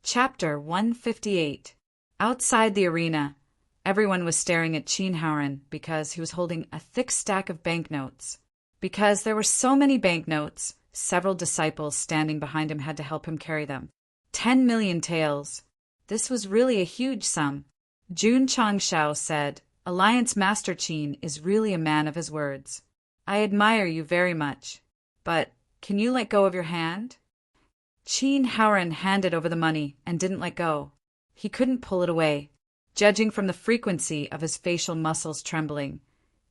Chapter 158. Outside the arena, everyone was staring at Cheenhauren because he was holding a thick stack of banknotes. Because there were so many banknotes, several disciples standing behind him had to help him carry them. 10 million taels. This was really a huge sum. Jun Changshao said, "Alliance Master Cheen is really a man of his words. I admire you very much. But can you let go of your hand?" Cheenhauren handed over the money and didn't let go. He couldn't pull it away. Judging from the frequency of his facial muscles trembling,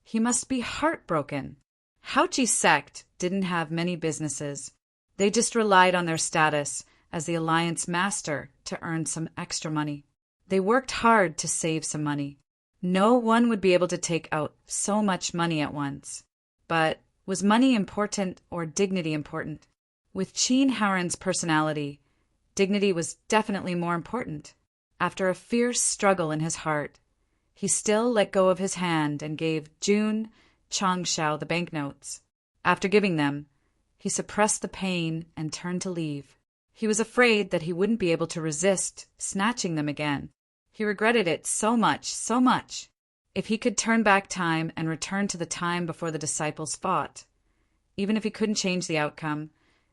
he must be heartbroken. Haochi Sect didn't have many businesses. They just relied on their status as the Alliance Master to earn some extra money. They worked hard to save some money. No one would be able to take out so much money at once. But was money important or dignity important? With Cheenhauren's personality, dignity was definitely more important. After a fierce struggle in his heart, he still let go of his hand and gave Jun Changshao the banknotes. After giving them, he suppressed the pain and turned to leave. He was afraid that he wouldn't be able to resist snatching them again. He regretted it so much, so much. If he could turn back time and return to the time before the disciples fought, even if he couldn't change the outcome,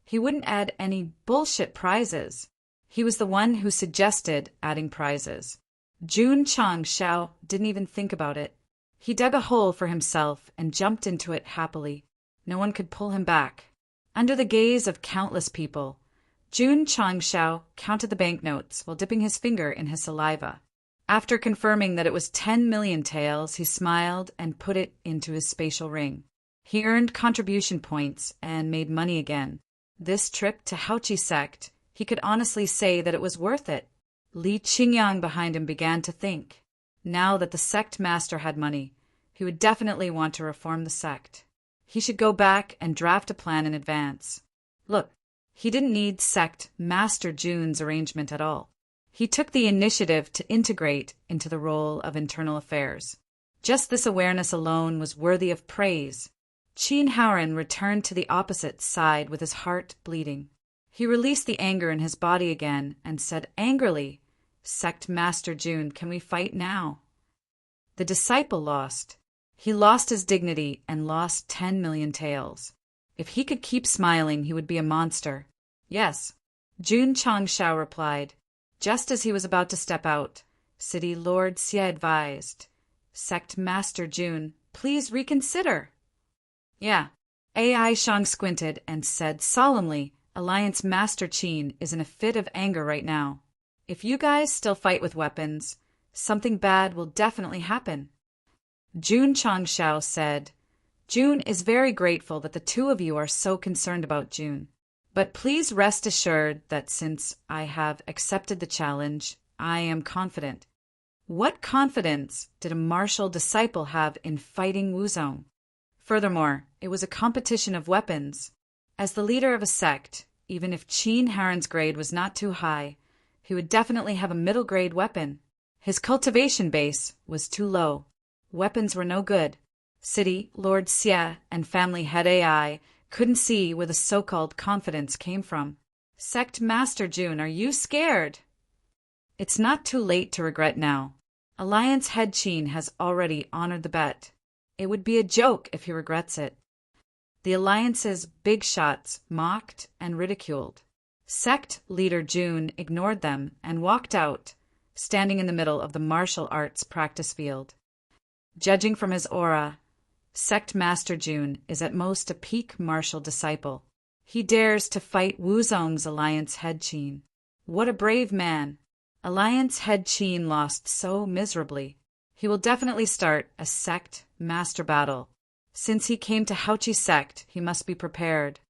he wouldn't add any bullshit prizes. He was the one who suggested adding prizes. Jun Changshao didn't even think about it. He dug a hole for himself and jumped into it happily. No one could pull him back. Under the gaze of countless people, Jun Changshao counted the banknotes while dipping his finger in his saliva. After confirming that it was 10 million taels, he smiled and put it into his spatial ring. He earned contribution points and made money again. This trip to Haochi Sect, he could honestly say that it was worth it. Li Qingyang behind him began to think. Now that the sect master had money, he would definitely want to reform the sect. He should go back and draft a plan in advance. Look, he didn't need sect master Jun's arrangement at all. He took the initiative to integrate into the role of internal affairs. Just this awareness alone was worthy of praise. Cheenhauren returned to the opposite side with his heart bleeding. He released the anger in his body again and said angrily, "Sect Master Jun, can we fight now?" The disciple lost. He lost his dignity and lost 10 million taels. If he could keep smiling, he would be a monster. "Yes," Jun Changshao replied. Just as he was about to step out, City Lord Xie advised, "Sect Master Jun, please reconsider." "Yeah." AI Shang squinted and said solemnly, "Alliance Master Cheen is in a fit of anger right now. If you guys still fight with weapons, something bad will definitely happen." Jun Changshao said, "Jun is very grateful that the two of you are so concerned about Jun. But please rest assured that since I have accepted the challenge, I am confident." What confidence did a martial disciple have in fighting Wuzong? Furthermore, it was a competition of weapons. As the leader of a sect, even if Cheenhauren's grade was not too high, he would definitely have a middle-grade weapon. His cultivation base was too low. Weapons were no good. City Lord Xie and family head AI couldn't see where the so-called confidence came from. "Sect Master Jun, are you scared?" It's not too late to regret now. Alliance head Cheen has already honored the bet. It would be a joke if he regrets it. The Alliance's big shots mocked and ridiculed. Sect leader Jun ignored them and walked out, standing in the middle of the martial arts practice field. Judging from his aura, Sect Master Jun is at most a peak martial disciple. He dares to fight Wuzong's Alliance head Cheen. What a brave man. Alliance head Cheen lost so miserably. He will definitely start a sect master battle. Since he came to Haochi Sect, he must be prepared.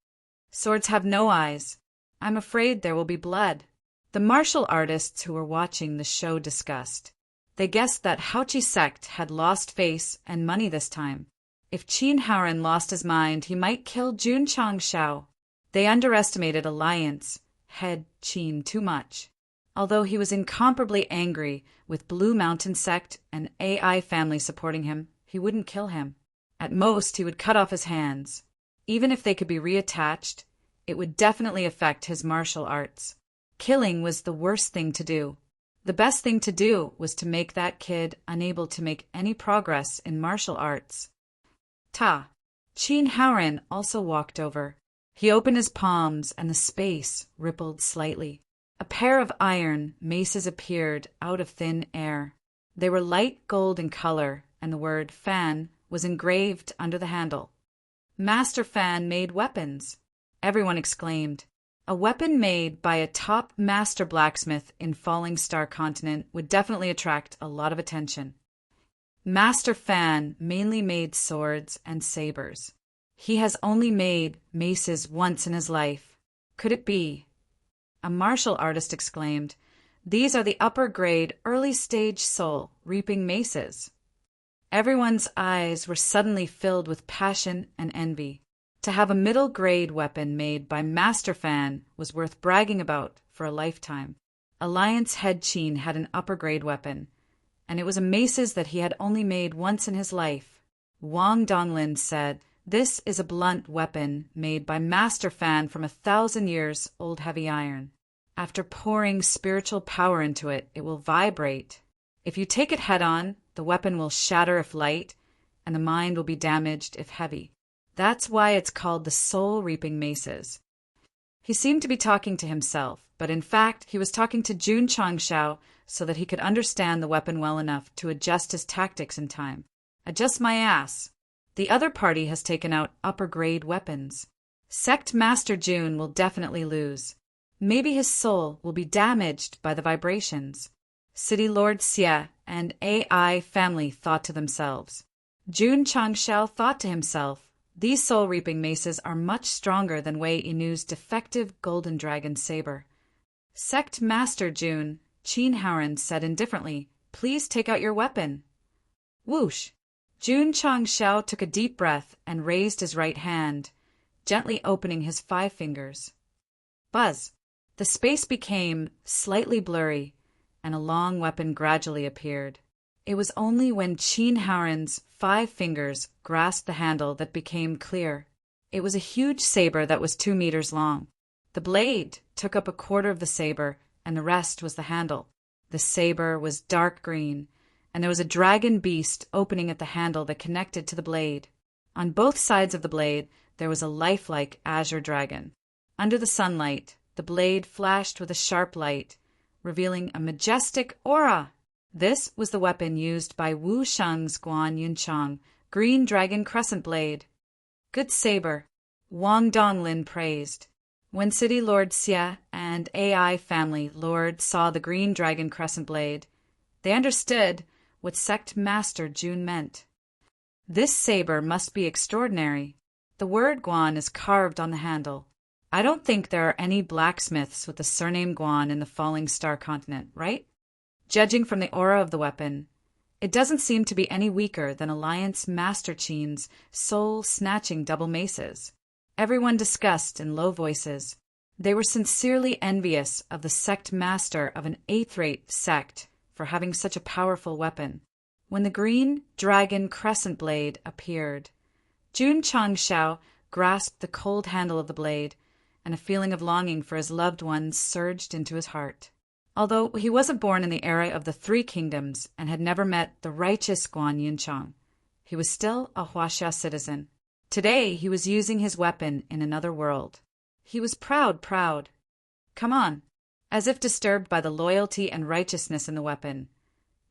Swords have no eyes. I'm afraid there will be blood. The martial artists who were watching the show discussed. They guessed that Haochi Sect had lost face and money this time. If Cheenhauren lost his mind, he might kill Jun Changshao. They underestimated Alliance head Cheen too much. Although he was incomparably angry with Blue Mountain Sect and AI family supporting him, he wouldn't kill him. At most, he would cut off his hands. Even if they could be reattached, it would definitely affect his martial arts. Killing was the worst thing to do. The best thing to do was to make that kid unable to make any progress in martial arts. Qin Haoran also walked over. He opened his palms and the space rippled slightly. A pair of iron maces appeared out of thin air. They were light gold in color, and the word fan was engraved under the handle. Master Fan made weapons. Everyone exclaimed. A weapon made by a top master blacksmith in Falling Star Continent would definitely attract a lot of attention. Master Fan mainly made swords and sabers. He has only made maces once in his life. Could it be? A martial artist exclaimed, "These are the upper-grade, early-stage soul reaping maces." Everyone's eyes were suddenly filled with passion and envy. To have a middle-grade weapon made by Master Fan was worth bragging about for a lifetime. Alliance Head Qin had an upper-grade weapon, and it was a maces that he had only made once in his life. Wang Donglin said, "This is a blunt weapon made by Master Fan from 1,000 years old heavy iron. After pouring spiritual power into it, it will vibrate. If you take it head-on, the weapon will shatter if light, and the mind will be damaged if heavy. That's why it's called the soul-reaping maces." He seemed to be talking to himself, but in fact he was talking to Jun Changshao so that he could understand the weapon well enough to adjust his tactics in time. Adjust my ass. The other party has taken out upper-grade weapons. Sect Master Jun will definitely lose. Maybe his soul will be damaged by the vibrations. City Lord Xie and AI family thought to themselves. Jun Changshao thought to himself, "These soul-reaping maces are much stronger than Wei Inu's defective golden dragon saber." Sect Master Jun, Qin Haoran said indifferently, "Please take out your weapon." Whoosh! Jun Changshao took a deep breath and raised his right hand, gently opening his 5 fingers. Buzz! The space became slightly blurry, and a long weapon gradually appeared. It was only when Qin Haoran's 5 fingers grasped the handle that became clear. It was a huge saber that was 2 meters long. The blade took up a quarter of the saber, and the rest was the handle. The saber was dark green, and there was a dragon beast opening at the handle that connected to the blade. On both sides of the blade there was a lifelike azure dragon. Under the sunlight, the blade flashed with a sharp light, revealing a majestic aura. This was the weapon used by Wu Sheng's Guan Yunchang, Green Dragon Crescent Blade. Good saber, Wang Donglin praised. When City Lord Xie and AI family Lord saw the Green Dragon Crescent Blade, they understood what Sect Master Jun meant. This saber must be extraordinary. The word Guan is carved on the handle. I don't think there are any blacksmiths with the surname Guan in the Falling Star Continent, right? Judging from the aura of the weapon, it doesn't seem to be any weaker than Alliance Master Qin's soul-snatching double maces. Everyone discussed in low voices. They were sincerely envious of the sect master of an 8th-rate sect for having such a powerful weapon. When the Green Dragon Crescent Blade appeared, Jun Changshao grasped the cold handle of the blade, and a feeling of longing for his loved ones surged into his heart. Although he wasn't born in the era of the 3 kingdoms and had never met the righteous Guan Yunchang, he was still a Huaxia citizen. Today he was using his weapon in another world. He was proud. Come on. As if disturbed by the loyalty and righteousness in the weapon,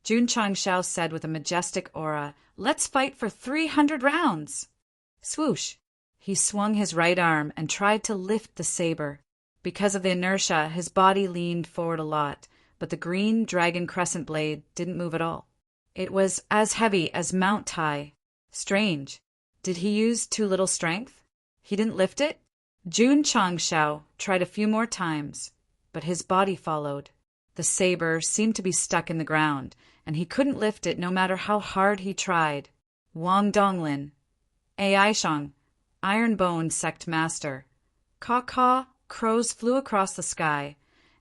Jun Changshao said with a majestic aura, "Let's fight for 300 rounds!" Swoosh! He swung his right arm and tried to lift the saber. Because of the inertia, his body leaned forward a lot, but the Green Dragon Crescent Blade didn't move at all. It was as heavy as Mount Tai. Strange. Did he use too little strength? He didn't lift it? Jun Changshao tried a few more times, but his body followed. The saber seemed to be stuck in the ground, and he couldn't lift it no matter how hard he tried. Wang Donglin, AI Shang, Iron Bone Sect Master. Caw-caw, crows flew across the sky,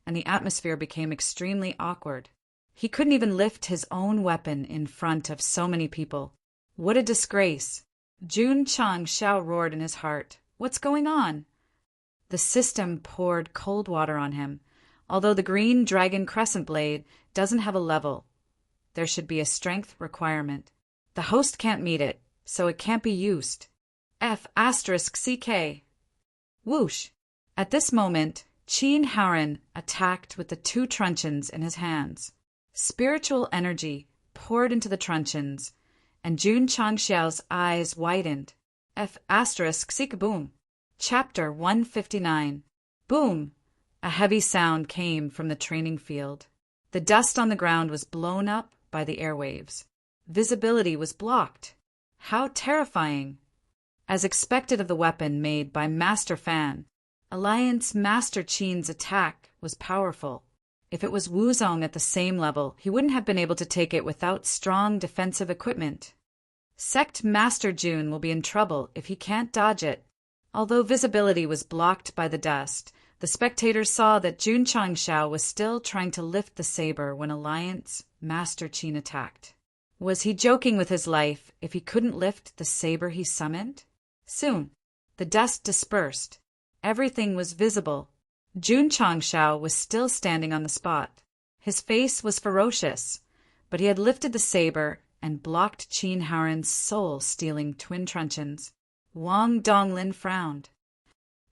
and the atmosphere became extremely awkward. He couldn't even lift his own weapon in front of so many people. What a disgrace! Jun Changshao roared in his heart. What's going on? The system poured cold water on him. Although the green dragon crescent blade doesn't have a level, there should be a strength requirement. The host can't meet it, so it can't be used. F***CK. Whoosh! At this moment, Qin Haoren attacked with the two truncheons in his hands. Spiritual energy poured into the truncheons, and Jun Changxiao's eyes widened. F***boom. Chapter 159. Boom! A heavy sound came from the training field. The dust on the ground was blown up by the airwaves. Visibility was blocked. How terrifying! As expected of the weapon made by Master Fan, Alliance Master Qin's attack was powerful. If it was Wuzong at the same level, he wouldn't have been able to take it without strong defensive equipment. Sect Master Jun will be in trouble if he can't dodge it. Although visibility was blocked by the dust, the spectators saw that Jun Changxiao was still trying to lift the saber when Alliance Master Qin attacked. Was he joking with his life if he couldn't lift the saber he summoned? Soon, the dust dispersed. Everything was visible. Jun Changxiao was still standing on the spot. His face was ferocious, but he had lifted the saber and blocked Qin Haoren's soul-stealing twin truncheons. Wang Donglin frowned.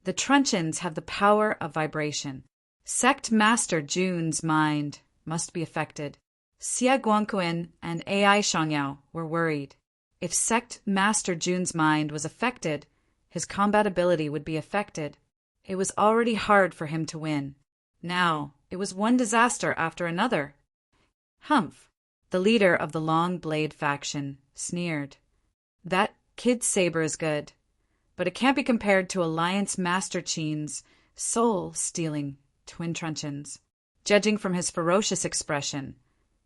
The truncheons have the power of vibration. Sect Master Jun's mind must be affected. Xie Guangquan and AI Shangyao were worried. If Sect Master Jun's mind was affected, his combat ability would be affected. It was already hard for him to win. Now, it was one disaster after another. Humph, the leader of the Long Blade faction, sneered. That kid's saber is good, but it can't be compared to Alliance Master Qin's soul-stealing twin truncheons. Judging from his ferocious expression,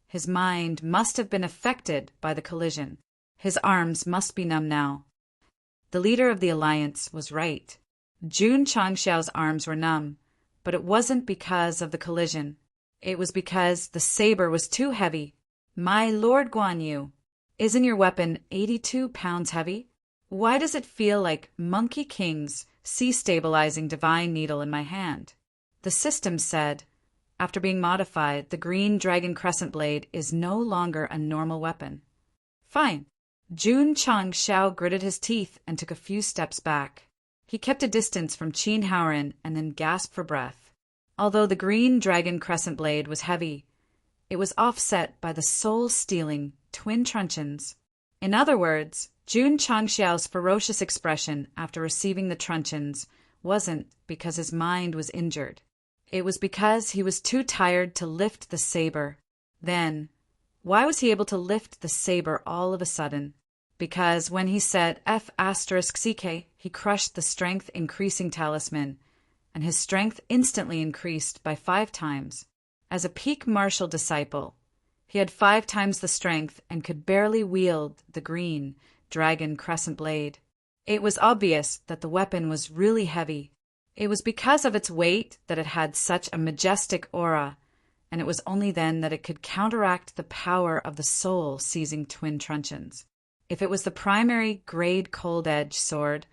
his mind must have been affected by the collision. His arms must be numb now. The leader of the Alliance was right. Jun Changxiao's arms were numb, but it wasn't because of the collision. It was because the saber was too heavy. My Lord Guan Yu, isn't your weapon 82 pounds heavy? Why does it feel like Monkey King's sea-stabilizing divine needle in my hand? The system said, after being modified, the green dragon crescent blade is no longer a normal weapon. Fine. Jun Changxiao gritted his teeth and took a few steps back. He kept a distance from Qin Haoren and then gasped for breath. Although the green dragon crescent blade was heavy, it was offset by the soul-stealing twin truncheons. In other words, Jun Changxiao's ferocious expression after receiving the truncheons wasn't because his mind was injured. It was because he was too tired to lift the saber. Then, why was he able to lift the saber all of a sudden? Because when he said F***CK, he crushed the strength-increasing talisman, and his strength instantly increased by 5 times. As a peak martial disciple, he had 5 times the strength and could barely wield the green dragon crescent blade. It was obvious that the weapon was really heavy. It was because of its weight that it had such a majestic aura, and it was only then that it could counteract the power of the soul-seizing twin truncheons. If it was the primary grade cold-edge sword,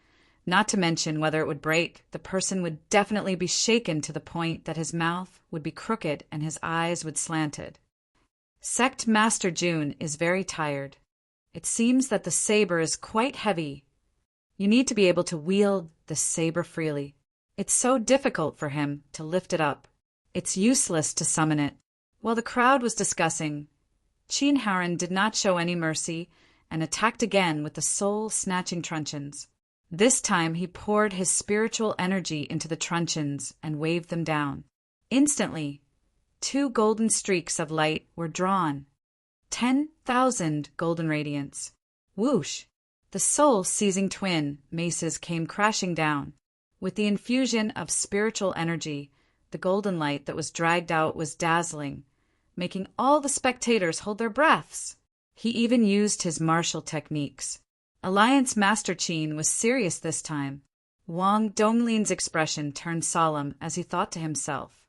not to mention whether it would break, the person would definitely be shaken to the point that his mouth would be crooked and his eyes would slanted. Sect Master Jun is very tired. It seems that the saber is quite heavy. You need to be able to wield the saber freely. It's so difficult for him to lift it up. It's useless to summon it. While the crowd was discussing, Qin Haoren did not show any mercy and attacked again with the soul-snatching truncheons. This time he poured his spiritual energy into the truncheons and waved them down. Instantly, 2 golden streaks of light were drawn. 10,000 golden radiance. Whoosh! The soul-seizing twin maces came crashing down. With the infusion of spiritual energy, the golden light that was dragged out was dazzling, making all the spectators hold their breaths. He even used his martial techniques. Alliance Master Qin was serious this time. Wang Donglin's expression turned solemn as he thought to himself,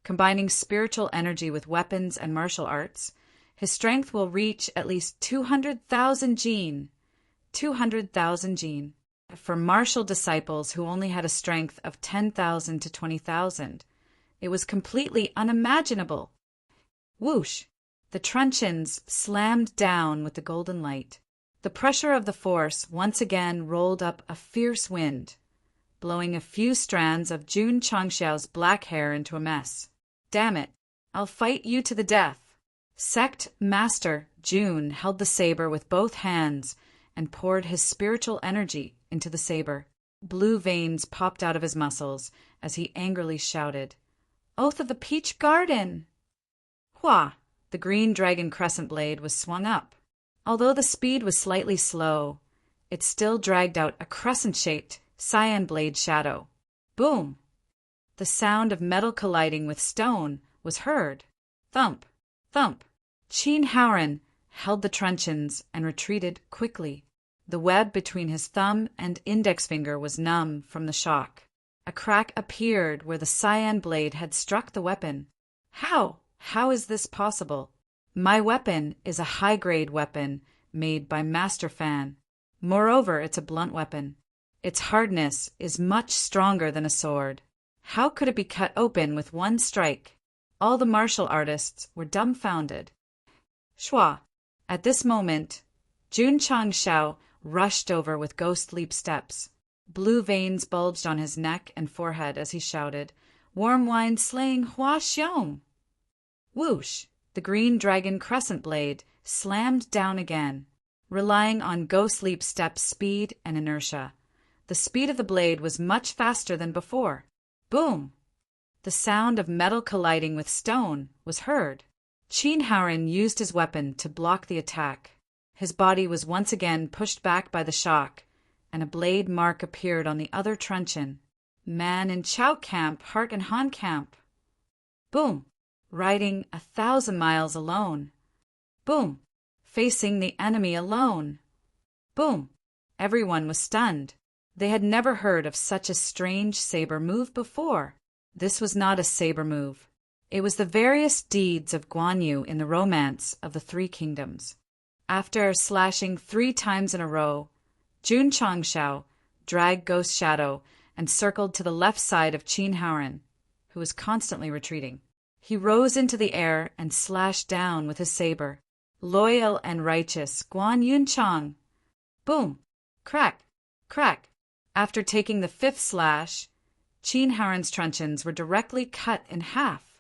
combining spiritual energy with weapons and martial arts, his strength will reach at least 200,000 jin. 200,000 jin. For martial disciples who only had a strength of 10,000 to 20,000, It was completely unimaginable. Whoosh! The truncheons slammed down with the golden light. The pressure of the force once again rolled up a fierce wind, blowing a few strands of Jun Changxiao's black hair into a mess. Damn it! I'll fight you to the death! Sect Master Jun held the saber with both hands and poured his spiritual energy into the saber. Blue veins popped out of his muscles as he angrily shouted, "Oath of the Peach Garden!" Hua! The green dragon crescent blade was swung up. Although the speed was slightly slow, it still dragged out a crescent-shaped cyan blade shadow. Boom! The sound of metal colliding with stone was heard. Thump! Thump! Qin Haoren held the truncheons and retreated quickly. The web between his thumb and index finger was numb from the shock. A crack appeared where the cyan blade had struck the weapon. How? How is this possible? My weapon is a high-grade weapon made by Master Fan. Moreover, it's a blunt weapon. Its hardness is much stronger than a sword. How could it be cut open with one strike? All the martial artists were dumbfounded. Shua! At this moment, Jun Changxiao rushed over with ghost-leap steps. Blue veins bulged on his neck and forehead as he shouted, "Warm wine slaying Hua Xiong!" Whoosh! The green dragon crescent blade slammed down again, relying on ghost leap steps' speed and inertia. The speed of the blade was much faster than before. Boom! The sound of metal colliding with stone was heard. Qin Haoren used his weapon to block the attack. His body was once again pushed back by the shock, and a blade mark appeared on the other truncheon. Man in Chao Camp, Heart and Han Camp. Boom! Riding 1,000 miles alone. Boom! Facing the enemy alone. Boom! Everyone was stunned. They had never heard of such a strange saber move before. This was not a saber move. It was the various deeds of Guan Yu in the Romance of the Three Kingdoms. After slashing 3 times in a row, Jun Changxiao dragged Ghost Shadow and circled to the left side of Qin Haoren, who was constantly retreating. He rose into the air and slashed down with his saber. Loyal and righteous Guan Yunchang. Boom! Crack! Crack! After taking the 5th slash, Qin Haoren's truncheons were directly cut in half.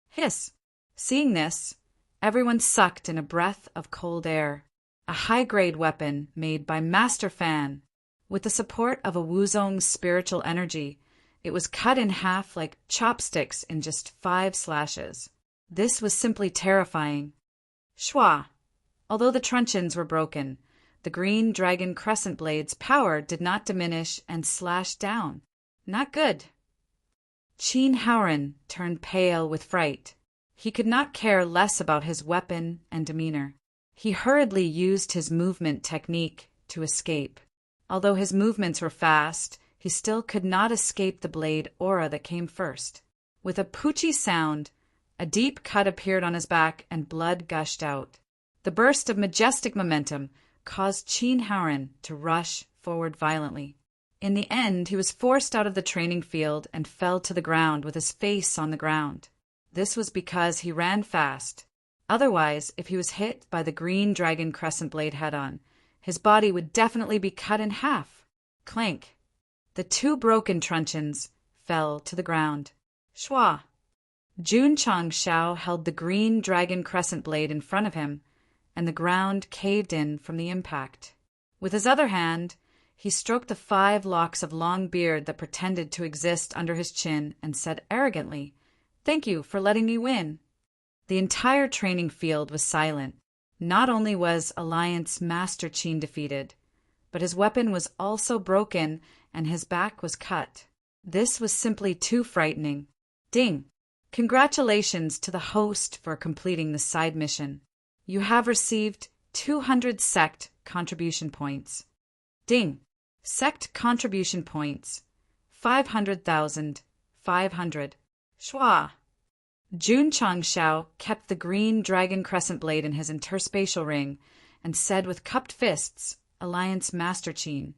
Hiss! Seeing this, everyone sucked in a breath of cold air. A high-grade weapon made by Master Fan. With the support of a Wuzong's spiritual energy, it was cut in half like chopsticks in just 5 slashes. This was simply terrifying. Shua! Although the truncheons were broken, the green dragon crescent blade's power did not diminish and slashed down. Not good. Qin Haoren turned pale with fright. He could not care less about his weapon and demeanor. He hurriedly used his movement technique to escape. Although his movements were fast, he still could not escape the blade aura that came first. With a poochy sound, a deep cut appeared on his back and blood gushed out. The burst of majestic momentum caused Qin Haoren to rush forward violently. In the end, he was forced out of the training field and fell to the ground with his face on the ground. This was because he ran fast. Otherwise, if he was hit by the green dragon crescent blade head-on, his body would definitely be cut in half. Clank! The 2 broken truncheons fell to the ground. Shua! Jun Changxiao held the green dragon crescent blade in front of him, and the ground caved in from the impact. With his other hand, he stroked the 5 locks of long beard that pretended to exist under his chin and said arrogantly, "Thank you for letting me win." The entire training field was silent. Not only was Alliance Master Qin defeated, but his weapon was also broken and his back was cut. This was simply too frightening. Ding! Congratulations to the host for completing the side mission. You have received 200 Sect contribution points. Ding! Sect contribution points. 500,500. Shua! Jun Changxiao kept the green dragon crescent blade in his interspatial ring and said with cupped fists, Alliance Master Qin,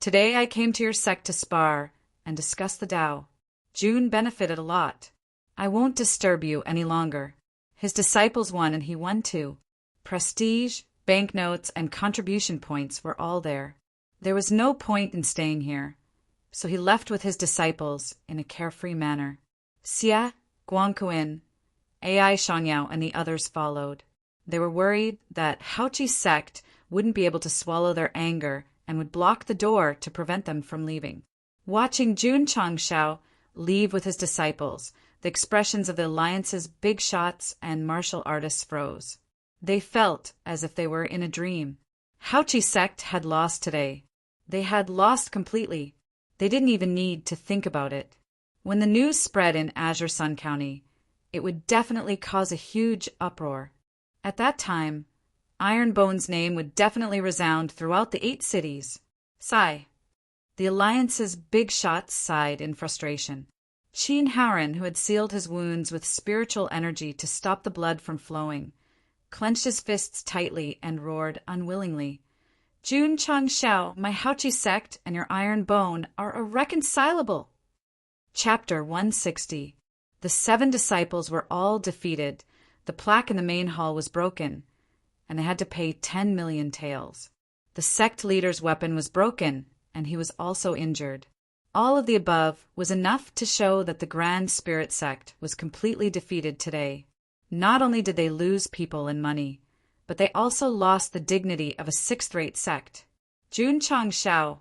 "Today I came to your sect to spar and discuss the Tao. Jun benefited a lot. I won't disturb you any longer. His disciples won and he won too. Prestige, banknotes, and contribution points were all there. There was no point in staying here, so he left with his disciples in a carefree manner. Xia, Guangquin, Ai Shangyao, and the others followed. They were worried that Haoqi's sect wouldn't be able to swallow their anger and would block the door to prevent them from leaving. Watching Jun Changshao leave with his disciples, the expressions of the alliance's big shots and martial artists froze. They felt as if they were in a dream. Haoqi's sect had lost today. They had lost completely. They didn't even need to think about it. When the news spread in Azure Sun County, it would definitely cause a huge uproar. At that time, Ironbone's name would definitely resound throughout the 8 cities. Sigh. The Alliance's big shots sighed in frustration. Qin Haoren, who had sealed his wounds with spiritual energy to stop the blood from flowing, clenched his fists tightly and roared unwillingly. Jun Changshao, my Haoqi sect and your Iron Bone are irreconcilable. Chapter 160. The 7 disciples were all defeated. The plaque in the main hall was broken, and they had to pay 10 million taels. The sect leader's weapon was broken, and he was also injured. All of the above was enough to show that the Grand Spirit sect was completely defeated today. Not only did they lose people and money, but they also lost the dignity of a 6th-rate sect. Jun Changshao,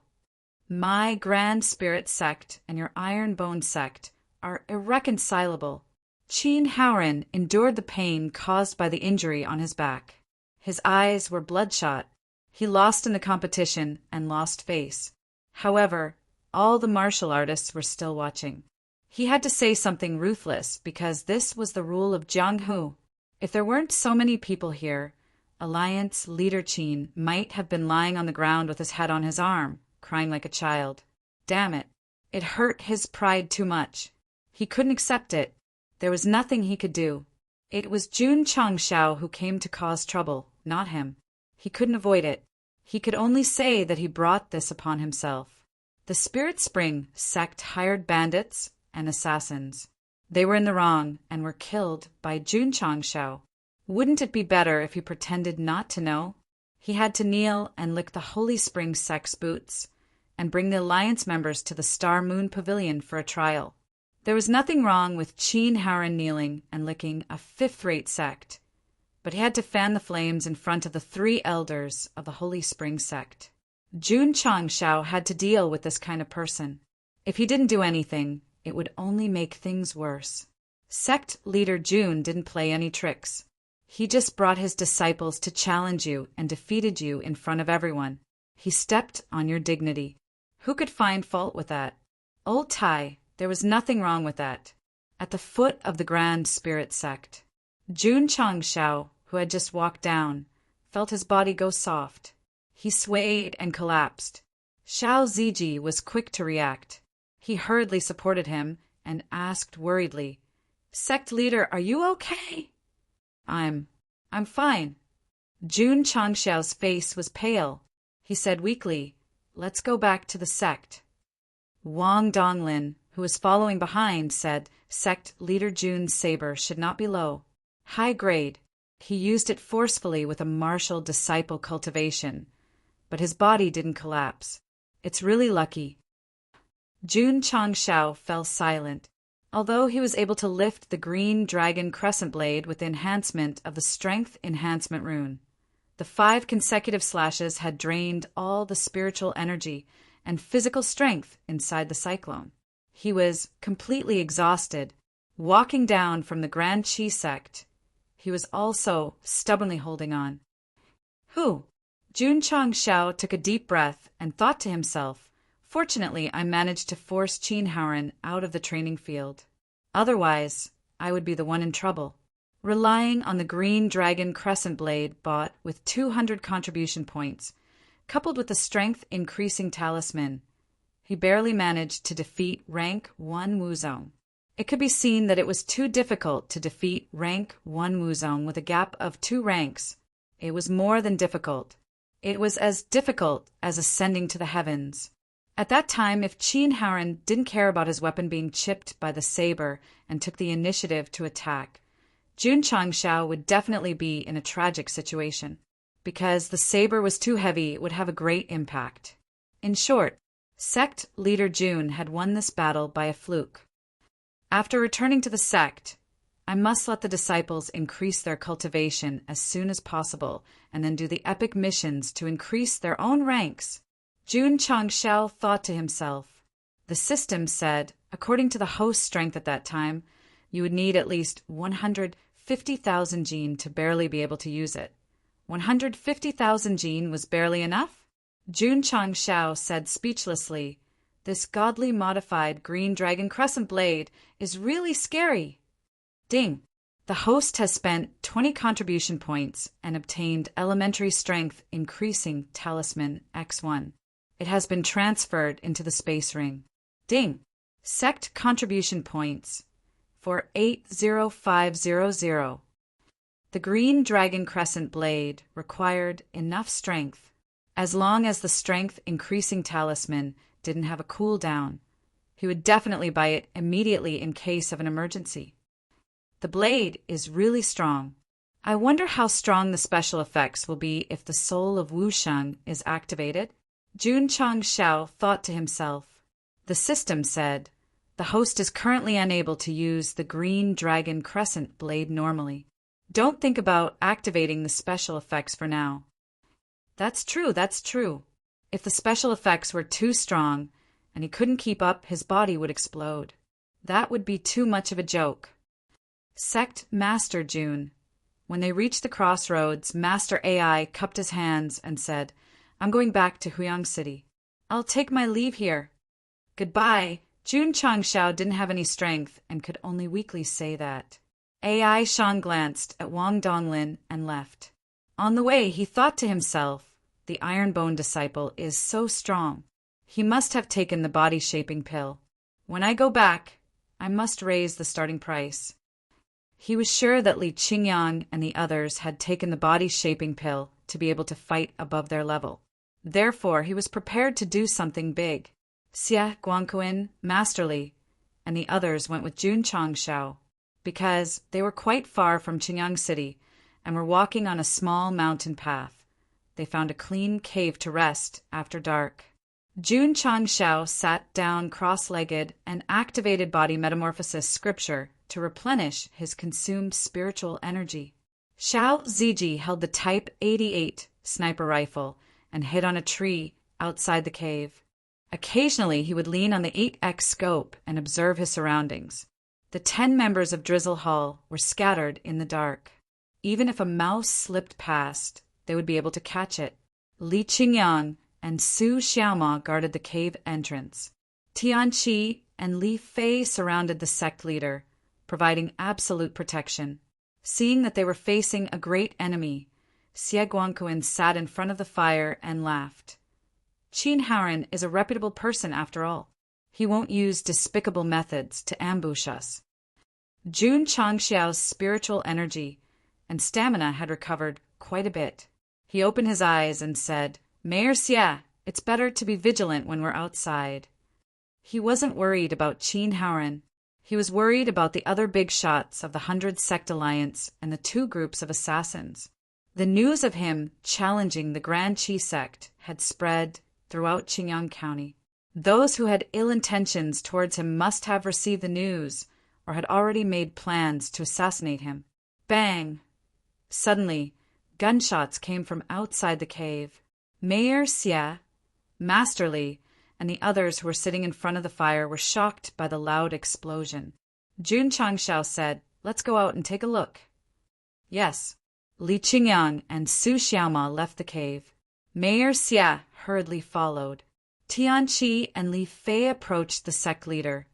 my Grand Spirit sect and your Iron Bone sect are irreconcilable. Qin Haoren endured the pain caused by the injury on his back. His eyes were bloodshot. He lost in the competition and lost face. However, all the martial artists were still watching. He had to say something ruthless because this was the rule of Jianghu. If there weren't so many people here, Alliance leader Qin might have been lying on the ground with his head on his arm, crying like a child. Damn it. It hurt his pride too much. He couldn't accept it. There was nothing he could do. It was Jun Changshao who came to cause trouble, not him. He couldn't avoid it. He could only say that he brought this upon himself. The Spirit Spring sect hired bandits and assassins. They were in the wrong and were killed by Jun Changshao. Wouldn't it be better if he pretended not to know? He had to kneel and lick the Holy Spring sect's boots and bring the Alliance members to the Star Moon Pavilion for a trial. There was nothing wrong with Qin Haoren kneeling and licking a 5th-rate sect, but he had to fan the flames in front of the 3 elders of the Holy Spring sect. Jun Changshao had to deal with this kind of person. If he didn't do anything, it would only make things worse. Sect leader Jun didn't play any tricks. He just brought his disciples to challenge you and defeated you in front of everyone. He stepped on your dignity. Who could find fault with that? Old Tai, there was nothing wrong with that. At the foot of the Grand Spirit sect, Jun Changshao, who had just walked down, felt his body go soft. He swayed and collapsed. Xiao Ziji was quick to react. He hurriedly supported him and asked worriedly, "Sect leader, are you okay?" I'm fine." Jun Changshao's face was pale. He said weakly, "Let's go back to the sect." Wang Donglin, who was following behind, said sect leader Jun's saber should not be low. High grade. He used it forcefully with a martial disciple cultivation, but his body didn't collapse. It's really lucky. Jun Changshao fell silent. Although he was able to lift the green dragon crescent blade with the enhancement of the strength enhancement rune, the 5 consecutive slashes had drained all the spiritual energy and physical strength inside the cyclone. He was completely exhausted. Walking down from the Grand Qi sect, he was also stubbornly holding on. Who? Jun Changshao took a deep breath and thought to himself, "Fortunately, I managed to force Qin Haoren out of the training field. Otherwise, I would be the one in trouble." Relying on the green dragon crescent blade bought with 200 contribution points, coupled with the strength-increasing talisman, he barely managed to defeat rank 1 Wuzong. It could be seen that it was too difficult to defeat rank 1 Wuzong with a gap of 2 ranks. It was more than difficult. It was as difficult as ascending to the heavens. At that time, if Qin Haoren didn't care about his weapon being chipped by the saber and took the initiative to attack, Jun Changshao would definitely be in a tragic situation. Because the saber was too heavy, it would have a great impact. In short, Sect leader Jun had won this battle by a fluke. After returning to the sect, I must let the disciples increase their cultivation as soon as possible and then do the epic missions to increase their own ranks. Jun Changshao thought to himself. The system said, according to the host's strength at that time, you would need at least 150,000 jin to barely be able to use it. 150,000 jin was barely enough? Jun Changshao said speechlessly, "This godly modified green dragon crescent blade is really scary." Ding! The host has spent 20 contribution points and obtained elementary strength increasing talisman X1. It has been transferred into the space ring. Ding! Sect contribution points for 80500. The green dragon crescent blade required enough strength. As long as the strength increasing talisman didn't have a cooldown, he would definitely buy it immediately in case of an emergency. The blade is really strong. I wonder how strong the special effects will be if the soul of Wusheng is activated. Jun Changshao thought to himself. The system said, the host is currently unable to use the green dragon crescent blade normally. Don't think about activating the special effects for now. That's true. If the special effects were too strong and he couldn't keep up, his body would explode. That would be too much of a joke. Sect Master Jun. When they reached the crossroads, Master AI cupped his hands and said, I'm going back to Huyang City. I'll take my leave here. Goodbye. Jun Changshao didn't have any strength and could only weakly say that. AI Shan glanced at Wang Donglin and left. On the way, he thought to himself, the Ironbone disciple is so strong. He must have taken the body-shaping pill. When I go back, I must raise the starting price. He was sure that Li Qingyang and the others had taken the body-shaping pill to be able to fight above their level. Therefore, he was prepared to do something big. Xie Guangquan, Master Li, and the others went with Jun Changshao because they were quite far from Qingyang City and were walking on a small mountain path. They found a clean cave to rest after dark. Jun Changshao sat down cross-legged and activated body metamorphosis scripture to replenish his consumed spiritual energy. Xiao Ziji held the Type 88 sniper rifle and hid on a tree outside the cave. Occasionally, he would lean on the 8x scope and observe his surroundings. The 10 members of Drizzle Hall were scattered in the dark. Even if a mouse slipped past, they would be able to catch it. Li Qingyang and Su Xiaoma guarded the cave entrance. Tianqi and Li Fei surrounded the sect leader, providing absolute protection. Seeing that they were facing a great enemy, Xie Guangquan sat in front of the fire and laughed. Qin Haoren is a reputable person after all. He won't use despicable methods to ambush us. Jun Changxiao's spiritual energy and stamina had recovered quite a bit. He opened his eyes and said, Mayor Xie, it's better to be vigilant when we're outside. He wasn't worried about Qin Haoren. He was worried about the other big shots of the 100 Sect Alliance and the 2 groups of assassins. The news of him challenging the Grand Qi Sect had spread throughout Qingyang County. Those who had ill intentions towards him must have received the news or had already made plans to assassinate him. Bang! Suddenly, gunshots came from outside the cave. Mayor Xie, Master Li, and the others who were sitting in front of the fire were shocked by the loud explosion. Jun Changshao said, Let's go out and take a look. Yes. Li Qingyang and Su Xiaoma left the cave. Mayor Xie hurriedly followed. Tianqi and Li Fei approached the sect leader,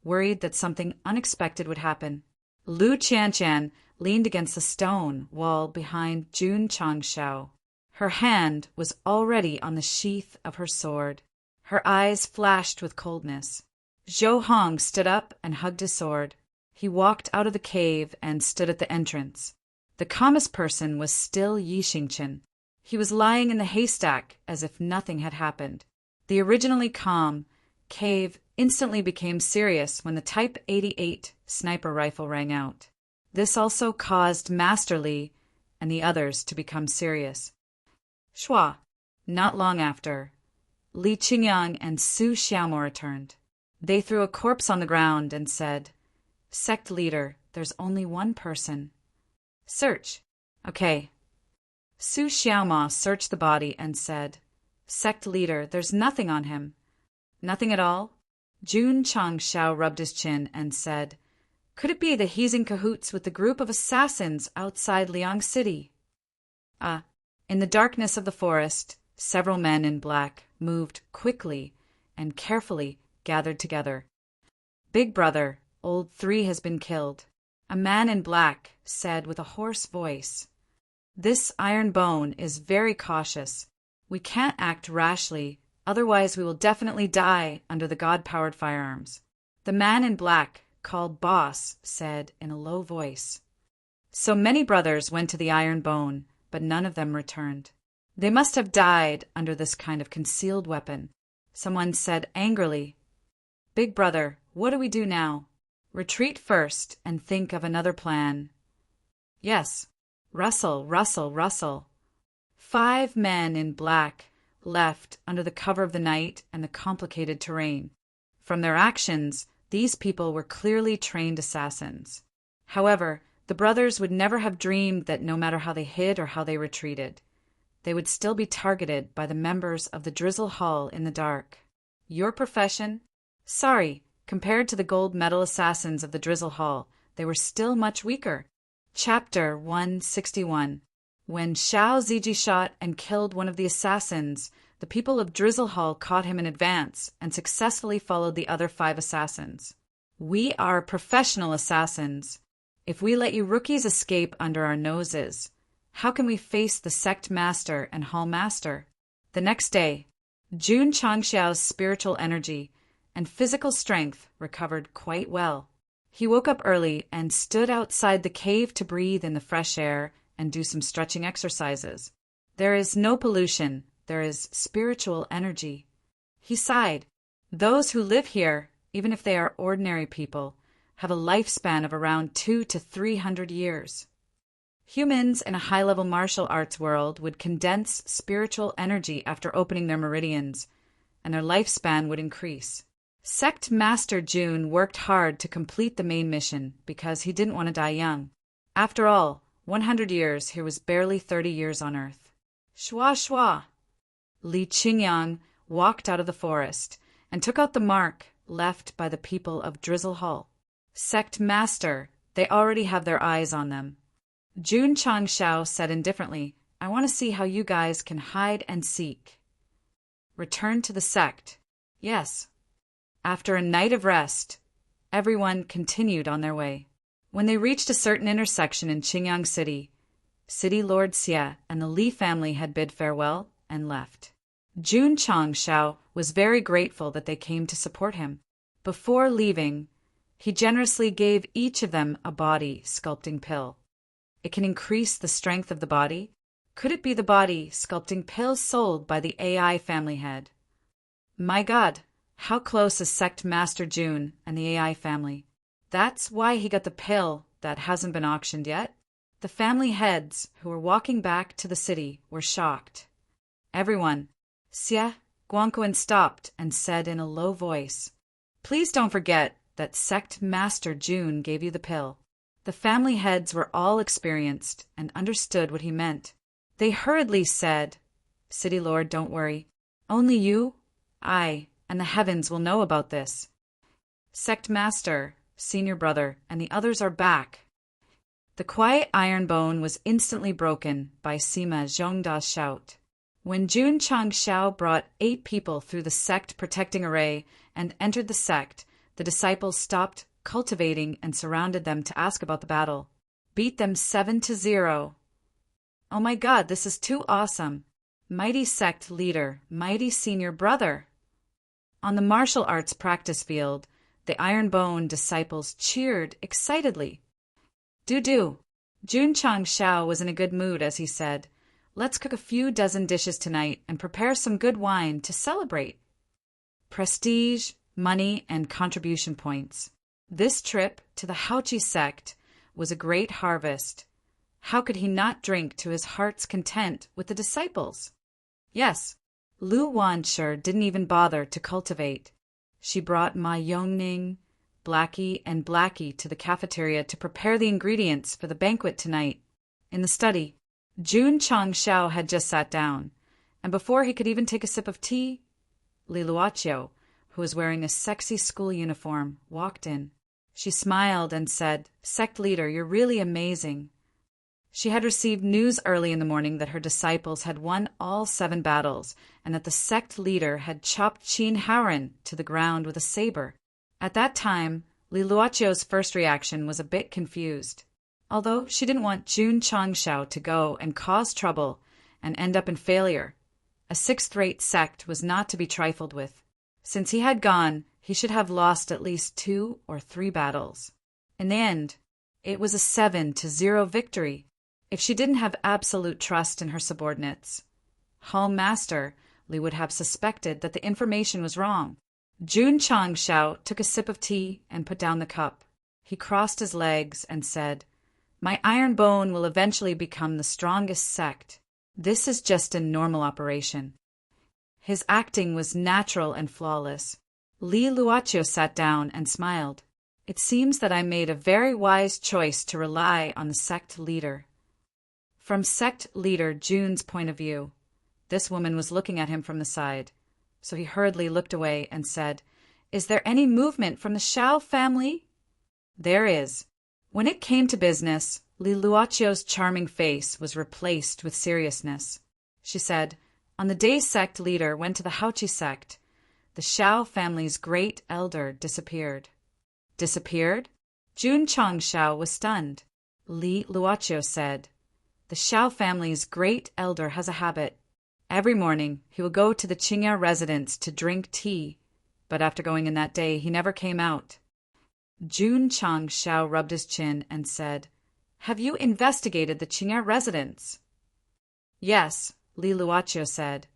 worried that something unexpected would happen. Lu Qianqian leaned against the stone wall behind Jun Changshao. Her hand was already on the sheath of her sword. Her eyes flashed with coldness. Zhou Hong stood up and hugged his sword. He walked out of the cave and stood at the entrance. The calmest person was still Yi Xingchen. He was lying in the haystack as if nothing had happened. The originally calm cave instantly became serious when the Type 88 sniper rifle rang out. This also caused Master Li and the others to become serious. Shua. Not long after, Li Qingyang and Su Xiaomo returned. They threw a corpse on the ground and said, "Sect leader, there's only one person. Search." Okay. Su Xiaomo searched the body and said, "Sect leader, there's nothing on him." Nothing at all? Jun Changshao rubbed his chin and said, "Could it be that he's in cahoots with the group of assassins outside Liang City?" In the darkness of the forest, several men in black moved quickly and carefully gathered together. "Big brother, old 3 has been killed," a man in black said with a hoarse voice. "This iron bone is very cautious. We can't act rashly, otherwise we will definitely die under the God-powered firearms." The man in black, called Boss, said in a low voice. So many brothers went to the iron bone, but none of them returned. They must have died under this kind of concealed weapon. Someone said angrily, "Big brother, what do we do now?" "Retreat first and think of another plan." "Yes." Rustle, rustle, rustle. 5 men in black left under the cover of the night and the complicated terrain. From their actions, these people were clearly trained assassins. However, the brothers would never have dreamed that no matter how they hid or how they retreated, they would still be targeted by the members of the Drizzle Hall in the dark. Your profession? Sorry, compared to the gold medal assassins of the Drizzle Hall, they were still much weaker. Chapter 161. When Xiao Ziji shot and killed one of the assassins, the people of Drizzle Hall caught him in advance and successfully followed the other 5 assassins. We are professional assassins. If we let you rookies escape under our noses, how can we face the Sect Master and Hall Master? The next day, Jun Changxiao's spiritual energy and physical strength recovered quite well. He woke up early and stood outside the cave to breathe in the fresh air and do some stretching exercises. There is no pollution, there is spiritual energy. He sighed. Those who live here, even if they are ordinary people, have a lifespan of around 200 to 300 years. Humans in a high-level martial arts world would condense spiritual energy after opening their meridians, and their lifespan would increase. Sect Master Jun worked hard to complete the main mission because he didn't want to die young. After all, 100 years here was barely 30 years on Earth. Shua shua! Li Qingyang walked out of the forest and took out the mark left by the people of Drizzle Hall. Sect Master, they already have their eyes on them. Jun Changshao said indifferently, "I want to see how you guys can hide and seek." Return to the sect. Yes. After a night of rest, everyone continued on their way. When they reached a certain intersection in Qingyang City, City Lord Xie and the Li family had bid farewell and left. Jun Changshao was very grateful that they came to support him. Before leaving, he generously gave each of them a body sculpting pill. It can increase the strength of the body. Could it be the body sculpting pill sold by the AI family head? My God, how close is Sect Master Jun and the AI family? That's why he got the pill that hasn't been auctioned yet. The family heads who were walking back to the city were shocked. Everyone, Xie, Guangquan stopped and said in a low voice, "Please don't forget that Sect Master Jun gave you the pill." The family heads were all experienced and understood what he meant. They hurriedly said, "City Lord, don't worry. Only you, I, and the heavens will know about this. Sect Master, Senior Brother, and the others are back." The quiet iron bone was instantly broken by Sima Zhongda's shout. When Jun Changshao brought 8 people through the sect protecting array and entered the sect, the disciples stopped cultivating and surrounded them to ask about the battle. Beat them 7-0. Oh my God, this is too awesome. Mighty sect leader, mighty senior brother. On the martial arts practice field, the Iron Bone disciples cheered excitedly. Do. Jun Changshao was in a good mood as he said, "Let's cook a few dozen dishes tonight and prepare some good wine to celebrate." prestige, money, and contribution points. This trip to the Hauchi sect was a great harvest. How could he not drink to his heart's content with the disciples? Yes, Lu Wanshi didn't even bother to cultivate. She brought Ma Yongning, Blackie, and Blackie to the cafeteria to prepare the ingredients for the banquet tonight. In the study, Jun Changshao had just sat down, and before he could even take a sip of tea, Li Luoqiu, who was wearing a sexy school uniform, walked in. She smiled and said, "Sect leader, you're really amazing." She had received news early in the morning that her disciples had won all 7 battles and that the sect leader had chopped Qin Haoren to the ground with a saber. At that time, Li Luoqiu's first reaction was a bit confused. Although she didn't want Jun Changshao to go and cause trouble and end up in failure, a 6th-rate sect was not to be trifled with. Since he had gone, he should have lost at least 2 or 3 battles. In the end, it was a 7-0 victory. If she didn't have absolute trust in her subordinates, Hall Master Li would have suspected that the information was wrong. Jun Changshao took a sip of tea and put down the cup. He crossed his legs and said, "My iron bone will eventually become the strongest sect. This is just a normal operation." His acting was natural and flawless. Li Luoqiu sat down and smiled. "It seems that I made a very wise choice to rely on the sect leader." From sect leader Jun's point of view, this woman was looking at him from the side, so he hurriedly looked away and said, "Is there any movement from the Shao family?" "There is." When it came to business, Li Luoqiu's charming face was replaced with seriousness. She said, "On the day sect leader went to the Hauchi sect, the Shao family's great elder disappeared." "Disappeared?" Jun Changshao was stunned. Li Luoqiu said, "The Shao family's great elder has a habit. Every morning he will go to the Qingya residence to drink tea, but after going in that day he never came out." Jun Changshao rubbed his chin and said, "Have you investigated the Qingya residence?" "Yes," Li Luoqiu said.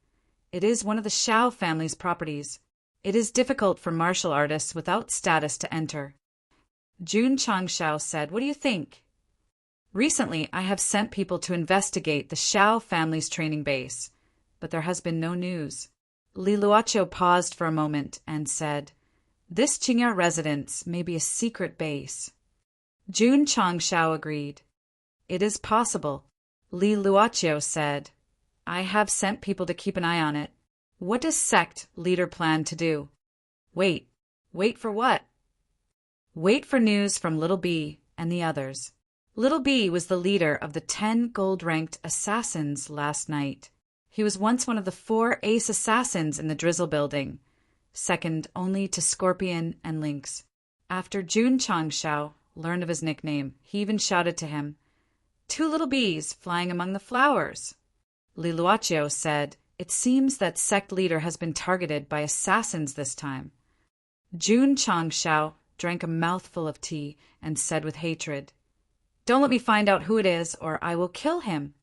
"It is one of the Shao family's properties. It is difficult for martial artists without status to enter." Jun Changshao said, "What do you think?" "Recently, I have sent people to investigate the Shao family's training base, but there has been no news." Li Luoqiu paused for a moment and said, "This Qingya residence may be a secret base." Jun Changshao agreed. "It is possible." Li Luoqiu said, "I have sent people to keep an eye on it. What does sect leader plan to do?" "Wait. Wait for what?" "Wait for news from Little B and the others." Little B was the leader of the 10 gold-ranked assassins last night. He was once one of the 4 ace assassins in the Drizzle building, second only to Scorpion and Lynx. After Jun Changshao learned of his nickname, he even shouted to him, "2 little bees flying among the flowers." Li Luoqiu said, "It seems that sect leader has been targeted by assassins this time." Jun Changshao drank a mouthful of tea and said with hatred, "Don't let me find out who it is, or I will kill him."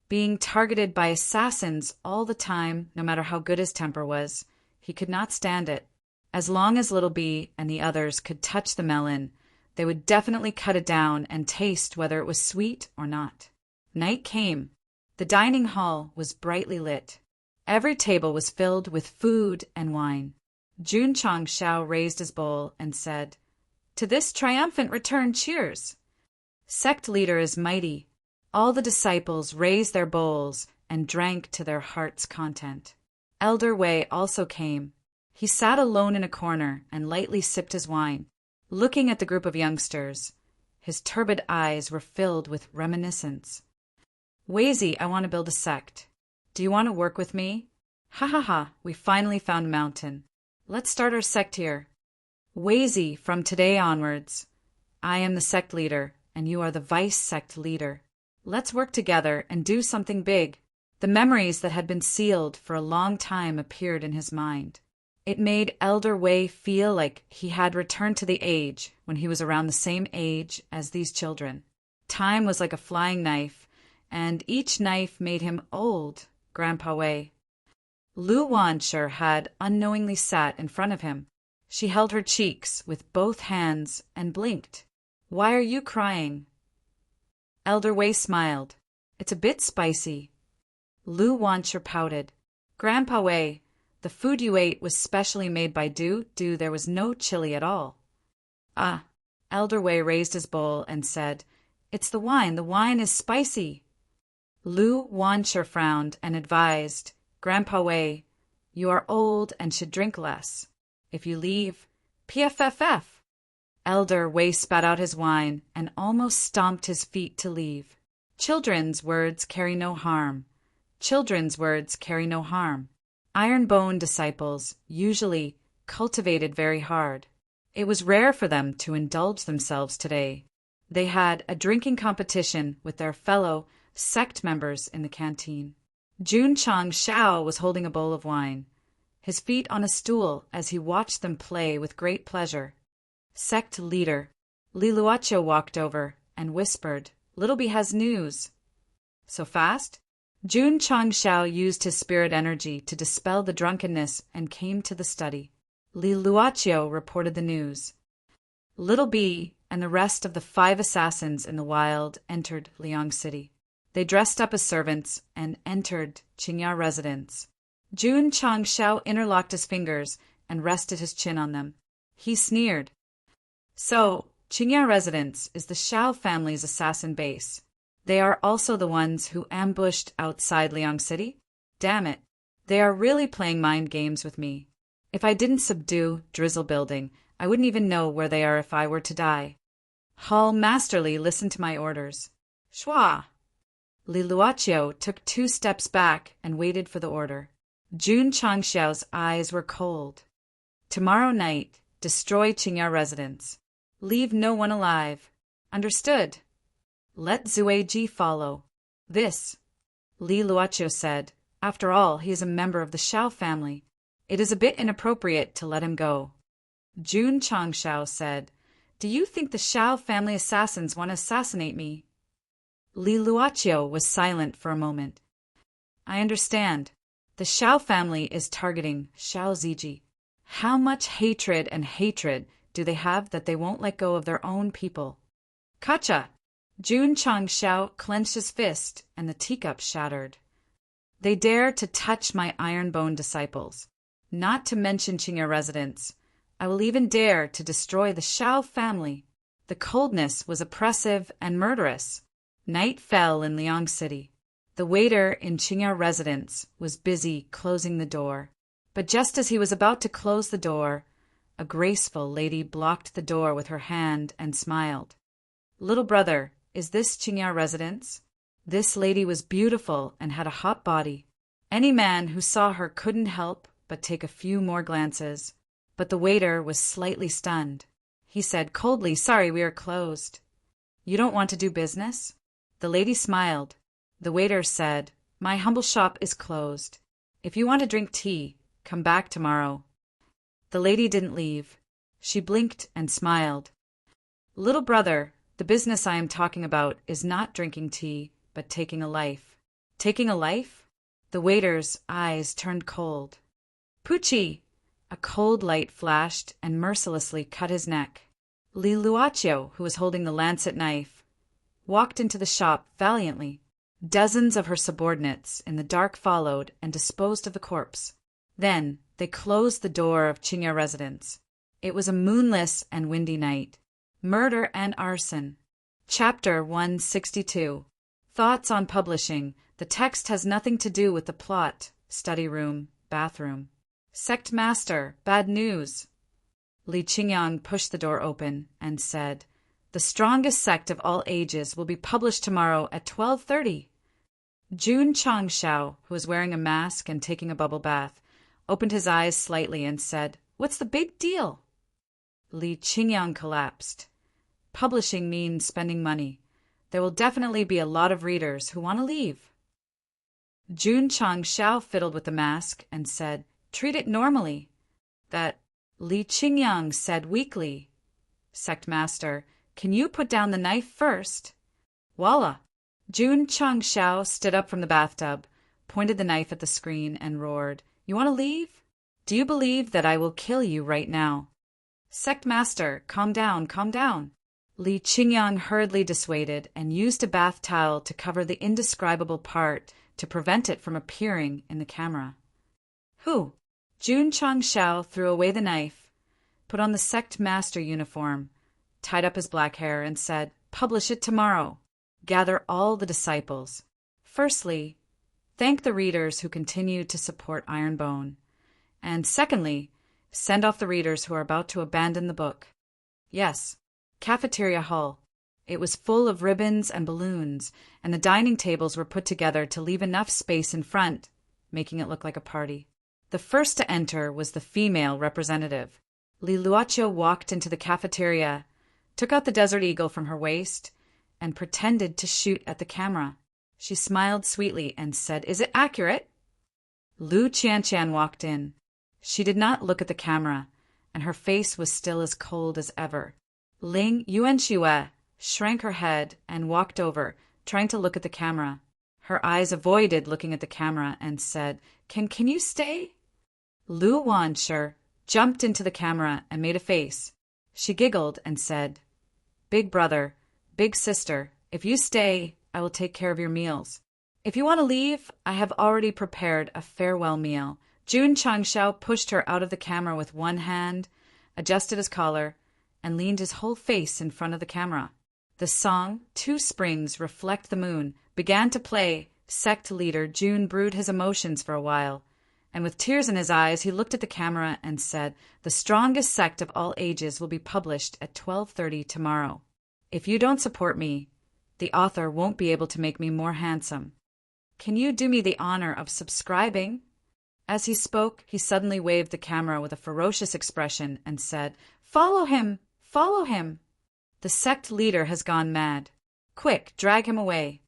Being targeted by assassins all the time, no matter how good his temper was, he could not stand it. As long as Little B and the others could touch the melon, they would definitely cut it down and taste whether it was sweet or not. Night came. The dining hall was brightly lit. Every table was filled with food and wine. Jun Changshao raised his bowl and said, "To this triumphant return, cheers." Sect leader is mighty. All the disciples raised their bowls and drank to their heart's content. Elder Wei also came. He sat alone in a corner and lightly sipped his wine, looking at the group of youngsters. His turbid eyes were filled with reminiscence. "Weizi, I want to build a sect. Do you want to work with me? Ha ha ha, we finally found a mountain. Let's start our sect here. Weizi, from today onwards, I am the sect leader, and you are the vice sect leader. Let's work together and do something big." The memories that had been sealed for a long time appeared in his mind. It made Elder Wei feel like he had returned to the age when he was around the same age as these children. Time was like a flying knife, and each knife made him old, Grandpa Wei. Lu Wanshi had unknowingly sat in front of him. She held her cheeks with both hands and blinked. "Why are you crying?" Elder Wei smiled. "It's a bit spicy." Lu Wanshi pouted. "Grandpa Wei, the food you ate was specially made by Du. There was no chili at all." "Ah." Elder Wei raised his bowl and said, "It's the wine. The wine is spicy." Lu Wanshi frowned and advised, "Grandpa Wei, you are old and should drink less. If you leave, PFFF." Elder Wei spat out his wine and almost stomped his feet to leave. Children's words carry no harm. Children's words carry no harm. Iron-bone disciples usually cultivated very hard. It was rare for them to indulge themselves today. They had a drinking competition with their fellow Sect members in the canteen. Jun Chang Shao was holding a bowl of wine, his feet on a stool as he watched them play with great pleasure. Sect leader Li Luochio walked over and whispered, "Littleby has news." "So fast?" Jun Chang Shao used his spirit energy to dispel the drunkenness and came to the study. Li Luochio reported the news. Littleby and the rest of the 5 assassins in the wild entered Liang City. They dressed up as servants and entered Qingya residence. Jun Chang Shao interlocked his fingers and rested his chin on them. He sneered. "So, Qingya residence is the Shao family's assassin base. They are also the ones who ambushed outside Liang City? Damn it, they are really playing mind games with me. If I didn't subdue Drizzle Building, I wouldn't even know where they are if I were to die. Hall masterly listened to my orders." "Shwa!" Li Luochio took 2 steps back and waited for the order. Jun Changxiao's eyes were cold. "Tomorrow night, destroy Qingya residence. Leave no one alive. Understood? Let Zueji follow." "This," Li Luochio said. "After all, he is a member of the Shao family. It is a bit inappropriate to let him go." Jun Changxiao said, "Do you think the Shao family assassins want to assassinate me?" Li Luochio was silent for a moment. "I understand. The Shao family is targeting Shao Ziji. How much hatred do they have that they won't let go of their own people?" "Kacha!" Jun Changxiao clenched his fist and the teacup shattered. "They dare to touch my iron-bone disciples, not to mention Qingya residents. I will even dare to destroy the Shao family." The coldness was oppressive and murderous. Night fell in Liang City. The waiter in Qingya residence was busy closing the door. But just as he was about to close the door, a graceful lady blocked the door with her hand and smiled. "Little brother, is this Qingya residence?" This lady was beautiful and had a hot body. Any man who saw her couldn't help but take a few more glances. But the waiter was slightly stunned. He said coldly, "Sorry, we are closed." "You don't want to do business?" The lady smiled. The waiter said, "My humble shop is closed. If you want to drink tea, come back tomorrow." The lady didn't leave. She blinked and smiled. "Little brother, the business I am talking about is not drinking tea, but taking a life." "Taking a life?" The waiter's eyes turned cold. "Pucci!" A cold light flashed and mercilessly cut his neck. Li Luochio, who was holding the lancet knife, walked into the shop valiantly. Dozens of her subordinates in the dark followed and disposed of the corpse. Then they closed the door of Qingya residence. It was a moonless and windy night. Murder and arson. Chapter 162. Thoughts on publishing. The text has nothing to do with the plot. Study room, bathroom. Sect master, bad news. Li Qingyang pushed the door open and said, "The strongest sect of all ages will be published tomorrow at 12:30. Jun Changxiao, who was wearing a mask and taking a bubble bath, opened his eyes slightly and said, "What's the big deal?" Li Qingyang collapsed. "Publishing means spending money. There will definitely be a lot of readers who want to leave." Jun Changxiao fiddled with the mask and said, "Treat it normally." That Li Qingyang said weakly, "Sect master, can you put down the knife first?" "Voila!" Jun Changxiao stood up from the bathtub, pointed the knife at the screen, and roared, You want to leave? Do you believe that I will kill you right now? Sect Master, calm down, calm down. Li Qingyang hurriedly dissuaded and used a bath towel to cover the indescribable part to prevent it from appearing in the camera. Who? Jun Changshao threw away the knife, put on the Sect Master uniform, tied up his black hair, and said, "Publish it tomorrow. Gather all the disciples. Firstly, thank the readers who continue to support Ironbone. And secondly, send off the readers who are about to abandon the book." Yes, cafeteria hall. It was full of ribbons and balloons, and the dining tables were put together to leave enough space in front, making it look like a party. The first to enter was the female representative. Li Luoqiu walked into the cafeteria, took out the Desert Eagle from her waist, and pretended to shoot at the camera. She smiled sweetly and said, "Is it accurate?" Lu Qianqian walked in. She did not look at the camera, and her face was still as cold as ever. Ling Yuanxue shrank her head and walked over, trying to look at the camera. Her eyes avoided looking at the camera and said, Can you stay?" Lu Wanshi jumped into the camera and made a face. She giggled and said, "Big brother, big sister, if you stay, I will take care of your meals. If you want to leave, I have already prepared a farewell meal." Jun Changshao pushed her out of the camera with one hand, adjusted his collar, and leaned his whole face in front of the camera. The song, "Two Springs Reflect the Moon," began to play. Sect leader Jun brewed his emotions for a while, and with tears in his eyes, he looked at the camera and said, "The strongest sect of all ages will be published at 12:30 tomorrow. If you don't support me, the author won't be able to make me more handsome. Can you do me the honor of subscribing?" As he spoke, he suddenly waved the camera with a ferocious expression and said, "Follow him! Follow him! The sect leader has gone mad. Quick, drag him away."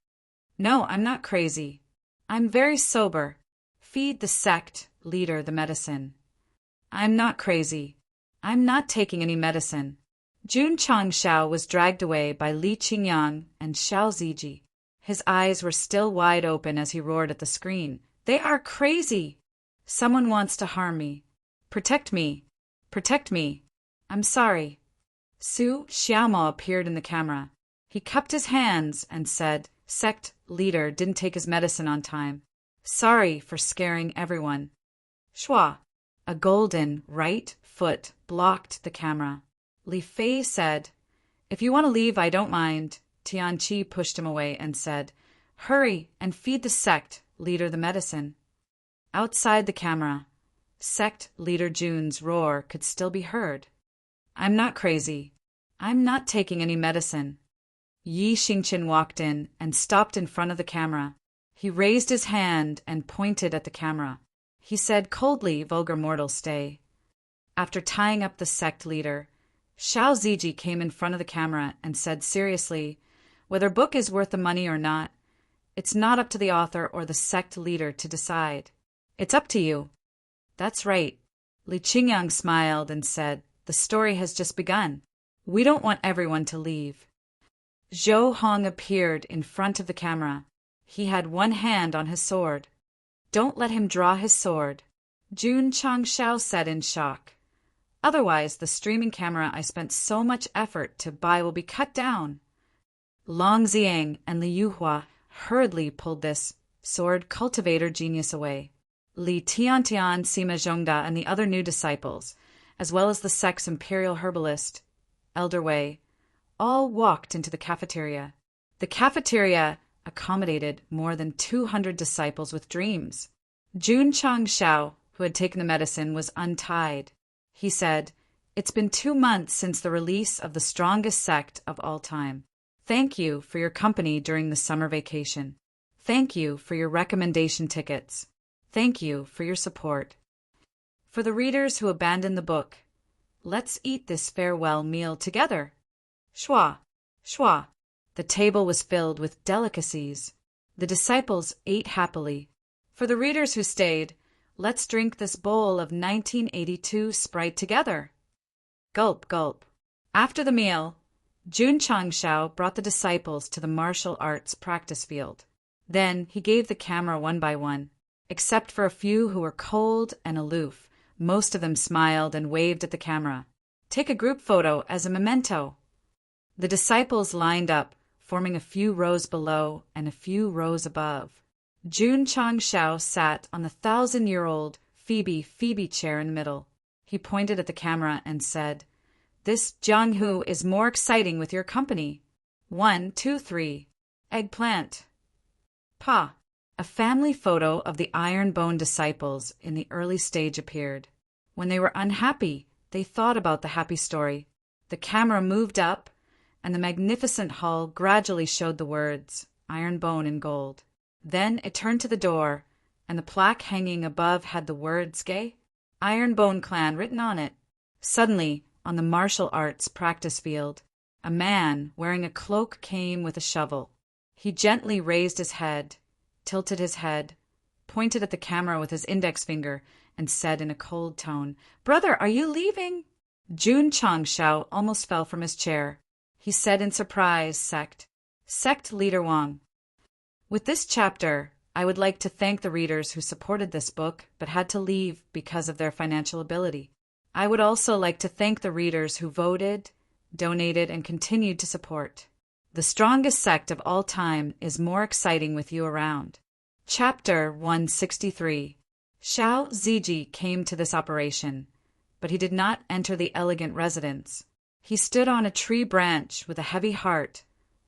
"No, I'm not crazy. I'm very sober. Feed the sect leader the medicine." "I'm not crazy. I'm not taking any medicine." Jun Changshao was dragged away by Li Qingyang and Xiao Ziji. His eyes were still wide open as he roared at the screen, "They are crazy! Someone wants to harm me. Protect me! Protect me! I'm sorry." Su Xiaomao appeared in the camera. He cupped his hands and said, "Sect leader didn't take his medicine on time. Sorry for scaring everyone." Shua, a golden right foot, blocked the camera. Li Fei said, "If you want to leave, I don't mind." Tianqi pushed him away and said, "Hurry and feed the sect leader the medicine." Outside the camera, sect leader Jun's roar could still be heard. "I'm not crazy. I'm not taking any medicine." Yi Xingqian walked in and stopped in front of the camera. He raised his hand and pointed at the camera. He said coldly, "Vulgar mortals, stay." After tying up the sect leader, Xiao Ziji came in front of the camera and said seriously, "Whether book is worth the money or not, it's not up to the author or the sect leader to decide. It's up to you." "That's right." Li Qingyang smiled and said, "The story has just begun. We don't want everyone to leave." Zhou Hong appeared in front of the camera. He had one hand on his sword. "Don't let him draw his sword," Jun Changshao said in shock. "Otherwise, the streaming camera I spent so much effort to buy will be cut down." Long Xiang and Li Yuhua hurriedly pulled this sword cultivator genius away. Li Tiantian, Sima Zhongda, and the other new disciples, as well as the sect's imperial herbalist, Elder Wei, all walked into the cafeteria. The cafeteria accommodated more than 200 disciples with dreams. Jun Changshao, who had taken the medicine, was untied. He said, "It's been 2 months since the release of the strongest sect of all time. Thank you for your company during the summer vacation. Thank you for your recommendation tickets. Thank you for your support. For the readers who abandoned the book, let's eat this farewell meal together." Shua, shua. The table was filled with delicacies. The disciples ate happily. For the readers who stayed, let's drink this bowl of 1982 Sprite together. Gulp, gulp. After the meal, Jun Changshao brought the disciples to the martial arts practice field. Then he gave the camera one by one. except for a few who were cold and aloof. Most of them smiled and waved at the camera. Take a group photo as a memento. The disciples lined up, forming a few rows below and a few rows above. Jun Changshao sat on the 1,000-year-old Phoebe chair in the middle. He pointed at the camera and said, "This Jianghu is more exciting with your company. 1, 2, 3. Eggplant." Pa. A family photo of the iron-bone disciples in the early stage appeared. When they were unhappy, they thought about the happy story. The camera moved up, and the magnificent hall gradually showed the words, "Iron bone in gold." Then it turned to the door, and the plaque hanging above had the words "Gay Iron Bone Clan" written on it. Suddenly, on the martial arts practice field, a man wearing a cloak came with a shovel. He gently raised his head, tilted his head, pointed at the camera with his index finger, and said in a cold tone, "Brother, are you leaving?" Jun Changshao almost fell from his chair. He said in surprise, Sect Leader Wang. With this chapter, I would like to thank the readers who supported this book but had to leave because of their financial ability. I would also like to thank the readers who voted, donated, and continued to support. The strongest sect of all time is more exciting with you around. Chapter 163. Xiao Ziji came to this operation, but he did not enter the elegant residence. He stood on a tree branch with a heavy heart,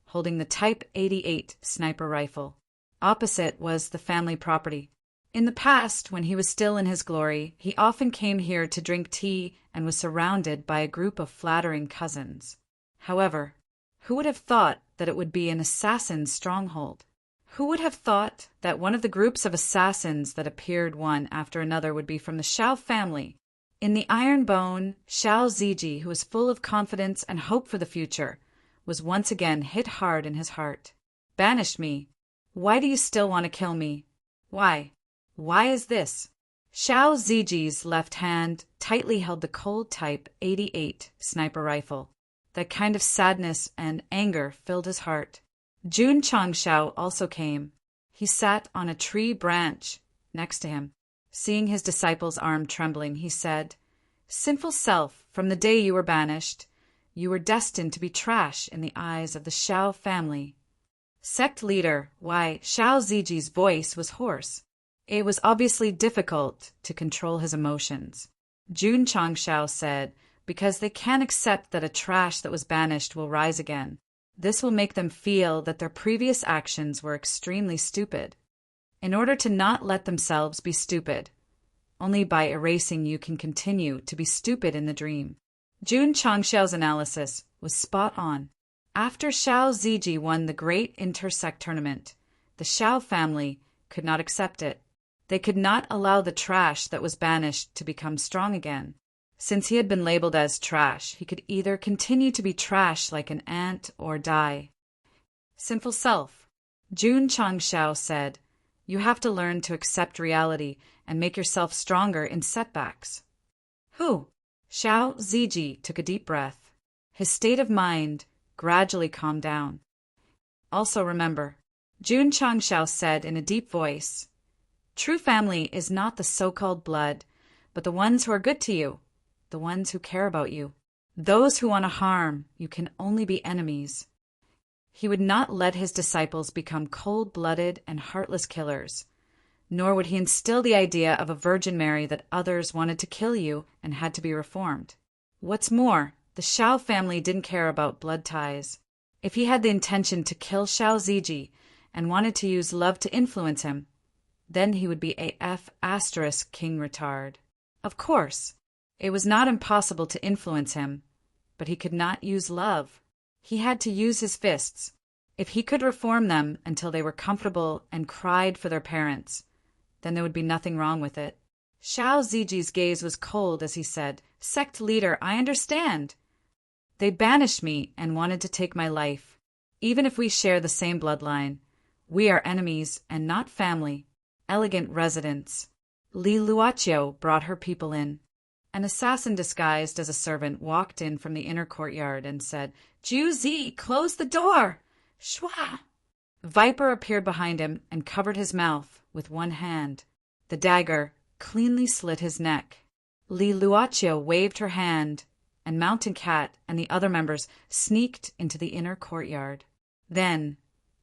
holding the Type 88 sniper rifle. Opposite was the family property. In the past, when he was still in his glory, he often came here to drink tea and was surrounded by a group of flattering cousins. However, who would have thought that it would be an assassin's stronghold? Who would have thought that one of the groups of assassins that appeared one after another would be from the Xiao family? In the Iron Bone, Xiao Ziji, who was full of confidence and hope for the future, was once again hit hard in his heart. "Banished me. Why do you still want to kill me? Why? Why is this?" Xiao Ziji's left hand tightly held the cold Type 88 sniper rifle. That kind of sadness and anger filled his heart. Jun Changshao also came. He sat on a tree branch next to him. Seeing his disciple's arm trembling, he said, "Sinful self, from the day you were banished, you were destined to be trash in the eyes of the Xiao family." Sect leader, why, Xiao Ziji's voice was hoarse. It was obviously difficult to control his emotions. Jun Changshao said, "Because they can't accept that a trash that was banished will rise again. This will make them feel that their previous actions were extremely stupid. In order to not let themselves be stupid, only by erasing you can continue to be stupid in the dream." Jun Changshao's analysis was spot on. After Xiao Ziji won the great intersect tournament, the Xiao family could not accept it. They could not allow the trash that was banished to become strong again. Since he had been labeled as trash, he could either continue to be trash like an ant or die. "Sinful self," Jun Changshao said, "you have to learn to accept reality and make yourself stronger in setbacks." "Who?" Xiao Ziji took a deep breath. His state of mind gradually calmed down. "Also remember," Jun Changshao said in a deep voice, "true family is not the so-called blood, but the ones who are good to you, the ones who care about you. Those who want to harm you can only be enemies." He would not let his disciples become cold-blooded and heartless killers, nor would he instill the idea of a Virgin Mary that others wanted to kill you and had to be reformed. What's more, the Xiao family didn't care about blood ties. If he had the intention to kill Xiao Ziji and wanted to use love to influence him, then he would be a F** king retard. Of course, it was not impossible to influence him, but he could not use love. He had to use his fists. If he could reform them until they were comfortable and cried for their parents, then there would be nothing wrong with it. Xiao Ziji's gaze was cold as he said, "Sect leader, I understand. They banished me and wanted to take my life. Even if we share the same bloodline, we are enemies and not family." Elegant residence. Li Luoqiu brought her people in. An assassin disguised as a servant walked in from the inner courtyard and said, "Ju Zi, close the door!" Shwa! Viper appeared behind him and covered his mouth with one hand. The dagger cleanly slit his neck. Li Luochio waved her hand, and Mountain Cat and the other members sneaked into the inner courtyard. Then,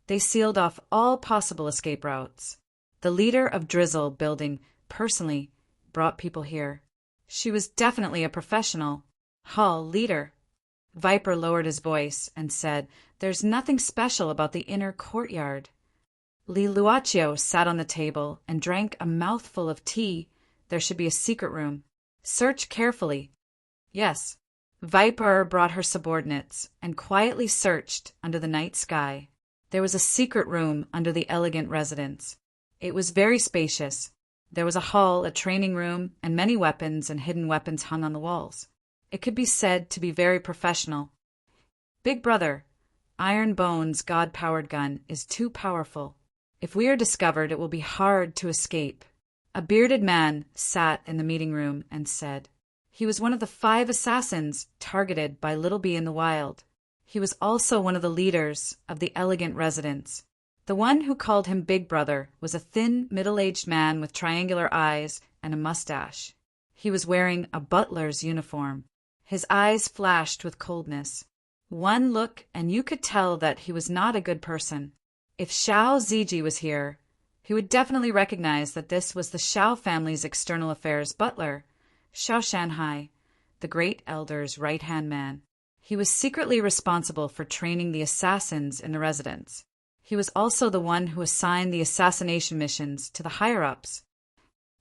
they sealed off all possible escape routes. The leader of Drizzle Building personally brought people here. She was definitely a professional. Hall leader. Viper lowered his voice and said, "There's nothing special about the inner courtyard." Li Luochio sat on the table and drank a mouthful of tea. "There should be a secret room. Search carefully." Yes. Viper brought her subordinates and quietly searched under the night sky. There was a secret room under the elegant residence. It was very spacious. There was a hall, a training room, and many weapons and hidden weapons hung on the walls. It could be said to be very professional. "Big brother, Iron Bone's God-powered gun is too powerful. If we are discovered, it will be hard to escape." A bearded man sat in the meeting room and said, he was one of the 5 assassins targeted by Little Bee in the Wild. He was also one of the leaders of the elegant residence. The one who called him Big Brother was a thin, middle-aged man with triangular eyes and a mustache. He was wearing a butler's uniform. His eyes flashed with coldness. One look and you could tell that he was not a good person. If Xiao Ziji was here, he would definitely recognize that this was the Xiao family's external affairs butler, Xiao Shanhai, the great elder's right-hand man. He was secretly responsible for training the assassins in the residence. He was also the one who assigned the assassination missions to the higher-ups.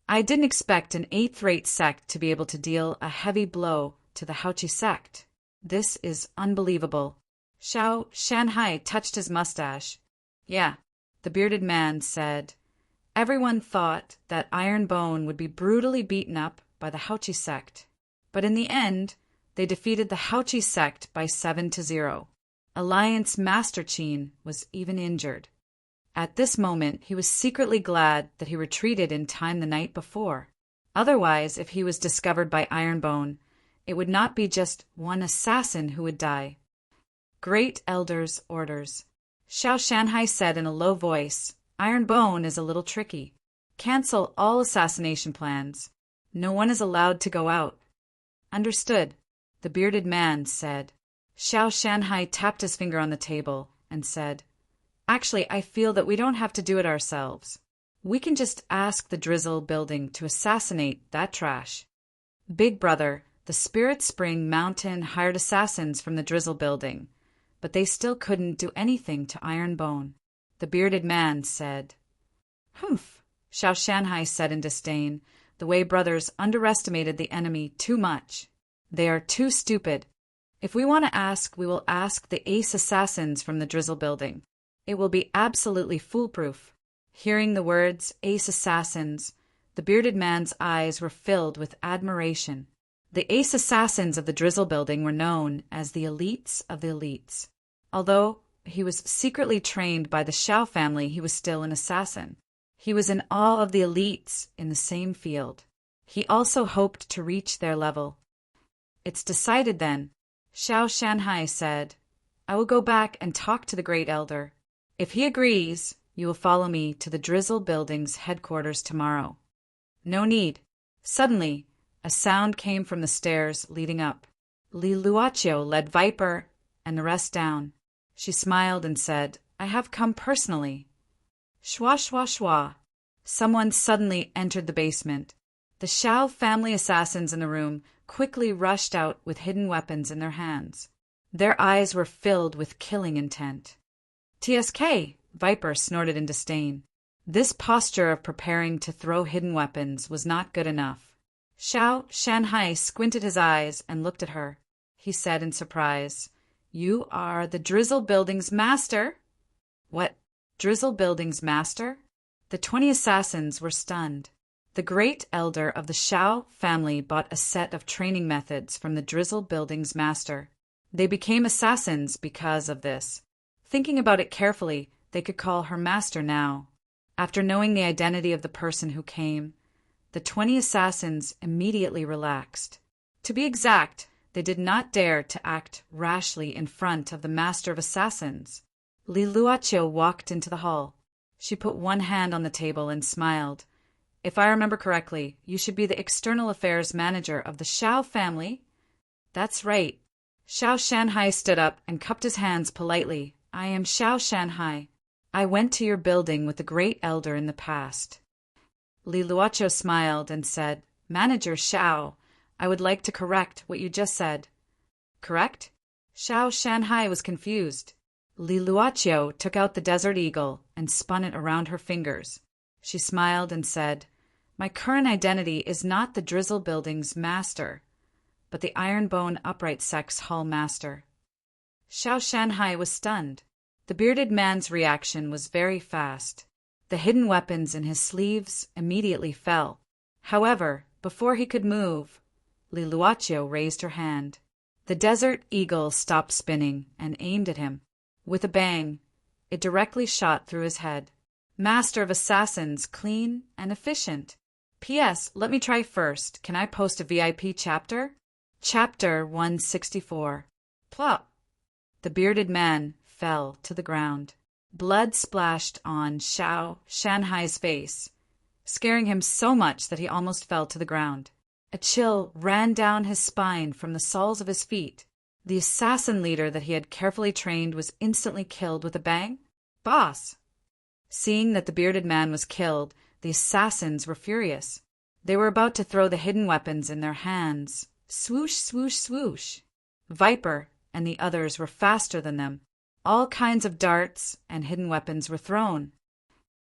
I didn't expect an 8th-rate sect to be able to deal a heavy blow to the Haochi sect. This is unbelievable. Xiao Shanhai touched his mustache. Yeah, the bearded man said. Everyone thought that Iron Bone would be brutally beaten up by the Haochi sect. But in the end, they defeated the Haochi sect by 7-0. Alliance Master Qin was even injured. At this moment, he was secretly glad that he retreated in time the night before. Otherwise, if he was discovered by Ironbone, it would not be just one assassin who would die. Great Elder's orders. Xiao Shanhai said in a low voice, "Ironbone is a little tricky. Cancel all assassination plans. No one is allowed to go out." "Understood," the bearded man said. Xiao Shanhai tapped his finger on the table and said, "Actually, I feel that we don't have to do it ourselves. We can just ask the Drizzle Building to assassinate that trash." Big Brother, the Spirit Spring Mountain hired assassins from the Drizzle Building, but they still couldn't do anything to Ironbone. The bearded man said, "Humph," Xiao Shanhai said in disdain. The Wei brothers underestimated the enemy too much. They are too stupid. If we want to ask, we will ask the ace assassins from the Drizzle Building. It will be absolutely foolproof. Hearing the words ace assassins, the bearded man's eyes were filled with admiration. The ace assassins of the Drizzle Building were known as the elites of the elites. Although he was secretly trained by the Xiao family, he was still an assassin. He was in awe of the elites in the same field. He also hoped to reach their level. "It's decided then," Xiao Shanhai said. "I will go back and talk to the Great Elder. If he agrees, you will follow me to the Drizzle Building's headquarters tomorrow." "No need." Suddenly, a sound came from the stairs leading up. Li Luochio led Viper and the rest down. She smiled and said, "I have come personally." Shwa shwa shwa. Someone suddenly entered the basement. The Xiao family assassins in the room quickly rushed out with hidden weapons in their hands. Their eyes were filled with killing intent. "TSK!" Viper snorted in disdain. This posture of preparing to throw hidden weapons was not good enough. Xiao Shanhai squinted his eyes and looked at her. He said in surprise, "You are the Drizzle Building's master?" "What? Drizzle Building's master?" The 20 assassins were stunned. The great elder of the Xiao family bought a set of training methods from the Drizzle Building's master. They became assassins because of this. Thinking about it carefully, they could call her master now. After knowing the identity of the person who came, the 20 assassins immediately relaxed. To be exact, they did not dare to act rashly in front of the master of assassins. Li Luochio walked into the hall. She put one hand on the table and smiled. If I remember correctly, you should be the external affairs manager of the Xiao family. That's right. Xiao Shanhai stood up and cupped his hands politely. I am Xiao Shanhai. I went to your building with the great elder in the past. Li Luocho smiled and said, Manager Xiao, I would like to correct what you just said. Correct? Xiao Shanhai was confused. Li Luocho took out the desert eagle and spun it around her fingers. She smiled and said, My current identity is not the Drizzle Building's master, but the Ironbone Upright Sect's hall master. Xiao Shanhai was stunned. The bearded man's reaction was very fast. The hidden weapons in his sleeves immediately fell. However, before he could move, Li Luocho raised her hand. The desert eagle stopped spinning and aimed at him. With a bang, it directly shot through his head. Master of Assassins, clean and efficient. P.S. Let me try first. Can I post a VIP chapter? Chapter 164. Plop! The bearded man fell to the ground. Blood splashed on Xiao Shanhai's face, scaring him so much that he almost fell to the ground. A chill ran down his spine from the soles of his feet. The assassin leader that he had carefully trained was instantly killed with a bang. Boss! Seeing that the bearded man was killed, the assassins were furious. They were about to throw the hidden weapons in their hands. Swoosh, swoosh, swoosh. Viper and the others were faster than them. All kinds of darts and hidden weapons were thrown.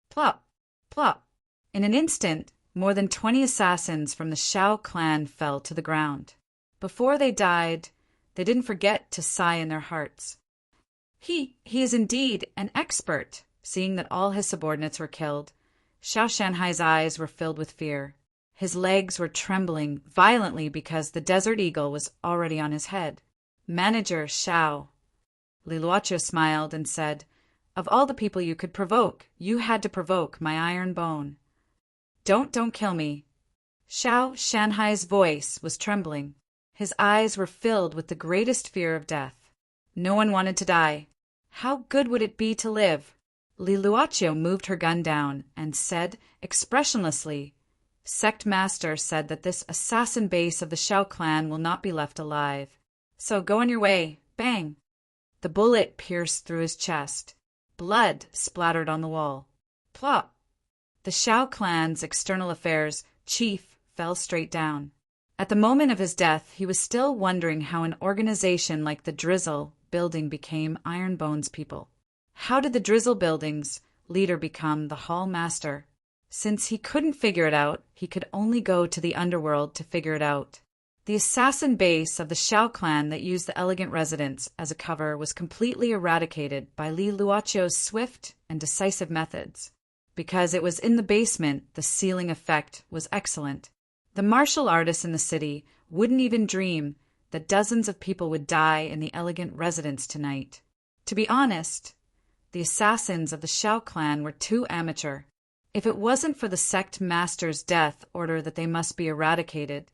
Plop, plop. In an instant, more than 20 assassins from the Xiao clan fell to the ground. Before they died, they didn't forget to sigh in their hearts. He is indeed an expert. Seeing that all his subordinates were killed, Xiao Shanhai's eyes were filled with fear. His legs were trembling violently because the desert eagle was already on his head. Manager Xiao. Li Luocho smiled and said, Of all the people you could provoke, you had to provoke my iron bone. Don't kill me. Xiao Shanhai's voice was trembling. His eyes were filled with the greatest fear of death. No one wanted to die. How good would it be to live? Li Luocho moved her gun down and said expressionlessly, Sect Master said that this assassin base of the Xiao clan will not be left alive. So go on your way. Bang! The bullet pierced through his chest. Blood splattered on the wall. Plop! The Xiao clan's external affairs chief fell straight down. At the moment of his death, he was still wondering how an organization like the Drizzle Building became Ironbone's people. How did the Drizzle Building's leader become the Hall Master? Since he couldn't figure it out, he could only go to the underworld to figure it out. The assassin base of the Xiao clan that used the elegant residence as a cover was completely eradicated by Li Luocho's swift and decisive methods. Because it was in the basement, the ceiling effect was excellent. The martial artists in the city wouldn't even dream that dozens of people would die in the elegant residence tonight. To be honest, the assassins of the Xiao clan were too amateur. If it wasn't for the Sect Master's death order that they must be eradicated,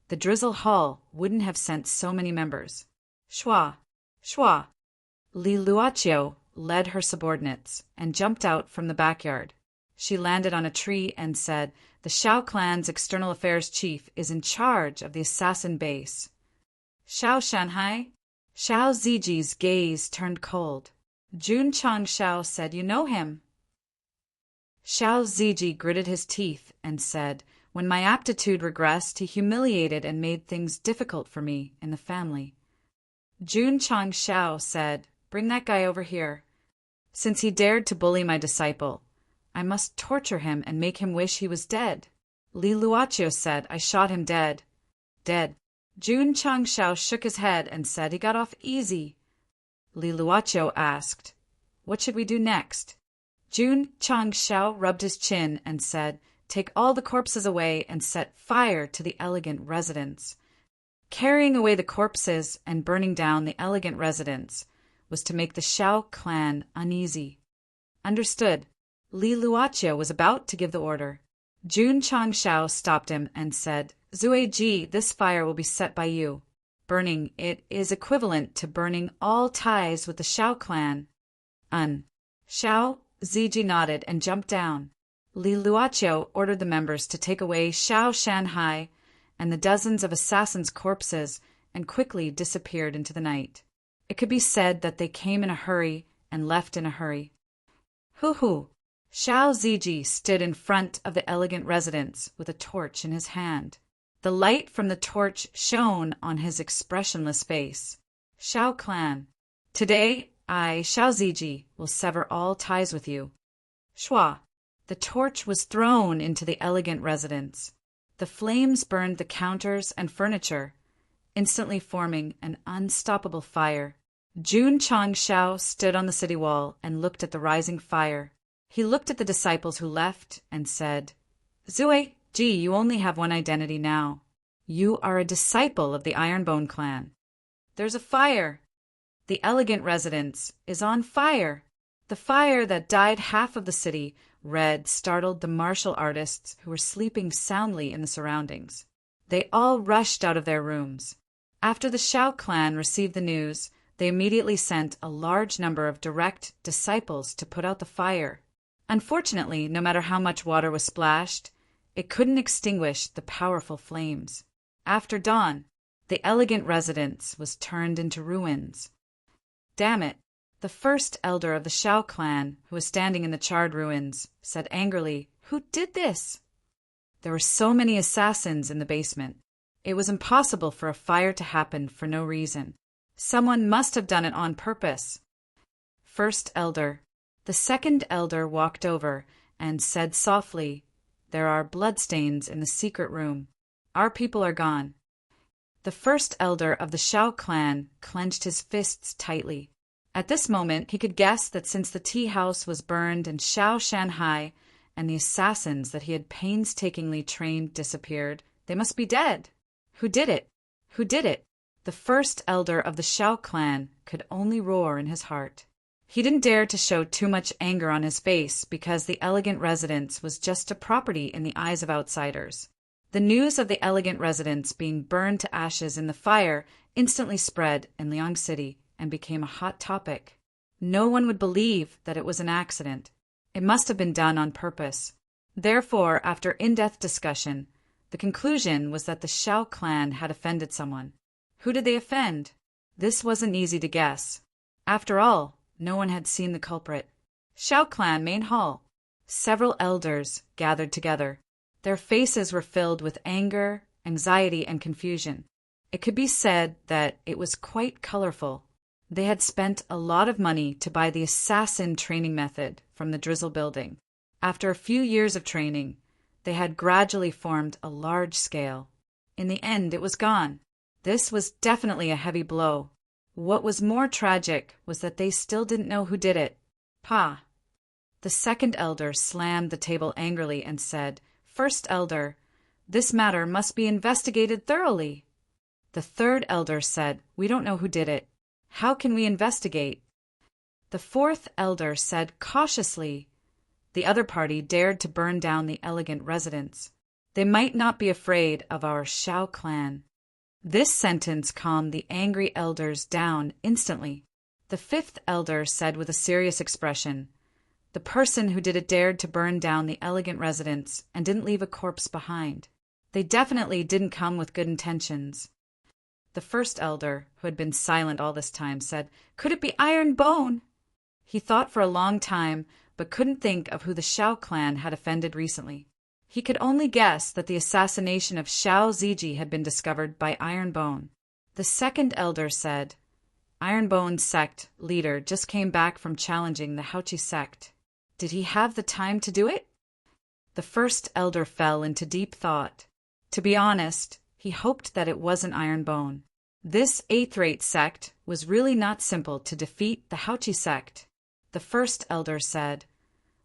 the Drizzle Hall wouldn't have sent so many members. Shua, shua. Li Luocho led her subordinates and jumped out from the backyard. She landed on a tree and said, The Xiao clan's external affairs chief is in charge of the assassin base. Xiao Shanhai? Xiao Ziji's gaze turned cold. Jun Chang Xiao said, You know him. Xiao Ziji gritted his teeth and said, When my aptitude regressed, he humiliated and made things difficult for me in the family. Jun Chang Xiao said, Bring that guy over here. Since he dared to bully my disciple, I must torture him and make him wish he was dead. Li Luocho said, I shot him dead. Dead. Jun Chang Xiao shook his head and said he got off easy. Li Luocho asked, What should we do next? Jun Chang Xiao rubbed his chin and said, Take all the corpses away and set fire to the elegant residence. Carrying away the corpses and burning down the elegant residence was to make the Xiao clan uneasy. Understood. Li Luocho was about to give the order. Jun Chang Xiao stopped him and said, Zui Ji, this fire will be set by you. Burning it is equivalent to burning all ties with the Xiao clan. Xiao Ziji nodded and jumped down. Li Luoqiu ordered the members to take away Xiao Shanhai and the dozens of assassins' corpses and quickly disappeared into the night. It could be said that they came in a hurry and left in a hurry. Hoo-hoo! Xiao Ziji stood in front of the elegant residence with a torch in his hand. The light from the torch shone on his expressionless face. Xiao clan, today I, Xiao Ziji, will sever all ties with you. Shua! The torch was thrown into the elegant residence. The flames burned the counters and furniture, instantly forming an unstoppable fire. Jun Changshao stood on the city wall and looked at the rising fire. He looked at the disciples who left and said, Zue, Ji, you only have one identity now. You are a disciple of the Ironbone clan. There's a fire. The elegant residence is on fire. The fire that dyed half of the city red startled the martial artists who were sleeping soundly in the surroundings. They all rushed out of their rooms. After the Xiao clan received the news, they immediately sent a large number of direct disciples to put out the fire. Unfortunately, no matter how much water was splashed, it couldn't extinguish the powerful flames. After dawn, the elegant residence was turned into ruins. Damn it! The first elder of the Xiao clan, who was standing in the charred ruins, said angrily, Who did this? There were so many assassins in the basement. It was impossible for a fire to happen for no reason. Someone must have done it on purpose. First elder. The second elder walked over and said softly, There are bloodstains in the secret room. Our people are gone. The first elder of the Xiao clan clenched his fists tightly. At this moment, he could guess that since the tea house was burned and Xiao Shanhai and the assassins that he had painstakingly trained disappeared, they must be dead. Who did it? Who did it? The first elder of the Xiao clan could only roar in his heart. He didn't dare to show too much anger on his face because the elegant residence was just a property in the eyes of outsiders. The news of the elegant residence being burned to ashes in the fire instantly spread in Liang City and became a hot topic. No one would believe that it was an accident. It must have been done on purpose. Therefore, after in-depth discussion, the conclusion was that the Xiao clan had offended someone. Who did they offend? This wasn't easy to guess. After all, no one had seen the culprit. Xiao clan main hall. Several elders gathered together. Their faces were filled with anger, anxiety, and confusion. It could be said that it was quite colorful. They had spent a lot of money to buy the assassin training method from the Drizzle building. After a few years of training, they had gradually formed a large scale. In the end, it was gone. This was definitely a heavy blow. What was more tragic was that they still didn't know who did it. Pa! The second elder slammed the table angrily and said, First elder, this matter must be investigated thoroughly. The third elder said, We don't know who did it. How can we investigate? The fourth elder said cautiously, The other party dared to burn down the elegant residence. They might not be afraid of our Xiao clan. This sentence calmed the angry elders down instantly. The fifth elder said with a serious expression, The person who did it dared to burn down the elegant residence and didn't leave a corpse behind. They definitely didn't come with good intentions. The first elder, who had been silent all this time, said, Could it be Ironbone? He thought for a long time, but couldn't think of who the Xiao clan had offended recently. He could only guess that the assassination of Xiao Ziji had been discovered by Ironbone. The second elder said, Ironbone's Sect leader just came back from challenging the Haoqi Sect. Did he have the time to do it? The first elder fell into deep thought. To be honest, he hoped that it wasn't Ironbone. This eighth-rate sect was really not simple to defeat the Haoqi Sect. The first elder said,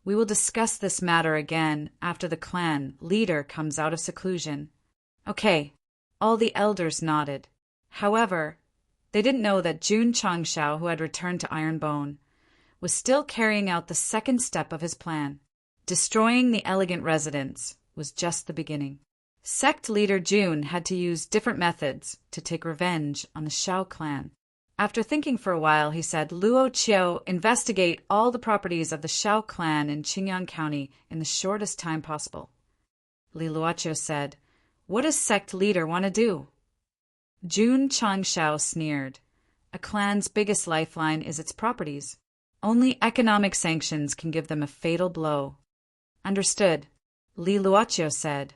We will discuss this matter again after the clan leader comes out of seclusion. Okay, all the elders nodded. However, they didn't know that Jun Changshao, who had returned to Ironbone, was still carrying out the second step of his plan. Destroying the elegant residence was just the beginning. Sect leader Jun had to use different methods to take revenge on the Xiao clan. After thinking for a while, he said, Luo Chiao, investigate all the properties of the Shao clan in Qingyang County in the shortest time possible. Li Luoqiu said, what does Sect leader want to do? Jun Changshao sneered. A clan's biggest lifeline is its properties. Only economic sanctions can give them a fatal blow. Understood, Li Luoqiu said.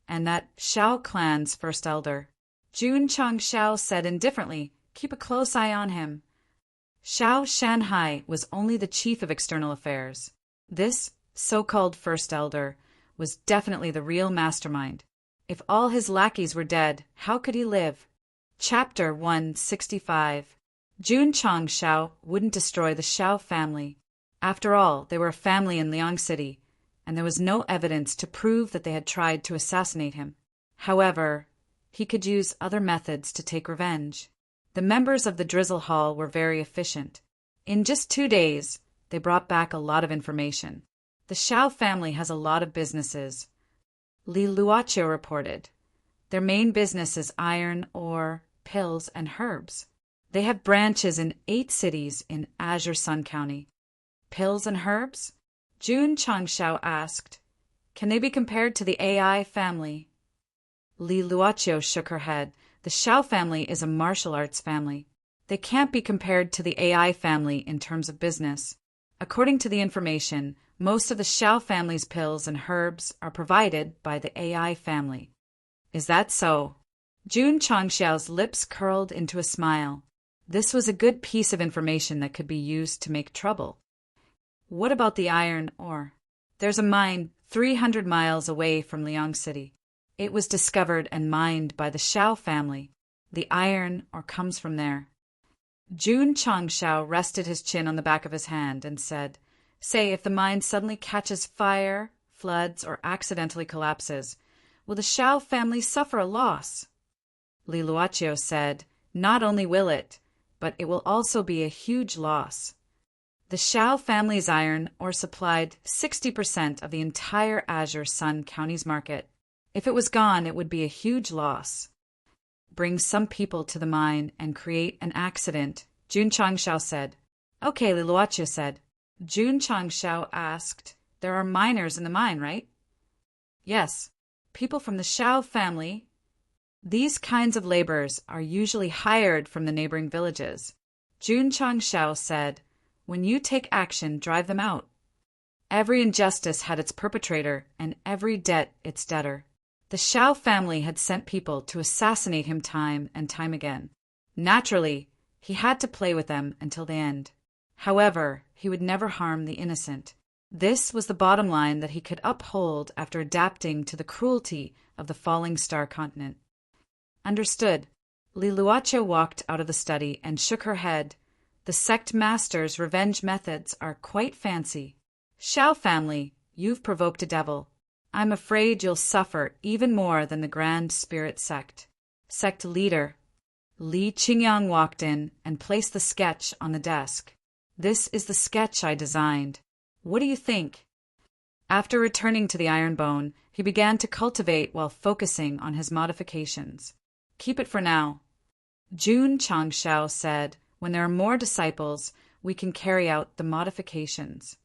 And that Shao clan's first elder. Jun Changshao said indifferently, keep a close eye on him. Shao Shanhai was only the chief of external affairs. This so-called first elder was definitely the real mastermind. If all his lackeys were dead, how could he live? Chapter 165. Jun Changshao wouldn't destroy the Shao family. After all, they were a family in Liang City, and there was no evidence to prove that they had tried to assassinate him. However, he could use other methods to take revenge. The members of the Drizzle Hall were very efficient. In just 2 days, they brought back a lot of information. The Shao family has a lot of businesses. Li Luoqiu reported. Their main business is iron ore, pills, and herbs. They have branches in 8 cities in Azure Sun County. Pills and herbs? Jun Changshao asked. Can they be compared to the AI family? Li Luoqiu shook her head. The Shao family is a martial arts family. They can't be compared to the AI family in terms of business. According to the information, most of the Shao family's pills and herbs are provided by the AI family. Is that so? Jun Changshao's lips curled into a smile. This was a good piece of information that could be used to make trouble. What about the iron ore? There's a mine 300 miles away from Liang City. It was discovered and mined by the Shao family. The iron ore comes from there. Jun Changshao rested his chin on the back of his hand and said, Say, if the mine suddenly catches fire, floods, or accidentally collapses, will the Shao family suffer a loss? Li Luoqiu said, Not only will it, but it will also be a huge loss. The Shao family's iron ore supplied 60% of the entire Azure Sun County's market. If it was gone, it would be a huge loss. Bring some people to the mine and create an accident, Jun Changshao said. Okay, Li Luoqiu said. Jun Changshao asked, There are miners in the mine, right? Yes, people from the Shao family. These kinds of laborers are usually hired from the neighboring villages. Jun Changshao said, When you take action, drive them out. Every injustice had its perpetrator, and every debt its debtor. The Shao family had sent people to assassinate him time and time again. Naturally, he had to play with them until the end. However, he would never harm the innocent. This was the bottom line that he could uphold after adapting to the cruelty of the falling star continent. Understood. Li Luoqiu walked out of the study and shook her head. The Sect master's revenge methods are quite fancy. Shao family, you've provoked a devil. I'm afraid you'll suffer even more than the Grand Spirit Sect. Sect leader. Li Qingyang walked in and placed the sketch on the desk. This is the sketch I designed. What do you think? After returning to the Iron Bone, he began to cultivate while focusing on his modifications. Keep it for now. Jun Changshao said, When there are more disciples, we can carry out the modifications.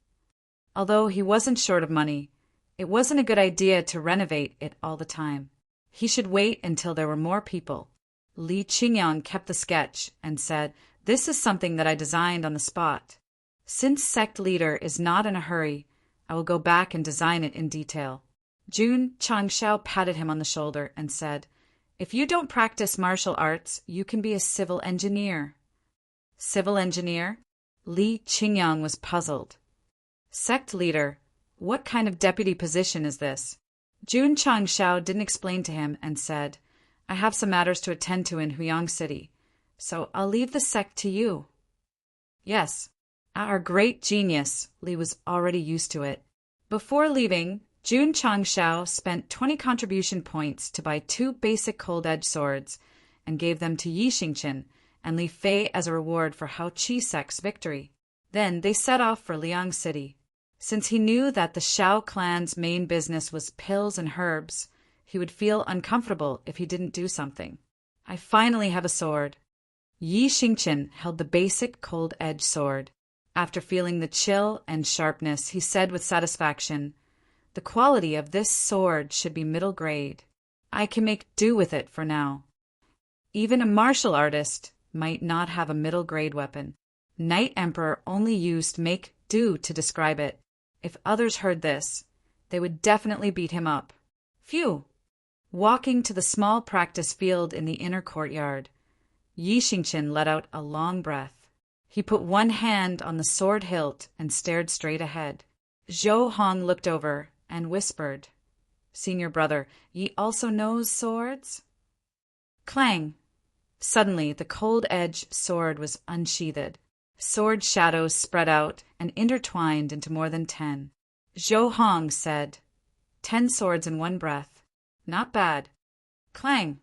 Although he wasn't short of money, it wasn't a good idea to renovate it all the time. He should wait until there were more people. Li Qingyang kept the sketch and said, This is something that I designed on the spot. Since Sect leader is not in a hurry, I will go back and design it in detail. Jun Changshao patted him on the shoulder and said, If you don't practice martial arts, you can be a civil engineer. Civil engineer? Li Qingyang was puzzled. Sect leader, what kind of deputy position is this? Jun Changshao didn't explain to him and said, I have some matters to attend to in Huyang City, so I'll leave the sect to you. Yes, our great genius, Li was already used to it. Before leaving, Jun Changshao spent 20 contribution points to buy 2 basic cold-edged swords and gave them to Yi Xingqian and Li Fei as a reward for Hao Qi Sect's victory. Then they set off for Liang City. Since he knew that the Shao clan's main business was pills and herbs, he would feel uncomfortable if he didn't do something. I finally have a sword. Yi Xingqian held the basic cold-edged sword. After feeling the chill and sharpness, he said with satisfaction, "The quality of this sword should be middle grade. I can make do with it for now." Even a martial artist might not have a middle grade weapon. Knight Emperor only used make do to describe it. If others heard this, they would definitely beat him up. Phew! Walking to the small practice field in the inner courtyard, Yi Xingqian let out a long breath. He put one hand on the sword hilt and stared straight ahead. Zhou Hong looked over and whispered, "Senior brother, ye also knows swords?" Clang! Suddenly, the cold-edged sword was unsheathed. Sword shadows spread out and intertwined into more than 10. Zhou Hong said, 10 swords in one breath. Not bad. Clang!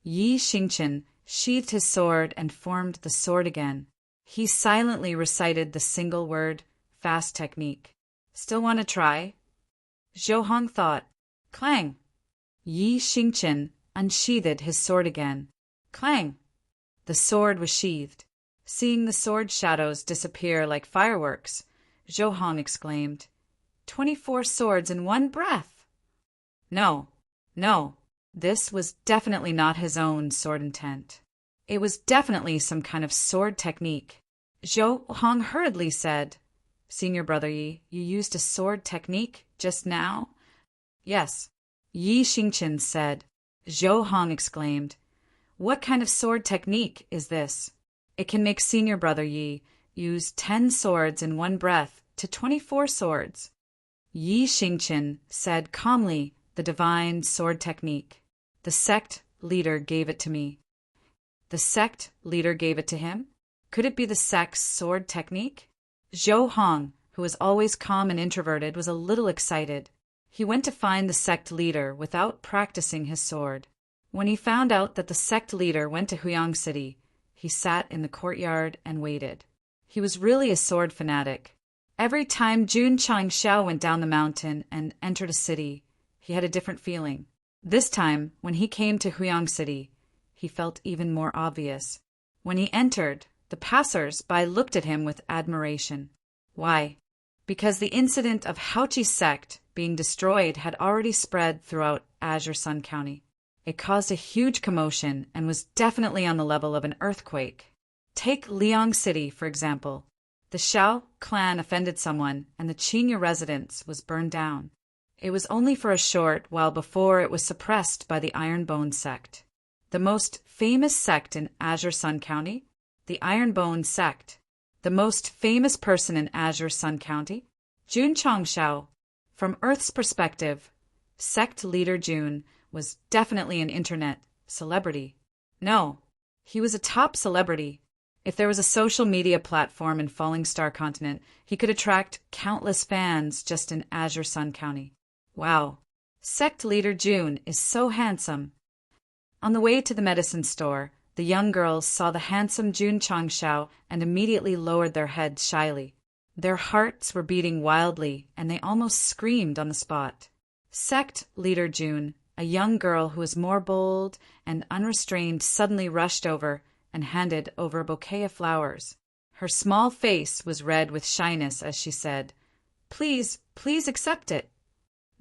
Yi Xingqian sheathed his sword and formed the sword again. He silently recited the single word, fast technique. Still want to try? Zhou Hong thought. Clang! Yi Xingqian unsheathed his sword again. Clang! The sword was sheathed. Seeing the sword shadows disappear like fireworks, Zhou Hong exclaimed, 24 swords in one breath! No, this was definitely not his own sword intent. It was definitely some kind of sword technique. Zhou Hong hurriedly said, "Senior brother Yi, you used a sword technique just now?" "Yes," Yi Xingqian said. Zhou Hong exclaimed, "What kind of sword technique is this? It can make senior brother Yi use 10 swords in one breath to 24 swords." Yi Xingqian said calmly the divine sword technique. "The sect leader gave it to me." The sect leader gave it to him? Could it be the sect's sword technique? Zhou Hong, who was always calm and introverted, was a little excited. He went to find the sect leader without practicing his sword. When he found out that the sect leader went to Huyang City, he sat in the courtyard and waited. He was really a sword fanatic. Every time Jun Changxiao went down the mountain and entered a city, he had a different feeling. This time, when he came to Huyang City, he felt even more obvious. When he entered, the passers-by looked at him with admiration. Why? Because the incident of Haoqi's sect being destroyed had already spread throughout Azure Sun County. It caused a huge commotion and was definitely on the level of an earthquake. Take Liang City, for example. The Xiao clan offended someone, and the Qingya residence was burned down. It was only for a short while before it was suppressed by the Ironbone sect. The most famous sect in Azure Sun County? The Ironbone sect. The most famous person in Azure Sun County? Jun Changxiao. From Earth's perspective, sect leader Jun was definitely an internet celebrity. No, he was a top celebrity. If there was a social media platform in Falling Star Continent, he could attract countless fans just in Azure Sun County. Wow, sect leader Jun is so handsome. On the way to the medicine store, the young girls saw the handsome Jun Changxiao and immediately lowered their heads shyly. Their hearts were beating wildly, and they almost screamed on the spot. Sect leader Jun, a young girl who was more bold and unrestrained, suddenly rushed over and handed over a bouquet of flowers. Her small face was red with shyness as she said, please accept it."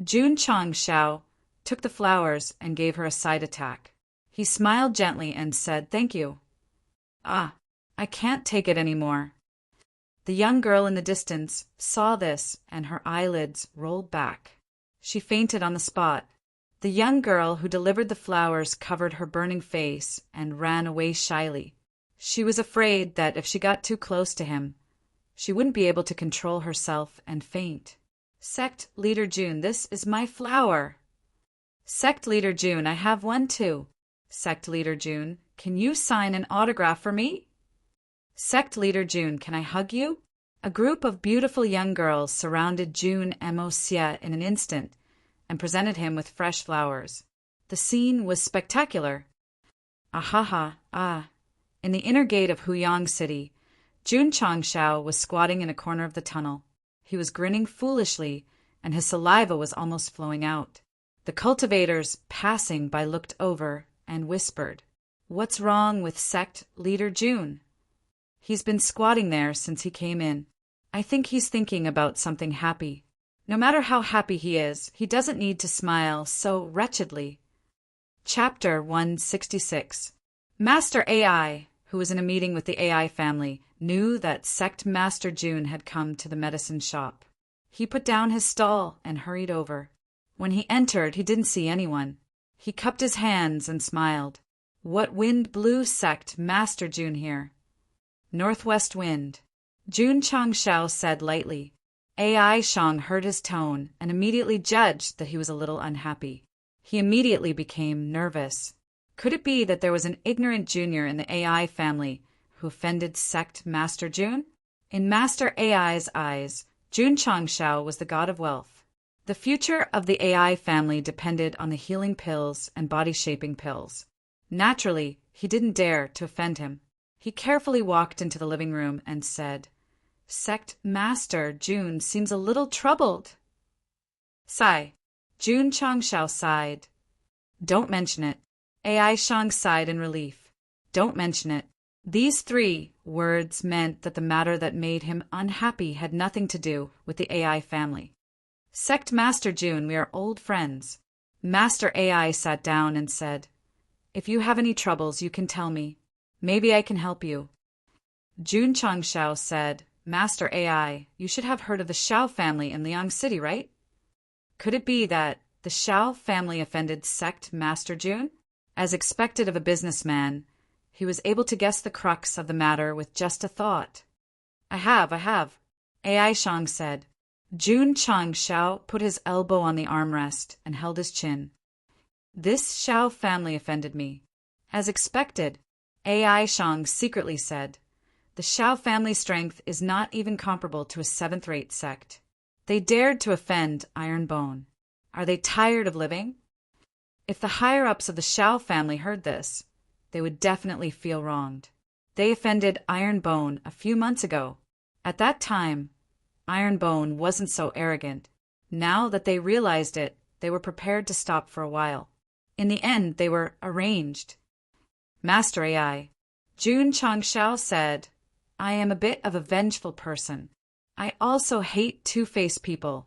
Jun Changxiao took the flowers and gave her a side attack. He smiled gently and said, "Thank you." "Ah, I can't take it anymore." The young girl in the distance saw this and her eyelids rolled back. She fainted on the spot. The young girl who delivered the flowers covered her burning face and ran away shyly. She was afraid that if she got too close to him, she wouldn't be able to control herself and faint. "Sect leader Jun, this is my flower." "Sect leader Jun, I have one too." "Sect leader Jun, can you sign an autograph for me?" "Sect leader Jun, can I hug you?" A group of beautiful young girls surrounded Jun Mo-Xie in an instant and presented him with fresh flowers. The scene was spectacular. In the inner gate of Huyang City, Jun Changxiao was squatting in a corner of the tunnel. He was grinning foolishly, and his saliva was almost flowing out. The cultivators passing by looked over and whispered, What's wrong with Sect leader June? He's been squatting there since he came in. I think he's thinking about something happy. No matter how happy he is, he doesn't need to smile so wretchedly. Chapter 166. Master AI, who was in a meeting with the AI family, knew that Sect Master June had come to the medicine shop. He put down his stall and hurried over. When he entered, he didn't see anyone. He cupped his hands and smiled. What wind blew Sect Master June here? Northwest wind. June Changshao said lightly. AI Shang heard his tone and immediately judged that he was a little unhappy. He immediately became nervous. Could it be that there was an ignorant junior in the AI family who offended Sect Master June? In Master AI's eyes, June Changshao was the god of wealth. The future of the AI family depended on the healing pills and body-shaping pills. Naturally, he didn't dare to offend him. He carefully walked into the living room and said, Sect Master June seems a little troubled. Sigh. June Changshao sighed. Don't mention it. AI Shang sighed in relief. Don't mention it. These 3 words meant that the matter that made him unhappy had nothing to do with the AI family. Sect Master June, we are old friends. Master AI sat down and said, If you have any troubles, you can tell me. Maybe I can help you. June Changshao said, Master AI, you should have heard of the Shao family in Liang City, right? Could it be that the Shao family offended Sect Master June? As expected of a businessman, he was able to guess the crux of the matter with just a thought. I have. AI Shang said. June Changshao put his elbow on the armrest and held his chin. This Shao family offended me. As expected, AI Shang secretly said, the Shao family's strength is not even comparable to a 7th-rate sect. They dared to offend Ironbone. Are they tired of living? If the higher-ups of the Shao family heard this, they would definitely feel wronged. They offended Ironbone a few months ago. At that time, Ironbone wasn't so arrogant. Now that they realized it, they were prepared to stop for a while. In the end, they were arranged. Master AI, June Changshao said, I am a bit of a vengeful person. I also hate two-faced people.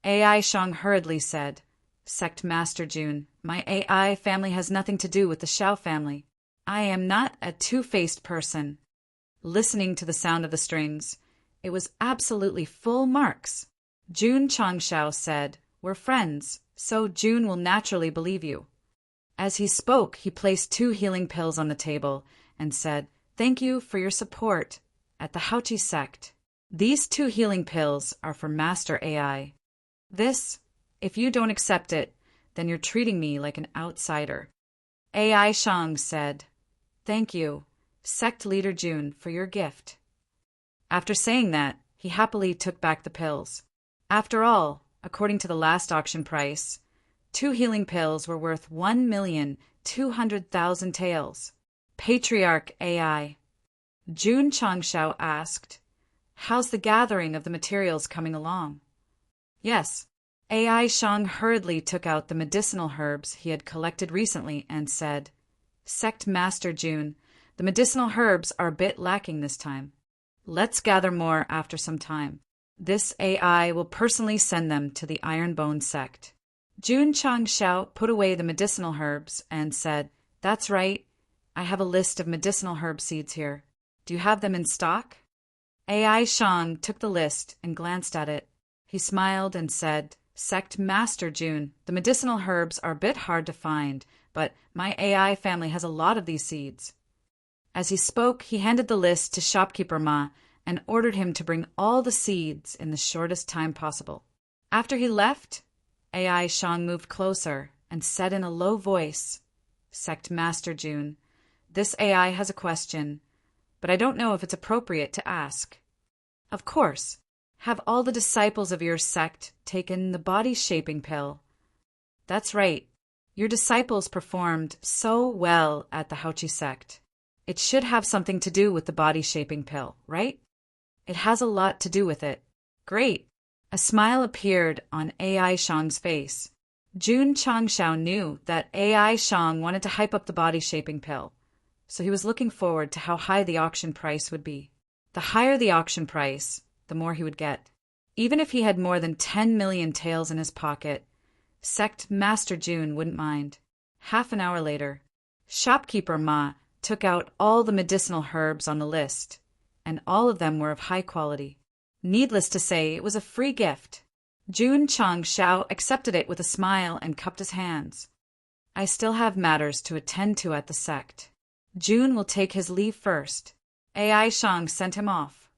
AI Shang hurriedly said, Sect Master June, my AI family has nothing to do with the Shao family. I am not a two-faced person. Listening to the sound of the strings, it was absolutely full marks. June Changshao said, We're friends, so June will naturally believe you. As he spoke, he placed 2 healing pills on the table and said, Thank you for your support at the Haochi Sect. These 2 healing pills are for Master AI. This, if you don't accept it, then you're treating me like an outsider. AI Shang said, Thank you, Sect Leader June, for your gift. After saying that, he happily took back the pills. After all, according to the last auction price, 2 healing pills were worth 1,200,000 taels. Patriarch AI. June Changshao asked, How's the gathering of the materials coming along? Yes. AI Shang hurriedly took out the medicinal herbs he had collected recently and said, Sect Master June, the medicinal herbs are a bit lacking this time. Let's gather more after some time. This AI will personally send them to the Ironbone Sect. June Changshao put away the medicinal herbs and said, That's right. I have a list of medicinal herb seeds here. Do you have them in stock? AI Shang took the list and glanced at it. He smiled and said, Sect Master June, the medicinal herbs are a bit hard to find, but my AI family has a lot of these seeds. As he spoke, he handed the list to shopkeeper Ma and ordered him to bring all the seeds in the shortest time possible. After he left, AI Shang moved closer and said in a low voice, Sect Master June, this AI has a question, but I don't know if it's appropriate to ask. Of course. Have all the disciples of your sect taken the body-shaping pill? That's right. Your disciples performed so well at the Haochi Sect. It should have something to do with the body-shaping pill, right? It has a lot to do with it. Great. A smile appeared on AI Shang's face. June Changshao knew that AI Shang wanted to hype up the body-shaping pill. so he was looking forward to how high the auction price would be. The higher the auction price, the more he would get. Even if he had more than 10 million taels in his pocket, Sect Master June wouldn't mind. Half an hour later, shopkeeper Ma took out all the medicinal herbs on the list, and all of them were of high quality. Needless to say, it was a free gift. Jun Chang Shao accepted it with a smile and cupped his hands. I still have matters to attend to at the sect. Jun will take his leave first. Ai Shang sent him off.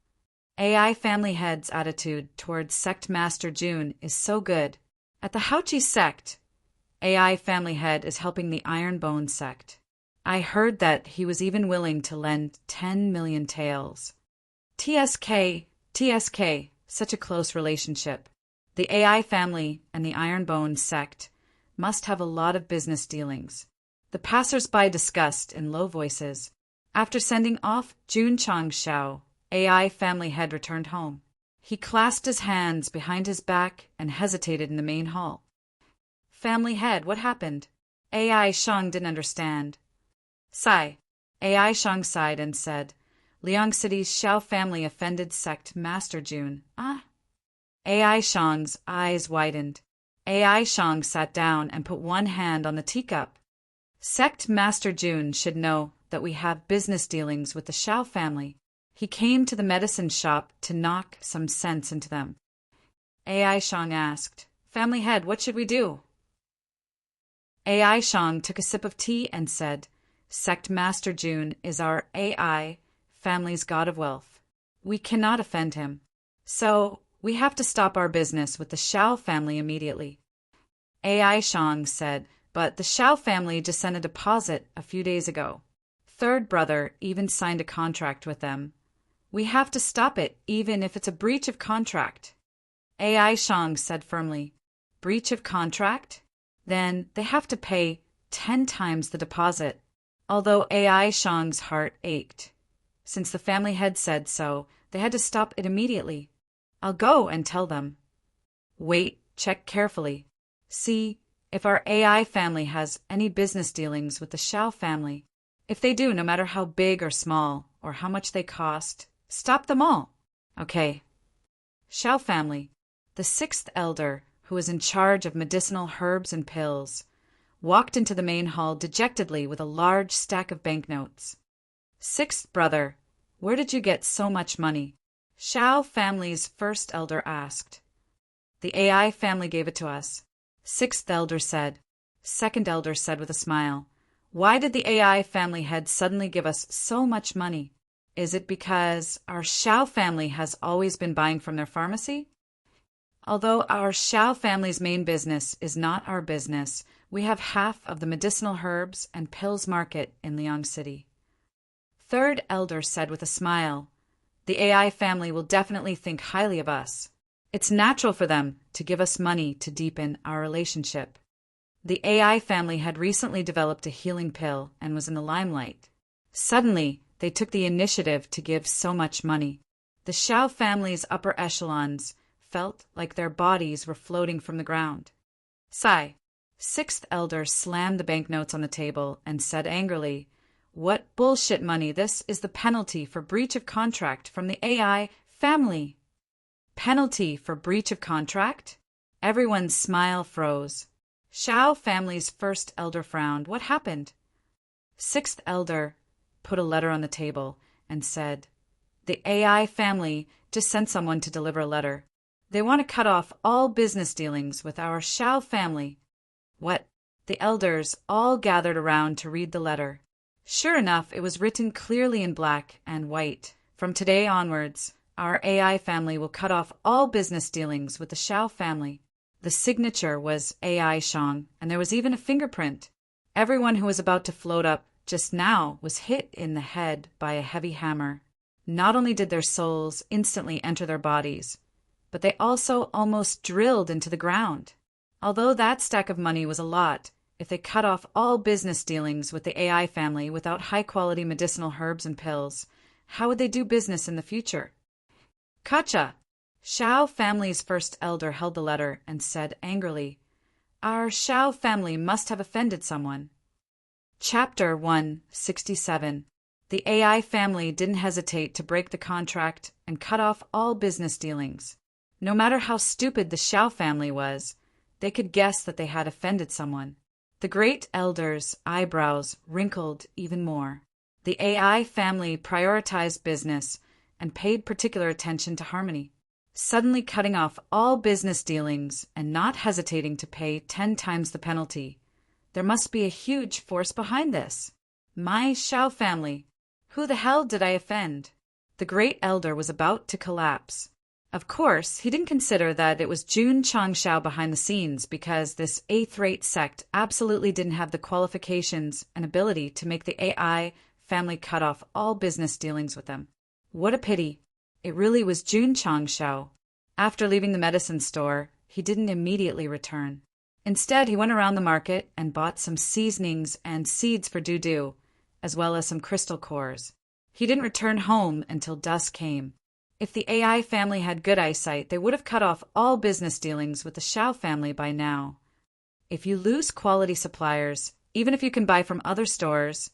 Ai family head's attitude towards Sect Master Jun is so good. At the Haochi sect, Ai family head is helping the Ironbone sect. I heard that he was even willing to lend 10 million taels. TSK, such a close relationship. The Ai family and the Ironbone sect must have a lot of business dealings. The passers-by discussed in low voices. After sending off Jun Chang Shao, Ai family head returned home. He clasped his hands behind his back and hesitated in the main hall. Family head, what happened? Ai Shang didn't understand. Sigh. Ai Shang sighed and said, Liang City's Shao family offended Sect Master Jun. Ah? Ai Shang's eyes widened. Ai Shang sat down and put one hand on the teacup. Sect Master Jun should know that we have business dealings with the Shao family. He came to the medicine shop to knock some sense into them. Ai Shang asked, Family head, what should we do? Ai Shang took a sip of tea and said, Sect Master Jun is our Ai family's god of wealth. We cannot offend him. So, we have to stop our business with the Shao family immediately. Ai Shang said, but the Shao family just sent a deposit a few days ago. Third brother even signed a contract with them. We have to stop it, even if it's a breach of contract. Ai Shang said firmly, Breach of contract? Then they have to pay 10 times the deposit. Although Ai Shang's heart ached. Since the family head said so, they had to stop it immediately. I'll go and tell them. Wait, check carefully. See if our Ai family has any business dealings with the Shao family. If they do, no matter how big or small, or how much they cost, stop them all. Okay. Shao family. The sixth elder, who was in charge of medicinal herbs and pills, walked into the main hall dejectedly with a large stack of banknotes. Sixth brother, where did you get so much money? Shao family's first elder asked. The Ai family gave it to us. Sixth elder said. Second elder said with a smile, Why did the Ai family head suddenly give us so much money? Is it because our Shao family has always been buying from their pharmacy? Although our Shao family's main business is not our business, we have half of the medicinal herbs and pills market in Liang City. Third elder said with a smile, The Ai family will definitely think highly of us. It's natural for them to give us money to deepen our relationship. The Ai family had recently developed a healing pill and was in the limelight. Suddenly, they took the initiative to give so much money. The Shao family's upper echelons felt like their bodies were floating from the ground. Sigh. Sixth elder slammed the banknotes on the table and said angrily, What bullshit money! This is the penalty for breach of contract from the Ai family. Penalty for breach of contract? Everyone's smile froze. Shao family's first elder frowned. What happened? Sixth elder put a letter on the table and said, The Ai family just sent someone to deliver a letter. They want to cut off all business dealings with our Shao family. What? The elders all gathered around to read the letter. Sure enough, it was written clearly in black and white. From today onwards, our Ai family will cut off all business dealings with the Shao family. The signature was Ai Shang, and there was even a fingerprint. Everyone who was about to float up just now was hit in the head by a heavy hammer. Not only did their souls instantly enter their bodies, but they also almost drilled into the ground. Although that stack of money was a lot, if they cut off all business dealings with the Ai family without high-quality medicinal herbs and pills, how would they do business in the future? Kacha! Shao family's first elder held the letter and said angrily, Our Shao family must have offended someone. Chapter 167. The AI family didn't hesitate to break the contract and cut off all business dealings. No matter how stupid the Xiao family was, they could guess that they had offended someone. The great elder's eyebrows wrinkled even more. The AI family prioritized business and paid particular attention to harmony, suddenly cutting off all business dealings and not hesitating to pay 10 times the penalty. There must be a huge force behind this. My Xiao family. Who the hell did I offend? The great elder was about to collapse. Of course, he didn't consider that it was Jun Changshao behind the scenes because this eighth-rate sect absolutely didn't have the qualifications and ability to make the AI family cut off all business dealings with them. What a pity. It really was Jun Changshao. After leaving the medicine store, he didn't immediately return. Instead, he went around the market and bought some seasonings and seeds for Dudu, as well as some crystal cores. He didn't return home until dusk came. If the AI family had good eyesight, they would have cut off all business dealings with the Xiao family by now. If you lose quality suppliers, even if you can buy from other stores,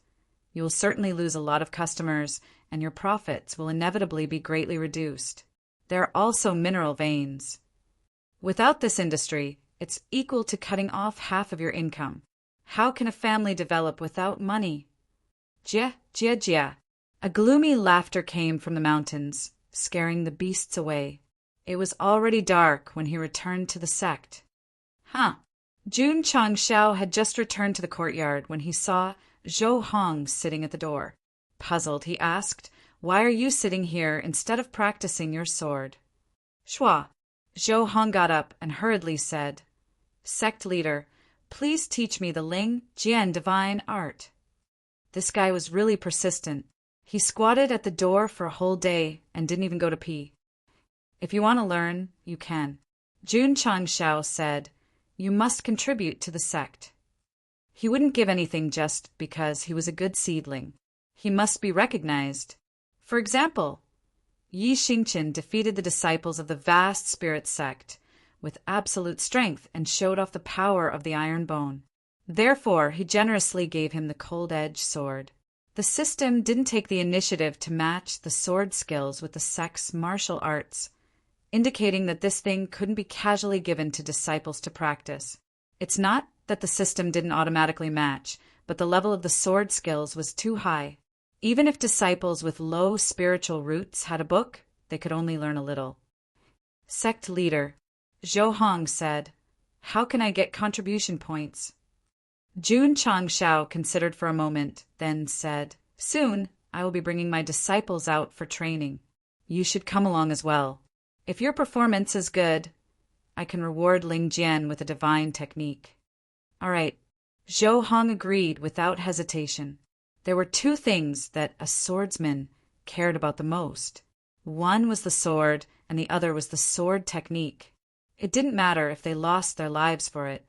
you will certainly lose a lot of customers, and your profits will inevitably be greatly reduced. There are also mineral veins. Without this industry, it's equal to cutting off half of your income. How can a family develop without money? Jia, jia, jia. A gloomy laughter came from the mountains, scaring the beasts away. It was already dark when he returned to the sect. Jun Changshao had just returned to the courtyard when he saw Zhou Hong sitting at the door. Puzzled, he asked, "Why are you sitting here instead of practicing your sword?" "Shua." Zhou Hong got up and hurriedly said, "Sect leader, please teach me the Ling Jian divine art." This guy was really persistent. He squatted at the door for a whole day and didn't even go to pee. "If you want to learn, you can." Jun Changshao said, "You must contribute to the sect." He wouldn't give anything just because he was a good seedling. He must be recognized. For example, Yi Xingqian defeated the disciples of the vast spirit sect with absolute strength and showed off the power of the iron bone. Therefore, he generously gave him the cold-edged sword. The system didn't take the initiative to match the sword skills with the sect's martial arts, indicating that this thing couldn't be casually given to disciples to practice. It's not that the system didn't automatically match, but the level of the sword skills was too high. Even if disciples with low spiritual roots had a book, they could only learn a little. Sect leader, Zhou Hong said, "How can I get contribution points?" Jun Changshao considered for a moment, then said, "Soon I will be bringing my disciples out for training. You should come along as well. If your performance is good, I can reward Ling Jian with a divine technique." All right. Zhou Hong agreed without hesitation. There were two things that a swordsman cared about the most. One was the sword, and the other was the sword technique. It didn't matter if they lost their lives for it.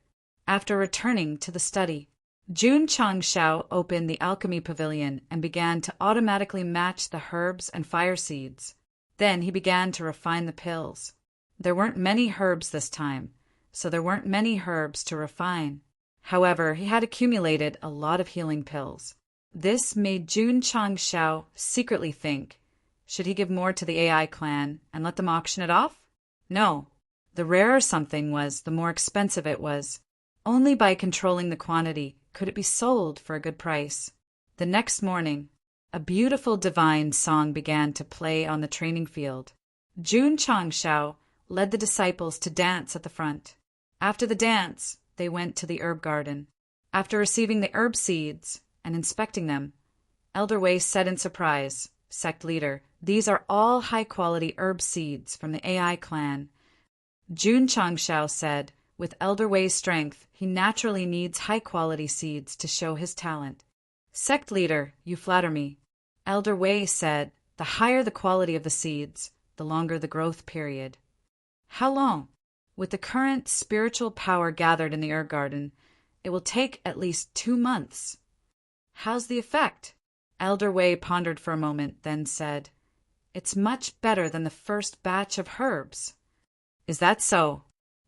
After returning to the study, Jun Changshao opened the alchemy pavilion and began to automatically match the herbs and fire seeds. Then he began to refine the pills. There weren't many herbs this time, so there weren't many herbs to refine. However, he had accumulated a lot of healing pills. This made Jun Changshao secretly think, should he give more to the AI clan and let them auction it off? No. The rarer something was, the more expensive it was. Only by controlling the quantity could it be sold for a good price. The next morning, a beautiful divine song began to play on the training field. Jun Changshao led the disciples to dance at the front. After the dance, they went to the herb garden. After receiving the herb seeds and inspecting them, Elder Wei said in surprise, "Sect leader, these are all high-quality herb seeds from the AI clan." Jun Changshao said, with Elder Wei's strength, he naturally needs high-quality seeds to show his talent. "Sect leader, you flatter me." Elder Wei said, "The higher the quality of the seeds, the longer the growth period." "How long?" "With the current spiritual power gathered in the herb garden, it will take at least 2 months." "How's the effect?" Elder Wei pondered for a moment, then said, "It's much better than the first batch of herbs." "Is that so?"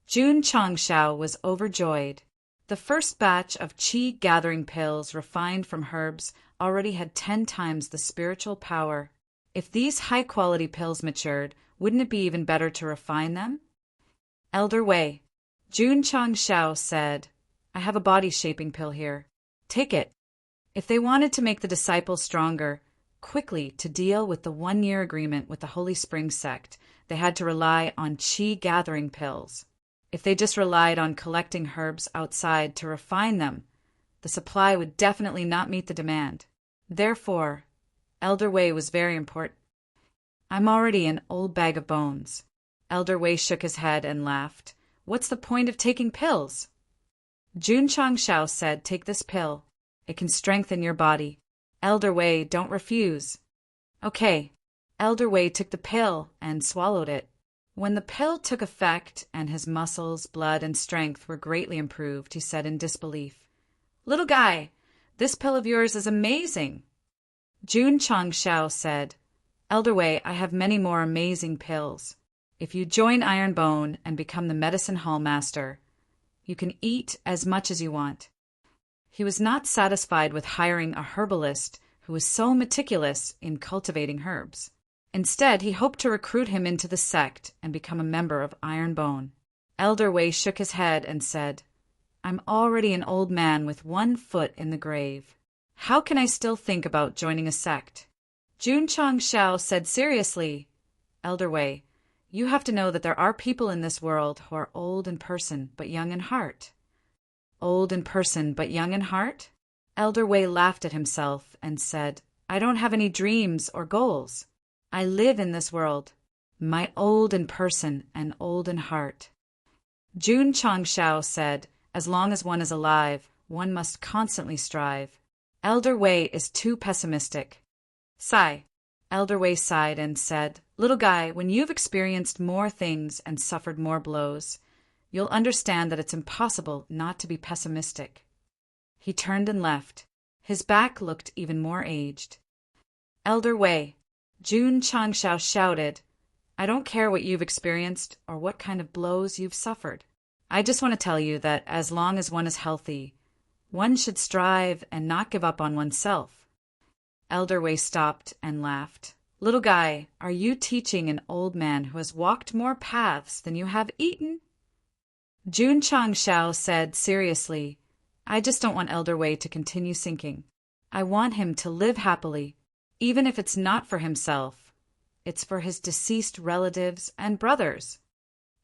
Jun Changshao was overjoyed. The first batch of chi gathering pills refined from herbs already had 10 times the spiritual power. If these high-quality pills matured, wouldn't it be even better to refine them? Elder Wei, Jun Chang Shao said, I have a body-shaping pill here. Take it. If they wanted to make the disciples stronger, quickly to deal with the 1-year agreement with the Holy Spring Sect, they had to rely on chi gathering pills. If they just relied on collecting herbs outside to refine them, the supply would definitely not meet the demand. Therefore, Elder Wei was very important. I'm already an old bag of bones. Elder Wei shook his head and laughed. What's the point of taking pills? Jun Chang Shao said, take this pill. It can strengthen your body. Elder Wei, don't refuse. Okay. Elder Wei took the pill and swallowed it. When the pill took effect and his muscles, blood, and strength were greatly improved, he said in disbelief, Little guy, this pill of yours is amazing. Jun Chang Shao said, Elder Wei, I have many more amazing pills. If you join Iron Bone and become the medicine hall master, you can eat as much as you want. He was not satisfied with hiring a herbalist who was so meticulous in cultivating herbs. Instead, he hoped to recruit him into the sect and become a member of Iron Bone. Elder Wei shook his head and said, I'm already an old man with 1 foot in the grave. How can I still think about joining a sect? Jun Chang Shao said seriously, Elder Wei, you have to know that there are people in this world who are old in person but young in heart. Old in person but young in heart? Elder Wei laughed at himself and said, I don't have any dreams or goals. I live in this world. My old in person and old in heart. Jun Chang Shao said, as long as one is alive, one must constantly strive. Elder Wei is too pessimistic. Sigh. Elder Wei sighed and said, Little guy, when you've experienced more things and suffered more blows, you'll understand that it's impossible not to be pessimistic. He turned and left. His back looked even more aged. Elder Wei, Jun Chang Shao shouted, I don't care what you've experienced or what kind of blows you've suffered. I just want to tell you that as long as one is healthy, one should strive and not give up on oneself. Elder Wei stopped and laughed. Little guy, are you teaching an old man who has walked more paths than you have eaten? Jun Chang Shao said seriously, I just don't want Elder Wei to continue sinking. I want him to live happily, even if it's not for himself. It's for his deceased relatives and brothers.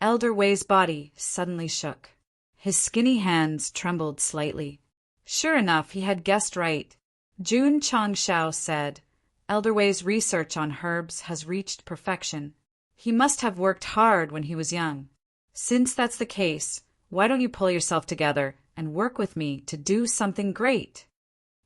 Elder Wei's body suddenly shook. His skinny hands trembled slightly. Sure enough, he had guessed right. Jun Chang Shao said, Elder Wei's research on herbs has reached perfection. He must have worked hard when he was young. Since that's the case, why don't you pull yourself together and work with me to do something great?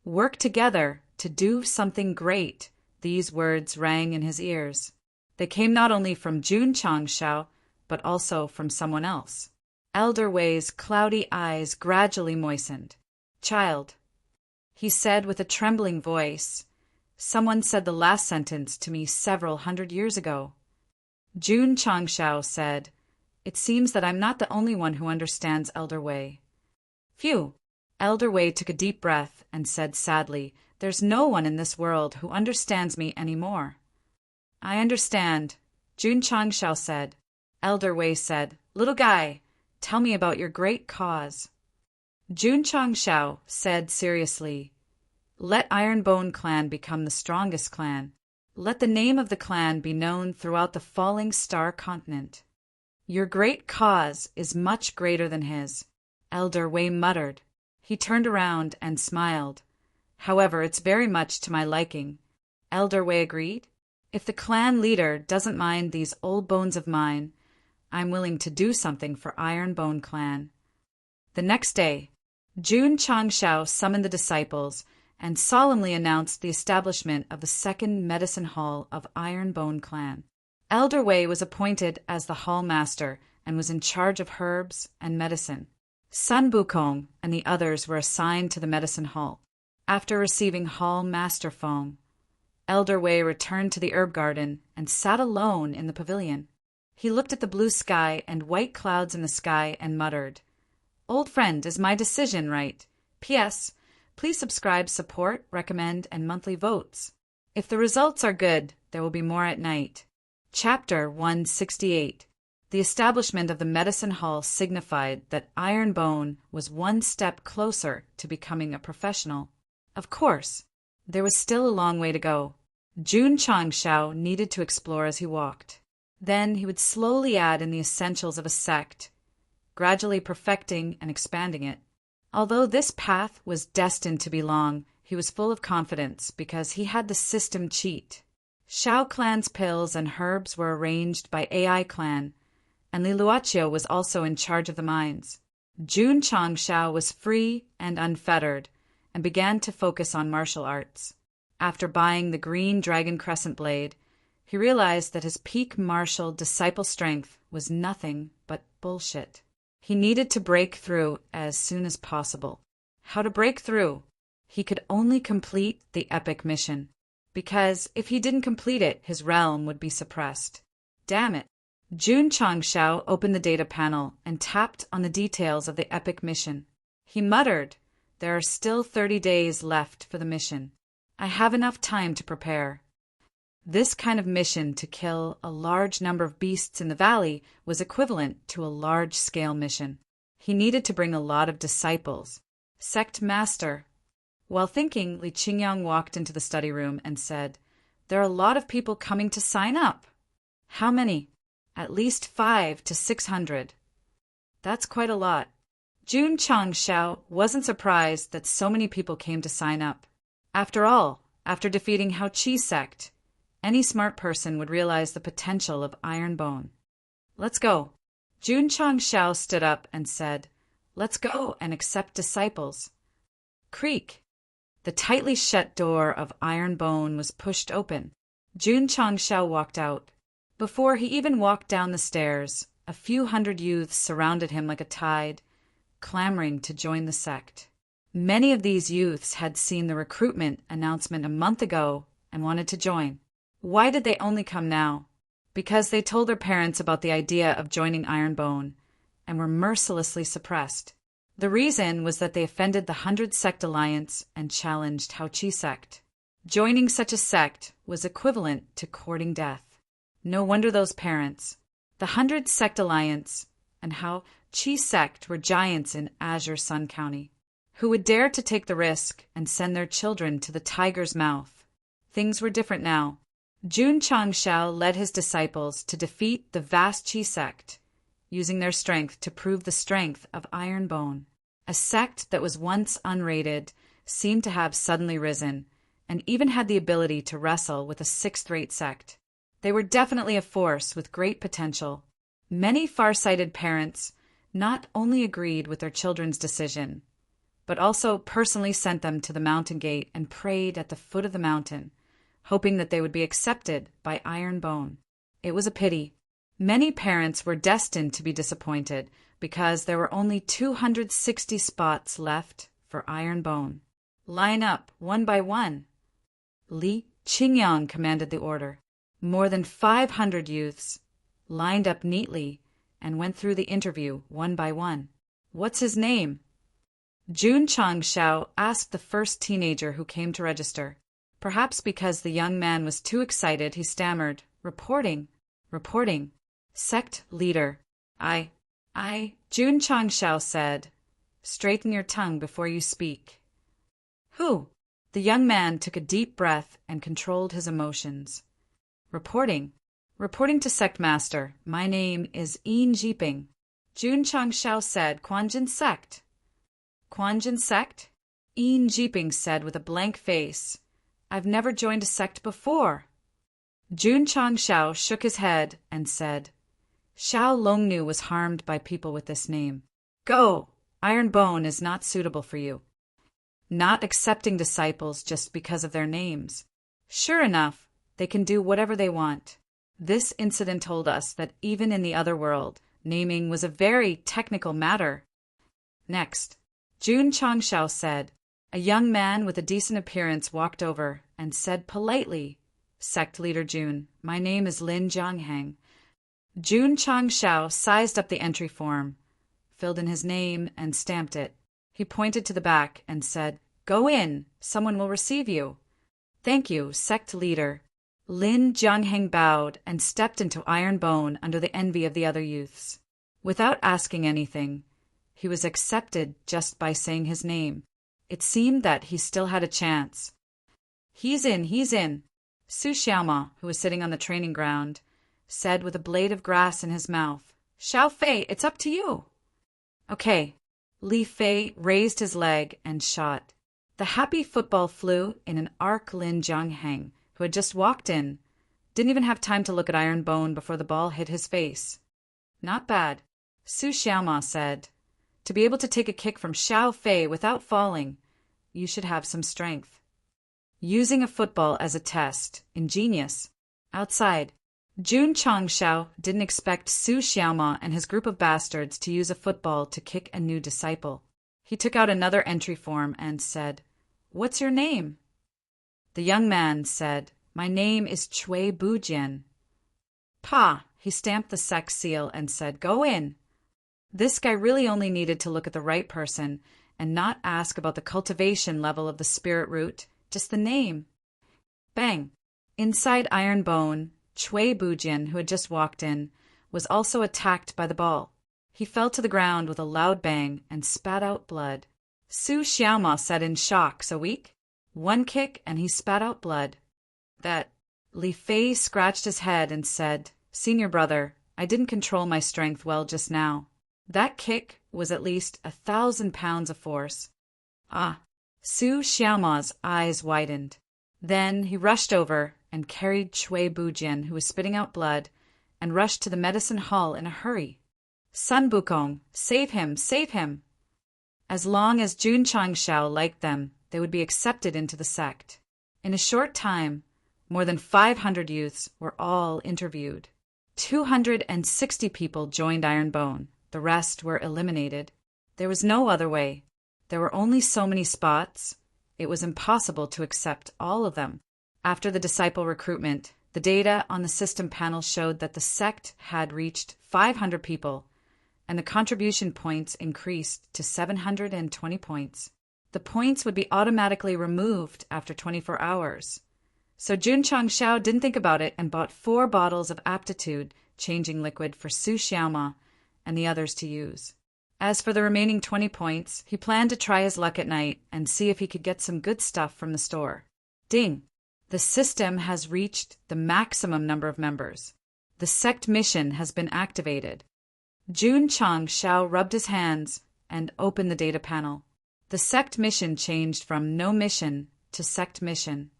Work together to do something great. These words rang in his ears. They came not only from Jun Chang Shao, but also from someone else. Elder Wei's cloudy eyes gradually moistened. Child, he said with a trembling voice, someone said the last sentence to me several hundred years ago. Jun Chang Shao said, It seems that I'm not the only one who understands Elder Wei. Phew! Elder Wei took a deep breath and said sadly, There's no one in this world who understands me anymore. I understand, Jun Chang Shao said. Elder Wei said, Little guy, tell me about your great cause. Jun Chang Shao said seriously, Let Iron Bone clan become the strongest clan. Let the name of the clan be known throughout the falling star continent. Your great cause is much greater than his. Elder Wei muttered. He turned around and smiled. However, it's very much to my liking. Elder Wei agreed. If the clan leader doesn't mind these old bones of mine, I'm willing to do something for Iron Bone clan. The next day, Jun Chang Shao summoned the disciples and solemnly announced the establishment of the second medicine hall of Iron Bone clan. Elder Wei was appointed as the hall master and was in charge of herbs and medicine. Sun Bukong and the others were assigned to the medicine hall. After receiving hall master Feng, Elder Wei returned to the herb garden and sat alone in the pavilion. He looked at the blue sky and white clouds in the sky and muttered, Old friend, is my decision right? P.S. Please subscribe, support, recommend, and monthly votes. If the results are good, there will be more at night. Chapter 168. The establishment of the medicine hall signified that Ironbone was one step closer to becoming a professional. Of course, there was still a long way to go. Jun Changshao needed to explore as he walked. Then he would slowly add in the essentials of a sect, gradually perfecting and expanding it. Although this path was destined to be long, he was full of confidence because he had the system cheat. Shao Clan's pills and herbs were arranged by AI Clan, and Li Luoqiu was also in charge of the mines. Jun Changshao was free and unfettered, and began to focus on martial arts. After buying the green dragon crescent blade, he realized that his peak martial disciple strength was nothing but bullshit. He needed to break through as soon as possible. How to break through? He could only complete the epic mission, because if he didn't complete it, his realm would be suppressed. Damn it. Jun Changshao opened the data panel and tapped on the details of the epic mission. He muttered, "There are still 30 days left for the mission. I have enough time to prepare." This kind of mission to kill a large number of beasts in the valley was equivalent to a large-scale mission. He needed to bring a lot of disciples. Sect Master. While thinking, Li Qingyang walked into the study room and said, "There are a lot of people coming to sign up." "How many?" "At least 500 to 600. That's quite a lot. Jun Changshao wasn't surprised that so many people came to sign up. After all, after defeating Hao Qi Sect, any smart person would realize the potential of Ironbone. "Let's go." Jun Changshao stood up and said, "Let's go and accept disciples." Creak. The tightly shut door of Ironbone was pushed open. Jun Changshao walked out. Before he even walked down the stairs, a few hundred youths surrounded him like a tide, clamoring to join the sect. Many of these youths had seen the recruitment announcement a month ago and wanted to join. Why did they only come now? Because they told their parents about the idea of joining Ironbone and were mercilessly suppressed. The reason was that they offended the 100 Sect Alliance and challenged Hao Qi Sect. Joining such a sect was equivalent to courting death. No wonder those parents. The 100 Sect Alliance and Hao Qi Sect were giants in Azure Sun County. Who would dare to take the risk and send their children to the tiger's mouth? Things were different now. Jun Changshao led his disciples to defeat the vast Qi Sect, using their strength to prove the strength of Ironbone. A sect that was once unrated seemed to have suddenly risen, and even had the ability to wrestle with a sixth-rate sect. They were definitely a force with great potential. Many far-sighted parents not only agreed with their children's decision, but also personally sent them to the mountain gate and prayed at the foot of the mountain, hoping that they would be accepted by Ironbone. It was a pity. Many parents were destined to be disappointed because there were only 260 spots left for Ironbone. "Line up, one by one." Li Qingyang commanded the order. More than 500 youths lined up neatly and went through the interview one by one. "What's his name?" Jun Changshao asked the first teenager who came to register. Perhaps because the young man was too excited, he stammered, "Reporting. Sect leader." I, Jun Changshao said, "Straighten your tongue before you speak." "Who?" The young man took a deep breath and controlled his emotions. Reporting to Sect Master. My name is Yin Jiping." Jun Changshao said, "Quanjin Sect." "Quanjin Sect?" Yin Jiping said with a blank face. "I've never joined a sect before." Jun Changshao shook his head and said, "Xiao Longnu was harmed by people with this name. Go! Ironbone is not suitable for you." Not accepting disciples just because of their names. Sure enough, they can do whatever they want. This incident told us that even in the other world, naming was a very technical matter. Next, Jun Changshao said. A young man with a decent appearance walked over and said politely, "Sect leader Jun, my name is Lin Zhanghang." Jun Changshao sized up the entry form. filled in his name, and stamped it. He pointed to the back and said, "Go in. Someone will receive you." "Thank you, sect leader." Lin Jiangheng bowed and stepped into Iron Bone under the envy of the other youths. Without asking anything, he was accepted just by saying his name. It seemed that he still had a chance. He's in. Su Xiaoma, who was sitting on the training ground, said with a blade of grass in his mouth, "Xiao Fei, it's up to you." "Okay." Li Fei raised his leg and shot. The happy football flew in an arc. Lin Jiangheng, who had just walked in, didn't even have time to look at Iron Bone before the ball hit his face. "Not bad," Su Xiaoma said. "To be able to take a kick from Xiao Fei without falling, you should have some strength." Using a football as a test. Ingenious. Outside, Jun Changshao didn't expect Su Xiaoma and his group of bastards to use a football to kick a new disciple. He took out another entry form and said, "What's your name?" The young man said, "My name is Cui Bujian." "Pa!" He stamped the sect seal and said, "Go in." This guy really only needed to look at the right person and not ask about the cultivation level of the spirit root, just the name. Bang! Inside Iron Bone, Cui Bujian, who had just walked in, was also attacked by the ball. He fell to the ground with a loud bang and spat out blood. Su Xiaoma said in shock, "So weak?" One kick and he spat out blood. "That..." Li Fei scratched his head and said, "Senior brother, I didn't control my strength well just now. That kick was at least 1,000 pounds of force." "Ah." Su Xiaoma's eyes widened. Then he rushed over and carried Cui Bujian, who was spitting out blood, and rushed to the medicine hall in a hurry. "Sun Bukong, save him, save him!" As long as Jun Changshao liked them, they would be accepted into the sect. In a short time, more than 500 youths were all interviewed. 260 people joined Iron Bone. The rest were eliminated. There was no other way. There were only so many spots. It was impossible to accept all of them. After the disciple recruitment, the data on the system panel showed that the sect had reached 500 people, and the contribution points increased to 720 points. The points would be automatically removed after 24 hours. So Jun Changshao didn't think about it and bought 4 bottles of aptitude changing liquid for Su Xiaoma and the others to use. As for the remaining 20 points, he planned to try his luck at night and see if he could get some good stuff from the store. Ding! The system has reached the maximum number of members. The sect mission has been activated. Jun Changshao rubbed his hands and opened the data panel. The sect mission changed from no mission to sect mission.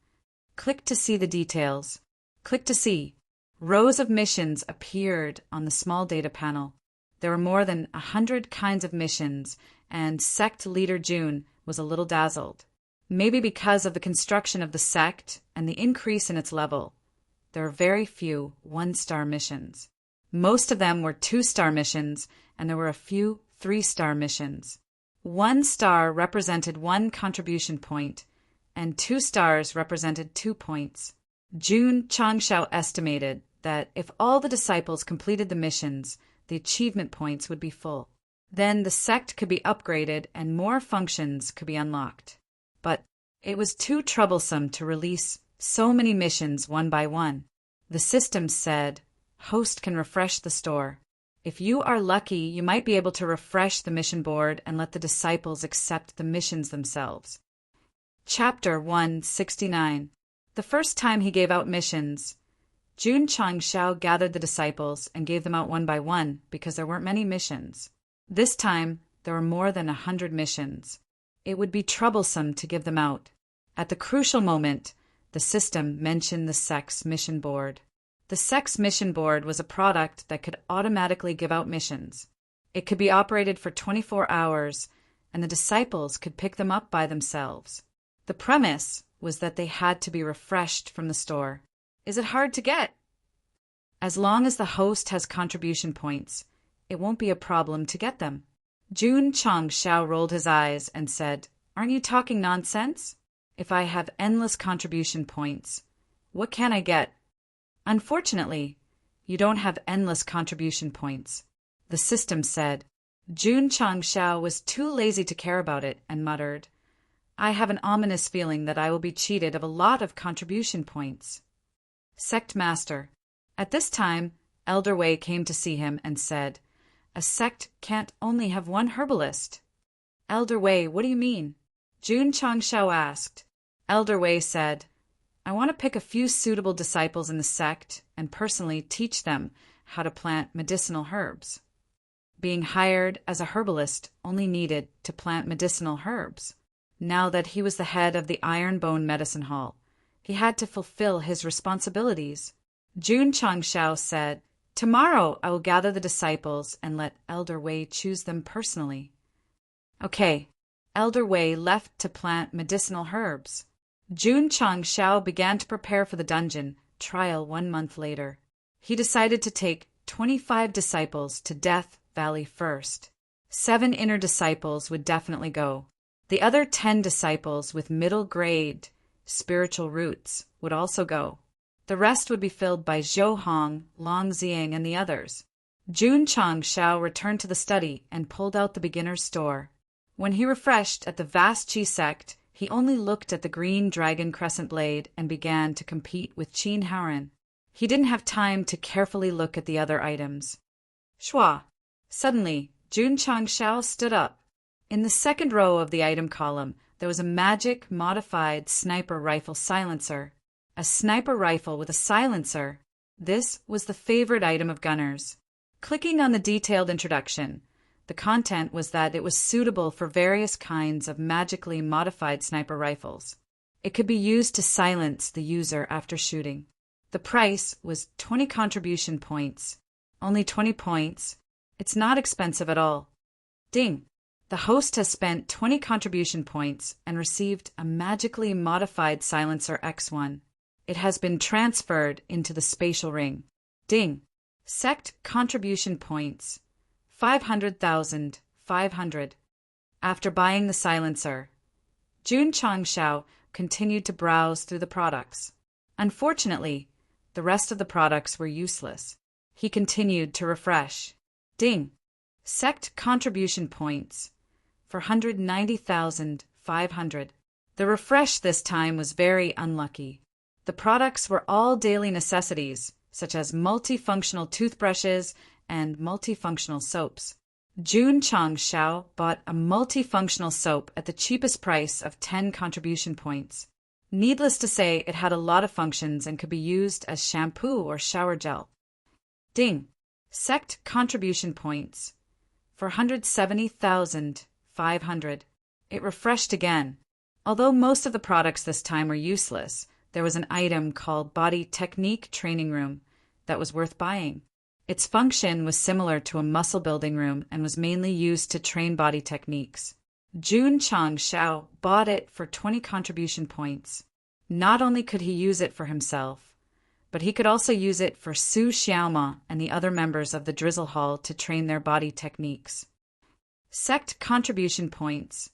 Click to see the details. Click to see. Rows of missions appeared on the small data panel. There were more than 100 kinds of missions, and sect leader Jun was a little dazzled. Maybe because of the construction of the sect and the increase in its level, there are very few 1-star missions. Most of them were 2-star missions, and there were a few 3-star missions. 1 star represented 1 contribution point, and 2 stars represented 2 points. Jun Changshao estimated that if all the disciples completed the missions, the achievement points would be full. Then the sect could be upgraded and more functions could be unlocked. But it was too troublesome to release so many missions one by one. The system said, "Host can refresh the store. If you are lucky, you might be able to refresh the mission board and let the disciples accept the missions themselves." Chapter 169. The first time he gave out missions, Jun Changshao gathered the disciples and gave them out one by one because there weren't many missions. This time, there were more than 100 missions. It would be troublesome to give them out. At the crucial moment, the system mentioned the sect's mission board. The sect's mission board was a product that could automatically give out missions. It could be operated for 24 hours, and the disciples could pick them up by themselves. The premise was that they had to be refreshed from the store. Is it hard to get? As long as the host has contribution points, it won't be a problem to get them. Jun Changshao rolled his eyes and said, "Aren't you talking nonsense? If I have endless contribution points, what can I get?" "Unfortunately, you don't have endless contribution points." The system said, Jun Changshao was too lazy to care about it and muttered, I have an ominous feeling that I will be cheated of a lot of contribution points. Sect Master. At this time, Elder Wei came to see him and said, A sect can't only have one herbalist. Elder Wei, what do you mean? Jun Changshao asked. Elder Wei said, I want to pick a few suitable disciples in the sect and personally teach them how to plant medicinal herbs. Being hired as a herbalist only needed to plant medicinal herbs. Now that he was the head of the Ironbone Medicine Hall, he had to fulfill his responsibilities. Jun Changshao said, Tomorrow I will gather the disciples and let Elder Wei choose them personally. Okay, Elder Wei left to plant medicinal herbs. Jun Changshao began to prepare for the dungeon trial 1 month later. He decided to take 25 disciples to Death Valley first. 7 inner disciples would definitely go. The other 10 disciples with middle-grade spiritual roots would also go. The rest would be filled by Zhou Hong, Long Xiang, and the others. Jun Changshao returned to the study and pulled out the beginner's store. When he refreshed at the vast Qi sect, he only looked at the green dragon crescent blade and began to compete with Qin Haoren. He didn't have time to carefully look at the other items. Shua! Suddenly, Jun Changshao stood up. In the second row of the item column, there was a magic modified sniper rifle silencer. A sniper rifle with a silencer. This was the favorite item of gunners. Clicking on the detailed introduction, the content was that it was suitable for various kinds of magically modified sniper rifles. It could be used to silence the user after shooting. The price was 20 contribution points. Only 20 points. It's not expensive at all. Ding! The host has spent 20 contribution points and received a magically modified silencer X1. It has been transferred into the spatial ring. Ding! Sect contribution points. 500,500. After buying the silencer, Jun Changshao continued to browse through the products. Unfortunately, the rest of the products were useless. He continued to refresh. Ding! Sect contribution points. 490,500. The refresh this time was very unlucky. The products were all daily necessities, such as multifunctional toothbrushes and multifunctional soaps. Jun Changshao bought a multifunctional soap at the cheapest price of 10 contribution points. Needless to say, it had a lot of functions and could be used as shampoo or shower gel. Ding! Sect contribution points. 470,500. It refreshed again. Although most of the products this time were useless, there was an item called Body Technique Training Room that was worth buying. Its function was similar to a muscle building room and was mainly used to train body techniques. Jun Changshao bought it for 20 contribution points. Not only could he use it for himself, but he could also use it for Su Xiaoma and the other members of the Drizzle Hall to train their body techniques. Sect contribution points.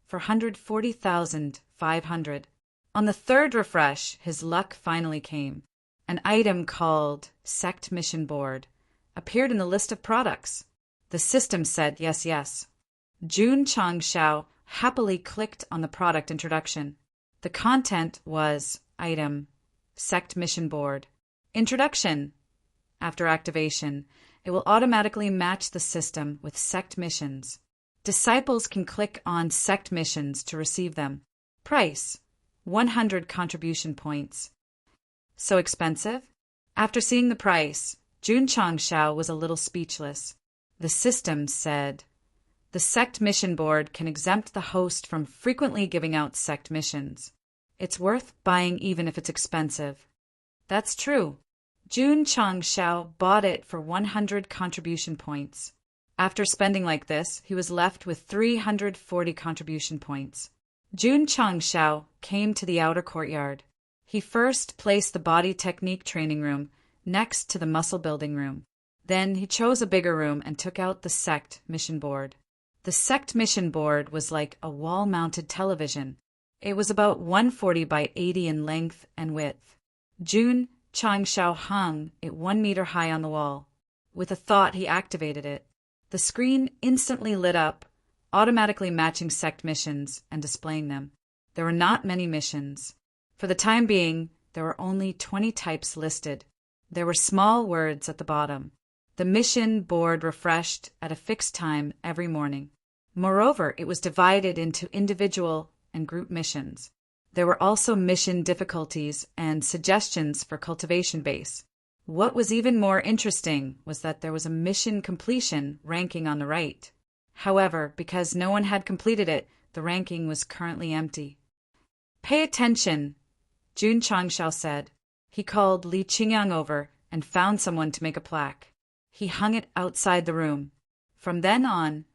440,500. On the third refresh, his luck finally came. An item called Sect Mission Board appeared in the list of products. The system said yes, yes. Jun Changshao happily clicked on the product introduction. The content was item Sect Mission Board. Introduction. After activation, it will automatically match the system with sect missions. Disciples can click on sect missions to receive them. Price: 100 contribution points. So expensive? After seeing the price, Jun Changshao was a little speechless. The system said, the sect mission board can exempt the host from frequently giving out sect missions. It's worth buying even if it's expensive. That's true. Jun Changshao bought it for 100 contribution points. After spending like this, he was left with 340 contribution points. Jun Changshao came to the outer courtyard. He first placed the body technique training room next to the muscle building room. Then he chose a bigger room and took out the sect mission board. The sect mission board was like a wall-mounted television. It was about 140 by 80 in length and width. Jun Changshao hung it 1 meter high on the wall. With a thought, he activated it. The screen instantly lit up, automatically matching sect missions and displaying them. There were not many missions. For the time being, there were only 20 types listed. There were small words at the bottom. The mission board refreshed at a fixed time every morning. Moreover, it was divided into individual and group missions. There were also mission difficulties and suggestions for cultivation base. What was even more interesting was that there was a mission completion ranking on the right. However, because no one had completed it, the ranking was currently empty. "Pay attention," Jun Changshao said. He called Li Qingyang over and found someone to make a plaque. He hung it outside the room. From then on,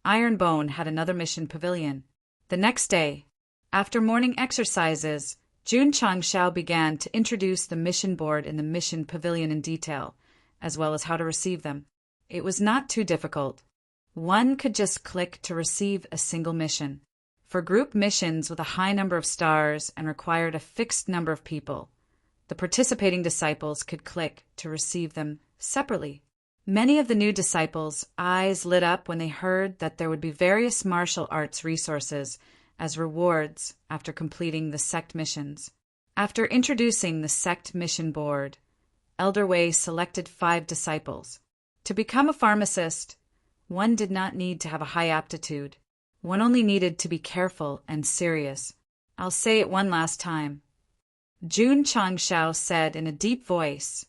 Ironbone had another mission pavilion. The next day, after morning exercises, Jun Changshao began to introduce the mission board in the mission pavilion in detail, as well as how to receive them. It was not too difficult. One could just click to receive a single mission. For group missions with a high number of stars and required a fixed number of people, the participating disciples could click to receive them separately. Many of the new disciples' eyes lit up when they heard that there would be various martial arts resources as rewards after completing the sect missions. After introducing the sect mission board, Elder Wei selected 5 disciples. To become a pharmacist, one did not need to have a high aptitude. One only needed to be careful and serious. I'll say it one last time. Jun Changshao said in a deep voice,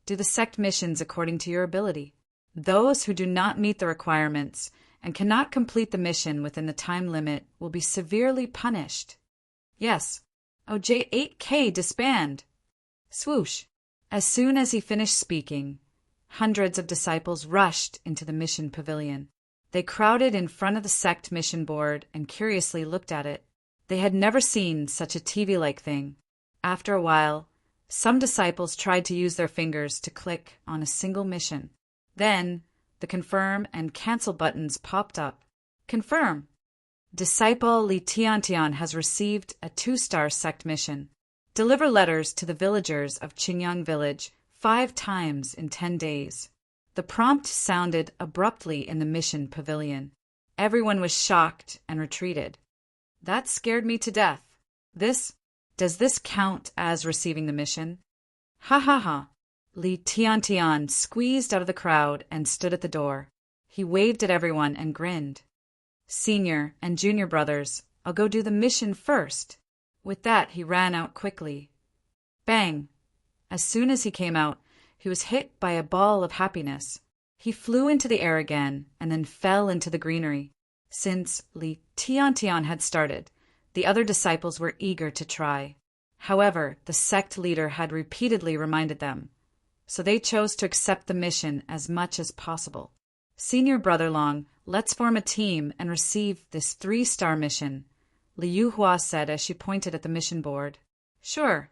"Do the sect missions according to your ability. Those who do not meet the requirements and cannot complete the mission within the time limit will be severely punished." Yes, OJ8K disband. Swoosh. As soon as he finished speaking, hundreds of disciples rushed into the mission pavilion. They crowded in front of the sect mission board and curiously looked at it. They had never seen such a TV-like thing. After a while, some disciples tried to use their fingers to click on a single mission. Then, the confirm and cancel buttons popped up. Confirm. Disciple Li Tiantian has received a 2-star sect mission. Deliver letters to the villagers of Qingyang Village 5 times in 10 days. The prompt sounded abruptly in the mission pavilion. Everyone was shocked and retreated. That scared me to death. Does this count as receiving the mission? Ha ha ha. Li Tiantian squeezed out of the crowd and stood at the door. He waved at everyone and grinned. "Senior and junior brothers, I'll go do the mission first." With that, he ran out quickly. Bang! As soon as he came out, he was hit by a ball of happiness. He flew into the air again and then fell into the greenery. Since Li Tiantian had started, the other disciples were eager to try. However, the sect leader had repeatedly reminded them, so they chose to accept the mission as much as possible. "Senior brother Long, let's form a team and receive this 3-star mission," Liu Hua said as she pointed at the mission board. "Sure."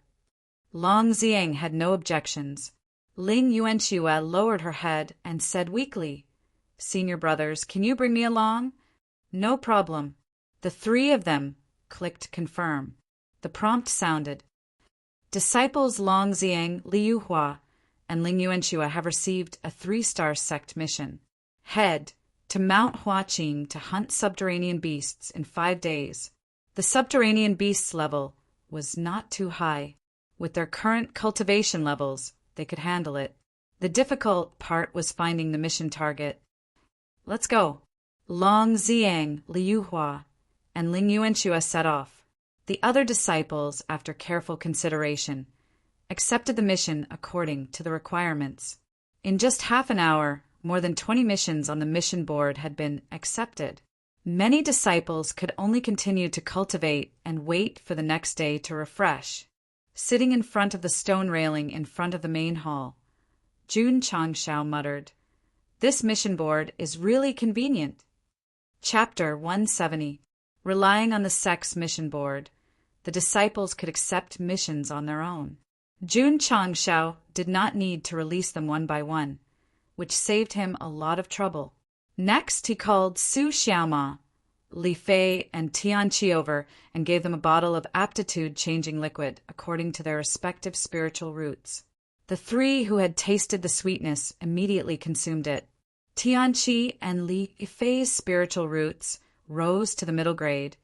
Long Ziang had no objections. Ling Yuanxue lowered her head and said weakly, "Senior brothers, can you bring me along?" "No problem." The 3 of them clicked confirm. The prompt sounded. Disciples Long Ziang, Liu Hua, and Ling Yuanxue have received a 3-star sect mission. Head to Mount Huaqing to hunt subterranean beasts in 5 days. The subterranean beasts level was not too high. With their current cultivation levels, they could handle it. The difficult part was finding the mission target. "Let's go." Long Ziang, Liu Hua, and Ling Yuanxue set off. The other disciples, after careful consideration, accepted the mission according to the requirements. In just half an hour, more than 20 missions on the mission board had been accepted. Many disciples could only continue to cultivate and wait for the next day to refresh. Sitting in front of the stone railing in front of the main hall, Jun Changshao muttered, "This mission board is really convenient." Chapter 170. Relying on the sect's mission board, the disciples could accept missions on their own. Jun Changshao did not need to release them one by one, which saved him a lot of trouble. Next, he called Su Xiaoma, Li Fei, and Tian Qi over and gave them a bottle of aptitude-changing liquid according to their respective spiritual roots. The 3 who had tasted the sweetness immediately consumed it. Tianqi and Li Yifei's spiritual roots rose to the middle grade,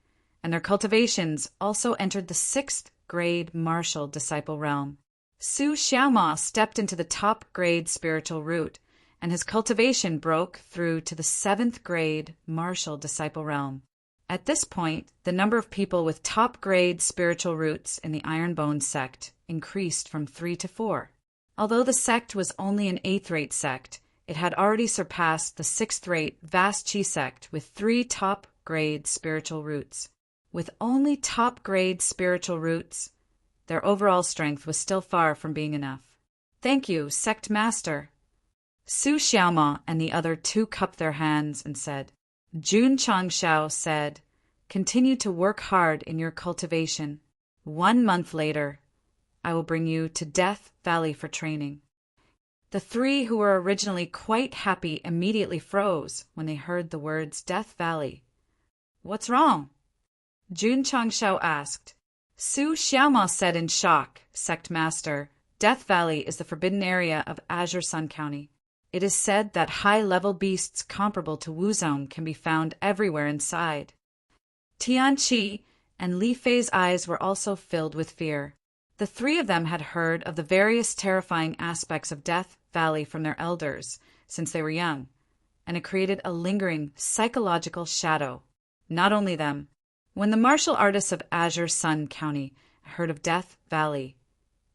and their cultivations also entered the 6th grade martial disciple realm. Su Xiaoma stepped into the top grade spiritual root, and his cultivation broke through to the 7th grade martial disciple realm. At this point, the number of people with top grade spiritual roots in the Ironbone sect increased from 3 to 4. Although the sect was only an 8th-rate sect, it had already surpassed the 6th-rate Vast Chi sect with 3 top-grade spiritual roots. With only top-grade spiritual roots, their overall strength was still far from being enough. "Thank you, Sect Master." Su Xiaoma and the other 2 cupped their hands and said. Jun Changshao said, "Continue to work hard in your cultivation. 1 month later, I will bring you to Death Valley for training." The 3 who were originally quite happy immediately froze when they heard the words Death Valley. "What's wrong?" Jun Changshao asked. Su Xiaoma said in shock, "Sect Master, Death Valley is the forbidden area of Azure Sun County. It is said that high-level beasts comparable to Wuzong can be found everywhere inside." Tianqi and Li Fei's eyes were also filled with fear. The 3 of them had heard of the various terrifying aspects of Death Valley from their elders since they were young, and it created a lingering psychological shadow. Not only them. When the martial artists of Azure Sun County heard of Death Valley,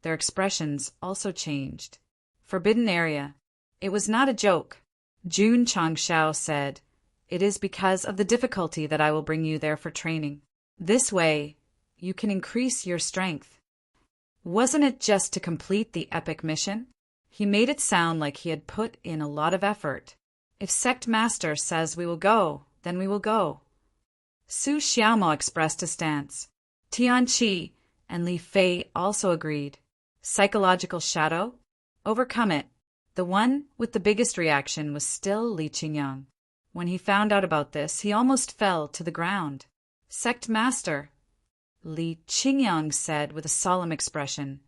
their expressions also changed. Forbidden area. It was not a joke. Jun Changshao said, "It is because of the difficulty that I will bring you there for training. This way, you can increase your strength." Wasn't it just to complete the epic mission? He made it sound like he had put in a lot of effort. "If Sect Master says we will go, then we will go." Su Xiaoma expressed a stance. Tianqi and Li Fei also agreed. Psychological shadow? Overcome it. The one with the biggest reaction was still Li Qingyang. When he found out about this, he almost fell to the ground. "Sect Master," Li Qingyang said with a solemn expression,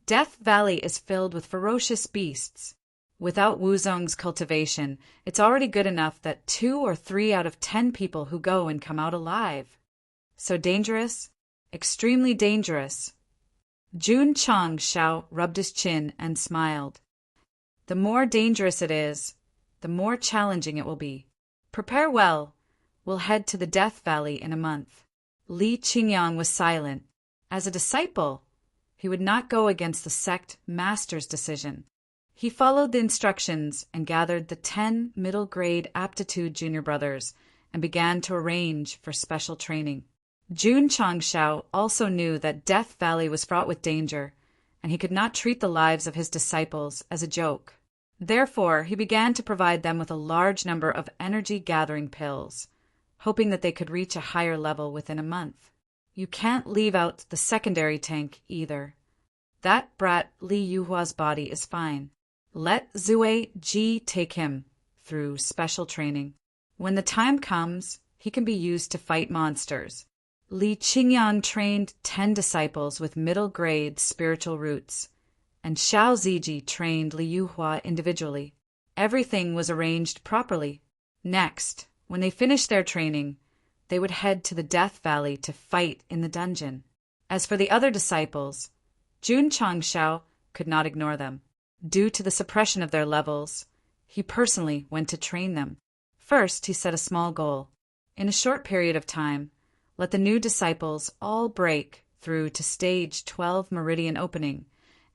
"Death Valley is filled with ferocious beasts. Without Wuzong's cultivation, it's already good enough that 2 or 3 out of 10 people who go and come out alive. So dangerous? Extremely dangerous." Jun Changshao rubbed his chin and smiled. "The more dangerous it is, the more challenging it will be. Prepare well. We'll head to the Death Valley in a month." Li Qingyang was silent. As a disciple, he would not go against the sect master's decision. He followed the instructions and gathered the 10 middle-grade aptitude junior brothers and began to arrange for special training. Jun Changshao also knew that Death Valley was fraught with danger, and he could not treat the lives of his disciples as a joke. Therefore, he began to provide them with a large number of energy-gathering pills, hoping that they could reach a higher level within a month. You can't leave out the secondary tank either. That brat Li Yuhua's body is fine. Let Zue Ji take him through special training. When the time comes, he can be used to fight monsters. Li Qingyang trained 10 disciples with middle-grade spiritual roots, and Xiao Ziji trained Li Yuhua individually. Everything was arranged properly. Next, when they finished their training, they would head to the Death Valley to fight in the dungeon. As for the other disciples, Jun Changshao could not ignore them. Due to the suppression of their levels, he personally went to train them. First, he set a small goal. In a short period of time, let the new disciples all break through to stage 12 meridian opening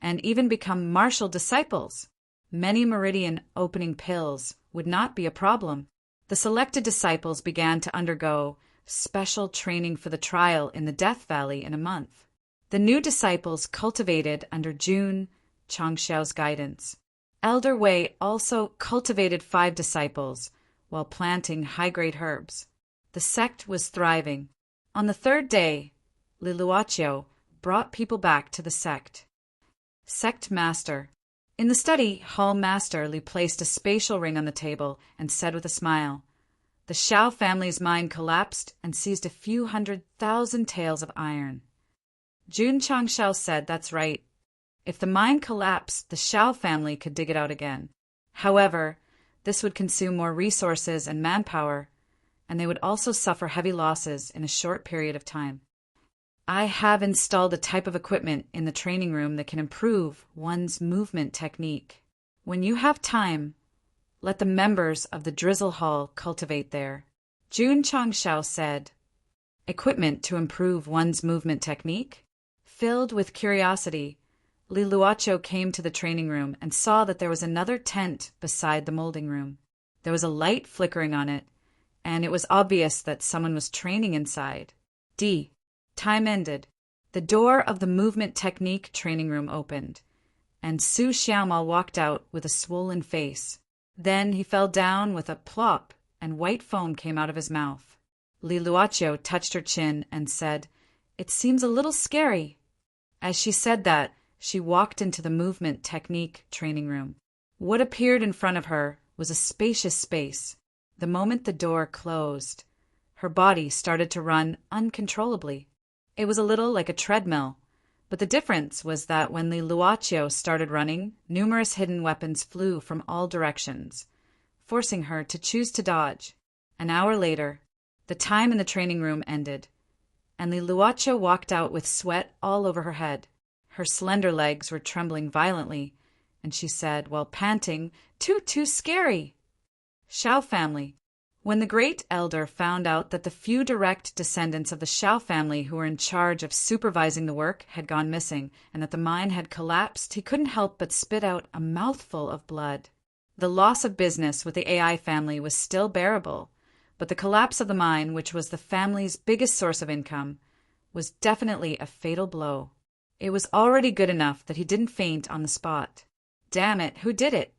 and even become martial disciples. Many meridian opening pills would not be a problem. The selected disciples began to undergo special training for the trial in the Death Valley in a month. The new disciples cultivated under Jun Changshao's guidance. Elder Wei also cultivated 5 disciples while planting high-grade herbs. The sect was thriving. On the 3rd day, Liluachio brought people back to the sect. Sect Master. In the study, Hall Master Li placed a spatial ring on the table and said with a smile, "The Shao family's mine collapsed and seized a few 100,000 taels of iron." Jun Changshao said, "That's right. If the mine collapsed, the Shao family could dig it out again. However, This would consume more resources and manpower, and they would also suffer heavy losses in a short period of time. I have installed a type of equipment in the training room that can improve one's movement technique. When you have time, let the members of the Drizzle Hall cultivate there. Jun Changshao said. Equipment to improve one's movement technique? Filled with curiosity, Li Luocho came to the training room and saw that there was another tent beside the molding room. There was a light flickering on it, and it was obvious that someone was training inside. Time ended. The door of the movement technique training room opened, and Su Xiaomal walked out with a swollen face. Then he fell down with a plop, and white foam came out of his mouth. Li Luocho touched her chin and said, "It seems a little scary." As she said that, she walked into the movement technique training room. What appeared in front of her was a spacious space. The moment the door closed, her body started to run uncontrollably. It was a little like a treadmill, but the difference was that when Li Luocho started running, numerous hidden weapons flew from all directions, forcing her to choose to dodge. An hour later, the time in the training room ended, and Li Luocho walked out with sweat all over her head. Her slender legs were trembling violently, and she said, while panting, Too scary." Shao family. When the great elder found out that the few direct descendants of the Shao family who were in charge of supervising the work had gone missing and that the mine had collapsed, he couldn't help but spit out a mouthful of blood. The loss of business with the AI family was still bearable, but the collapse of the mine, which was the family's biggest source of income, was definitely a fatal blow. It was already good enough that he didn't faint on the spot. Damn it, who did it?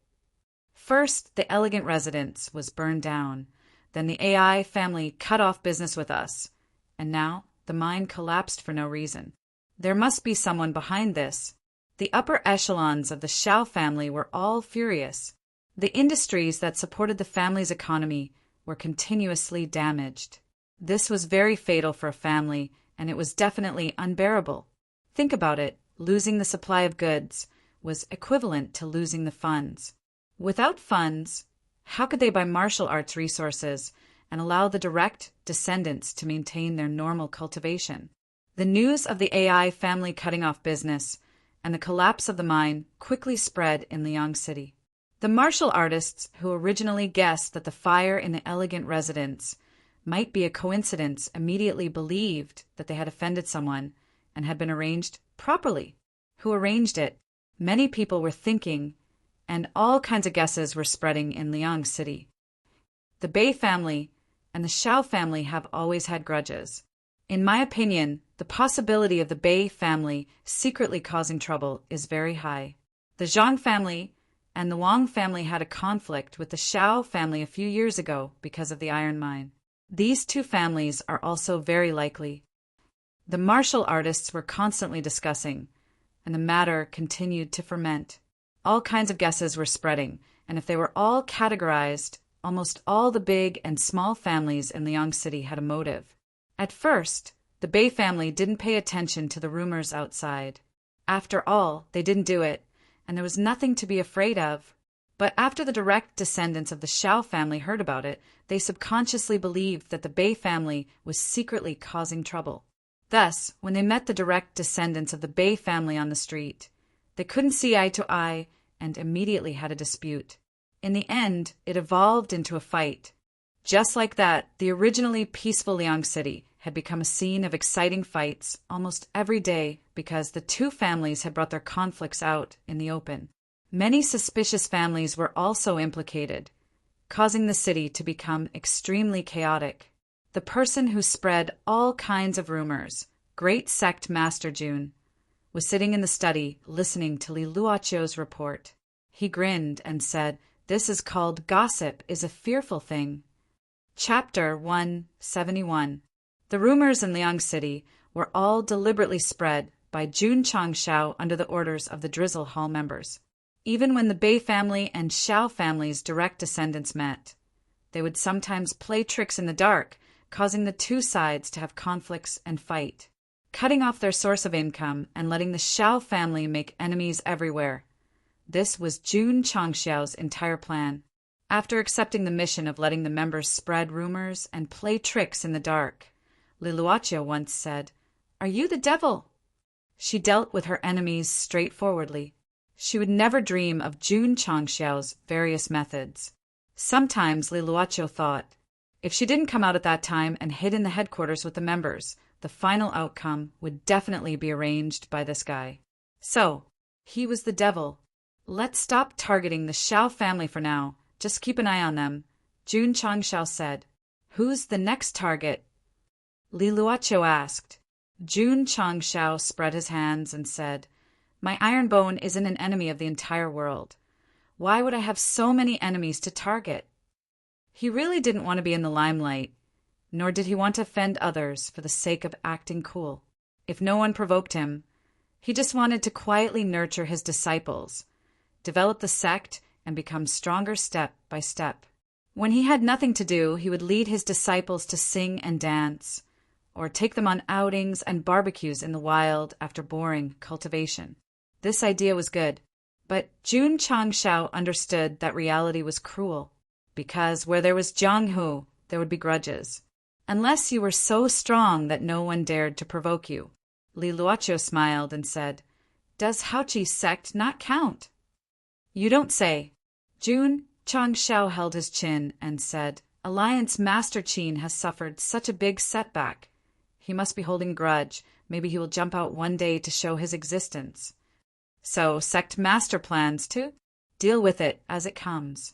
First, the elegant residence was burned down. Then the AI family cut off business with us, and now the mine collapsed for no reason. There must be someone behind this. The upper echelons of the Shao family were all furious. The industries that supported the family's economy were continuously damaged. This was very fatal for a family, and it was definitely unbearable. Think about it, losing the supply of goods was equivalent to losing the funds. Without funds, how could they buy martial arts resources and allow the direct descendants to maintain their normal cultivation? The news of the AI family cutting off business and the collapse of the mine quickly spread in Liang City. The martial artists who originally guessed that the fire in the elegant residence might be a coincidence immediately believed that they had offended someone and had been arranged properly. Who arranged it? Many people were thinking, and all kinds of guesses were spreading in Liang City. The Bei family and the Shao family have always had grudges. In my opinion, the possibility of the Bei family secretly causing trouble is very high. The Zhang family and the Wang family had a conflict with the Shao family a few years ago because of the iron mine. These two families are also very likely. The martial artists were constantly discussing, and the matter continued to ferment. All kinds of guesses were spreading, and if they were all categorized, almost all the big and small families in Liang City had a motive. At first, the Bei family didn't pay attention to the rumors outside. After all, they didn't do it, and there was nothing to be afraid of. But after the direct descendants of the Shao family heard about it, they subconsciously believed that the Bei family was secretly causing trouble. Thus, when they met the direct descendants of the Bei family on the street, they couldn't see eye to eye and immediately had a dispute. In the end, it evolved into a fight. Just like that, the originally peaceful Liang City had become a scene of exciting fights almost every day because the two families had brought their conflicts out in the open. Many suspicious families were also implicated, causing the city to become extremely chaotic. The person who spread all kinds of rumors, Great Sect Master Jun, was sitting in the study listening to Li Luocho's report. He grinned and said, "This is called gossip is a fearful thing." Chapter 171. The rumors in Liang City were all deliberately spread by Jun Changshao under the orders of the Drizzle Hall members. Even when the Bei family and Shao family's direct descendants met, they would sometimes play tricks in the dark, causing the two sides to have conflicts and fight, cutting off their source of income and letting the Shao family make enemies everywhere. This was Jun Changshao's entire plan. After accepting the mission of letting the members spread rumors and play tricks in the dark, Liluacho once said, "Are you the devil?" She dealt with her enemies straightforwardly. She would never dream of Jun Changxiao's various methods. Sometimes Liluacho thought, if she didn't come out at that time and hid in the headquarters with the members, the final outcome would definitely be arranged by this guy. So, he was the devil. Let's stop targeting the Xiao family for now. Just keep an eye on them, Jun Changxiao said. Who's the next target? Liluacho asked. Jun Changxiao spread his hands and said, My iron bone isn't an enemy of the entire world. Why would I have so many enemies to target? He really didn't want to be in the limelight, nor did he want to offend others for the sake of acting cool. If no one provoked him, he just wanted to quietly nurture his disciples, develop the sect, and become stronger step by step. When he had nothing to do, he would lead his disciples to sing and dance, or take them on outings and barbecues in the wild after boring cultivation. This idea was good, but Jun Changxiao understood that reality was cruel, because where there was Jianghu, there would be grudges. Unless you were so strong that no one dared to provoke you. Liluacho smiled and said, Does Haoqi's sect not count? You don't say. Jun Changxiao held his chin and said, Alliance Master Qin has suffered such a big setback. He must be holding grudge. Maybe he will jump out one day to show his existence. So, Sect Master plans to deal with it as it comes.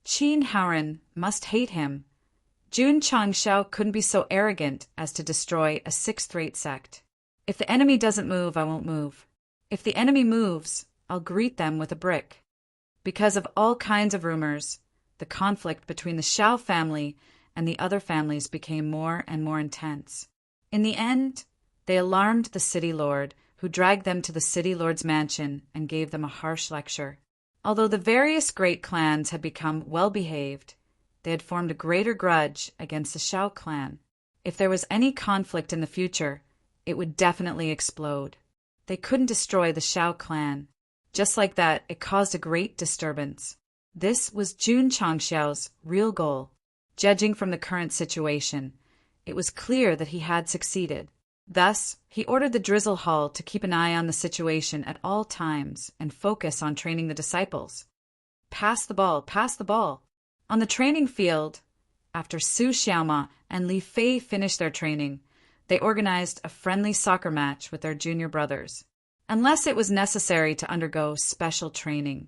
Qin Haoren must hate him. Jun Changxiao couldn't be so arrogant as to destroy a sixth-rate sect. If the enemy doesn't move, I won't move. If the enemy moves, I'll greet them with a brick. Because of all kinds of rumors, the conflict between the Xiao family and the other families became more and more intense. In the end, they alarmed the city lord, who dragged them to the city lord's mansion and gave them a harsh lecture. Although the various great clans had become well-behaved, they had formed a greater grudge against the Xiao clan. If there was any conflict in the future, it would definitely explode. They couldn't destroy the Xiao clan. Just like that, it caused a great disturbance. This was Jun Changxiao's real goal. Judging from the current situation, it was clear that he had succeeded. Thus, he ordered the Drizzle Hall to keep an eye on the situation at all times and focus on training the disciples. Pass the ball, pass the ball. On the training field, after Su Xiaoma and Li Fei finished their training, they organized a friendly soccer match with their junior brothers. Unless it was necessary to undergo special training,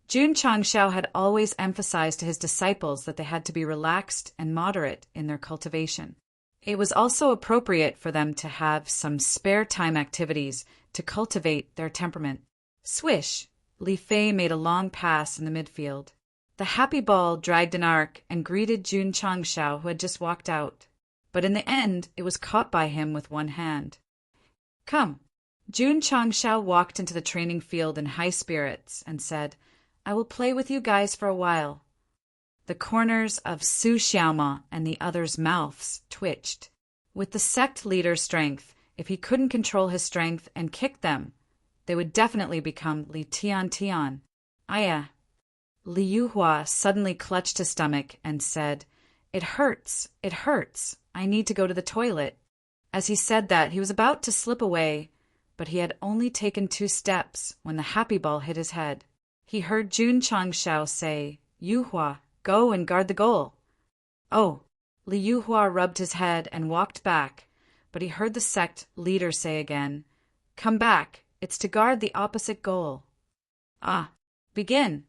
Jun Changxiao had always emphasized to his disciples that they had to be relaxed and moderate in their cultivation. It was also appropriate for them to have some spare time activities to cultivate their temperament. Swish! Li Fei made a long pass in the midfield. The happy ball dragged an arc and greeted Jun Changxiao, who had just walked out. But in the end, it was caught by him with one hand. Come. Jun Changxiao walked into the training field in high spirits and said, I will play with you guys for a while. The corners of Su Xiaoma and the others' mouths twitched. With the sect leader's strength, if he couldn't control his strength and kick them, they would definitely become Li Tian Tian. Aya. Li Yuhua suddenly clutched his stomach and said, It hurts, I need to go to the toilet. As he said that, he was about to slip away, but he had only taken 2 steps when the happy ball hit his head. He heard Jun Changxiao say, Yuhua, go and guard the goal. Oh, Li Yuhua rubbed his head and walked back, but he heard the sect leader say again, Come back, it's to guard the opposite goal. Ah, begin.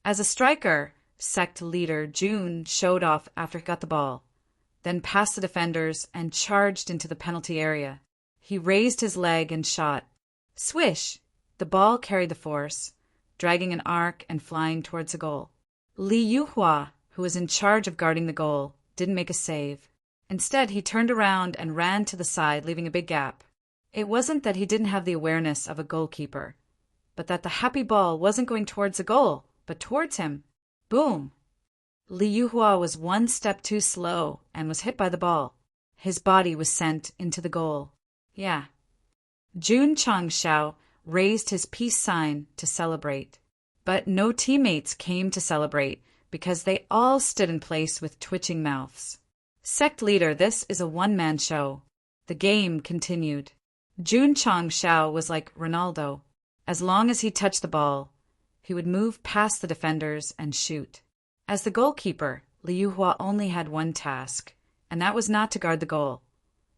As a striker, sect leader Jun showed off after he got the ball, then passed the defenders and charged into the penalty area. He raised his leg and shot. Swish! The ball carried the force, dragging an arc and flying towards the goal. Li Yuhua, who was in charge of guarding the goal, didn't make a save. Instead, he turned around and ran to the side, leaving a big gap. It wasn't that he didn't have the awareness of a goalkeeper, but that the happy ball wasn't going towards the goal, but towards him. Boom! Li Yuhua was 1 step too slow and was hit by the ball. His body was sent into the goal. Yeah. Jun Changxiao raised his peace sign to celebrate. But no teammates came to celebrate because they all stood in place with twitching mouths. Sect leader, this is a one-man show. The game continued. Jun Changshao was like Ronaldo. As long as he touched the ball, he would move past the defenders and shoot. As the goalkeeper, Liu Hua only had one task, and that was not to guard the goal,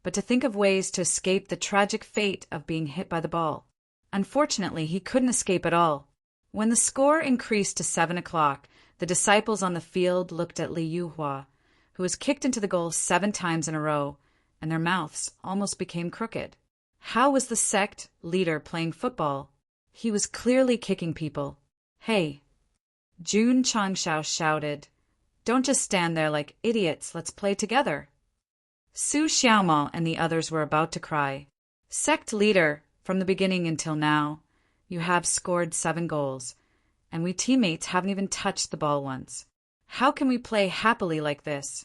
but to think of ways to escape the tragic fate of being hit by the ball. Unfortunately, he couldn't escape at all. When the score increased to 7 o'clock, the disciples on the field looked at Liu Hua, who was kicked into the goal 7 times in a row, and their mouths almost became crooked. How was the sect leader playing football? He was clearly kicking people. Hey! Jun Changshao shouted. Don't just stand there like idiots, let's play together. Su Xiaomao and the others were about to cry. Sect leader, from the beginning until now, you have scored 7 goals, and we teammates haven't even touched the ball once. How can we play happily like this?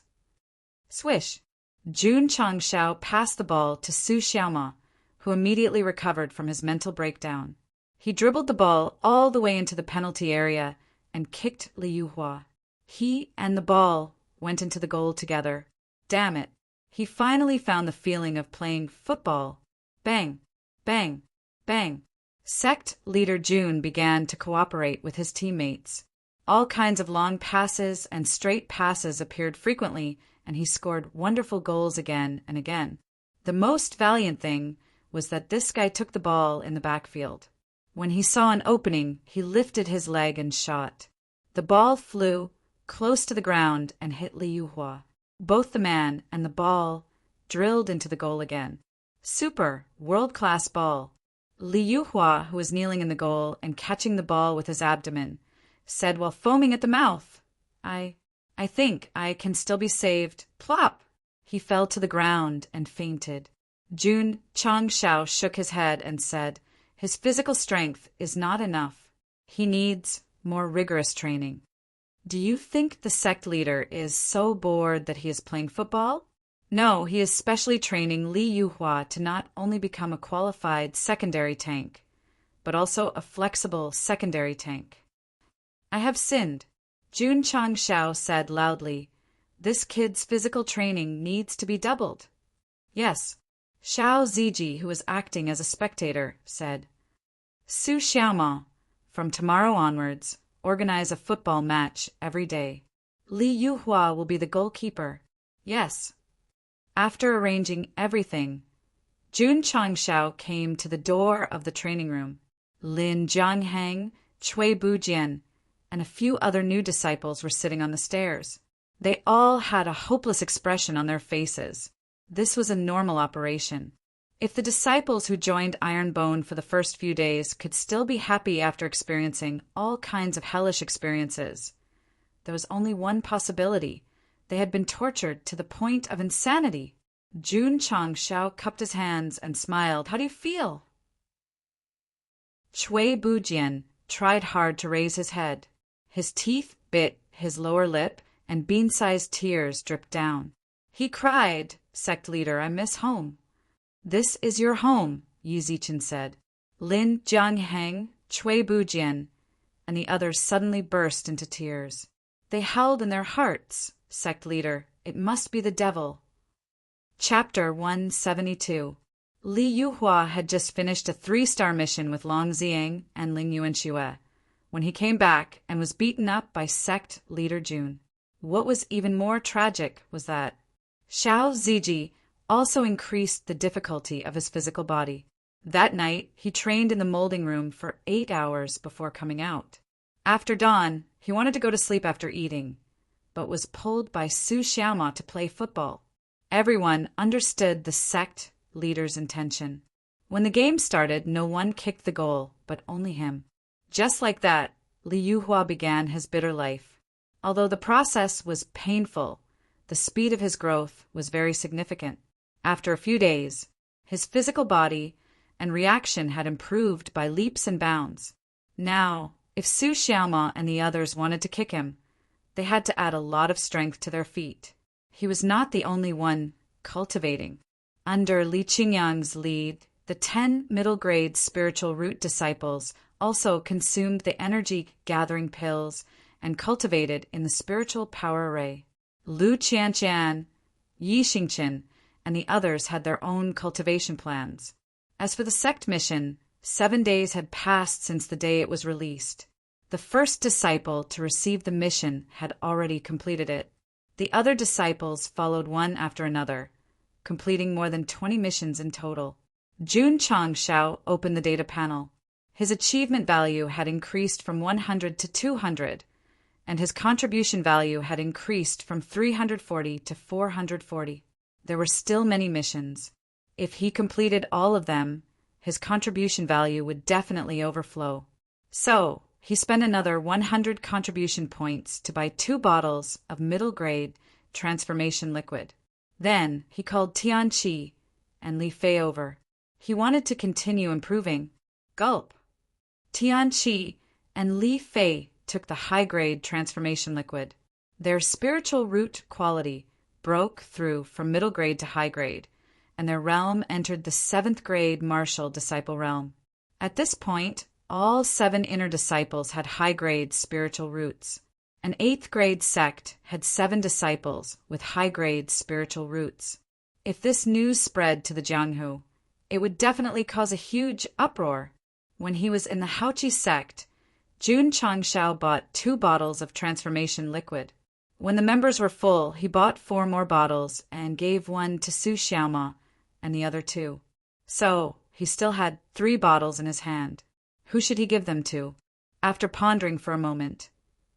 Swish! Jun Changshao passed the ball to Su Xiaomao, who immediately recovered from his mental breakdown. He dribbled the ball all the way into the penalty area and kicked Liu Hua. He and the ball went into the goal together. Damn it! He finally found the feeling of playing football. Bang! Bang! Bang! Sect leader Jun began to cooperate with his teammates. All kinds of long passes and straight passes appeared frequently, and he scored wonderful goals again and again. The most valiant thing was that this guy took the ball in the backfield. When he saw an opening, he lifted his leg and shot. The ball flew close to the ground and hit Liu Hua. Both the man and the ball drilled into the goal again. Super, world-class ball. Liu Hua, who was kneeling in the goal and catching the ball with his abdomen, said while foaming at the mouth, I think I can still be saved. Plop! He fell to the ground and fainted. Jun Changshao shook his head and said, his physical strength is not enough. He needs more rigorous training. Do you think the sect leader is so bored that he is playing football? No, he is specially training Liu Hua to not only become a qualified secondary tank, but also a flexible secondary tank. I have sinned, Jun Changshao said loudly. This kid's physical training needs to be doubled. Yes, Xiao Ziji, who was acting as a spectator, said. Su Xiaomao, from tomorrow onwards, organize a football match every day. Liu Hua will be the goalkeeper. Yes. After arranging everything, Jun Changshao came to the door of the training room. Lin Jianghang, Cui Bujian, and a few other new disciples were sitting on the stairs. They all had a hopeless expression on their faces. This was a normal operation. If the disciples who joined Ironbone for the first few days could still be happy after experiencing all kinds of hellish experiences, there was only one possibility. They had been tortured to the point of insanity. Jun Changshao cupped his hands and smiled. How do you feel? Cui Bujian tried hard to raise his head. His teeth bit his lower lip, and bean-sized tears dripped down. He cried, Sect leader, I miss home. This is your home, Yu Zichen said. Lin Jianghang, Cui Bujian, and the others suddenly burst into tears. They howled in their hearts, Sect leader, it must be the devil. Chapter 172. Liu Hua had just finished a 3-star mission with Long Ziang and Ling Yuanxue when he came back and was beaten up by sect leader Jun. What was even more tragic was that Xiao Ziji also increased the difficulty of his physical body. That night, he trained in the molding room for 8 hours before coming out. After dawn, he wanted to go to sleep after eating, but was pulled by Su Xiaomao to play football. Everyone understood the sect leader's intention. When the game started, no one kicked the goal, but only him. Just like that, Liu Hua began his bitter life. Although the process was painful, the speed of his growth was very significant. After a few days, his physical body and reaction had improved by leaps and bounds. Now, if Su Xiaomao and the others wanted to kick him, they had to add a lot of strength to their feet. He was not the only one cultivating. Under Li Qingyang's lead, the 10 middle-grade spiritual root disciples also consumed the energy-gathering pills and cultivated in the spiritual power array. Lu Qianqian, Yi Xingqian, and the others had their own cultivation plans. As for the sect mission, 7 days had passed since the day it was released. The first disciple to receive the mission had already completed it. The other disciples followed one after another, completing more than 20 missions in total. Jun Changshao opened the data panel. His achievement value had increased from 100 to 200, and his contribution value had increased from 340 to 440. There were still many missions. If he completed all of them, his contribution value would definitely overflow. So, he spent another 100 contribution points to buy 2 bottles of middle-grade transformation liquid. Then, he called Tian Qi and Li Fei over. He wanted to continue improving. Gulp. Tian Qi and Li Fei took the high-grade transformation liquid. Their spiritual root quality broke through from middle grade to high grade, and their realm entered the 7th grade martial disciple realm. At this point, all 7 inner disciples had high-grade spiritual roots. An 8th grade sect had 7 disciples with high-grade spiritual roots. If this news spread to the Jianghu, it would definitely cause a huge uproar. When he was in the Haoqi sect, Jun Changshao bought 2 bottles of transformation liquid. When the members were full, he bought 4 more bottles and gave one to Su Xiaoma and the other 2. So, he still had 3 bottles in his hand. Who should he give them to? After pondering for a moment,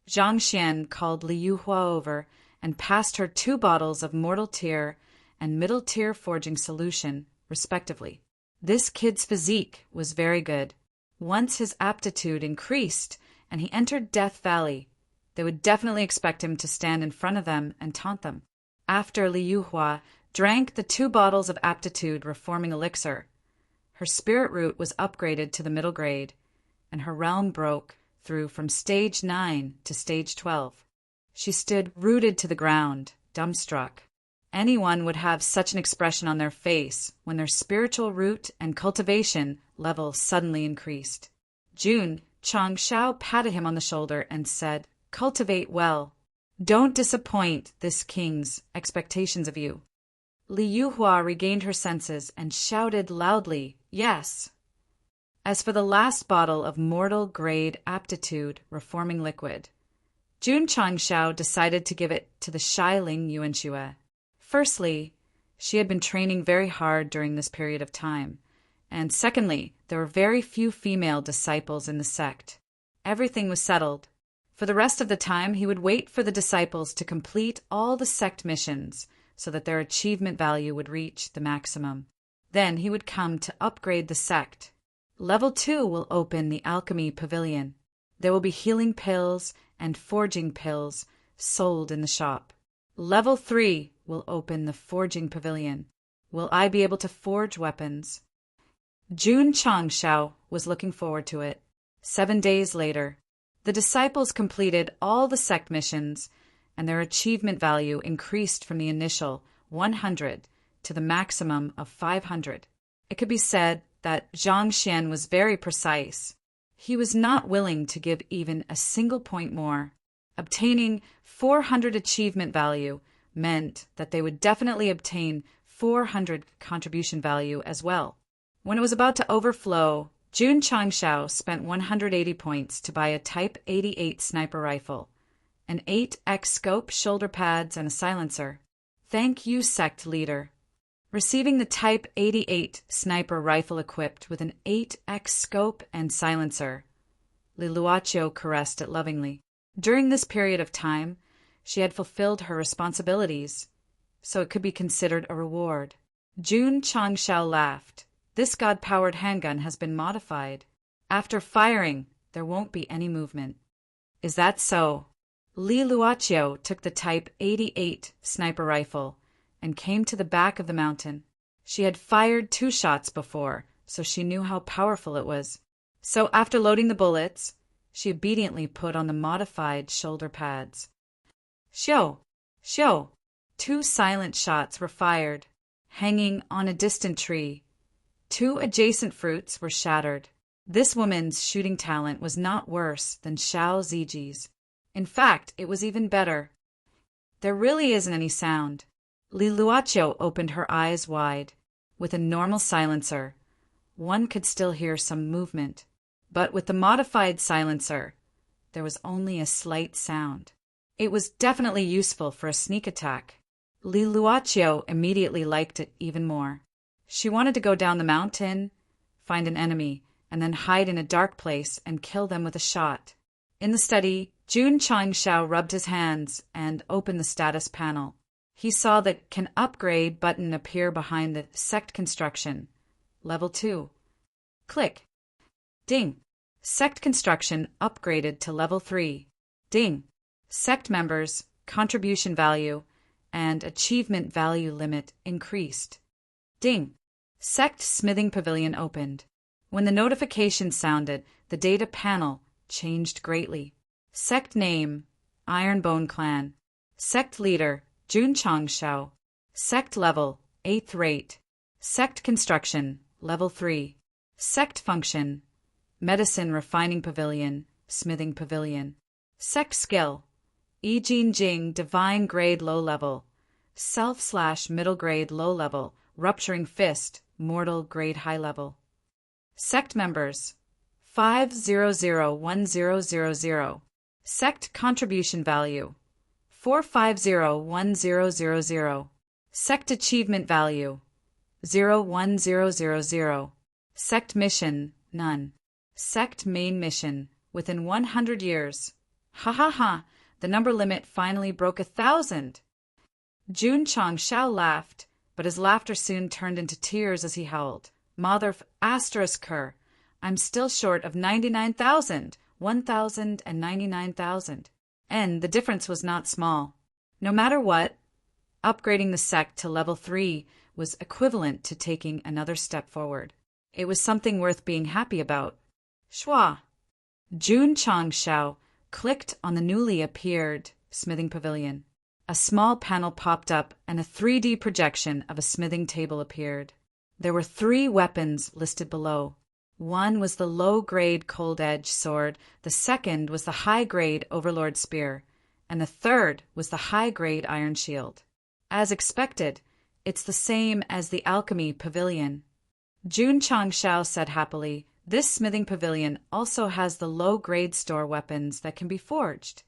Zhang Xian called Li Yuhua over and passed her 2 bottles of mortal tier and middle tier forging solution, respectively. This kid's physique was very good. Once his aptitude increased and he entered Death Valley, they would definitely expect him to stand in front of them and taunt them. After Li Yuhua drank the 2 bottles of aptitude reforming elixir, her spirit root was upgraded to the middle grade, and her realm broke through from stage 9 to stage 12. She stood rooted to the ground, dumbstruck. Anyone would have such an expression on their face when their spiritual root and cultivation level suddenly increased. Jun Changshao patted him on the shoulder and said, "Cultivate well. Don't disappoint this king's expectations of you." Li Yuhua regained her senses and shouted loudly, "Yes." As for the last bottle of mortal grade aptitude reforming liquid, Jun Changshao decided to give it to the Shiling Yuanxue. Firstly, she had been training very hard during this period of time, and secondly, there were very few female disciples in the sect. Everything was settled. For the rest of the time, he would wait for the disciples to complete all the sect missions so that their achievement value would reach the maximum. Then he would come to upgrade the sect. Level 2 will open the Alchemy Pavilion. There will be healing pills and forging pills sold in the shop. Level 3 will open the Forging Pavilion. Will I be able to forge weapons? Jun Changshao was looking forward to it. 7 days later, the disciples completed all the sect missions, and their achievement value increased from the initial 100 to the maximum of 500. It could be said that Zhang Xian was very precise. He was not willing to give even a single point more. Obtaining 400 achievement value meant that they would definitely obtain 400 contribution value as well. When it was about to overflow, Jun Changshao spent 180 points to buy a Type 88 sniper rifle, an 8x scope, shoulder pads, and a silencer. Thank you, sect leader. Receiving the Type 88 sniper rifle equipped with an 8x scope and silencer, Li Luoqiu caressed it lovingly. During this period of time, she had fulfilled her responsibilities, so it could be considered a reward. Jun Changshao laughed. This God-powered handgun has been modified. After firing, there won't be any movement. Is that so? Li Luoqiu took the Type 88 sniper rifle and came to the back of the mountain. She had fired 2 shots before, so she knew how powerful it was. So after loading the bullets, she obediently put on the modified shoulder pads. Xiu! Xiu! 2 silent shots were fired. Hanging on a distant tree, 2 adjacent fruits were shattered. This woman's shooting talent was not worse than Xiao Ziji's. In fact, it was even better. There really isn't any sound. Liluacho opened her eyes wide. With a normal silencer, one could still hear some movement. But with the modified silencer, there was only a slight sound. It was definitely useful for a sneak attack. Liluacio immediately liked it even more. She wanted to go down the mountain, find an enemy, and then hide in a dark place and kill them with a shot. In the study, Jun Changshao rubbed his hands and opened the status panel. He saw the Can Upgrade button appear behind the Sect construction. Level 2. Click. Ding. Sect construction upgraded to Level 3. Ding. Sect members, contribution value, and achievement value limit increased. Ding. Sect Smithing Pavilion opened. When the notification sounded, the data panel changed greatly. Sect name, Ironbone Clan. Sect leader, Jun Changshao. Sect level, 8th rate. Sect construction, level 3. Sect function, Medicine Refining Pavilion, Smithing Pavilion. Sect skill, Yi Jin Jing Divine Grade Low Level. Self/Middle Grade Low Level, Rupturing Fist, Mortal Grade High Level. Sect members, 5001000. Sect contribution value, 4501000. Sect achievement value, 01000. Sect mission, none. Sect main mission, within 100 years. Ha ha ha, the number limit finally broke 1,000. Jun Changshao laughed, but his laughter soon turned into tears as he howled. Mother asterisk her, I'm still short of 99,000, 1,099,000. And the difference was not small. No matter what, upgrading the sect to level 3 was equivalent to taking another step forward. It was something worth being happy about. Schwa. Jun Changshao clicked on the newly appeared smithing pavilion. A small panel popped up and a 3D projection of a smithing table appeared. There were 3 weapons listed below. One was the low-grade cold-edge sword, the second was the high-grade overlord spear, and the third was the high-grade iron shield. As expected, it's the same as the alchemy pavilion. Jun Changshao said happily, this smithing pavilion also has the low-grade store weapons that can be forged.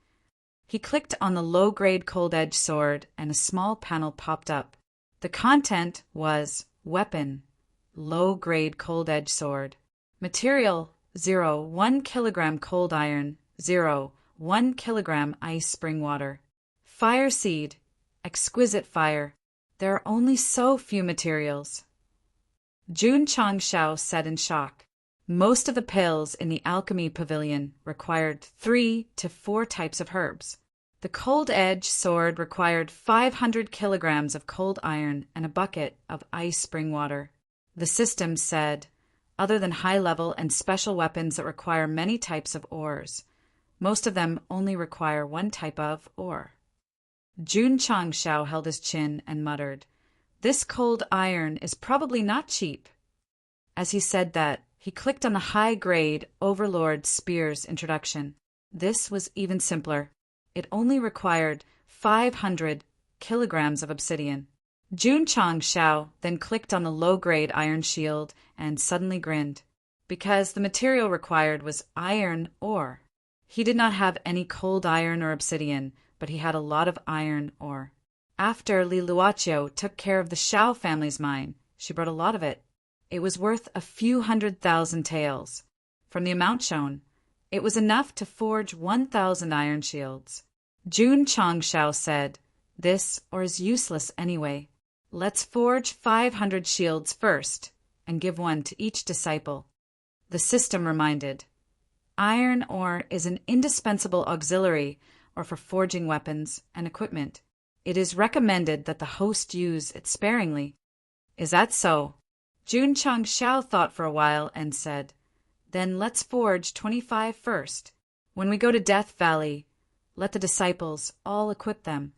He clicked on the low-grade cold-edge sword and a small panel popped up. The content was weapon, low-grade cold-edge sword. Material, 0, 1 kilogram cold iron, 0, 1 kilogram ice spring water. Fire seed, exquisite fire. There are only so few materials. Jun Changshao said in shock. Most of the pills in the alchemy pavilion required 3 to 4 types of herbs. The cold-edge sword required 500 kilograms of cold iron and a bucket of ice spring water. The system said, other than high-level and special weapons that require many types of ores, most of them only require one type of ore. Jun Changshao held his chin and muttered, this cold iron is probably not cheap. As he said that, he clicked on the high-grade Overlord Spear's introduction. This was even simpler. It only required 500 kilograms of obsidian. Jun Changshao then clicked on the low-grade iron shield and suddenly grinned, because the material required was iron ore. He did not have any cold iron or obsidian, but he had a lot of iron ore. After Li Luoqiu took care of the Shao family's mine, she brought a lot of it. It was worth a few 100,000 taels. From the amount shown, it was enough to forge 1,000 iron shields. Jun Changshao said, this ore is useless anyway. Let's forge 500 shields first, and give one to each disciple. The system reminded, iron ore is an indispensable auxiliary or for forging weapons and equipment. It is recommended that the host use it sparingly. Is that so? Jun Changshao thought for a while and said, then let's forge 25 first. When we go to Death Valley, let the disciples all equip them.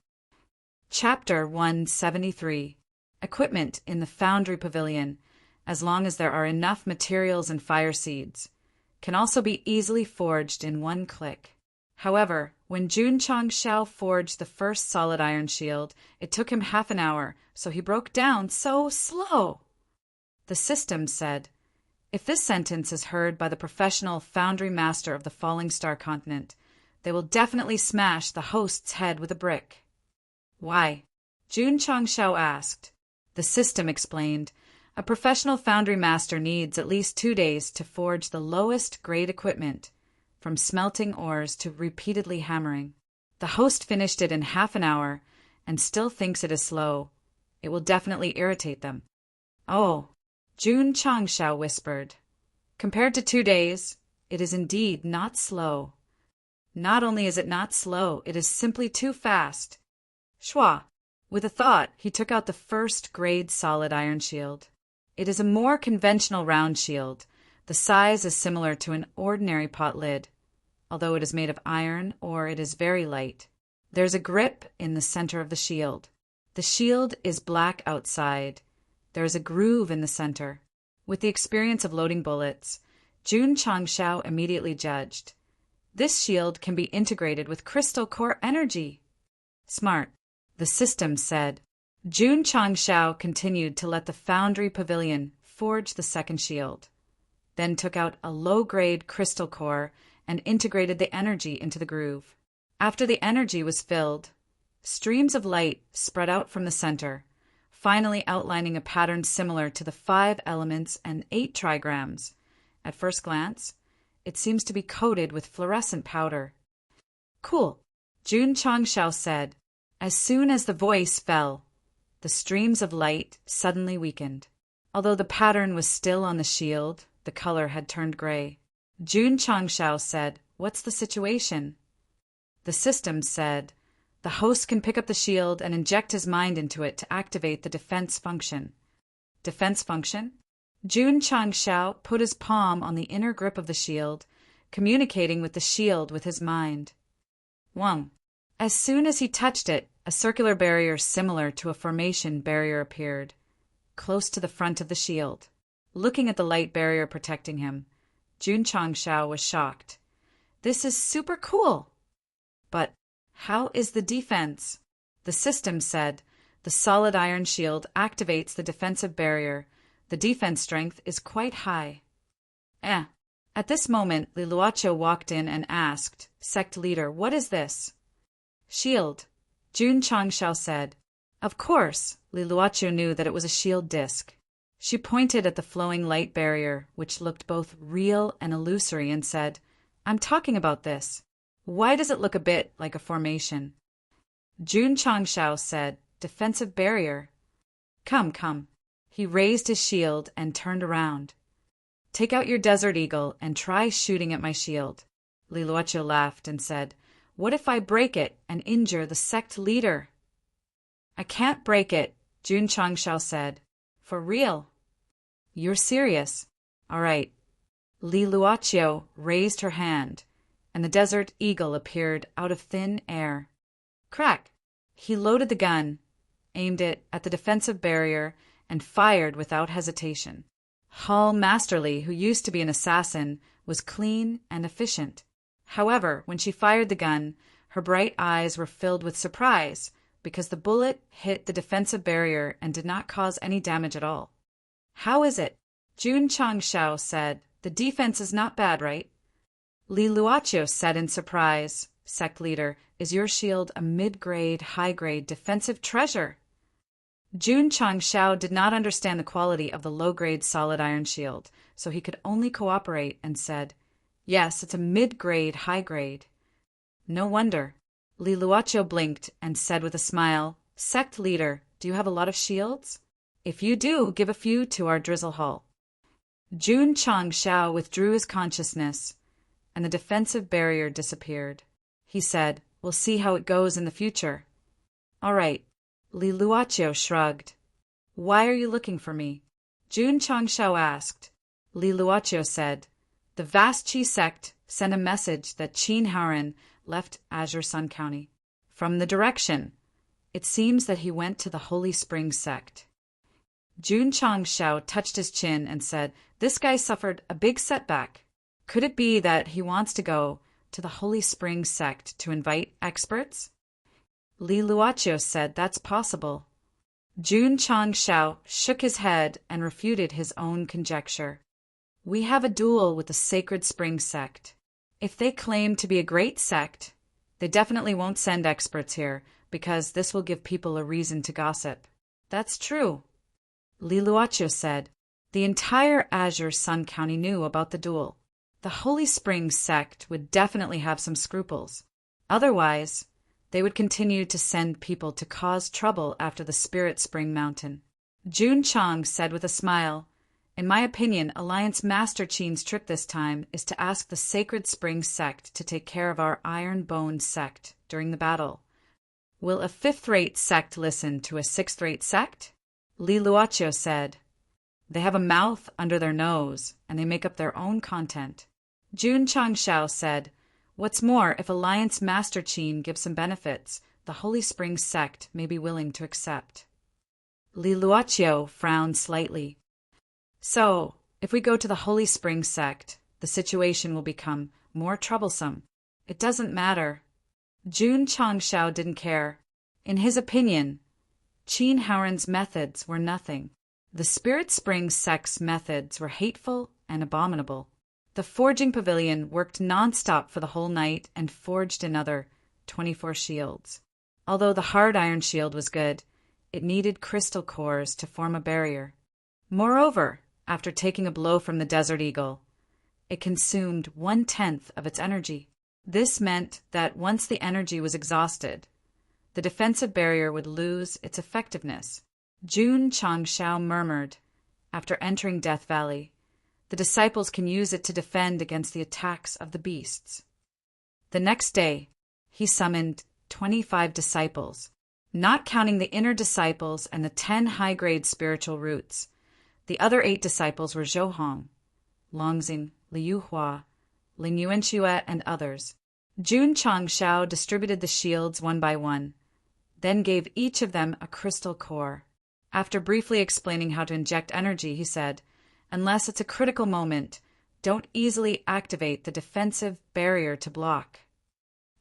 Chapter 173. Equipment in the Foundry Pavilion, as long as there are enough materials and fire seeds, can also be easily forged in one click. However, When Jun Changshao forged the first solid iron shield, it took him half an hour, so he broke down so slow. The system said, if this sentence is heard by the professional foundry master of the Falling Star continent, they will definitely smash the host's head with a brick. Why? Jun Changshao asked. The system explained, a professional foundry master needs at least 2 days to forge the lowest grade equipment, from smelting ores to repeatedly hammering. The host finished it in half an hour and still thinks it is slow. It will definitely irritate them. Oh, Jun Changshao whispered. Compared to 2 days, it is indeed not slow. Not only is it not slow, it is simply too fast. Shua. With a thought, he took out the first-grade solid iron shield. It is a more conventional round shield. The size is similar to an ordinary pot lid, although it is made of iron or it is very light. There's a grip in the center of the shield. The shield is black outside. There is a groove in the center. With the experience of loading bullets, Jun Changshao immediately judged. This shield can be integrated with crystal core energy. Smart, the system said. Jun Changshao continued to let the foundry pavilion forge the second shield, then took out a low-grade crystal core and integrated the energy into the groove. After the energy was filled, streams of light spread out from the center, finally outlining a pattern similar to the 5 elements and 8 trigrams. At first glance, it seems to be coated with fluorescent powder. Cool, Jun Changshao said. As soon as the voice fell, the streams of light suddenly weakened. Although the pattern was still on the shield, the color had turned gray. Jun Changshao said, "What's the situation?" The system said, "The host can pick up the shield and inject his mind into it to activate the defense function." Defense function? Jun Changshao put his palm on the inner grip of the shield, communicating with the shield with his mind. Wang. As soon as he touched it, a circular barrier similar to a formation barrier appeared, close to the front of the shield. Looking at the light barrier protecting him, Jun Changshao was shocked. This is super cool! But how is the defense? The system said, the solid iron shield activates the defensive barrier. The defense strength is quite high. At this moment, Li Luoqiu walked in and asked, Sect leader, what is this? Shield, Jun Changshao said. Of course, Li Luoqiu knew that it was a shield disc. She pointed at the flowing light barrier, which looked both real and illusory, and said, I'm talking about this. Why does it look a bit like a formation? Jun Changshao said, defensive barrier. Come. He raised his shield and turned around. Take out your Desert Eagle and try shooting at my shield. Li Luoqiu laughed and said, what if I break it and injure the sect leader? I can't break it, Jun Changshao said. For real? You're serious? All right. Li Luoqiu raised her hand, and the Desert Eagle appeared out of thin air. Crack! He loaded the gun, aimed it at the defensive barrier, and fired without hesitation. Hall Masterly, who used to be an assassin, was clean and efficient. However, when she fired the gun, her bright eyes were filled with surprise because the bullet hit the defensive barrier and did not cause any damage at all. How is it? Jun Changshao said, the defense is not bad, right? Li Luoqiu said in surprise, Sect leader, is your shield a mid-grade, high-grade defensive treasure? Jun Changshao did not understand the quality of the low-grade solid iron shield, so he could only cooperate and said, yes, it's a mid-grade, high-grade. No wonder. Li Luoqiu blinked and said with a smile, Sect leader, do you have a lot of shields? If you do, give a few to our drizzle hull. Jun Changshao withdrew his consciousness, and the defensive barrier disappeared. He said, we'll see how it goes in the future. All right. Li Luoqiu shrugged. Why are you looking for me? Jun Changshao asked. Li Luoqiu said, the vast Qi sect sent a message that Qin Haoren left Azure Sun County. From the direction, it seems that he went to the Holy Spring sect. Jun Changshao touched his chin and said, this guy suffered a big setback. Could it be that he wants to go to the Holy Spring Sect to invite experts? Li Luoqiu said that's possible. Jun Changshao shook his head and refuted his own conjecture. We have a duel with the Sacred Spring Sect. If they claim to be a great sect, they definitely won't send experts here because this will give people a reason to gossip. That's true, Li Luoqiu said. The entire Azure Sun County knew about the duel. The Holy Spring Sect would definitely have some scruples. Otherwise, they would continue to send people to cause trouble after the Spirit Spring Mountain. Jun Chang said with a smile, in my opinion, Alliance Master Qin's trick this time is to ask the Sacred Spring Sect to take care of our Iron Bone Sect during the battle. Will a fifth-rate sect listen to a sixth-rate sect? Li Luoqiu said. They have a mouth under their nose, and they make up their own content. Jun Changshao said, what's more, if Alliance Master Qin gives some benefits, the Holy Spring Sect may be willing to accept. Li Luoqiu frowned slightly. So, if we go to the Holy Spring Sect, the situation will become more troublesome. It doesn't matter. Jun Changshao didn't care. In his opinion, Qin Haoran's methods were nothing. The Spirit Spring Sect's methods were hateful and abominable. The forging pavilion worked non-stop for the whole night and forged another 24 shields. Although the hard iron shield was good, it needed crystal cores to form a barrier. Moreover, after taking a blow from the Desert Eagle, it consumed 1/10 of its energy. This meant that once the energy was exhausted, the defensive barrier would lose its effectiveness. Jun Changshao murmured, after entering Death Valley, the disciples can use it to defend against the attacks of the beasts. The next day, he summoned 25 disciples, not counting the inner disciples and the 10 high-grade spiritual roots. The other 8 disciples were Zhou, Longxing, Liu Hua, Ling Yuanxue, and others. Jun Changshao distributed the shields one by one, then gave each of them a crystal core. After briefly explaining how to inject energy, he said, unless it's a critical moment, don't easily activate the defensive barrier to block.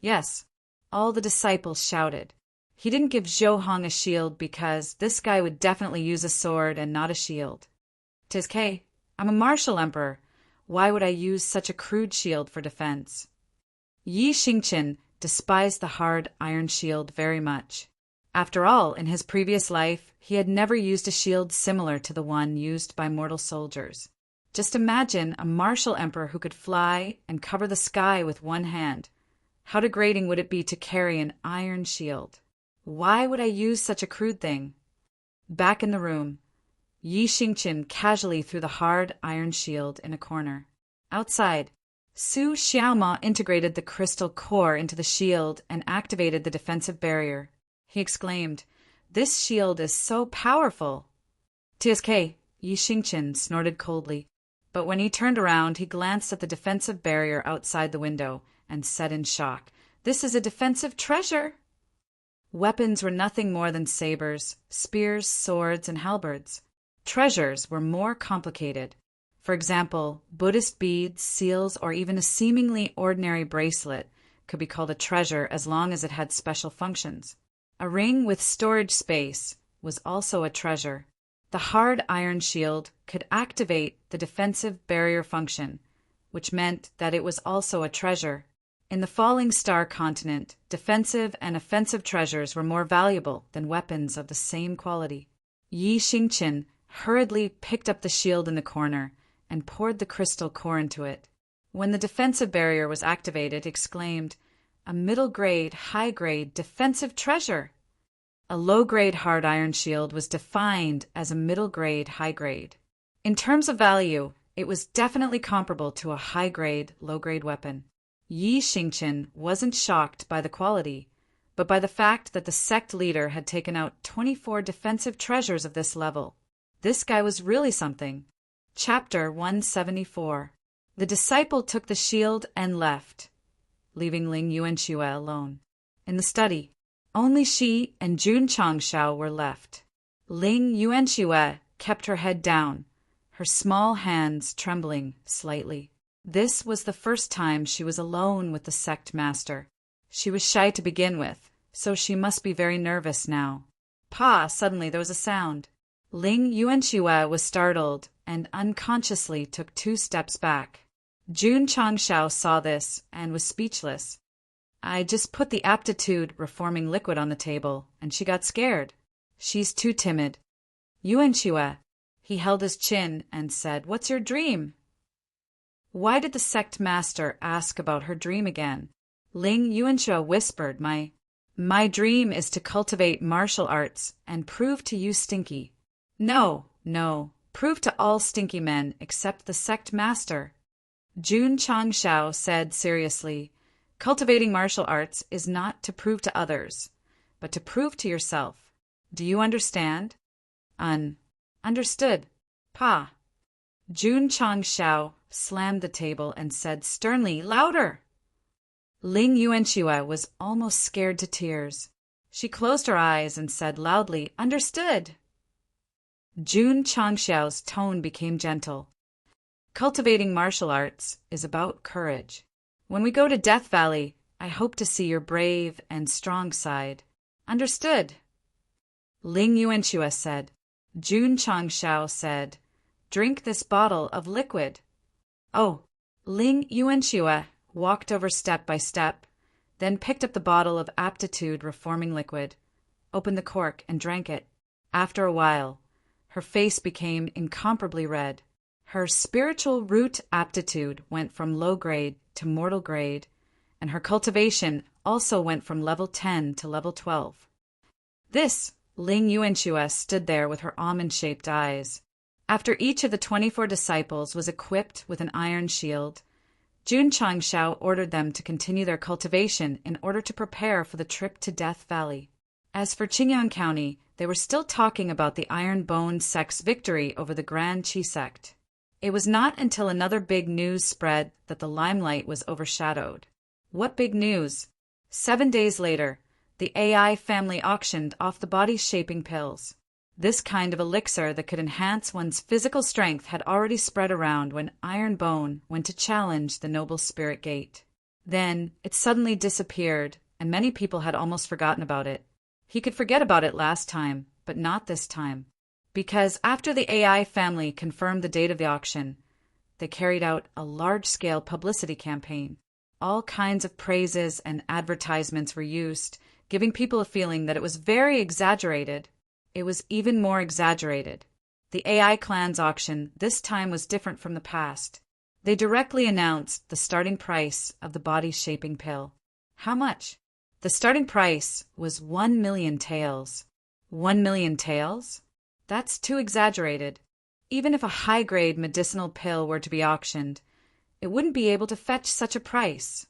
Yes, all the disciples shouted. He didn't give Zhou a shield because this guy would definitely use a sword and not a shield. 'Tis K. I'm a martial emperor. Why would I use such a crude shield for defense? Yi Xingqian despised the hard iron shield very much. After all, in his previous life, he had never used a shield similar to the one used by mortal soldiers. Just imagine a martial emperor who could fly and cover the sky with one hand. How degrading would it be to carry an iron shield? Why would I use such a crude thing? Back in the room, Yi Xingqian casually threw the hard iron shield in a corner. Outside, Su Xiaoma integrated the crystal core into the shield and activated the defensive barrier. He exclaimed, this shield is so powerful. TSK, Yi Xingqian snorted coldly, but when he turned around, he glanced at the defensive barrier outside the window and said in shock, this is a defensive treasure. Weapons were nothing more than sabers, spears, swords, and halberds. Treasures were more complicated. For example, Buddhist beads, seals, or even a seemingly ordinary bracelet could be called a treasure as long as it had special functions. A ring with storage space was also a treasure. The hard iron shield could activate the defensive barrier function, which meant that it was also a treasure. In the Falling Star continent, defensive and offensive treasures were more valuable than weapons of the same quality. Yi Xingqian hurriedly picked up the shield in the corner and poured the crystal core into it. When the defensive barrier was activated, exclaimed, a middle-grade, high-grade defensive treasure. A low-grade hard iron shield was defined as a middle-grade, high-grade. In terms of value, it was definitely comparable to a high-grade, low-grade weapon. Yi Xingqian wasn't shocked by the quality, but by the fact that the sect leader had taken out 24 defensive treasures of this level. This guy was really something. Chapter 174. The disciple took the shield and left, leaving Ling Yuanxue alone. In the study, only she and Jun Changshao were left. Ling Yuanxue kept her head down, her small hands trembling slightly. This was the first time she was alone with the sect master. She was shy to begin with, so she must be very nervous now. Suddenly there was a sound. Ling Yuanxue was startled and unconsciously took 2 steps back. Jun Changshao saw this and was speechless. I just put the aptitude reforming liquid on the table, and she got scared. She's too timid. Yuanxue. He held his chin and said, "What's your dream?" Why did the sect master ask about her dream again? Ling Yuanxue whispered, My dream is to cultivate martial arts and prove to you stinky. No, prove to all stinky men except the sect master. Jun Changshao said seriously, cultivating martial arts is not to prove to others, but to prove to yourself. Do you understand? Understood. Jun Changshao slammed the table and said sternly, louder! Ling Yuanxue was almost scared to tears. She closed her eyes and said loudly, understood. Jun Changshao's tone became gentle. Cultivating martial arts is about courage. When we go to Death Valley, I hope to see your brave and strong side. Understood. Ling Yuanxue said. Jun Changshao said, drink this bottle of liquid. Ling Yuanxue walked over step by step, then picked up the bottle of aptitude reforming liquid, opened the cork and drank it. After a while, her face became incomparably red. Her spiritual root aptitude went from low grade to mortal grade, and her cultivation also went from level 10 to level 12. Ling Yuanxue stood there with her almond-shaped eyes. After each of the 24 disciples was equipped with an iron shield, Jun Changshao ordered them to continue their cultivation in order to prepare for the trip to Death Valley. As for Qingyang County, they were still talking about the Iron Bone Sect's victory over the Grand Qi Sect. It was not until another big news spread that the limelight was overshadowed. What big news? 7 days later, the AI family auctioned off the body-shaping pills. This kind of elixir that could enhance one's physical strength had already spread around when Iron Bone went to challenge the Noble Spirit Gate. Then it suddenly disappeared, and many people had almost forgotten about it. He could forget about it last time, but not this time. Because after the AI family confirmed the date of the auction, they carried out a large-scale publicity campaign. All kinds of praises and advertisements were used, giving people a feeling that it was very exaggerated. It was even more exaggerated. The AI clan's auction this time was different from the past. They directly announced the starting price of the body-shaping pill. How much? The starting price was 1 million taels. 1 million taels? That's too exaggerated. Even if a high-grade medicinal pill were to be auctioned, it wouldn't be able to fetch such a price.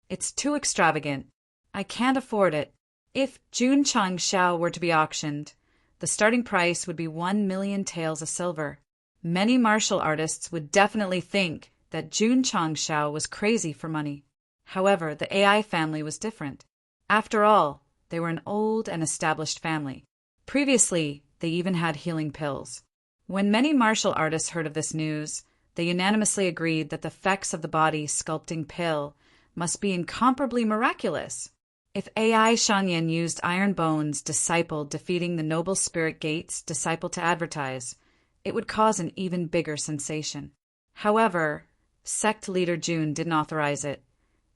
It's too extravagant. I can't afford it. If Jun Changshao were to be auctioned, the starting price would be 1 million taels of silver. Many martial artists would definitely think that Jun Changshao was crazy for money. However, the AI family was different. After all, they were an old and established family. Previously, they even had healing pills. When many martial artists heard of this news, they unanimously agreed that the effects of the body sculpting pill must be incomparably miraculous. If AI Shanyan used Iron Bone's disciple defeating the Noble Spirit Gate's disciple to advertise, it would cause an even bigger sensation. However, sect leader Jun didn't authorize it,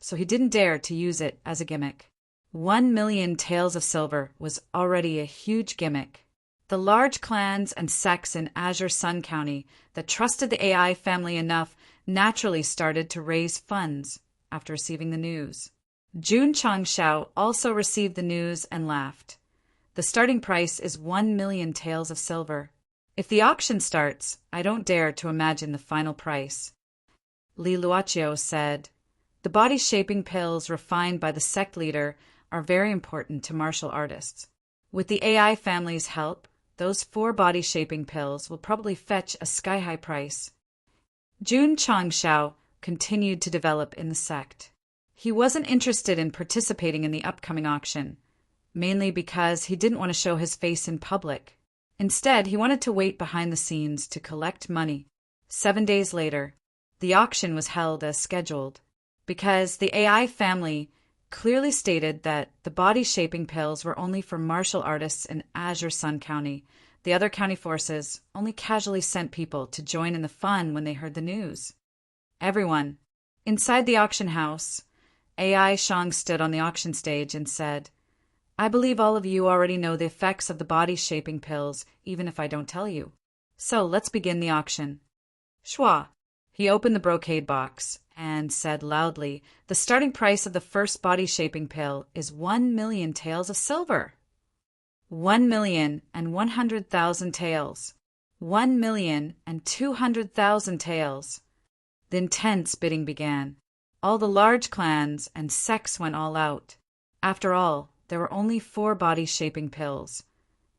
so he didn't dare to use it as a gimmick. 1 million taels of silver was already a huge gimmick. The large clans and sects in Azure Sun County that trusted the AI family enough naturally started to raise funds after receiving the news. Jun Changshao also received the news and laughed. The starting price is 1 million taels of silver. If the auction starts, I don't dare to imagine the final price. Li Luoqiu said, the body-shaping pills refined by the sect leader are very important to martial artists. With the AI family's help, those 4 body-shaping pills will probably fetch a sky-high price. Jun Changshao continued to develop in the sect. He wasn't interested in participating in the upcoming auction, mainly because he didn't want to show his face in public. Instead, he wanted to wait behind the scenes to collect money. 7 days later, The auction was held as scheduled. Because the AI family clearly stated that the body-shaping pills were only for martial artists in Azure Sun County, the other county forces only casually sent people to join in the fun when they heard the news. Everyone. Inside the auction house, AI Shang stood on the auction stage and said, "I believe all of you already know the effects of the body-shaping pills, even if I don't tell you. So let's begin the auction." Schwa. He opened the brocade box and said loudly, "The starting price of the first body-shaping pill is 1,000,000 taels of silver." 1,100,000 taels. 1,200,000 taels. The intense bidding began. All the large clans and sects went all out. After all, there were only 4 body-shaping pills,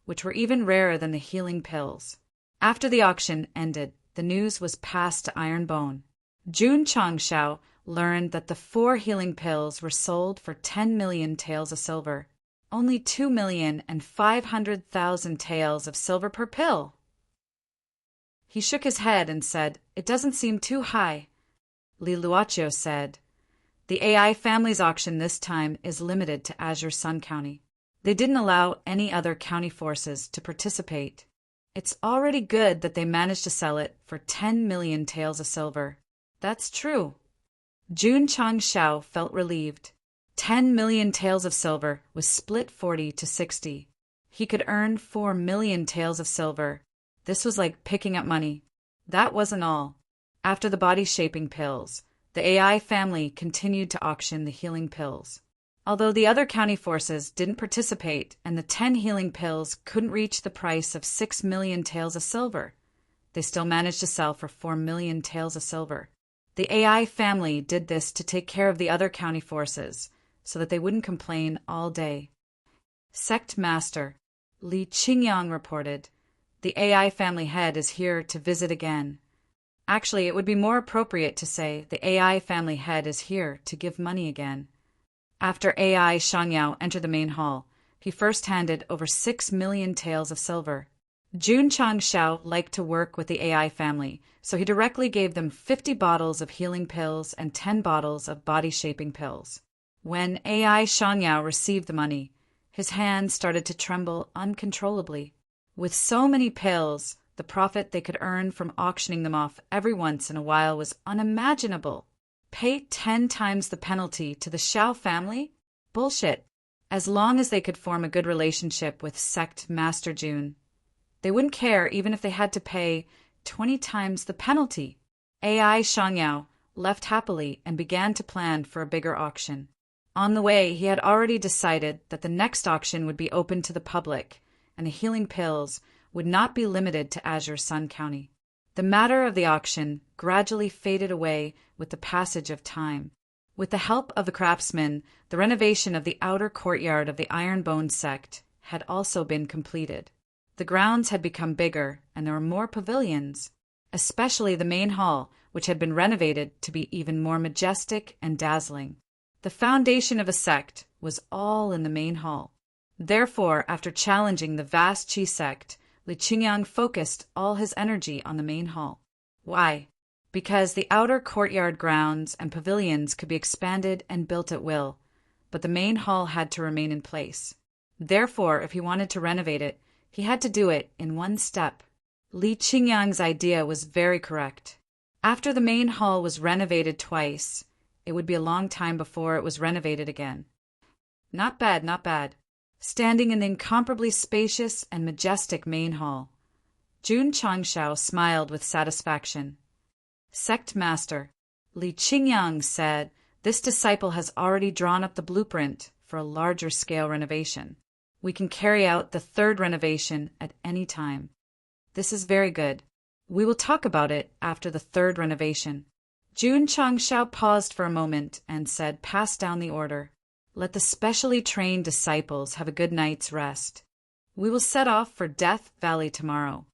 which were even rarer than the healing pills. After the auction ended, the news was passed to Ironbone. Jun Changshao learned that the 4 healing pills were sold for 10 million taels of silver. Only 2,500,000 taels of silver per pill. He shook his head and said, "It doesn't seem too high." Li Luochio said, "The AI family's auction this time is limited to Azure Sun County. They didn't allow any other county forces to participate. It's already good that they managed to sell it for 10 million taels of silver." "That's true." Jun Changshao felt relieved. 10 million taels of silver was split 40 to 60. He could earn 4 million taels of silver. This was like picking up money. That wasn't all. After the body-shaping pills, the AI family continued to auction the healing pills. Although the other county forces didn't participate and the 10 healing pills couldn't reach the price of 6 million taels of silver, they still managed to sell for 4 million taels of silver. The AI family did this to take care of the other county forces, so that they wouldn't complain all day. Sect Master Li Qingyang reported, "The AI family head is here to visit again." Actually, it would be more appropriate to say the AI family head is here to give money again. After AI Shangyao entered the main hall, he first handed over 6 million taels of silver. Jun Changshao liked to work with the AI family, so he directly gave them 50 bottles of healing pills and 10 bottles of body-shaping pills. When AI Shangyao received the money, his hands started to tremble uncontrollably. With so many pills, the profit they could earn from auctioning them off every once in a while was unimaginable. Pay 10 times the penalty to the Xiao family? Bullshit. As long as they could form a good relationship with Sect Master Jun, they wouldn't care even if they had to pay 20 times the penalty. AI Shangyao left happily and began to plan for a bigger auction. On the way, he had already decided that the next auction would be open to the public, and the healing pills would not be limited to Azure Sun County. The matter of the auction gradually faded away with the passage of time. With the help of the craftsmen, the renovation of the outer courtyard of the Ironbone sect had also been completed. The grounds had become bigger, and there were more pavilions, especially the main hall, which had been renovated to be even more majestic and dazzling. The foundation of a sect was all in the main hall. Therefore, after challenging the vast Qi sect, Li Qingyang focused all his energy on the main hall. Why? Because the outer courtyard grounds and pavilions could be expanded and built at will, but the main hall had to remain in place. Therefore, if he wanted to renovate it, he had to do it in one step. Li Qingyang's idea was very correct. After the main hall was renovated twice, it would be a long time before it was renovated again. Not bad, not bad. Standing in the incomparably spacious and majestic main hall, Jun Changshao smiled with satisfaction. Sect Master Li Qingyang said, "This disciple has already drawn up the blueprint for a larger scale renovation. We can carry out the 3rd renovation at any time. This is very good. We will talk about it after the 3rd renovation." Jun Changshao paused for a moment and said, "Pass down the order. Let the specially trained disciples have a good night's rest. We will set off for Death Valley tomorrow."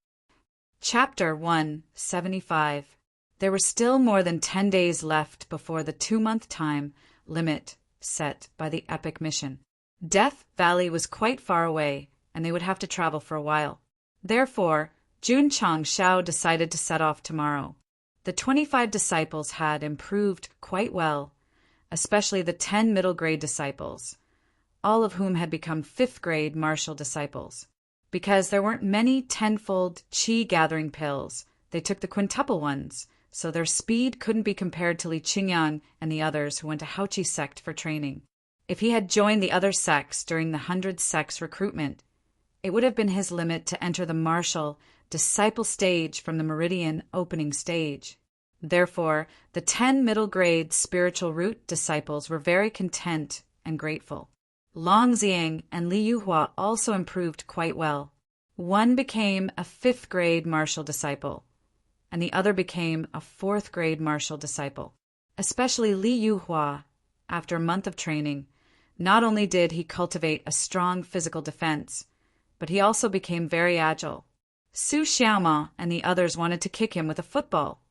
Chapter 175. There were still more than 10 days left before the 2-month time limit set by the epic mission. Death Valley was quite far away, and they would have to travel for a while. Therefore, Jun Changshao decided to set off tomorrow. The 25 disciples had improved quite well, especially the 10 middle grade disciples, all of whom had become 5th grade martial disciples. Because there weren't many tenfold qi gathering pills, they took the quintuple ones, so their speed couldn't be compared to Li Qingyang and the others who went to Haoqi sect for training. If he had joined the other sects during the 100 sects recruitment, it would have been his limit to enter the martial disciple stage from the meridian opening stage. Therefore, the 10 middle grade spiritual root disciples were very content and grateful. Long Xiang and Li Yuhua also improved quite well. One became a 5th grade martial disciple, and the other became a 4th grade martial disciple. Especially Li Yuhua, after a month of training, not only did he cultivate a strong physical defense, but he also became very agile. Su Xiaoma and the others wanted to kick him with a football,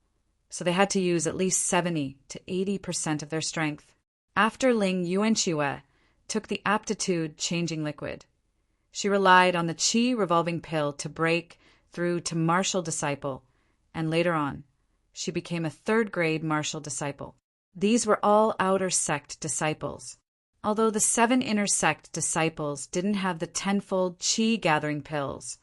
so they had to use at least 70 to 80% of their strength. After Ling Yuanxue took the aptitude changing liquid, she relied on the qi revolving pill to break through to martial disciple, and later on, she became a 3rd grade martial disciple. These were all outer sect disciples. Although the 7 inner sect disciples didn't have the tenfold qi gathering pills,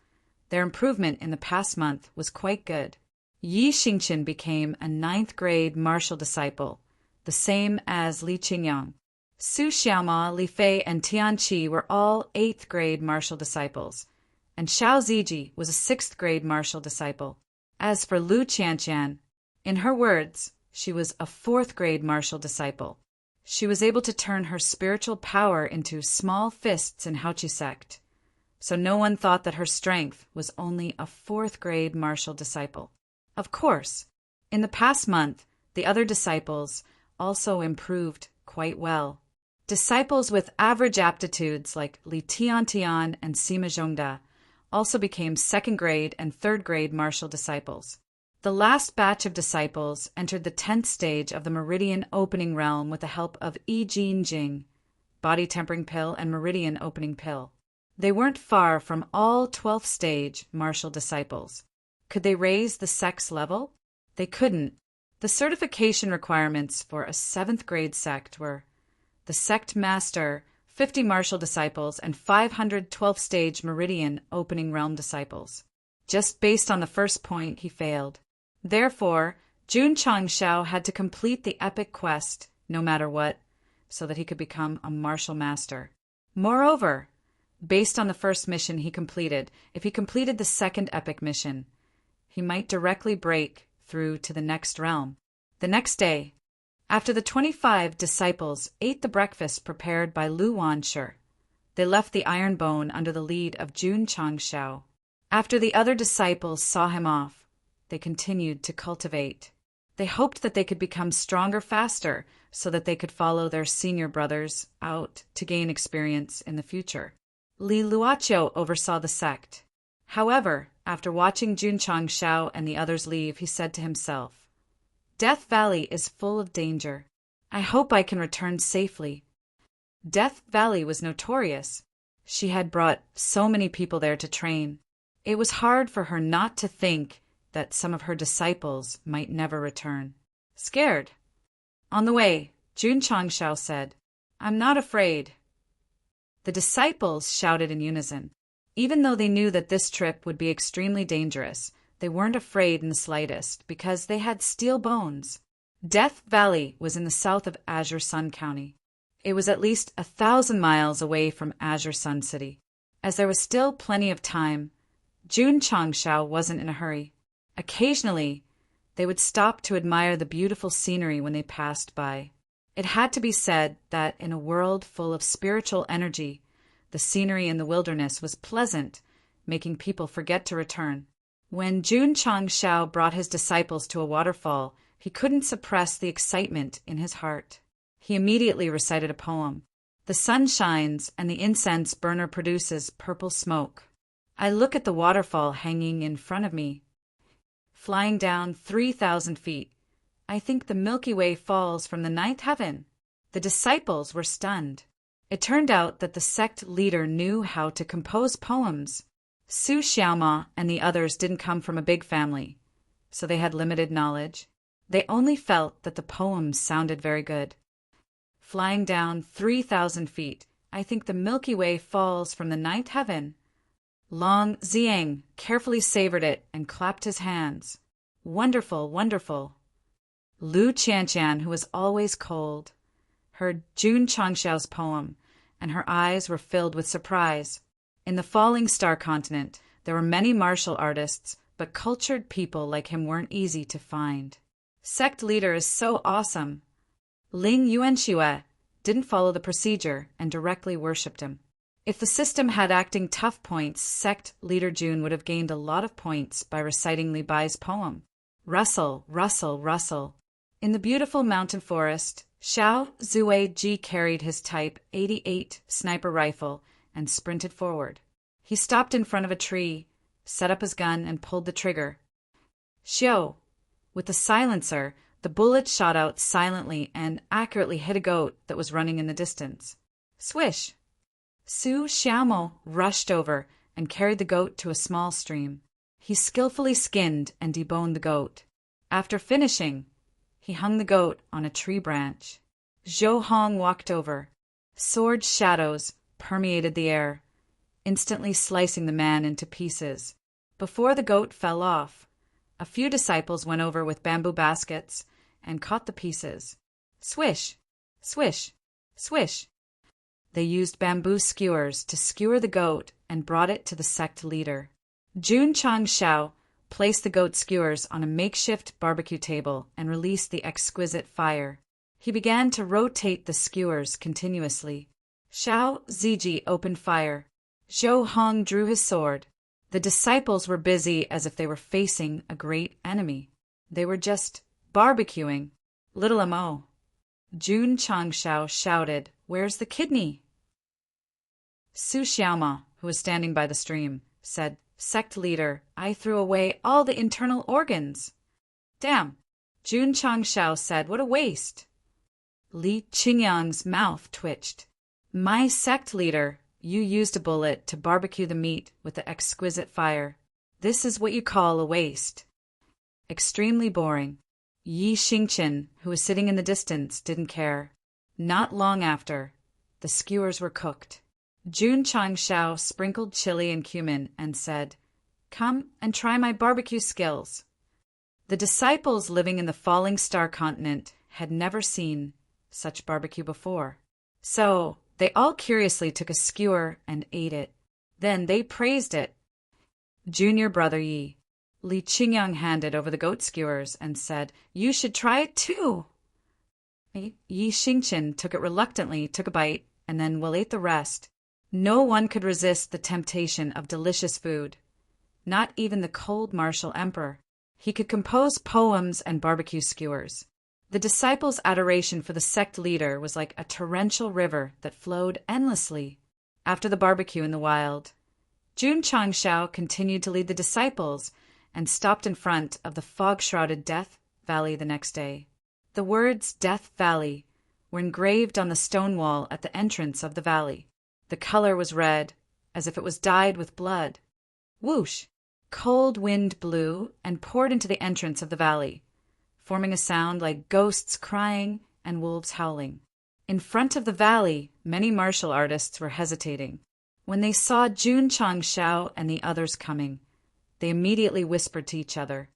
their improvement in the past month was quite good. Yi Xingqian became a 9th grade martial disciple, the same as Li Qingyang. Su Xiaoma, Li Fei, and Tian Qi were all 8th grade martial disciples, and Xiao Ziji was a 6th grade martial disciple. As for Lu Qianqian, in her words, she was a 4th grade martial disciple. She was able to turn her spiritual power into small fists in Haoqi sect, so no one thought that her strength was only a 4th grade martial disciple. Of course, in the past month, the other disciples also improved quite well. Disciples with average aptitudes like Li Tiantian and Sima Zhongda also became 2nd grade and 3rd grade martial disciples. The last batch of disciples entered the 10th stage of the meridian opening realm with the help of Yi Jin Jing, body tempering pill, and meridian opening pill. They weren't far from all 12th stage martial disciples. Could they raise the sect's level? They couldn't. The certification requirements for a 7th grade sect were the sect master, 50 martial disciples, and 500 12th stage meridian opening realm disciples. Just based on the first point, he failed. Therefore, Jun Changshao had to complete the epic quest, no matter what, so that he could become a martial master. Moreover, based on the first mission he completed, if he completed the 2nd epic mission, he might directly break through to the next realm. The next day, after the 25 disciples ate the breakfast prepared by Lu Wanshi, they left the iron bone under the lead of Jun Changshao. After the other disciples saw him off, they continued to cultivate. They hoped that they could become stronger faster so that they could follow their senior brothers out to gain experience in the future. Li Luoqiu oversaw the sect. However, after watching Jun Changshao and the others leave, he said to himself, "Death Valley is full of danger. I hope I can return safely." Death Valley was notorious. She had brought so many people there to train. It was hard for her not to think that some of her disciples might never return. Scared. On the way, Jun Changshao said, "I'm not afraid." The disciples shouted in unison. Even though they knew that this trip would be extremely dangerous, they weren't afraid in the slightest because they had steel bones. Death Valley was in the south of Azure Sun County. It was at least 1,000 miles away from Azure Sun City. As there was still plenty of time, Jun Changshao wasn't in a hurry. Occasionally, they would stop to admire the beautiful scenery when they passed by. It had to be said that in a world full of spiritual energy, the scenery in the wilderness was pleasant, making people forget to return. When Jun Changshao brought his disciples to a waterfall, he couldn't suppress the excitement in his heart. He immediately recited a poem. The sun shines and the incense burner produces purple smoke. I look at the waterfall hanging in front of me, flying down 3,000 feet. I think the Milky Way falls from the 9th heaven. The disciples were stunned. It turned out that the sect leader knew how to compose poems. Su Xiaoma and the others didn't come from a big family, so they had limited knowledge. They only felt that the poems sounded very good. Flying down 3,000 feet, I think the Milky Way falls from the ninth heaven. Long Ziang carefully savored it and clapped his hands. Wonderful, wonderful. Lu Qianqian, who was always cold, heard Jun Changshao's poem, and her eyes were filled with surprise. In the falling star continent, there were many martial artists, but cultured people like him weren't easy to find. Sect leader is so awesome. Ling Yuanxue didn't follow the procedure and directly worshipped him. If the system had acting tough points, Sect leader Jun would have gained a lot of points by reciting Li Bai's poem. Rustle, rustle, rustle. In the beautiful mountain forest, Xiao Zuiji carried his Type 88 sniper rifle and sprinted forward. He stopped in front of a tree, set up his gun, and pulled the trigger. Xiao! With the silencer, the bullet shot out silently and accurately hit a goat that was running in the distance. Swish! Su Xiaomo rushed over and carried the goat to a small stream. He skillfully skinned and deboned the goat. After finishing, he hung the goat on a tree branch. Zhou Hong walked over. Sword shadows permeated the air, instantly slicing the man into pieces. Before the goat fell off, a few disciples went over with bamboo baskets and caught the pieces. Swish! Swish! Swish! They used bamboo skewers to skewer the goat and brought it to the sect leader. Jun Changshao placed the goat skewers on a makeshift barbecue table and released the exquisite fire. He began to rotate the skewers continuously. Xiao Ziji opened fire. Zhou Hong drew his sword. The disciples were busy as if they were facing a great enemy. They were just barbecuing. Little Mo. Jun Changshao shouted, "Where's the kidney?" Su Xiaoma, who was standing by the stream, said, "Sect leader, I threw away all the internal organs." "Damn," Jun Changshao said, "what a waste." Li Qingyang's mouth twitched. "My sect leader, you used a bullet to barbecue the meat with the exquisite fire. This is what you call a waste." Extremely boring. Yi Xingqian, who was sitting in the distance, didn't care. Not long after, the skewers were cooked. Jun Changshao sprinkled chili and cumin and said, "Come and try my barbecue skills." The disciples living in the falling star continent had never seen such barbecue before. So they all curiously took a skewer and ate it. Then they praised it. Junior brother Yi, Li Qingyang handed over the goat skewers and said, "You should try it too." Yi Xingqian took it reluctantly, took a bite, and then ate the rest. No one could resist the temptation of delicious food. Not even the cold martial emperor. He could compose poems and barbecue skewers. The disciples' adoration for the sect leader was like a torrential river that flowed endlessly. After the barbecue in the wild, Jun Changshao continued to lead the disciples and stopped in front of the fog-shrouded Death Valley the next day. The words Death Valley were engraved on the stone wall at the entrance of the valley. The color was red, as if it was dyed with blood. Whoosh! Cold wind blew and poured into the entrance of the valley, forming a sound like ghosts crying and wolves howling. In front of the valley, many martial artists were hesitating. When they saw Jun Changshao and the others coming, they immediately whispered to each other.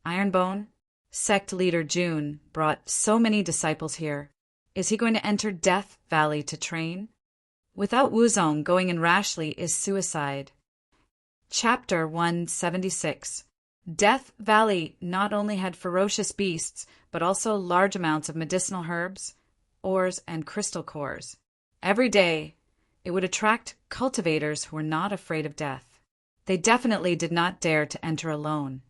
Ironbone? Sect leader Jun brought so many disciples here. Is he going to enter Death Valley to train? Without Wuzong, going in rashly is suicide. Chapter 176. Death Valley not only had ferocious beasts, but also large amounts of medicinal herbs, ores, and crystal cores. Every day, it would attract cultivators who were not afraid of death. They definitely did not dare to enter alone,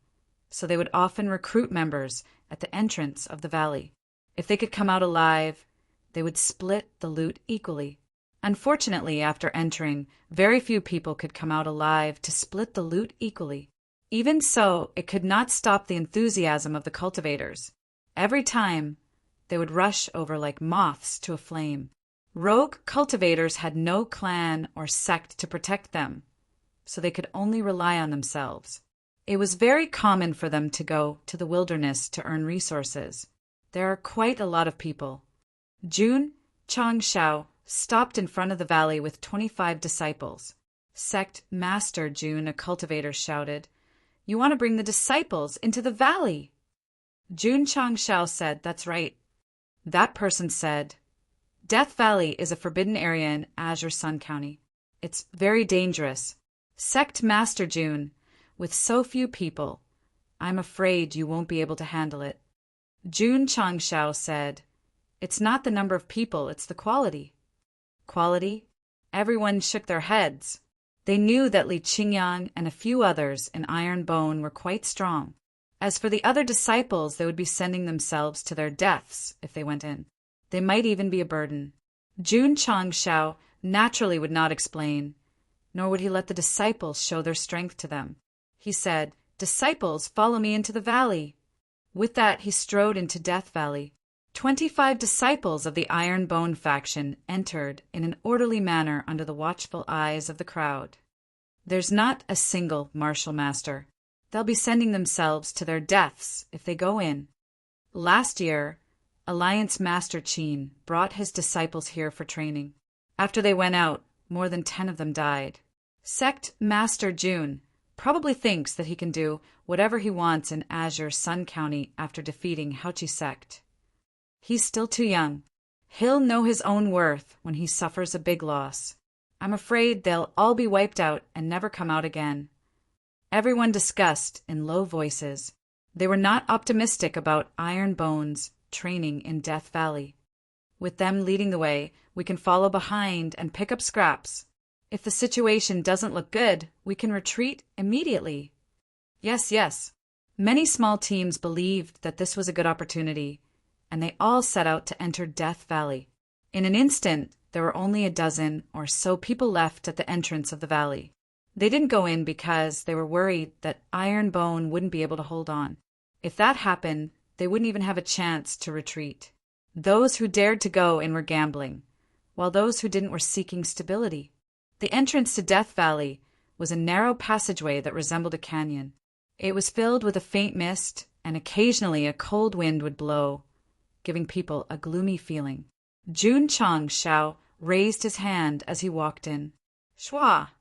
so they would often recruit members at the entrance of the valley. If they could come out alive, they would split the loot equally. Unfortunately, after entering, very few people could come out alive to split the loot equally. Even so, it could not stop the enthusiasm of the cultivators. Every time, they would rush over like moths to a flame. Rogue cultivators had no clan or sect to protect them, so they could only rely on themselves. It was very common for them to go to the wilderness to earn resources. There are quite a lot of people. Jun Changshao stopped in front of the valley with 25 disciples. Sect Master Jun, a cultivator, shouted, "You want to bring the disciples into the valley?" Jun Changshao said, "That's right." That person said, "Death Valley is a forbidden area in Azure Sun County. It's very dangerous. Sect Master Jun, with so few people, I'm afraid you won't be able to handle it." Jun Changshao said, "It's not the number of people, it's the quality." Quality? Everyone shook their heads. They knew that Li Qingyang and a few others in Iron Bone were quite strong. As for the other disciples, they would be sending themselves to their deaths if they went in. They might even be a burden. Jun Changshao naturally would not explain, nor would he let the disciples show their strength to them. He said, "Disciples, follow me into the valley." With that, he strode into Death Valley. 25 disciples of the Iron Bone faction entered in an orderly manner under the watchful eyes of the crowd. There's not a single martial master. They'll be sending themselves to their deaths if they go in. Last year, Alliance Master Qin brought his disciples here for training. After they went out, more than 10 of them died. Sect Master Jun probably thinks that he can do whatever he wants in Azure Sun County after defeating Haochi Sect. He's still too young. He'll know his own worth when he suffers a big loss. I'm afraid they'll all be wiped out and never come out again. Everyone discussed in low voices. They were not optimistic about Iron Bone's training in Death Valley. With them leading the way, we can follow behind and pick up scraps. If the situation doesn't look good, we can retreat immediately. Yes, yes. Many small teams believed that this was a good opportunity, and they all set out to enter Death Valley. In an instant, there were only a dozen or so people left at the entrance of the valley. They didn't go in because they were worried that Iron Bone wouldn't be able to hold on. If that happened, they wouldn't even have a chance to retreat. Those who dared to go in were gambling, while those who didn't were seeking stability. The entrance to Death Valley was a narrow passageway that resembled a canyon. It was filled with a faint mist, and occasionally a cold wind would blow, giving people a gloomy feeling. Jun Changshao raised his hand as he walked in. "Shua!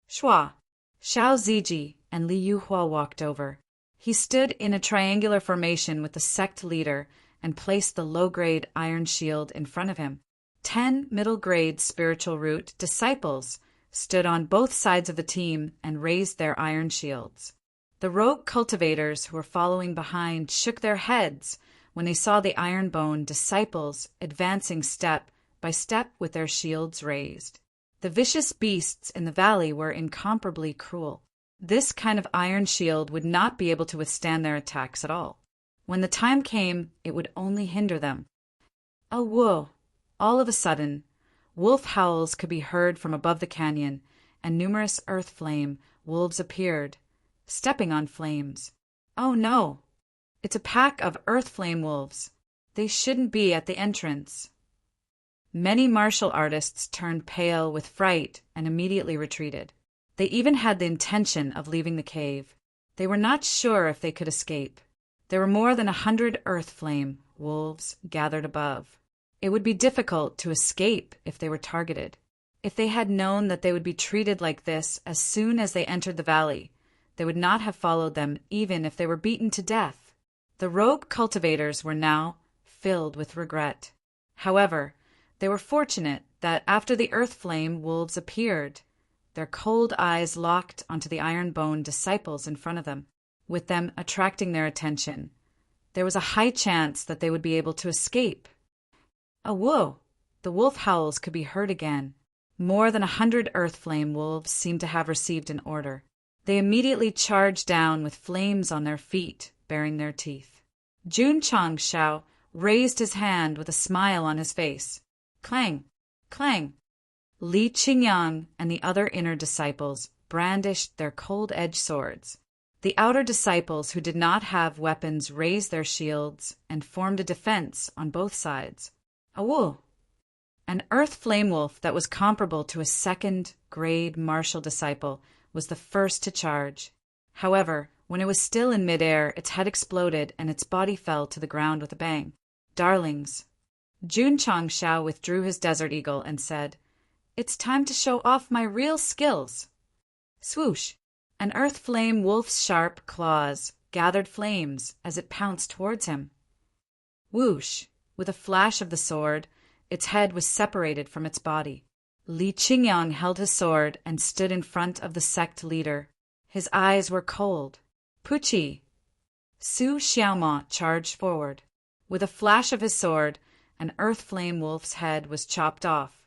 Shua!" Xiao Ziji and Li Yuhua walked over. He stood in a triangular formation with the sect leader and placed the low-grade iron shield in front of him. 10 middle-grade spiritual root disciples stood on both sides of the team and raised their iron shields. The rogue cultivators who were following behind shook their heads when they saw the Iron Bone disciples advancing step by step with their shields raised. The vicious beasts in the valley were incomparably cruel. This kind of iron shield would not be able to withstand their attacks at all. When the time came, it would only hinder them. Oh, whoa! All of a sudden, wolf howls could be heard from above the canyon, and numerous earth flame wolves appeared, stepping on flames. Oh no! It's a pack of earth flame wolves. They shouldn't be at the entrance. Many martial artists turned pale with fright and immediately retreated. They even had the intention of leaving the cave. They were not sure if they could escape. There were more than 100 earth flame wolves gathered above. It would be difficult to escape if they were targeted. If they had known that they would be treated like this as soon as they entered the valley, they would not have followed them even if they were beaten to death. The rogue cultivators were now filled with regret. However, they were fortunate that after the earth flame wolves appeared, their cold eyes locked onto the Iron Bone disciples in front of them, with them attracting their attention. There was a high chance that they would be able to escape. Oh, whoa! The wolf howls could be heard again. More than 100 earth flame wolves seemed to have received an order. They immediately charged down with flames on their feet, baring their teeth. Jun Changshao raised his hand with a smile on his face. Clang! Clang! Li Qingyang and the other inner disciples brandished their cold-edged swords. The outer disciples who did not have weapons raised their shields and formed a defense on both sides. Awoo! An earth flame wolf that was comparable to a second-grade martial disciple was the first to charge. However, When it was still in midair, its head exploded and its body fell to the ground with a bang. Darlings. Junchang Shao withdrew his desert eagle and said, "It's time to show off my real skills." Swoosh! An earth flame wolf's sharp claws gathered flames as it pounced towards him. Whoosh! With a flash of the sword, its head was separated from its body. Li Qingyang held his sword and stood in front of the sect leader. His eyes were cold. Puchi! Su Xiaoma charged forward. With a flash of his sword, an earth flame wolf's head was chopped off.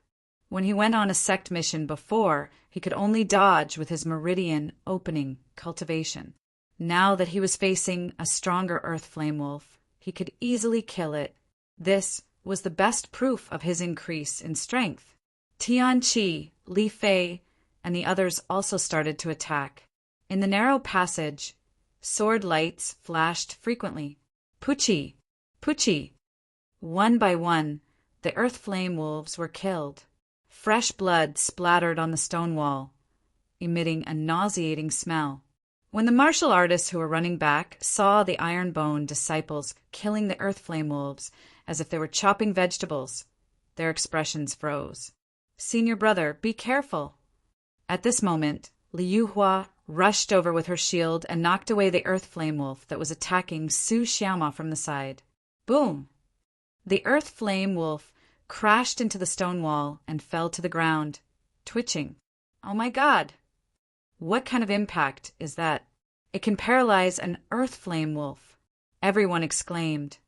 When he went on a sect mission before, he could only dodge with his meridian opening cultivation. Now that he was facing a stronger earth flame wolf, he could easily kill it. This was the best proof of his increase in strength. Tian Qi, Li Fei, and the others also started to attack. In the narrow passage, sword lights flashed frequently. Puchi! Puchi! One by one, the earth flame wolves were killed. Fresh blood splattered on the stone wall, emitting a nauseating smell. When the martial artists who were running back saw the iron-bone disciples killing the earth flame wolves as if they were chopping vegetables, their expressions froze. "Senior brother, be careful." At this moment, Liu Hua rushed over with her shield and knocked away the earth flame wolf that was attacking Su Xiaoma from the side. Boom! The earth flame wolf crashed into the stone wall and fell to the ground, twitching. Oh my God! What kind of impact is that? It can paralyze an earth flame wolf. Everyone exclaimed.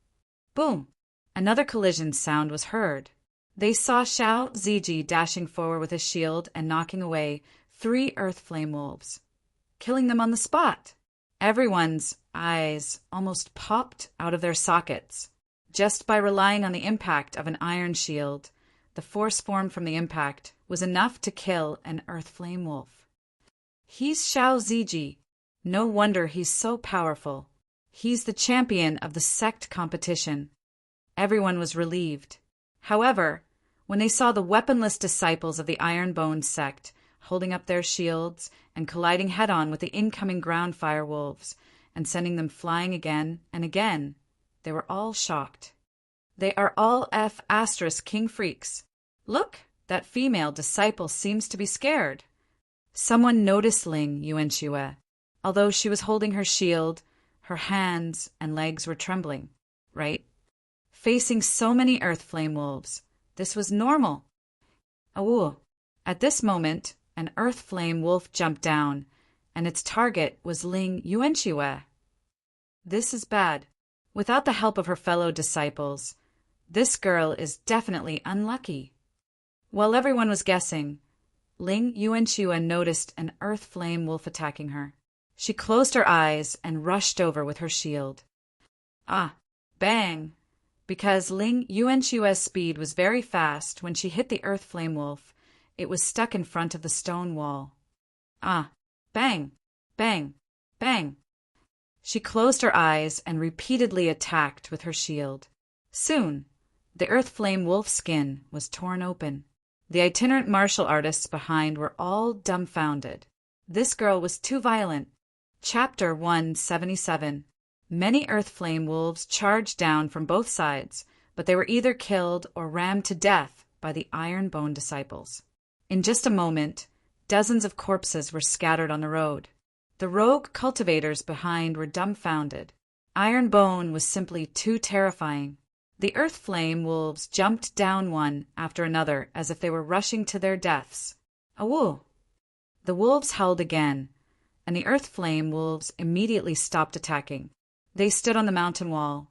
Boom! Another collision sound was heard. They saw Xiao Ziji dashing forward with his shield and knocking away 3 earth flame wolves, killing them on the spot. Everyone's eyes almost popped out of their sockets. Just by relying on the impact of an iron shield, the force formed from the impact was enough to kill an earth flame wolf. He's Xiao Ziji. No wonder he's so powerful. He's the champion of the sect competition. Everyone was relieved. However, when they saw the weaponless disciples of the Iron-Bone sect holding up their shields and colliding head-on with the incoming ground fire wolves and sending them flying again and again, they were all shocked. They are all F** king freaks. Look, that female disciple seems to be scared. Someone noticed Ling Yuanxue. Although she was holding her shield, her hands and legs were trembling, right? Facing so many earth flame wolves, this was normal. Awoo! At this moment, an earth flame wolf jumped down, and its target was Ling Yuanxue. This is bad. Without the help of her fellow disciples, this girl is definitely unlucky. While everyone was guessing, Ling Yuanxue noticed an earth flame wolf attacking her. She closed her eyes and rushed over with her shield. Ah! Bang! Because Ling Yuanxue's speed was very fast, when she hit the earth flame wolf, it was stuck in front of the stone wall. Ah! Bang! Bang! Bang! She closed her eyes and repeatedly attacked with her shield. Soon, the earth flame wolf's skin was torn open. The itinerant martial artists behind were all dumbfounded. This girl was too violent. Chapter 177. Many earth flame wolves charged down from both sides, but they were either killed or rammed to death by the Iron-Bone disciples. In just a moment, dozens of corpses were scattered on the road. The rogue cultivators behind were dumbfounded. Iron-Bone was simply too terrifying. The earth flame wolves jumped down one after another as if they were rushing to their deaths. Awoo! The wolves howled again, and the earth flame wolves immediately stopped attacking. They stood on the mountain wall,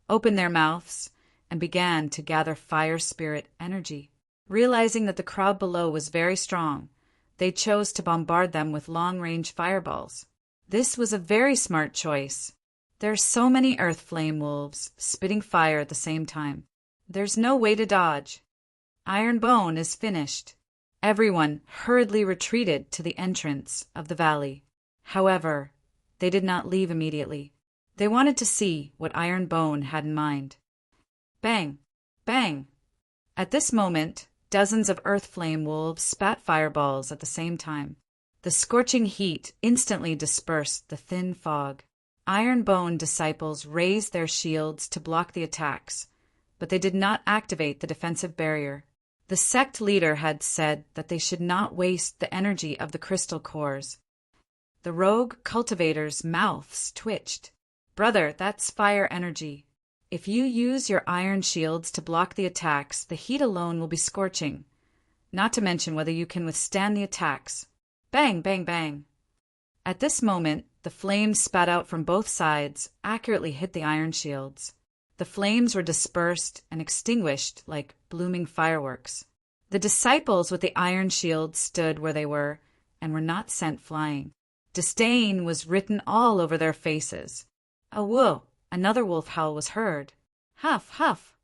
opened their mouths, and began to gather fire spirit energy. Realizing that the crowd below was very strong, they chose to bombard them with long-range fireballs. This was a very smart choice. There are so many earth flame wolves spitting fire at the same time. There's no way to dodge. Iron-Bone is finished. Everyone hurriedly retreated to the entrance of the valley. However, they did not leave immediately. They wanted to see what Iron-Bone had in mind. Bang! Bang! At this moment, dozens of earth flame wolves spat fireballs at the same time. The scorching heat instantly dispersed the thin fog. Iron-Bone disciples raised their shields to block the attacks, but they did not activate the defensive barrier. The sect leader had said that they should not waste the energy of the crystal cores. The rogue cultivators' mouths twitched. "Brother, that's fire energy. If you use your iron shields to block the attacks, the heat alone will be scorching, not to mention whether you can withstand the attacks." Bang, bang, bang. At this moment, the flames spat out from both sides accurately hit the iron shields. The flames were dispersed and extinguished like blooming fireworks. The disciples with the iron shields stood where they were and were not sent flying. Disdain was written all over their faces. "A whoa!" Another wolf howl was heard. "Huff, huff!"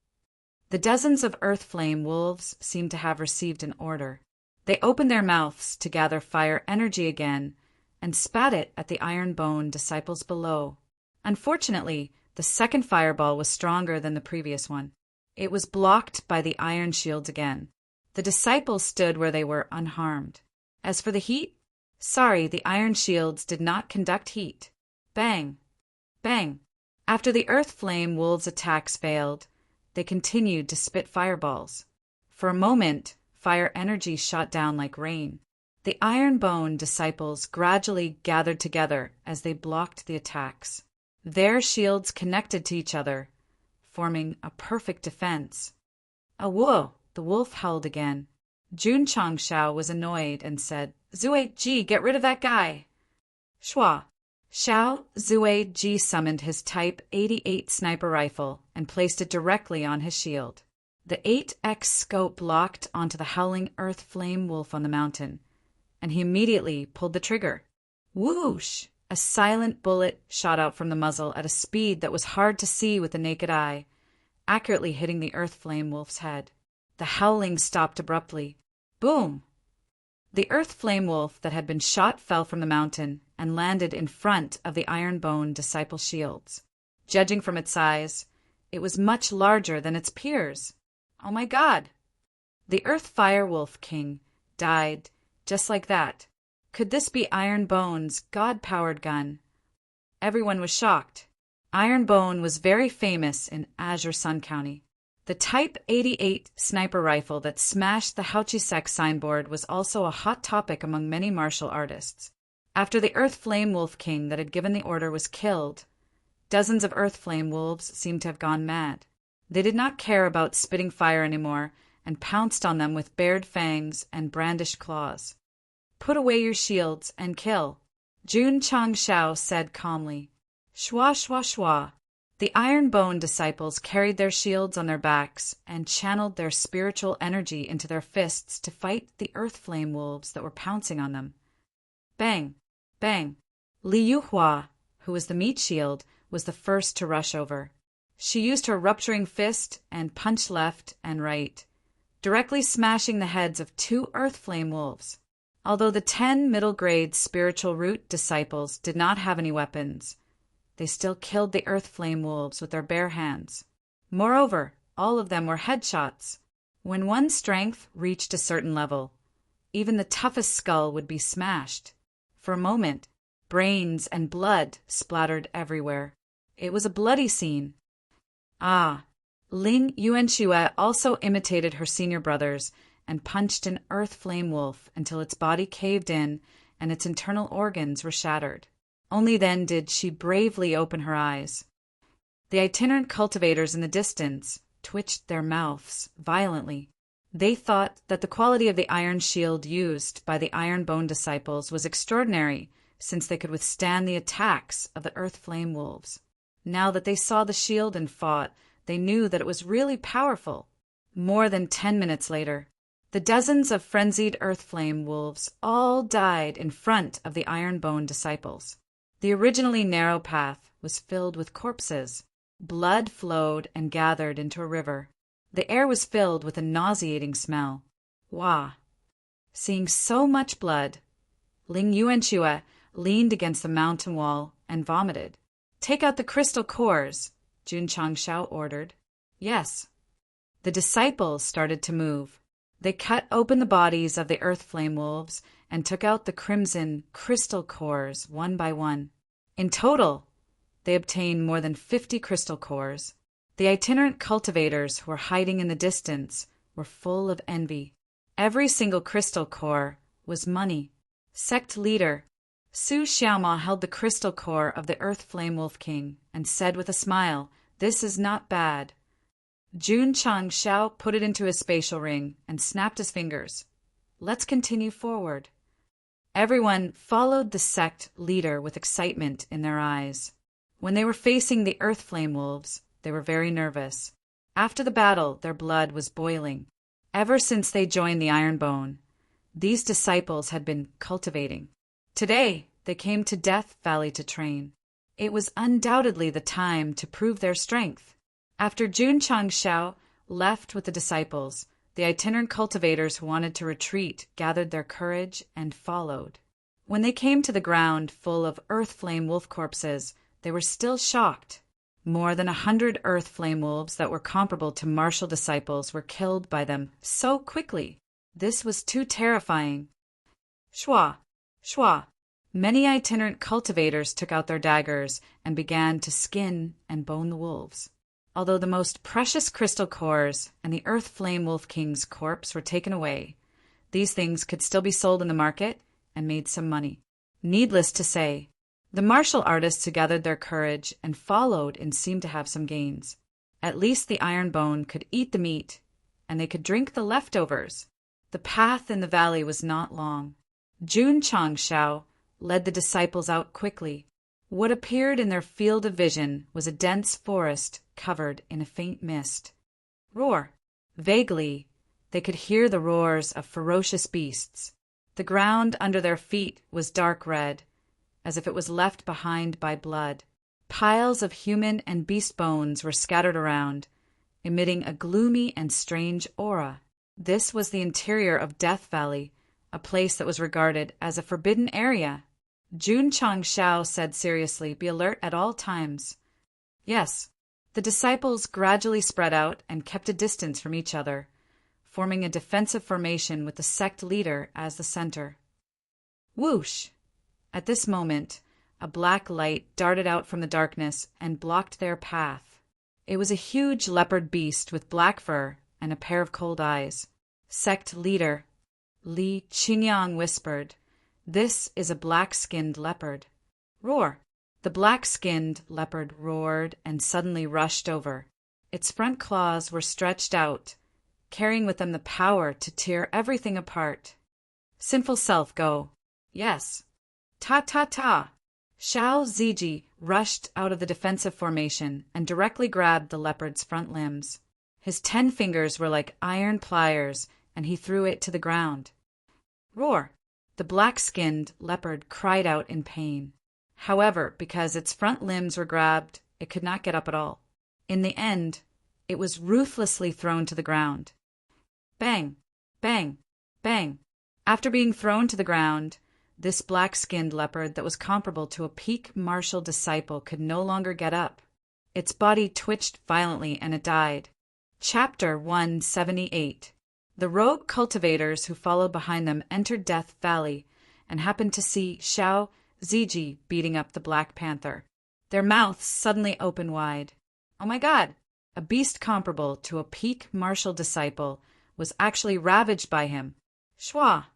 The dozens of earth flame wolves seemed to have received an order. They opened their mouths to gather fire energy again and spat it at the Iron-Bone disciples below. Unfortunately, the second fireball was stronger than the previous one. It was blocked by the iron shields again. The disciples stood where they were unharmed. As for the heat, sorry, the iron shields did not conduct heat. Bang! Bang! After the earth flame wolves' attacks failed, they continued to spit fireballs. For a moment, fire energy shot down like rain. The Iron-Bone disciples gradually gathered together as they blocked the attacks. Their shields connected to each other, forming a perfect defense. "A whoa!" The wolf howled again. Jun Changshao was annoyed and said, "Zue Ji, get rid of that guy!" Shua. Xiao Zue Ji summoned his Type 88 sniper rifle and placed it directly on his shield. The 8x scope locked onto the howling earth flame wolf on the mountain, and he immediately pulled the trigger. Whoosh! A silent bullet shot out from the muzzle at a speed that was hard to see with the naked eye, accurately hitting the earth flame wolf's head. The howling stopped abruptly. Boom! The earth flame wolf that had been shot fell from the mountain and landed in front of the Iron-Bone disciple shields. Judging from its size, it was much larger than its peers. Oh my God! The Earth Fire Wolf King died just like that. Could this be Iron-Bone's God-powered gun? Everyone was shocked. Iron-Bone was very famous in Azure Sun County. The Type 88 sniper rifle that smashed the Sect signboard was also a hot topic among many martial artists. After the Earth Flame Wolf King that had given the order was killed, dozens of Earth Flame Wolves seemed to have gone mad. They did not care about spitting fire anymore and pounced on them with bared fangs and brandished claws. "Put away your shields and kill," Jun Changshao said calmly. Shwa shwa shwa. The Iron-Bone disciples carried their shields on their backs and channeled their spiritual energy into their fists to fight the earth flame wolves that were pouncing on them. Bang! Bang! Li Yuhua, who was the meat shield, was the first to rush over. She used her rupturing fist and punched left and right, directly smashing the heads of 2 earth flame wolves. Although the 10 middle-grade spiritual root disciples did not have any weapons, they still killed the earth flame wolves with their bare hands. Moreover, all of them were headshots. When one's strength reached a certain level, even the toughest skull would be smashed. For a moment, brains and blood splattered everywhere. It was a bloody scene. Ling Yuanxue also imitated her senior brothers and punched an earth flame wolf until its body caved in and its internal organs were shattered. Only then did she bravely open her eyes. The itinerant cultivators in the distance twitched their mouths violently. They thought that the quality of the iron shield used by the Iron-Bone disciples was extraordinary, since they could withstand the attacks of the earth flame wolves. Now that they saw the shield and fought, they knew that it was really powerful. More than 10 minutes later, the dozens of frenzied earth flame wolves all died in front of the Iron-Bone disciples. The originally narrow path was filled with corpses. Blood flowed and gathered into a river. The air was filled with a nauseating smell. Wah! Seeing so much blood, Ling Yuanxue leaned against the mountain wall and vomited. "Take out the crystal cores," Jun Changshao ordered. Yes. The disciples started to move. They cut open the bodies of the earth flame wolves and took out the crimson crystal cores one by one. In total, they obtained more than 50 crystal cores. The itinerant cultivators who were hiding in the distance were full of envy. Every single crystal core was money. Sect leader Su Xiaoma held the crystal core of the Earth Flame Wolf King and said with a smile, "This is not bad." Jun Chang Xiao put it into his spatial ring and snapped his fingers. "Let's continue forward." Everyone followed the sect leader with excitement in their eyes. When they were facing the Earth Flame Wolves, they were very nervous. After the battle, their blood was boiling. Ever since they joined the Ironbone, these disciples had been cultivating. Today, they came to Death Valley to train. It was undoubtedly the time to prove their strength. After Jun Chang Xiao left with the disciples, the itinerant cultivators who wanted to retreat gathered their courage and followed. When they came to the ground full of earth flame wolf corpses, they were still shocked. More than 100 earth flame wolves that were comparable to martial disciples were killed by them so quickly. This was too terrifying. Shua, shua. Many itinerant cultivators took out their daggers and began to skin and bone the wolves. Although the most precious crystal cores and the Earth Flame Wolf King's corpse were taken away, these things could still be sold in the market and made some money. Needless to say, the martial artists who gathered their courage and followed and seemed to have some gains. At least the Ironbone could eat the meat, and they could drink the leftovers. The path in the valley was not long. Jun Chang Xiao led the disciples out quickly. What appeared in their field of vision was a dense forest covered in a faint mist. Roar! Vaguely, they could hear the roars of ferocious beasts. The ground under their feet was dark red, as if it was left behind by blood. Piles of human and beast bones were scattered around, emitting a gloomy and strange aura. This was the interior of Death Valley, a place that was regarded as a forbidden area. Jun Chang Xiao said seriously, "Be alert at all times." Yes, the disciples gradually spread out and kept a distance from each other, forming a defensive formation with the sect leader as the center. Whoosh! At this moment, a black light darted out from the darkness and blocked their path. It was a huge leopard beast with black fur and a pair of cold eyes. Sect leader Li Qinyang whispered, "This is a black-skinned leopard." Roar! The black-skinned leopard roared and suddenly rushed over. Its front claws were stretched out, carrying with them the power to tear everything apart. Sinful self, go. Yes. Ta-ta-ta! Xiao Ziji rushed out of the defensive formation and directly grabbed the leopard's front limbs. His 10 fingers were like iron pliers, and he threw it to the ground. Roar! The black-skinned leopard cried out in pain. However, because its front limbs were grabbed, it could not get up at all. In the end, it was ruthlessly thrown to the ground. Bang! Bang! Bang! After being thrown to the ground, this black-skinned leopard that was comparable to a peak martial disciple could no longer get up. Its body twitched violently and it died. Chapter 178. The rogue cultivators who followed behind them entered Death Valley and happened to see Xiao Ziji beating up the Black Panther. Their mouths suddenly opened wide. Oh my God! A beast comparable to a peak martial disciple was actually ravaged by him. Shua!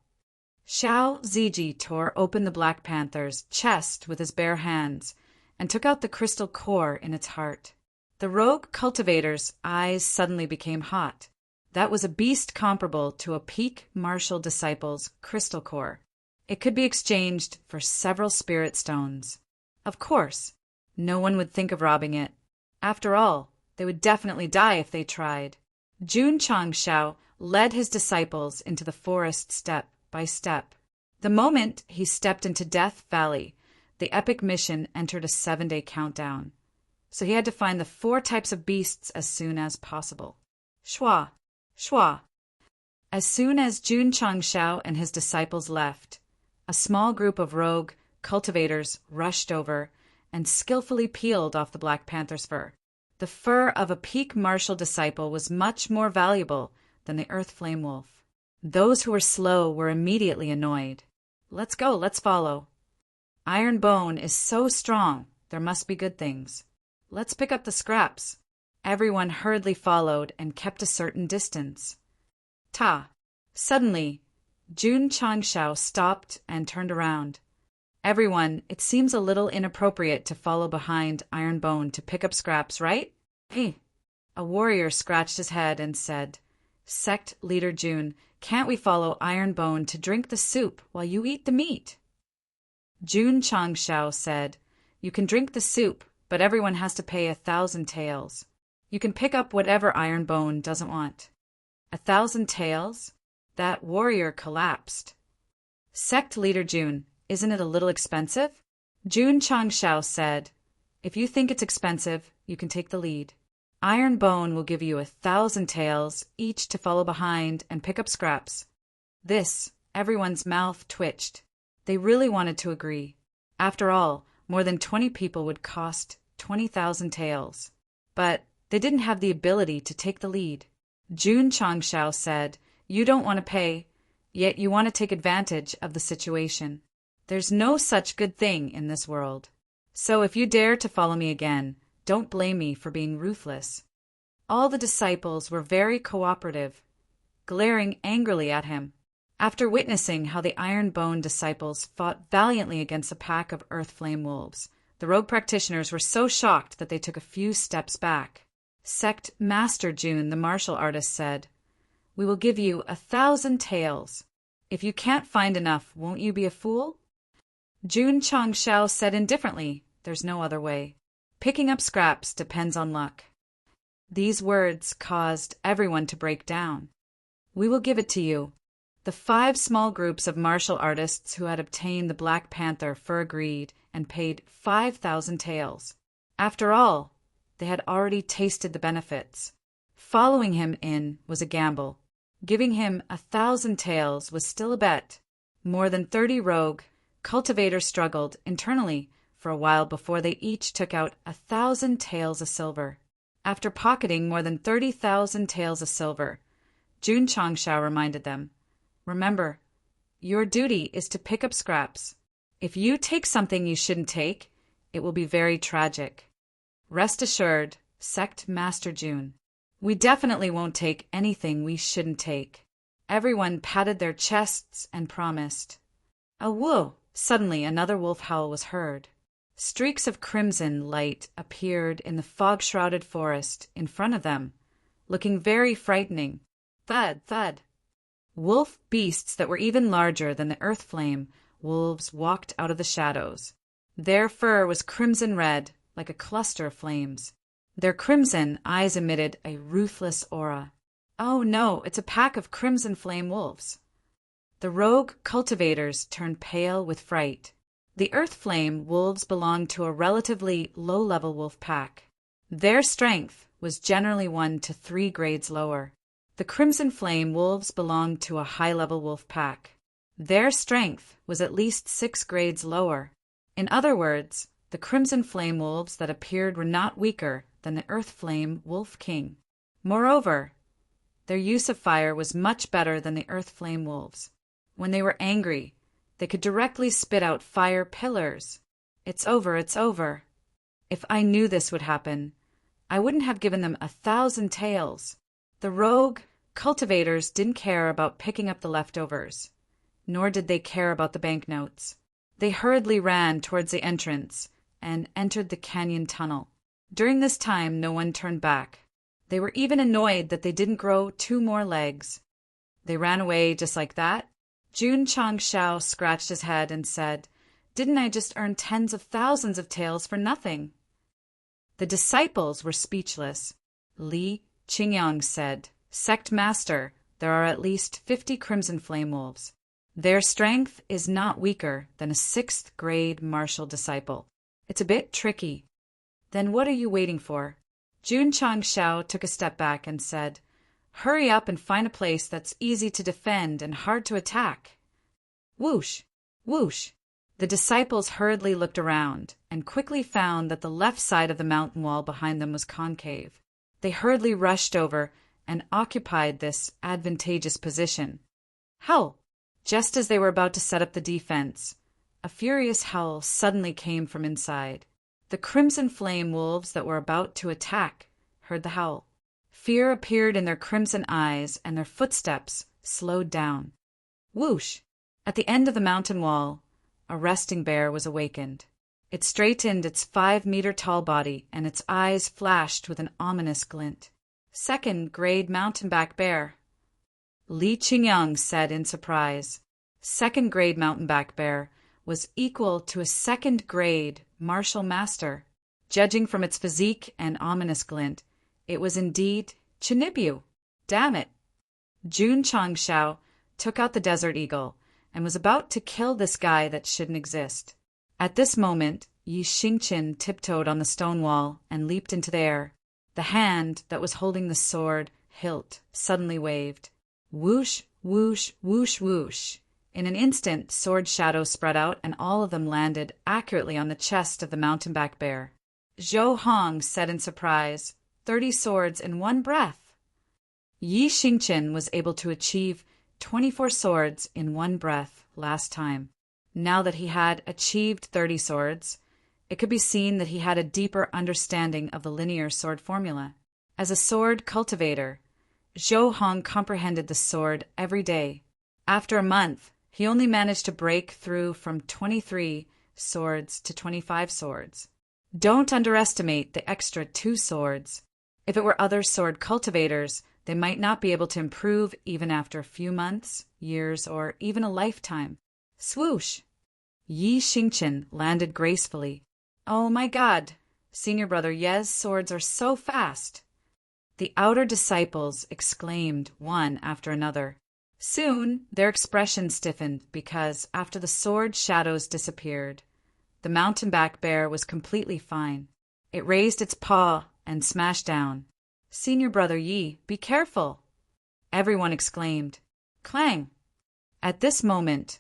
Xiao Ziji tore open the Black Panther's chest with his bare hands and took out the crystal core in its heart. The rogue cultivator's eyes suddenly became hot. That was a beast comparable to a peak martial disciple's crystal core. It could be exchanged for several spirit stones. Of course, no one would think of robbing it. After all, they would definitely die if they tried. Jun Chang Xiao led his disciples into the forest step by step. The moment he stepped into Death Valley, the epic mission entered a 7-day countdown. So he had to find the 4 types of beasts as soon as possible. Shua! Shua! As soon as Jun Chang Xiao and his disciples left, a small group of rogue cultivators rushed over and skillfully peeled off the Black Panther's fur. The fur of a peak martial disciple was much more valuable than the Earth Flame Wolf. Those who were slow were immediately annoyed. Let's go, let's follow. Iron bone is so strong, there must be good things. Let's pick up the scraps. Everyone hurriedly followed and kept a certain distance. Ta! Suddenly, Jun Changshao stopped and turned around. Everyone, it seems a little inappropriate to follow behind Iron Bone to pick up scraps, right? Hey! A warrior scratched his head and said, Sect leader Jun, can't we follow Iron Bone to drink the soup while you eat the meat? Jun Changshao said, You can drink the soup, but everyone has to pay 1,000 taels. You can pick up whatever Iron Bone doesn't want. 1,000 taels? That warrior collapsed. Sect leader Jun, isn't it a little expensive? Jun Changshao said, If you think it's expensive, you can take the lead. Iron Bone will give you 1,000 taels, each to follow behind and pick up scraps. This, everyone's mouth twitched. They really wanted to agree. After all, more than 20 people would cost 20,000 taels. But they didn't have the ability to take the lead. Jun Changshao said, You don't want to pay, yet you want to take advantage of the situation. There's no such good thing in this world. So if you dare to follow me again, don't blame me for being ruthless. All the disciples were very cooperative, glaring angrily at him. After witnessing how the Iron Bone disciples fought valiantly against a pack of Earth Flame wolves, the rogue practitioners were so shocked that they took a few steps back. Sect Master Jun, the martial artist, said, We will give you 1,000 taels. If you can't find enough, won't you be a fool? Jun Changshao said indifferently, There's no other way. Picking up scraps depends on luck. These words caused everyone to break down. We will give it to you. The 5 small groups of martial artists who had obtained the Black Panther fur agreed and paid 5,000 taels. After all, they had already tasted the benefits. Following him in was a gamble. Giving him 1,000 taels was still a bet. More than 30 rogue cultivators struggled internally for a while before they each took out 1,000 taels of silver. After pocketing more than 30,000 taels of silver, Jun Changshao reminded them, Remember, your duty is to pick up scraps. If you take something you shouldn't take, it will be very tragic. Rest assured, Sect Master Jun, we definitely won't take anything we shouldn't take. Everyone patted their chests and promised. A whoa! Suddenly another wolf howl was heard. Streaks of crimson light appeared in the fog-shrouded forest in front of them, looking very frightening. Thud, thud. Wolf beasts that were even larger than the earth flame wolves walked out of the shadows. Their fur was crimson red, like a cluster of flames. Their crimson eyes emitted a ruthless aura. Oh no, it's a pack of crimson flame wolves. The rogue cultivators turned pale with fright. The earth flame wolves belonged to a relatively low-level wolf pack. Their strength was generally 1 to 3 grades lower. The crimson flame wolves belonged to a high-level wolf pack. Their strength was at least 6 grades lower. In other words, the crimson flame wolves that appeared were not weaker than the earth flame wolf king. Moreover, their use of fire was much better than the earth flame wolves. When they were angry, they could directly spit out fire pillars. It's over, it's over. If I knew this would happen, I wouldn't have given them 1,000 taels. The rogue cultivators didn't care about picking up the leftovers, nor did they care about the banknotes. They hurriedly ran towards the entrance and entered the canyon tunnel. During this time, no one turned back. They were even annoyed that they didn't grow 2 more legs. They ran away just like that. Jun Changshao scratched his head and said, Didn't I just earn tens of thousands of taels for nothing? The disciples were speechless. Li Qingyang said, Sect Master, there are at least 50 crimson flame wolves. Their strength is not weaker than a 6th grade martial disciple. It's a bit tricky. Then what are you waiting for? Jun Changshao took a step back and said, Hurry up and find a place that's easy to defend and hard to attack. Whoosh! Whoosh! The disciples hurriedly looked around and quickly found that the left side of the mountain wall behind them was concave. They hurriedly rushed over and occupied this advantageous position. Howl! Just as they were about to set up the defense, a furious howl suddenly came from inside. The crimson flame wolves that were about to attack heard the howl. Fear appeared in their crimson eyes, and their footsteps slowed down. Whoosh! At the end of the mountain wall, a resting bear was awakened. It straightened its 5-meter-tall body, and its eyes flashed with an ominous glint. Second-grade mountain-back bear. Li Qingyang said in surprise. Second-grade mountain-back bear was equal to a second-grade martial master. Judging from its physique and ominous glint, it was indeed Chinibyu. Damn it! Jun Changshao took out the desert eagle and was about to kill this guy that shouldn't exist. At this moment, Yi Xingqian tiptoed on the stone wall and leaped into the air. The hand that was holding the sword hilt suddenly waved. Whoosh, whoosh, whoosh, whoosh. In an instant, sword shadows spread out, and all of them landed accurately on the chest of the mountain-back bear. Zhou Hong said in surprise, 30 swords in one breath. Yi Xingqian was able to achieve 24 swords in one breath last time. Now that he had achieved 30 swords, it could be seen that he had a deeper understanding of the linear sword formula. As a sword cultivator, Zhou Hong comprehended the sword every day. After a month, he only managed to break through from 23 swords to 25 swords. Don't underestimate the extra 2 swords. If it were other sword cultivators, they might not be able to improve even after a few months, years, or even a lifetime. Swoosh! Yi Xingqian landed gracefully. Oh my God! Senior brother Ye's swords are so fast! The outer disciples exclaimed one after another. Soon, their expressions stiffened because, after the sword shadows disappeared, the mountain-back bear was completely fine. It raised its paw and smashed down. Senior brother Yi, be careful! Everyone exclaimed. Clang! At this moment,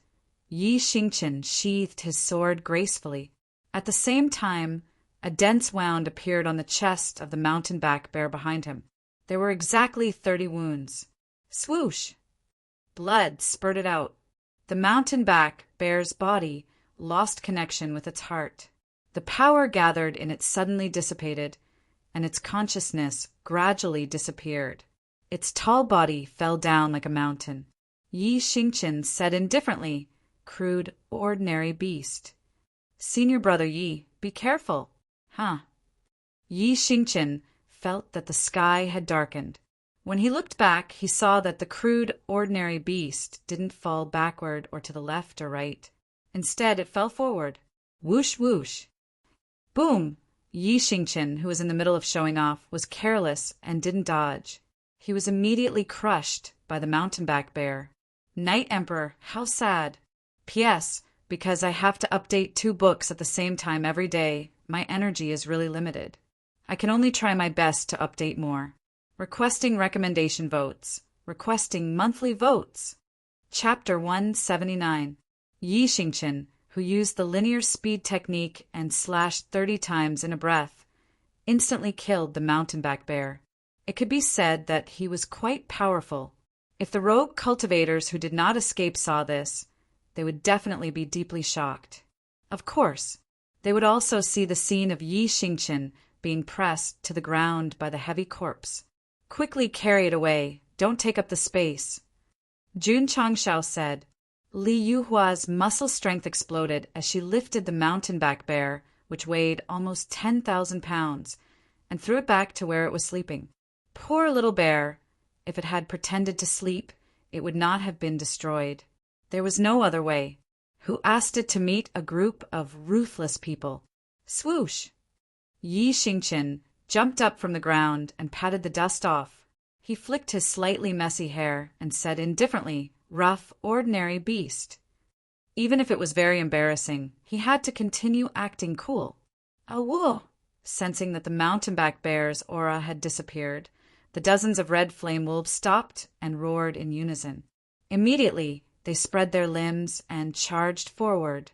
Yi Xingqian sheathed his sword gracefully. At the same time, a dense wound appeared on the chest of the mountain-back bear behind him. There were exactly 30 wounds. Swoosh! Blood spurted out. The mountain-back bear's body lost connection with its heart. The power gathered in it suddenly dissipated, and its consciousness gradually disappeared. Its tall body fell down like a mountain. Yi Xingqian said indifferently, crude, ordinary beast. Senior brother Yi, be careful. Huh. Yi Xingqian felt that the sky had darkened. When he looked back, he saw that the crude, ordinary beast didn't fall backward or to the left or right. Instead, it fell forward. Whoosh, whoosh. Boom! Yi Xingqian, who was in the middle of showing off, was careless and didn't dodge. He was immediately crushed by the mountain-back bear. Night Emperor, how sad. P.S. Because I have to update 2 books at the same time every day, my energy is really limited. I can only try my best to update more. Requesting recommendation votes. Requesting monthly votes. Chapter 179. Yi Xingqian, who used the linear speed technique and slashed 30 times in a breath, instantly killed the mountain-back bear. It could be said that he was quite powerful. If the rogue cultivators who did not escape saw this, they would definitely be deeply shocked. Of course, they would also see the scene of Yi Xingqian being pressed to the ground by the heavy corpse. Quickly carry it away. Don't take up the space. Jun Changshao said. Li Yuhua's muscle strength exploded as she lifted the mountain-back bear, which weighed almost 10,000 pounds, and threw it back to where it was sleeping. Poor little bear. If it had pretended to sleep, it would not have been destroyed. There was no other way. Who asked it to meet a group of ruthless people? Swoosh! Yi Xingqian jumped up from the ground and patted the dust off. He flicked his slightly messy hair and said indifferently, rough, ordinary beast. Even if it was very embarrassing, he had to continue acting cool. Awoo! Sensing that the mountain-back bear's aura had disappeared, the dozens of red flame wolves stopped and roared in unison. Immediately, they spread their limbs and charged forward,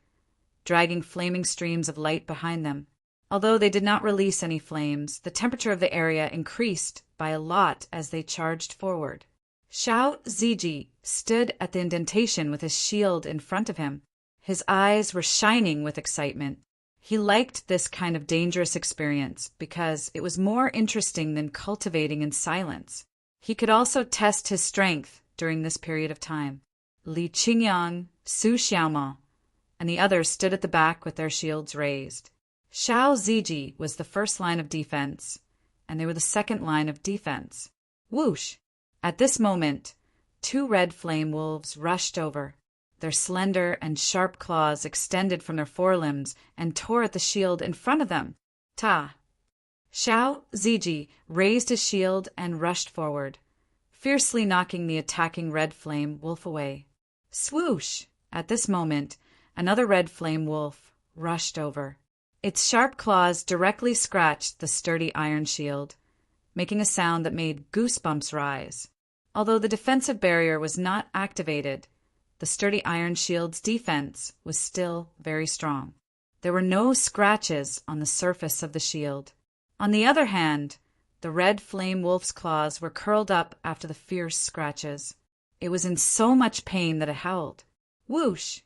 dragging flaming streams of light behind them. Although they did not release any flames, the temperature of the area increased by a lot as they charged forward. Xiao Ziji stood at the indentation with his shield in front of him. His eyes were shining with excitement. He liked this kind of dangerous experience because it was more interesting than cultivating in silence. He could also test his strength during this period of time. Li Qingyang, Su Xiaoma, and the others stood at the back with their shields raised. Xiao Ziji was the first line of defense, and they were the second line of defense. Whoosh! At this moment, 2 red flame wolves rushed over. Their slender and sharp claws extended from their forelimbs and tore at the shield in front of them. Ta! Xiao Ziji raised his shield and rushed forward, fiercely knocking the attacking red flame wolf away. Swoosh! At this moment, another red flame wolf rushed over. Its sharp claws directly scratched the sturdy iron shield, making a sound that made goosebumps rise. Although the defensive barrier was not activated, the sturdy iron shield's defense was still very strong. There were no scratches on the surface of the shield. On the other hand, the red flame wolf's claws were curled up after the fierce scratches. It was in so much pain that it howled. Whoosh!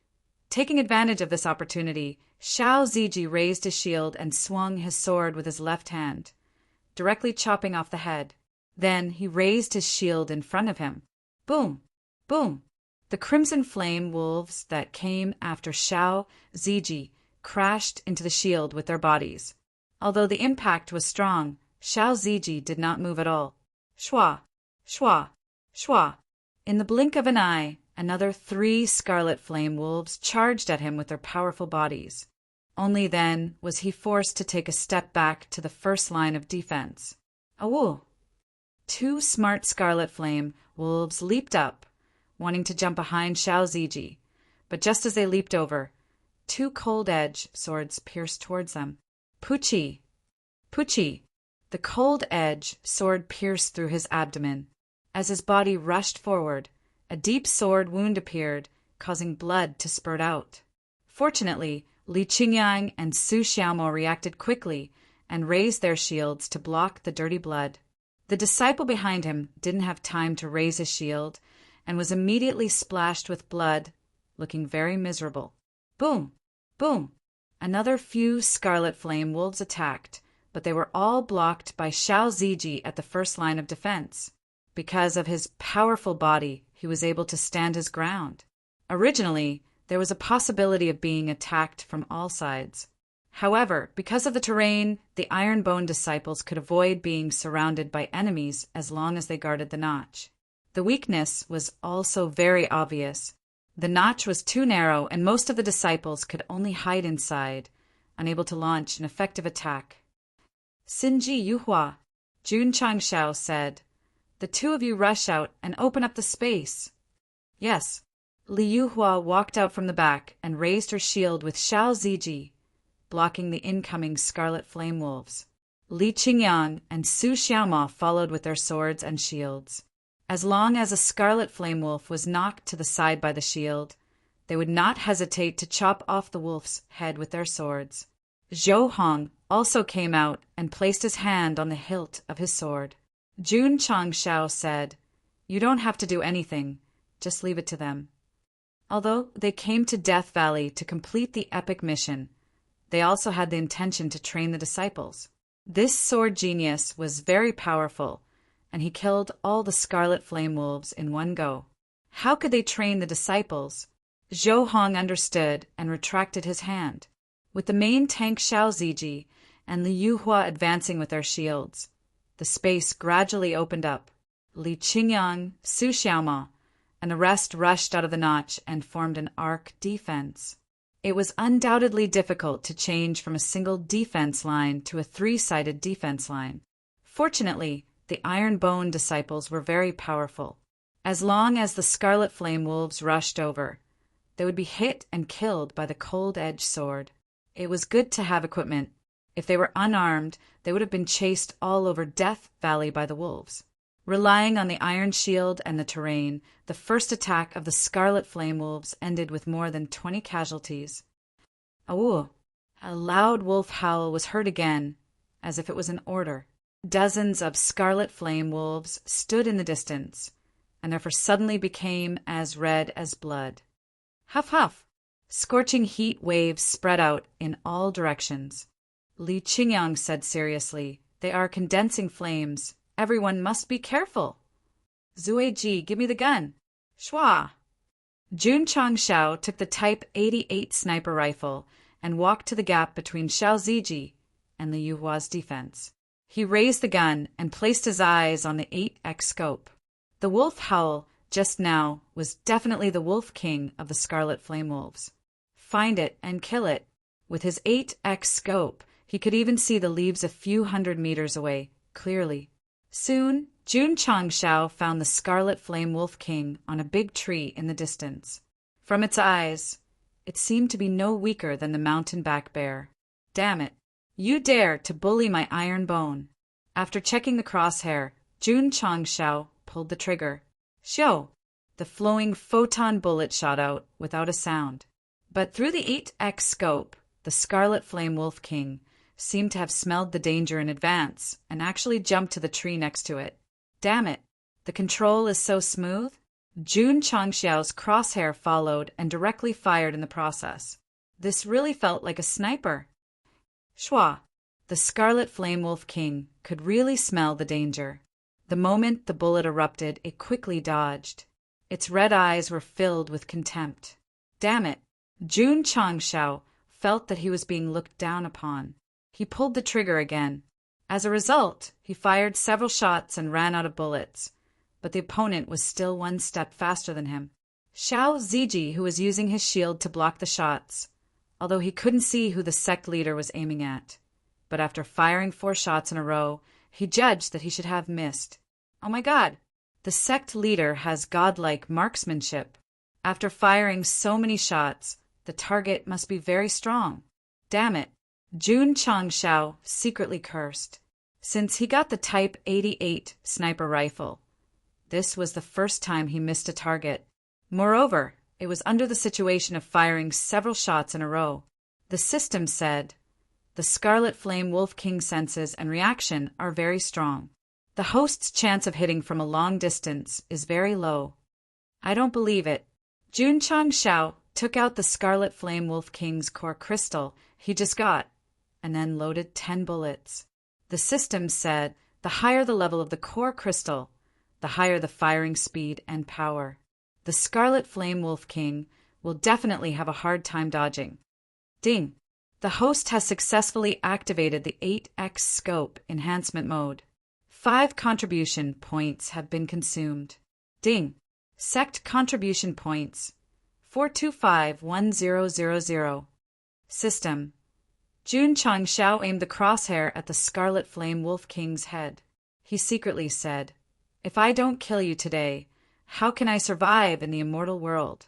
Taking advantage of this opportunity, Xiao Ziji raised his shield and swung his sword with his left hand, directly chopping off the head. Then he raised his shield in front of him. Boom! Boom! The crimson flame wolves that came after Xiao Ziji crashed into the shield with their bodies. Although the impact was strong, Xiao Ziji did not move at all. Shwa! Shwa! Shwa! In the blink of an eye, another 3 scarlet flame wolves charged at him with their powerful bodies. Only then was he forced to take a step back to the first line of defense. Awoo! 2 smart scarlet flame wolves leaped up, wanting to jump behind Xiao Ziji, but just as they leaped over, 2 cold-edge swords pierced towards them. Puchi! Puchi! The cold-edge sword pierced through his abdomen. As his body rushed forward, a deep sword wound appeared, causing blood to spurt out. Fortunately, Li Qingyang and Su Xiaomo reacted quickly and raised their shields to block the dirty blood. The disciple behind him didn't have time to raise his shield and was immediately splashed with blood, looking very miserable. Boom! Boom! Another few scarlet flame wolves attacked, but they were all blocked by Xiao Ziji at the first line of defense. Because of his powerful body, he was able to stand his ground. Originally, there was a possibility of being attacked from all sides. However, because of the terrain, the iron-bone disciples could avoid being surrounded by enemies as long as they guarded the notch. The weakness was also very obvious. The notch was too narrow and most of the disciples could only hide inside, unable to launch an effective attack. Sinji Yuhua, Jun Changshao said, "The 2 of you rush out and open up the space." Yes. Li Yuhua walked out from the back and raised her shield with Xiao Ziji, blocking the incoming scarlet flame wolves. Li Qingyang and Su Xiaoma followed with their swords and shields. As long as a scarlet flame wolf was knocked to the side by the shield, they would not hesitate to chop off the wolf's head with their swords. Zhou Hong also came out and placed his hand on the hilt of his sword. Jun Changshao said, "You don't have to do anything, just leave it to them." Although they came to Death Valley to complete the epic mission, they also had the intention to train the disciples. This sword genius was very powerful, and he killed all the scarlet flame wolves in one go. How could they train the disciples? Zhou Hong understood and retracted his hand. With the main tank Xiao Ziji and Li Yuhua advancing with their shields, the space gradually opened up. Li Qingyang, Su Xiaoma, and the rest rushed out of the notch and formed an arc defense. It was undoubtedly difficult to change from a single defense line to a 3-sided defense line. Fortunately, the Iron Bone disciples were very powerful. As long as the Scarlet Flame Wolves rushed over, they would be hit and killed by the Cold Edge sword. It was good to have equipment. If they were unarmed, they would have been chased all over Death Valley by the wolves. Relying on the iron shield and the terrain, the first attack of the Scarlet Flame Wolves ended with more than 20 casualties. Awoo! A loud wolf howl was heard again, as if it was an order. Dozens of Scarlet Flame Wolves stood in the distance, and therefore suddenly became as red as blood. Huff, huff! Scorching heat waves spread out in all directions. Li Qingyang said seriously, "They are condensing flames. Everyone must be careful." "Zueji, give me the gun." "Shwa!" Jun Changshao took the Type 88 sniper rifle and walked to the gap between Xiao Ziji and Li Yuhua's defense. He raised the gun and placed his eyes on the 8x scope. The wolf howl just now was definitely the Wolf King of the Scarlet Flame Wolves. Find it and kill it. With his 8x scope, he could even see the leaves a few hundred meters away, clearly. Soon, Jun Changshao found the Scarlet Flame Wolf King on a big tree in the distance. From its eyes, it seemed to be no weaker than the mountain back bear. "Damn it! You dare to bully my iron bone!" After checking the crosshair, Jun Changshao pulled the trigger. Shio! The flowing photon bullet shot out without a sound. But through the 8x scope, the Scarlet Flame Wolf King seemed to have smelled the danger in advance and actually jumped to the tree next to it. Damn it! The control is so smooth. Jun Changxiao's crosshair followed and directly fired in the process. This really felt like a sniper. Shwa! The Scarlet Flame Wolf King could really smell the danger. The moment the bullet erupted, it quickly dodged. Its red eyes were filled with contempt. Damn it! Jun Changshao felt that he was being looked down upon. He pulled the trigger again. As a result, he fired several shots and ran out of bullets, but the opponent was still one step faster than him. Xiao Ziji, who was using his shield to block the shots, although he couldn't see who the sect leader was aiming at. But after firing 4 shots in a row, he judged that he should have missed. Oh my God! The sect leader has godlike marksmanship. After firing so many shots, the target must be very strong. Damn it! Jun Changshao secretly cursed. Since he got the Type 88 sniper rifle, this was the first time he missed a target. Moreover, it was under the situation of firing several shots in a row. The system said, "The Scarlet Flame Wolf King senses and reaction are very strong. The host's chance of hitting from a long distance is very low." I don't believe it. Jun Changshao took out the Scarlet Flame Wolf King's core crystal he just got, and then loaded 10 bullets. The system said the higher the level of the core crystal, the higher the firing speed and power. The Scarlet Flame Wolf King will definitely have a hard time dodging. Ding! The host has successfully activated the 8x scope enhancement mode. 5 contribution points have been consumed. Ding! Sect contribution points 4251000. System. Jun Changshao aimed the crosshair at the Scarlet Flame Wolf King's head. He secretly said, "If I don't kill you today, how can I survive in the immortal world?"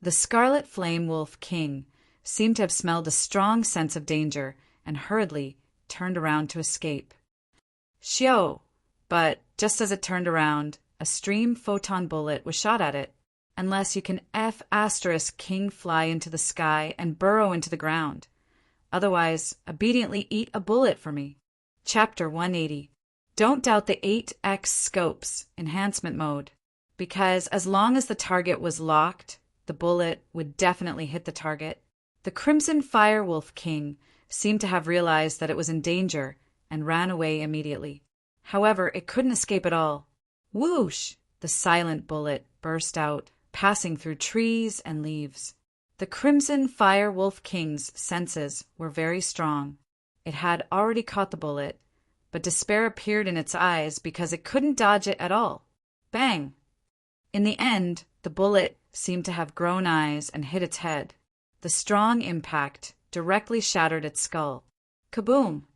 The Scarlet Flame Wolf King seemed to have smelled a strong sense of danger and hurriedly turned around to escape. Xiao! But just as it turned around, a stream photon bullet was shot at it. Unless you can King fly into the sky and burrow into the ground. Otherwise, obediently eat a bullet for me. Chapter 180. Don't doubt the 8x scopes enhancement mode, because as long as the target was locked, the bullet would definitely hit the target. The Crimson Fire Wolf King seemed to have realized that it was in danger and ran away immediately. However, it couldn't escape at all. Whoosh! The silent bullet burst out, passing through trees and leaves. The Crimson Fire Wolf King's senses were very strong. It had already caught the bullet, but despair appeared in its eyes because it couldn't dodge it at all. Bang! In the end, the bullet seemed to have grown eyes and hit its head. The strong impact directly shattered its skull. Kaboom!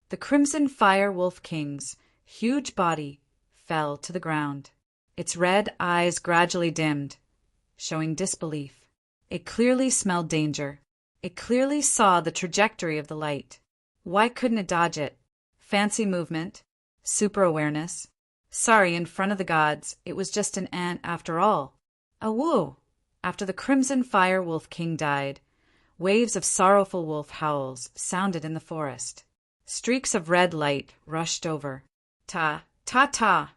The Crimson Fire Wolf King's huge body fell to the ground. Its red eyes gradually dimmed, showing disbelief. It clearly smelled danger. It clearly saw the trajectory of the light. Why couldn't it dodge it? Fancy movement? Super awareness? Sorry, in front of the gods, it was just an ant after all. Awoo! After the Crimson Fire Wolf King died, waves of sorrowful wolf howls sounded in the forest. Streaks of red light rushed over. Ta, ta, ta!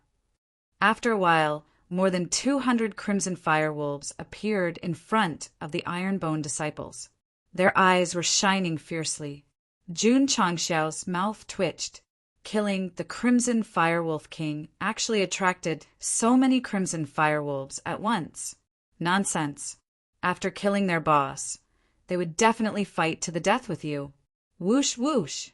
After a while, more than 200 crimson firewolves appeared in front of the iron-boned disciples. Their eyes were shining fiercely. Jun Changxiao's mouth twitched. Killing the Crimson Firewolf King actually attracted so many Crimson Firewolves at once. Nonsense. After killing their boss, they would definitely fight to the death with you. Whoosh whoosh.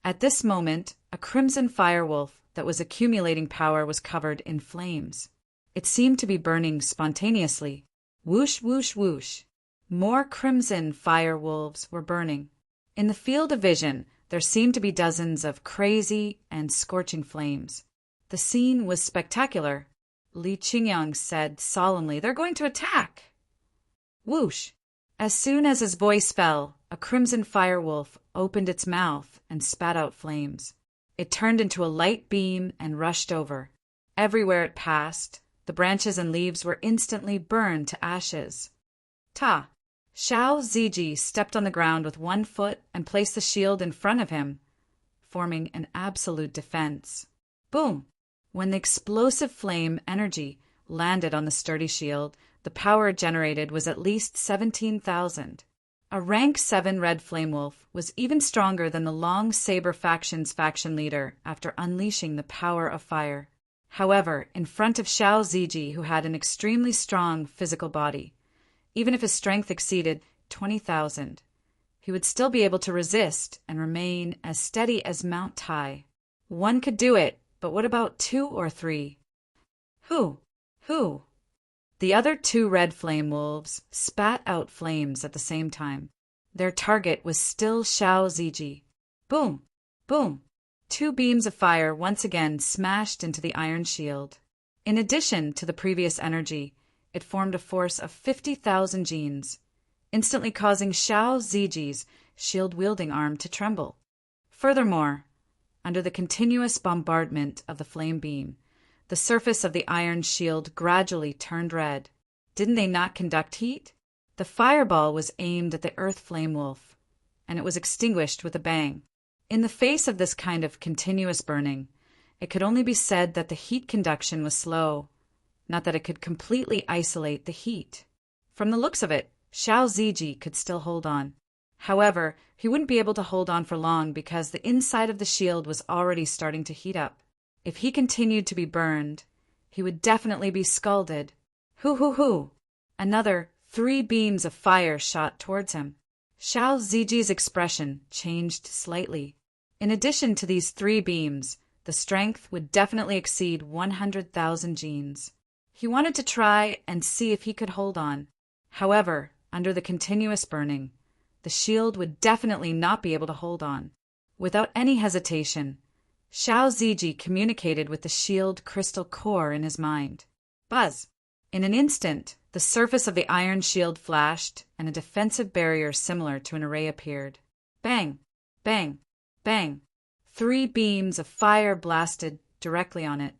At this moment, a Crimson Firewolf that was accumulating power was covered in flames. It seemed to be burning spontaneously. Whoosh whoosh whoosh. More Crimson Firewolves were burning. In the field of vision, there seemed to be dozens of crazy and scorching flames. The scene was spectacular. Li Qingyang said solemnly, "They're going to attack!" Whoosh! As soon as his voice fell, a crimson firewolf opened its mouth and spat out flames. It turned into a light beam and rushed over. Everywhere it passed, the branches and leaves were instantly burned to ashes. Ta! Xiao Ziji stepped on the ground with one foot and placed the shield in front of him, forming an absolute defense. Boom! When the explosive flame energy landed on the sturdy shield, the power generated was at least 17,000. A rank 7 red flame wolf was even stronger than the Long Saber faction's faction leader after unleashing the power of fire. However, in front of Xiao Ziji, who had an extremely strong physical body, even if his strength exceeded 20,000, he would still be able to resist and remain as steady as Mount Tai. One could do it, but what about 2 or 3? Who? The other 2 red flame wolves spat out flames at the same time. Their target was still Xiao Ziji. Boom! Boom! 2 beams of fire once again smashed into the iron shield. In addition to the previous energy, it formed a force of 50,000 genes, instantly causing Xiao Ziji's shield-wielding arm to tremble. Furthermore, under the continuous bombardment of the flame beam, the surface of the iron shield gradually turned red. Didn't they not conduct heat? The fireball was aimed at the earth flame wolf, and it was extinguished with a bang. In the face of this kind of continuous burning, it could only be said that the heat conduction was slow, not that it could completely isolate the heat. From the looks of it, Xiao Ziji could still hold on. However, he wouldn't be able to hold on for long because the inside of the shield was already starting to heat up. If he continued to be burned, he would definitely be scalded. Hoo! Another 3 beams of fire shot towards him. Xiao Ziji's expression changed slightly. In addition to these 3 beams, the strength would definitely exceed 100,000 genes. He wanted to try and see if he could hold on. However, under the continuous burning, the shield would definitely not be able to hold on. Without any hesitation, Xiao Ziji communicated with the shield crystal core in his mind. Buzz! In an instant, the surface of the iron shield flashed, and a defensive barrier similar to an array appeared. Bang! Bang! Bang! 3 beams of fire blasted directly on it.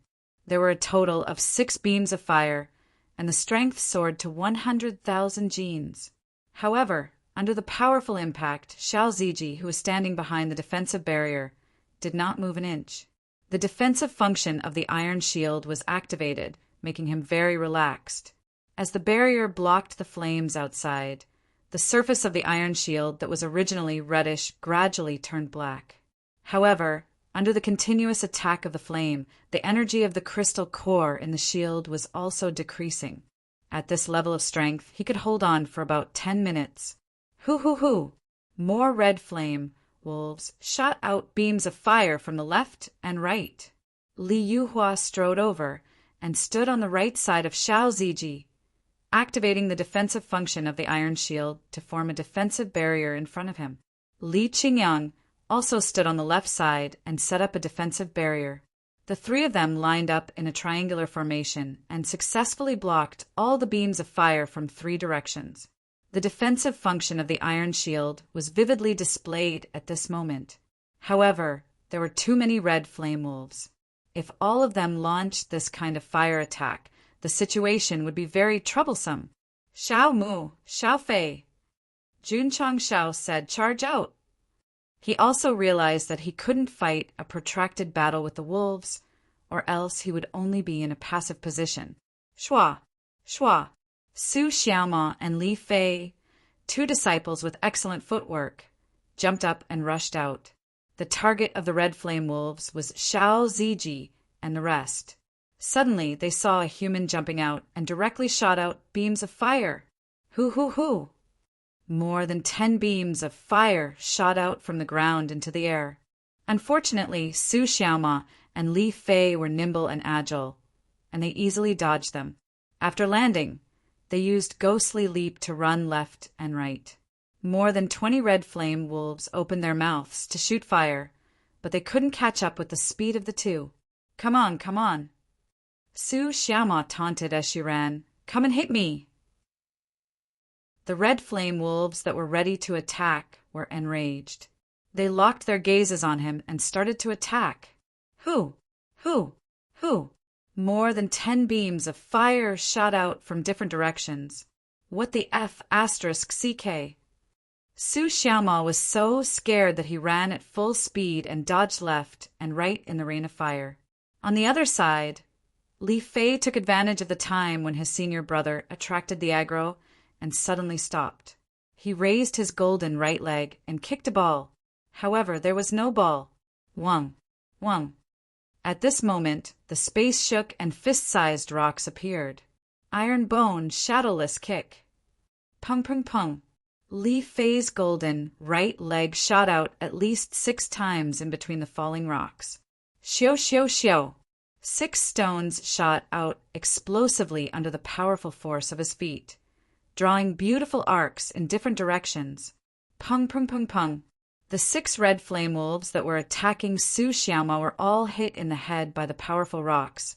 There were a total of 6 beams of fire, and the strength soared to 100,000 genes. However, under the powerful impact, Xiao Ziji, who was standing behind the defensive barrier, did not move an inch. The defensive function of the iron shield was activated, making him very relaxed. As the barrier blocked the flames outside, the surface of the iron shield that was originally reddish gradually turned black. However, under the continuous attack of the flame, the energy of the crystal core in the shield was also decreasing. At this level of strength, he could hold on for about 10 minutes. Hoo! More red flame wolves shot out beams of fire from the left and right. Li Yuhua strode over and stood on the right side of Xiao Ziji, activating the defensive function of the iron shield to form a defensive barrier in front of him. Li Qingyang also stood on the left side and set up a defensive barrier. The 3 of them lined up in a triangular formation and successfully blocked all the beams of fire from 3 directions. The defensive function of the iron shield was vividly displayed at this moment. However, there were too many red flame wolves. If all of them launched this kind of fire attack, the situation would be very troublesome. Xiao Mu, Xiao Fei. Jun Changxiao said, "Charge out." He also realized that he couldn't fight a protracted battle with the wolves, or else he would only be in a passive position. Shua, Shua. Su Xiaoma and Li Fei, two disciples with excellent footwork, jumped up and rushed out. The target of the red flame wolves was Xiao Ziji and the rest. Suddenly they saw a human jumping out and directly shot out beams of fire. Hoo hoo hoo! More than 10 beams of fire shot out from the ground into the air. Unfortunately, Su Xiaoma and Li Fei were nimble and agile, and they easily dodged them. After landing, they used ghostly leap to run left and right. More than 20 red flame wolves opened their mouths to shoot fire, but they couldn't catch up with the speed of the two. Come on, come on. Su Xiaoma taunted as she ran. Come and hit me. The red flame wolves that were ready to attack were enraged. They locked their gazes on him and started to attack. Who? More than 10 beams of fire shot out from different directions. What the F***? Su Xiaoma was so scared that he ran at full speed and dodged left and right in the rain of fire. On the other side, Li Fei took advantage of the time when his senior brother attracted the aggro and suddenly stopped. He raised his golden right leg and kicked a ball. However, there was no ball. Wang. At this moment, the space shook and fist-sized rocks appeared. Iron bone, shadowless kick. Pung pung pung. Li Fei's golden right leg shot out at least 6 times in between the falling rocks. Xiao. 6 stones shot out explosively under the powerful force of his feet, drawing beautiful arcs in different directions. Pung pung pung pung. The 6 red flame wolves that were attacking Su Xiaoma were all hit in the head by the powerful rocks,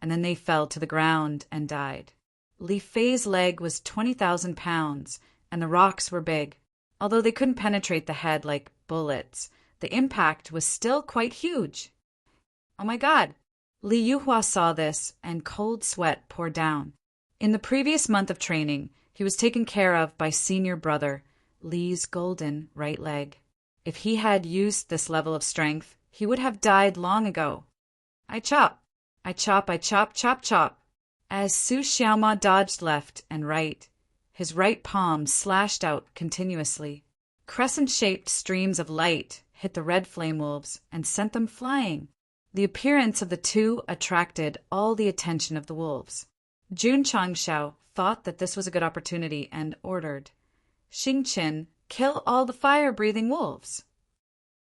and then they fell to the ground and died. Li Fei's leg was 20,000 pounds, and the rocks were big. Although they couldn't penetrate the head like bullets, the impact was still quite huge. Oh my God! Li Yuhua saw this, and cold sweat poured down. In the previous month of training, he was taken care of by senior brother, Li's golden right leg. If he had used this level of strength, he would have died long ago. I chop, chop. As Su Xiaoma dodged left and right, his right palm slashed out continuously. Crescent-shaped streams of light hit the red flame wolves and sent them flying. The appearance of the two attracted all the attention of the wolves. Jun Changshao thought that this was a good opportunity and ordered, Xingqian, kill all the fire-breathing wolves.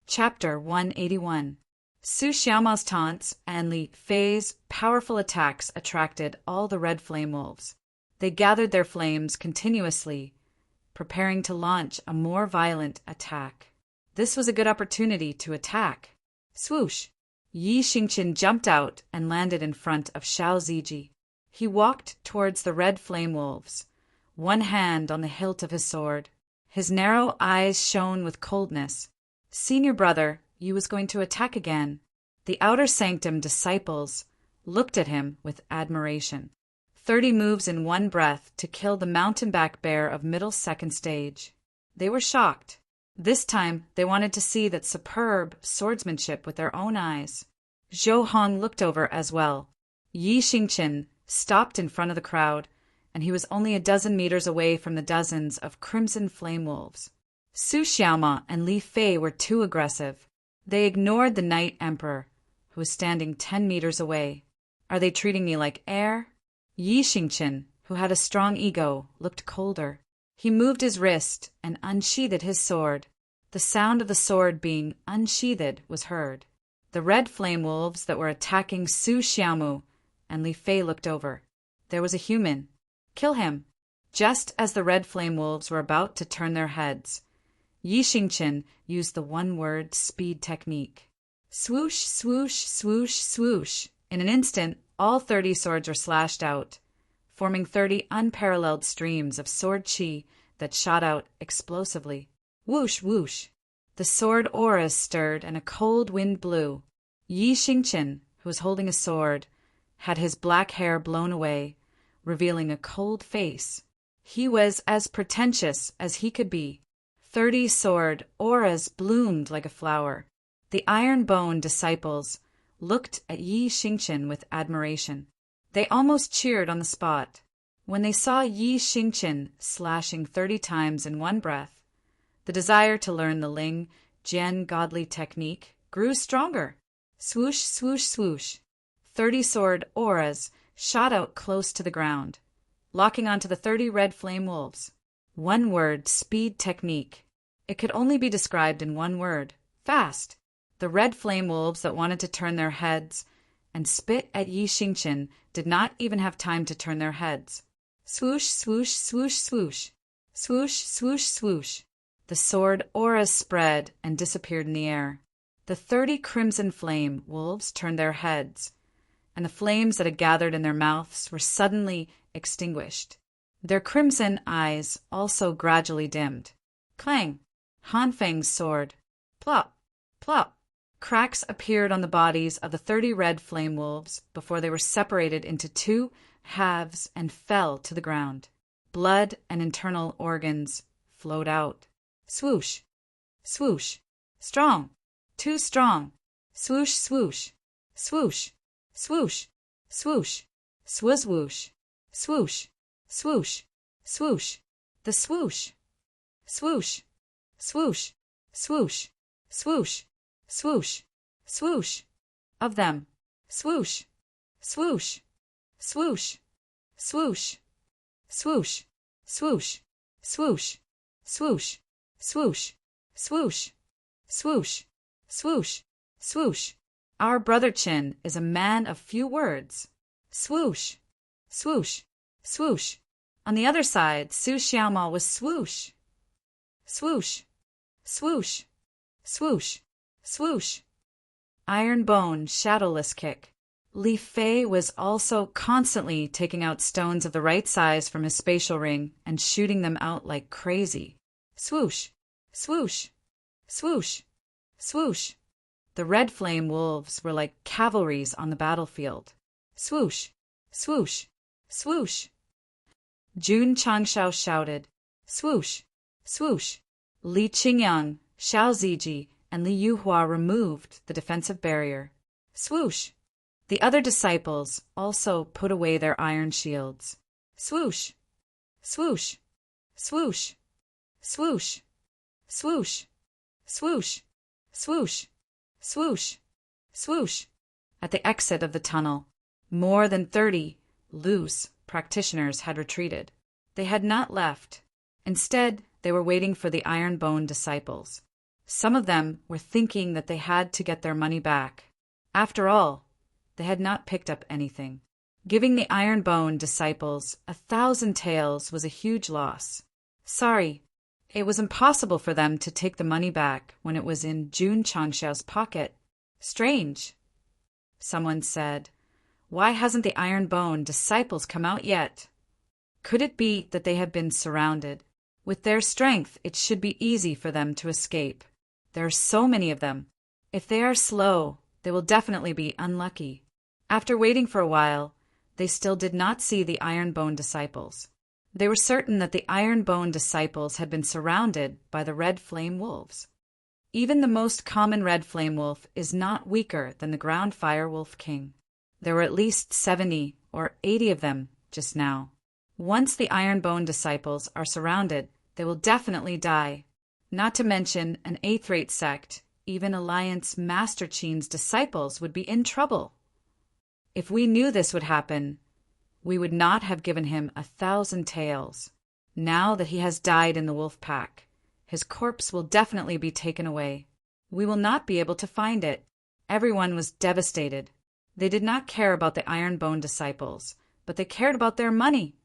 Chapter 181. Su Xiaoma's taunts and Li Fei's powerful attacks attracted all the red flame wolves. They gathered their flames continuously, preparing to launch a more violent attack. This was a good opportunity to attack. Swoosh! Yi Xingqian jumped out and landed in front of Xiao Ziji. He walked towards the red flame wolves, one hand on the hilt of his sword. His narrow eyes shone with coldness. Senior brother, you was going to attack again. The outer sanctum disciples looked at him with admiration. 30 moves in one breath to kill the mountain-back bear of middle second stage. They were shocked. This time they wanted to see that superb swordsmanship with their own eyes. Zhou Hong looked over as well. Yi Xingqian stopped in front of the crowd, and he was only a dozen meters away from the dozens of crimson flame wolves. Su Xiaoma and Li Fei were too aggressive. They ignored the Night Emperor, who was standing 10 meters away. Are they treating me like air? Yi Xingqian, who had a strong ego, looked colder. He moved his wrist and unsheathed his sword. The sound of the sword being unsheathed was heard. The red flame wolves that were attacking Su Xiaomu and Li Fei looked over. There was a human. Kill him! Just as the red flame wolves were about to turn their heads, Yi Xingqian used the one-word speed technique. Swoosh, swoosh, swoosh, swoosh. In an instant, all 30 swords were slashed out, forming 30 unparalleled streams of sword chi that shot out explosively. Whoosh, whoosh. The sword auras stirred and a cold wind blew. Yi Xingqian, who was holding a sword, had his black hair blown away, revealing a cold face. He was as pretentious as he could be. 30 sword auras bloomed like a flower. The iron bone disciples looked at Yi Xingqian with admiration. They almost cheered on the spot. When they saw Yi Xingqian slashing 30 times in one breath, the desire to learn the Ling Jian godly technique grew stronger. Swoosh, swoosh, swoosh. 30 sword auras shot out close to the ground, locking onto the 30 red flame wolves. One word, speed technique. It could only be described in one word, fast. The red flame wolves that wanted to turn their heads and spit at Yi Xingqian did not even have time to turn their heads. Swoosh, swoosh, swoosh, swoosh. Swoosh, swoosh, swoosh. The sword auras spread and disappeared in the air. The 30 crimson flame wolves turned their heads, and the flames that had gathered in their mouths were suddenly extinguished. Their crimson eyes also gradually dimmed. Clang! Han Feng's sword. Plop! Plop! Cracks appeared on the bodies of the 30 red flame wolves before they were separated into 2 halves and fell to the ground. Blood and internal organs flowed out. Swoosh! Swoosh! Strong! Too strong! Swoosh, swoosh! Swoosh! Swoosh! Swoosh! Swoosh! Swoosh! Swoosh! Swoosh! The swoosh! Swoosh! Swoosh! Swoosh! Swoosh! Swoosh! Swoosh! Of them. Swoosh! Swoosh! Swoosh! Swoosh! Swoosh! Swoosh! Swoosh! Swoosh! Swoosh! Swoosh! Swoosh! Swoosh! Swoosh! Our brother Qin is a man of few words. Swoosh! Swoosh! Swoosh! On the other side, Su Xiaomao was swoosh! Swoosh! Swoosh! Swoosh! Swoosh! Iron Bone, shadowless kick. Li Fei was also constantly taking out stones of the right size from his spatial ring and shooting them out like crazy. Swoosh! Swoosh! Swoosh! Swoosh! The red flame wolves were like cavalries on the battlefield. Swoosh! Swoosh! Swoosh! Jun Changshao shouted. Swoosh! Swoosh! Li Qingyang, Xiao Ziji, and Li Yuhua removed the defensive barrier. Swoosh! The other disciples also put away their iron shields. Swoosh! Swoosh! Swoosh! Swoosh! Swoosh! Swoosh! Swoosh! Swoosh! Swoosh! At the exit of the tunnel, more than 30 loose practitioners had retreated. They had not left. Instead, they were waiting for the Iron Bone disciples. Some of them were thinking that they had to get their money back. After all, they had not picked up anything. Giving the Iron Bone disciples 1,000 taels was a huge loss. Sorry, it was impossible for them to take the money back when it was in Jun Changshao's pocket. Strange. Someone said, "Why hasn't the Iron Bone disciples come out yet?" Could it be that they have been surrounded? With their strength, it should be easy for them to escape. There are so many of them. If they are slow, they will definitely be unlucky. After waiting for a while, they still did not see the Iron Bone disciples. They were certain that the Iron Bone disciples had been surrounded by the Red Flame Wolves. Even the most common Red Flame Wolf is not weaker than the Ground Fire Wolf King. There were at least 70 or 80 of them just now. Once the Iron Bone disciples are surrounded, they will definitely die. Not to mention an 8th-rate sect, even Alliance Master Qin's disciples would be in trouble. If we knew this would happen, we would not have given him 1,000 taels. Now that he has died in the wolf pack, his corpse will definitely be taken away. We will not be able to find it. Everyone was devastated. They did not care about the Iron Bone disciples, but they cared about their money.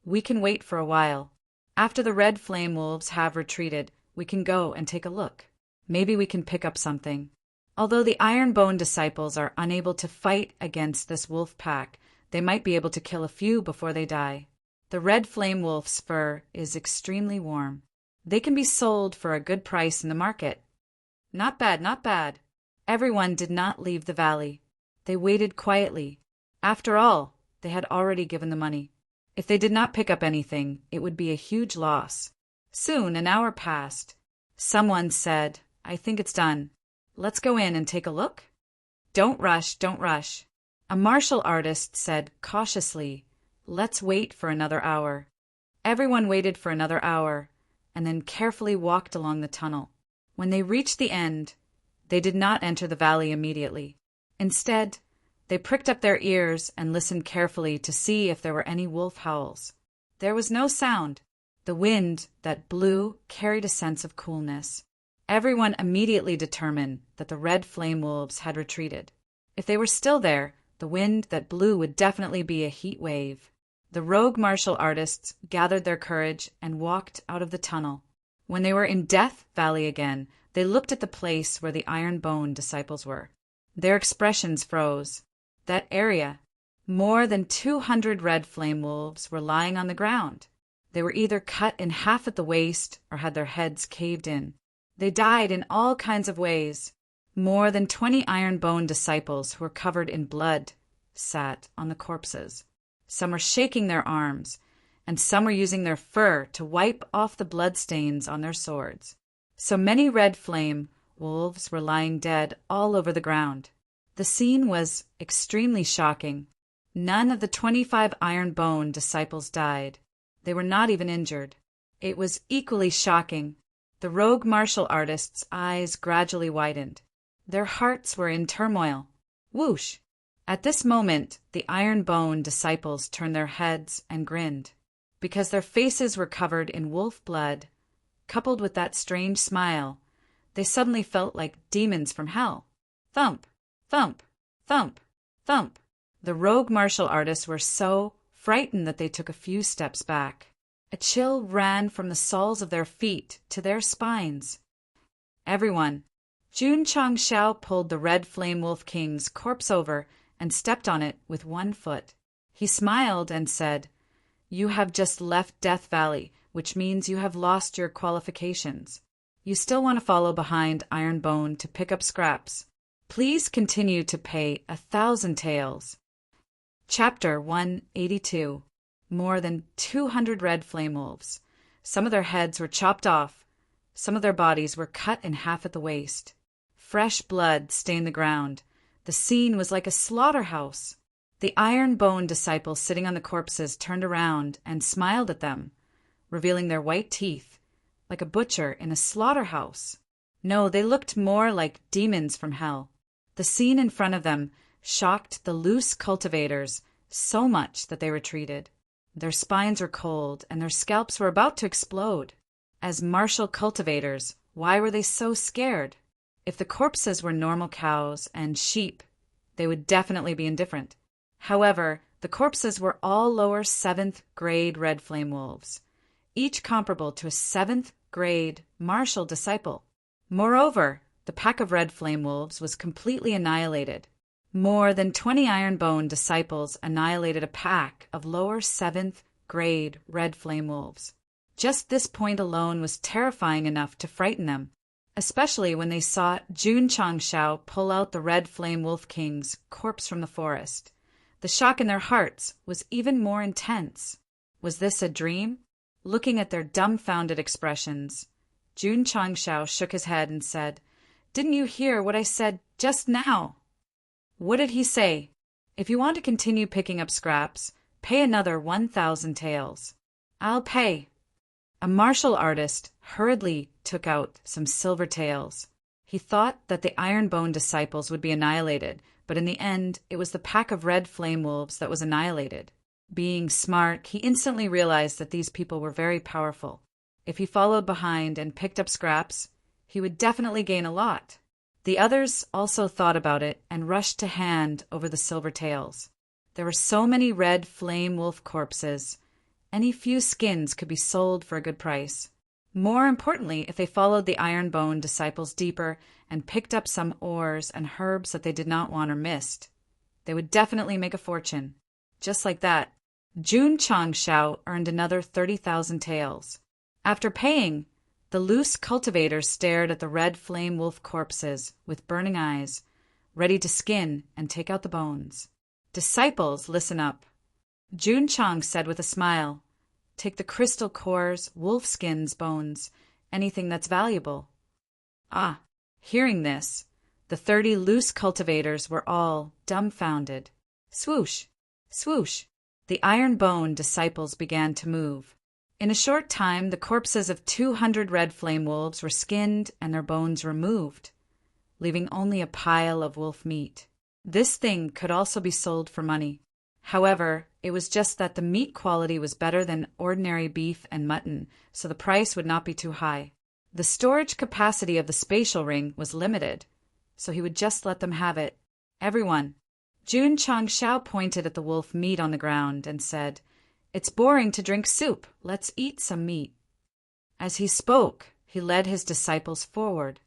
We can wait for a while. After the Red Flame Wolves have retreated, we can go and take a look. Maybe we can pick up something. Although the Iron Bone disciples are unable to fight against this wolf pack, they might be able to kill a few before they die. The Red Flame Wolf's fur is extremely warm. They can be sold for a good price in the market. Not bad, not bad. Everyone did not leave the valley. They waited quietly. After all, they had already given the money. If they did not pick up anything, it would be a huge loss. Soon an hour passed. Someone said, "I think it's done. Let's go in and take a look." Don't rush, don't rush. A martial artist said cautiously, "Let's wait for another hour." Everyone waited for another hour, and then carefully walked along the tunnel. When they reached the end, they did not enter the valley immediately. Instead, they pricked up their ears and listened carefully to see if there were any wolf howls. There was no sound. The wind that blew carried a sense of coolness. Everyone immediately determined that the red flame wolves had retreated. If they were still there, the wind that blew would definitely be a heat wave. The rogue martial artists gathered their courage and walked out of the tunnel. When they were in Death Valley again, they looked at the place where the Iron Bone disciples were. Their expressions froze. That area, more than 200 red flame wolves were lying on the ground. They were either cut in half at the waist or had their heads caved in. They died in all kinds of ways. More than 20 Iron Bone disciples who were covered in blood sat on the corpses. Some were shaking their arms, and some were using their fur to wipe off the bloodstains on their swords. So many red flame wolves were lying dead all over the ground. The scene was extremely shocking. None of the 25 Iron Bone disciples died. They were not even injured. It was equally shocking. The rogue martial artists' eyes gradually widened. Their hearts were in turmoil. Whoosh! At this moment, the Iron Bone disciples turned their heads and grinned. Because their faces were covered in wolf blood, coupled with that strange smile, they suddenly felt like demons from hell. Thump! Thump! Thump! Thump! The rogue martial artists were so frightened that they took a few steps back. A chill ran from the soles of their feet to their spines. Everyone. Jun Changshao pulled the red flame wolf king's corpse over and stepped on it with one foot. He smiled and said, "You have just left Death Valley, which means you have lost your qualifications. You still want to follow behind Iron Bone to pick up scraps. Please continue to pay 1,000 taels." Chapter 182. More than 200 red flame wolves. Some of their heads were chopped off. Some of their bodies were cut in half at the waist. Fresh blood stained the ground. The scene was like a slaughterhouse. The Iron Bone disciples sitting on the corpses turned around and smiled at them, revealing their white teeth, like a butcher in a slaughterhouse. No, they looked more like demons from hell. The scene in front of them shocked the loose cultivators so much that they retreated. Their spines were cold, and their scalps were about to explode. As martial cultivators, why were they so scared? If the corpses were normal cows and sheep, they would definitely be indifferent. However, the corpses were all lower 7th grade red flame wolves, each comparable to a 7th grade martial disciple. Moreover, the pack of red flame wolves was completely annihilated. More than 20 Iron Bone disciples annihilated a pack of lower 7th grade red flame wolves. Just this point alone was terrifying enough to frighten them, especially when they saw Jun Changshao pull out the red flame wolf king's corpse from the forest. The shock in their hearts was even more intense. Was this a dream? Looking at their dumbfounded expressions, Jun Changshao shook his head and said, "Didn't you hear what I said just now?" What did he say? "If you want to continue picking up scraps, pay another 1,000 taels." "I'll pay." A martial artist hurriedly took out some silver taels. He thought that the Iron Bone disciples would be annihilated, but in the end, it was the pack of red flame wolves that was annihilated. Being smart, he instantly realized that these people were very powerful. If he followed behind and picked up scraps, he would definitely gain a lot. The others also thought about it and rushed to hand over the silver taels. There were so many red flame wolf corpses. Any few skins could be sold for a good price. More importantly, if they followed the Iron Bone disciples deeper and picked up some ores and herbs that they did not want or missed, they would definitely make a fortune. Just like that, Jun Changshao earned another 30,000 taels. After paying, the loose cultivators stared at the red flame wolf corpses with burning eyes, ready to skin and take out the bones. "Disciples, listen up," Jun Chang said with a smile. "Take the crystal cores, wolf skins, bones, anything that's valuable." Ah, hearing this, the 30 loose cultivators were all dumbfounded. Swoosh! Swoosh! The iron-boned disciples began to move. In a short time, the corpses of 200 red flame wolves were skinned and their bones removed, leaving only a pile of wolf meat. This thing could also be sold for money. However, it was just that the meat quality was better than ordinary beef and mutton, so the price would not be too high. The storage capacity of the spatial ring was limited, so he would just let them have it. Everyone. Jun Changshao pointed at the wolf meat on the ground and said, "It's boring to drink soup. Let's eat some meat." As he spoke, he led his disciples forward.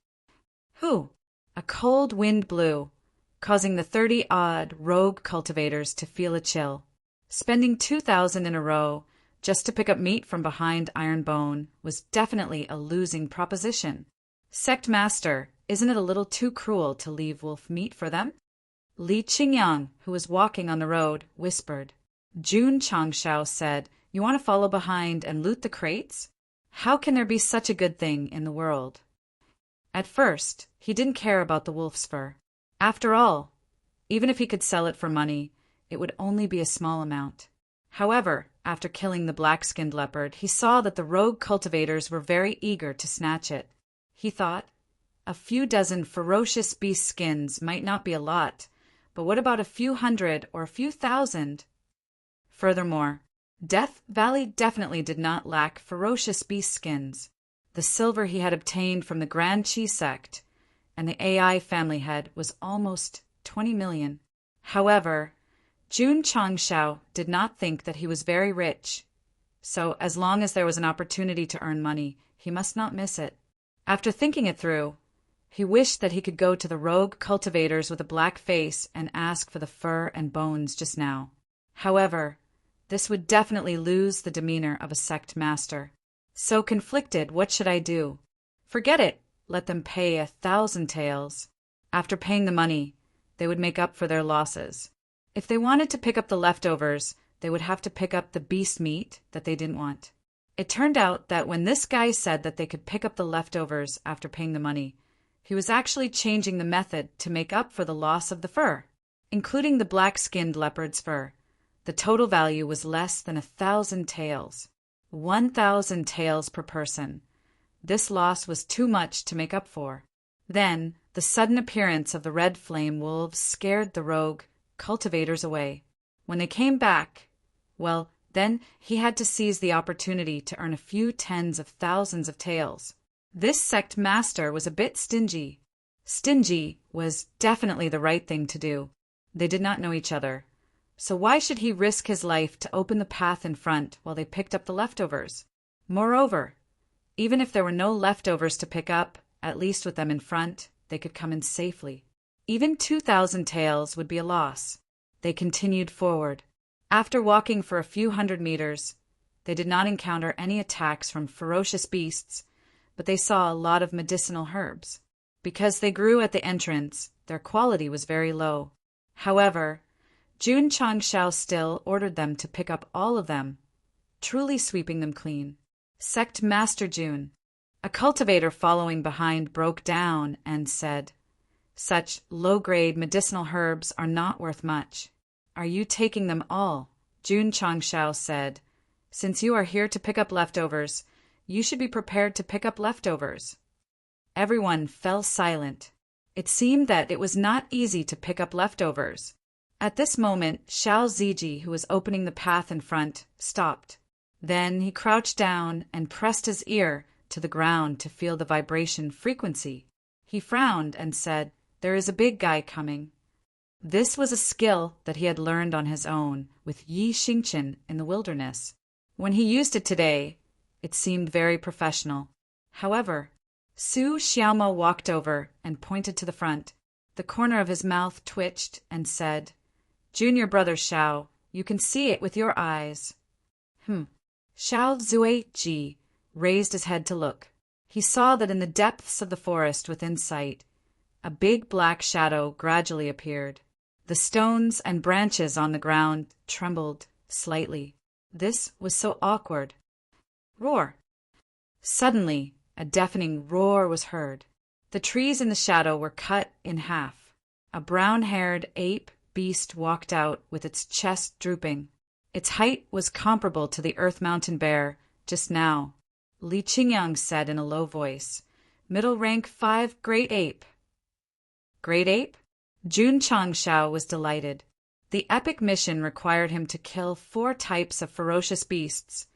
Whew! A cold wind blew, causing the 30-odd rogue cultivators to feel a chill. Spending 2,000 in a row just to pick up meat from behind Iron Bone was definitely a losing proposition. Sect Master, isn't it a little too cruel to leave wolf meat for them? Li Qingyang, who was walking on the road, whispered. Jun Changshao said, "You want to follow behind and loot the crates? How can there be such a good thing in the world?" At first, he didn't care about the wolf's fur. After all, even if he could sell it for money, it would only be a small amount. However, after killing the black-skinned leopard, he saw that the rogue cultivators were very eager to snatch it. He thought, a few dozen ferocious beast skins might not be a lot, but what about a few hundred or a few thousand? Furthermore, Death Valley definitely did not lack ferocious beast skins. The silver he had obtained from the Grand Chi Sect and the AI family head was almost 20 million. However, Jun Changshao did not think that he was very rich, so as long as there was an opportunity to earn money, he must not miss it. After thinking it through, he wished that he could go to the rogue cultivators with a black face and ask for the fur and bones just now. However, this would definitely lose the demeanor of a sect master. So conflicted, what should I do? Forget it. Let them pay 1,000 taels. After paying the money, they would make up for their losses. If they wanted to pick up the leftovers, they would have to pick up the beast meat that they didn't want. It turned out that when this guy said that they could pick up the leftovers after paying the money, he was actually changing the method to make up for the loss of the fur, including the black-skinned leopard's fur. The total value was less than 1,000 taels. 1,000 taels per person. This loss was too much to make up for. Then, the sudden appearance of the red flame wolves scared the rogue cultivators away. When they came back, well, then he had to seize the opportunity to earn a few tens of thousands of taels. This sect master was a bit stingy. Stingy was definitely the right thing to do. They did not know each other. So why should he risk his life to open the path in front while they picked up the leftovers? Moreover, even if there were no leftovers to pick up, at least with them in front, they could come in safely. Even 2,000 taels would be a loss. They continued forward. After walking for a few hundred meters, they did not encounter any attacks from ferocious beasts, but they saw a lot of medicinal herbs. Because they grew at the entrance, their quality was very low. However, Jun Changshao still ordered them to pick up all of them, truly sweeping them clean. Sect Master Jun, a cultivator following behind, broke down and said, "Such low-grade medicinal herbs are not worth much. Are you taking them all?" Jun Changshao said, "Since you are here to pick up leftovers, you should be prepared to pick up leftovers." Everyone fell silent. It seemed that it was not easy to pick up leftovers. At this moment, Xiao Ziji, who was opening the path in front, stopped. Then he crouched down and pressed his ear to the ground to feel the vibration frequency. He frowned and said, "There is a big guy coming." This was a skill that he had learned on his own with Yi Xingchen in the wilderness. When he used it today, it seemed very professional. However, Su Xiaomo walked over and pointed to the front. The corner of his mouth twitched and said, "Junior brother Xiao, you can see it with your eyes." Xiao Zuiji raised his head to look. He saw that in the depths of the forest within sight, a big black shadow gradually appeared. The stones and branches on the ground trembled slightly. This was so awkward. Roar! Suddenly, a deafening roar was heard. The trees in the shadow were cut in half. A brown-haired ape beast walked out with its chest drooping. Its height was comparable to the Earth Mountain Bear just now. Li Qingyang said in a low voice, "Middle rank 5, Great Ape." Great Ape? Jun Changshao was delighted. The epic mission required him to kill 4 types of ferocious beasts,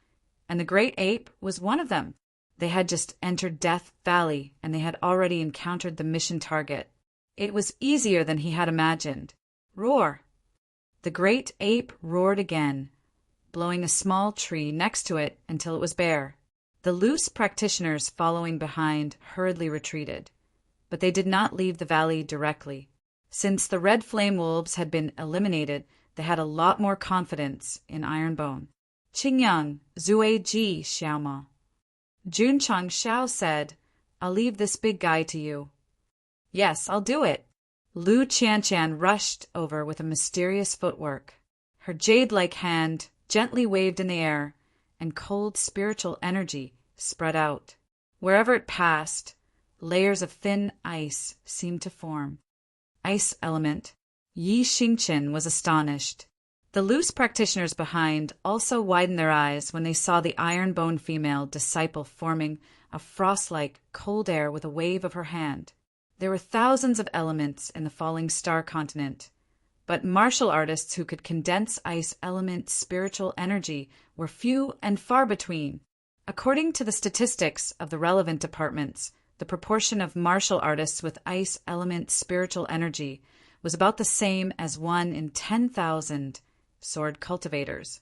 and the Great Ape was one of them. They had just entered Death Valley, and they had already encountered the mission target. It was easier than he had imagined. Roar! The Great Ape roared again, blowing a small tree next to it until it was bare. The loose practitioners following behind hurriedly retreated, but they did not leave the valley directly. Since the red flame wolves had been eliminated, they had a lot more confidence in Ironbone. "Qingyang, Zue Ji, Xiaoma." Jun Changshao said, "I'll leave this big guy to you." "Yes, I'll do it." Lu Qianchan rushed over with a mysterious footwork. Her jade-like hand gently waved in the air, and cold spiritual energy spread out. Wherever it passed, layers of thin ice seemed to form. Ice element. Yi Xingqian was astonished. The loose practitioners behind also widened their eyes when they saw the iron-bone female disciple forming a frost-like cold air with a wave of her hand. There were thousands of elements in the falling star continent, but martial artists who could condense ice element spiritual energy were few and far between. According to the statistics of the relevant departments, the proportion of martial artists with ice element spiritual energy was about the same as 1 in 10,000 sword cultivators.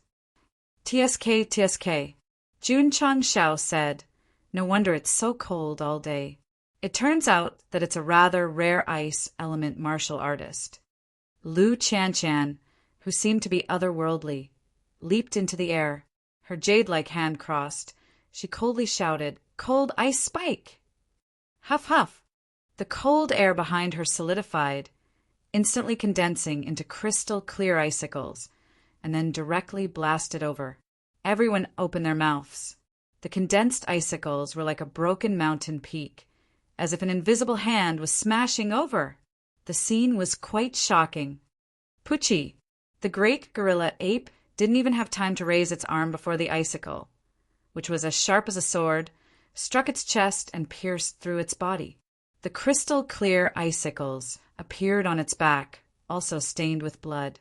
"TSK, TSK," Jun Changshao said. "No wonder it's so cold all day. It turns out that it's a rather rare ice element martial artist." Lu Qianchan, who seemed to be otherworldly, leaped into the air. Her jade-like hand crossed. She coldly shouted, "Cold ice spike!" Huff, huff! The cold air behind her solidified, instantly condensing into crystal-clear icicles, and then directly blasted over. Everyone opened their mouths. The condensed icicles were like a broken mountain peak, as if an invisible hand was smashing over. The scene was quite shocking. Pucci, the great gorilla ape, didn't even have time to raise its arm before the icicle, which was as sharp as a sword, struck its chest and pierced through its body. The crystal-clear icicles appeared on its back, also stained with blood.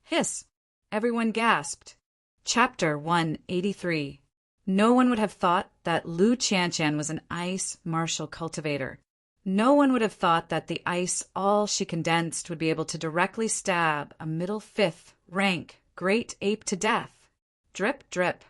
Hiss! Everyone gasped. Chapter 183. No one would have thought that Lu Qianchan was an ice martial cultivator. No one would have thought that the ice all she condensed would be able to directly stab a middle 5th rank great ape to death. Drip, drip.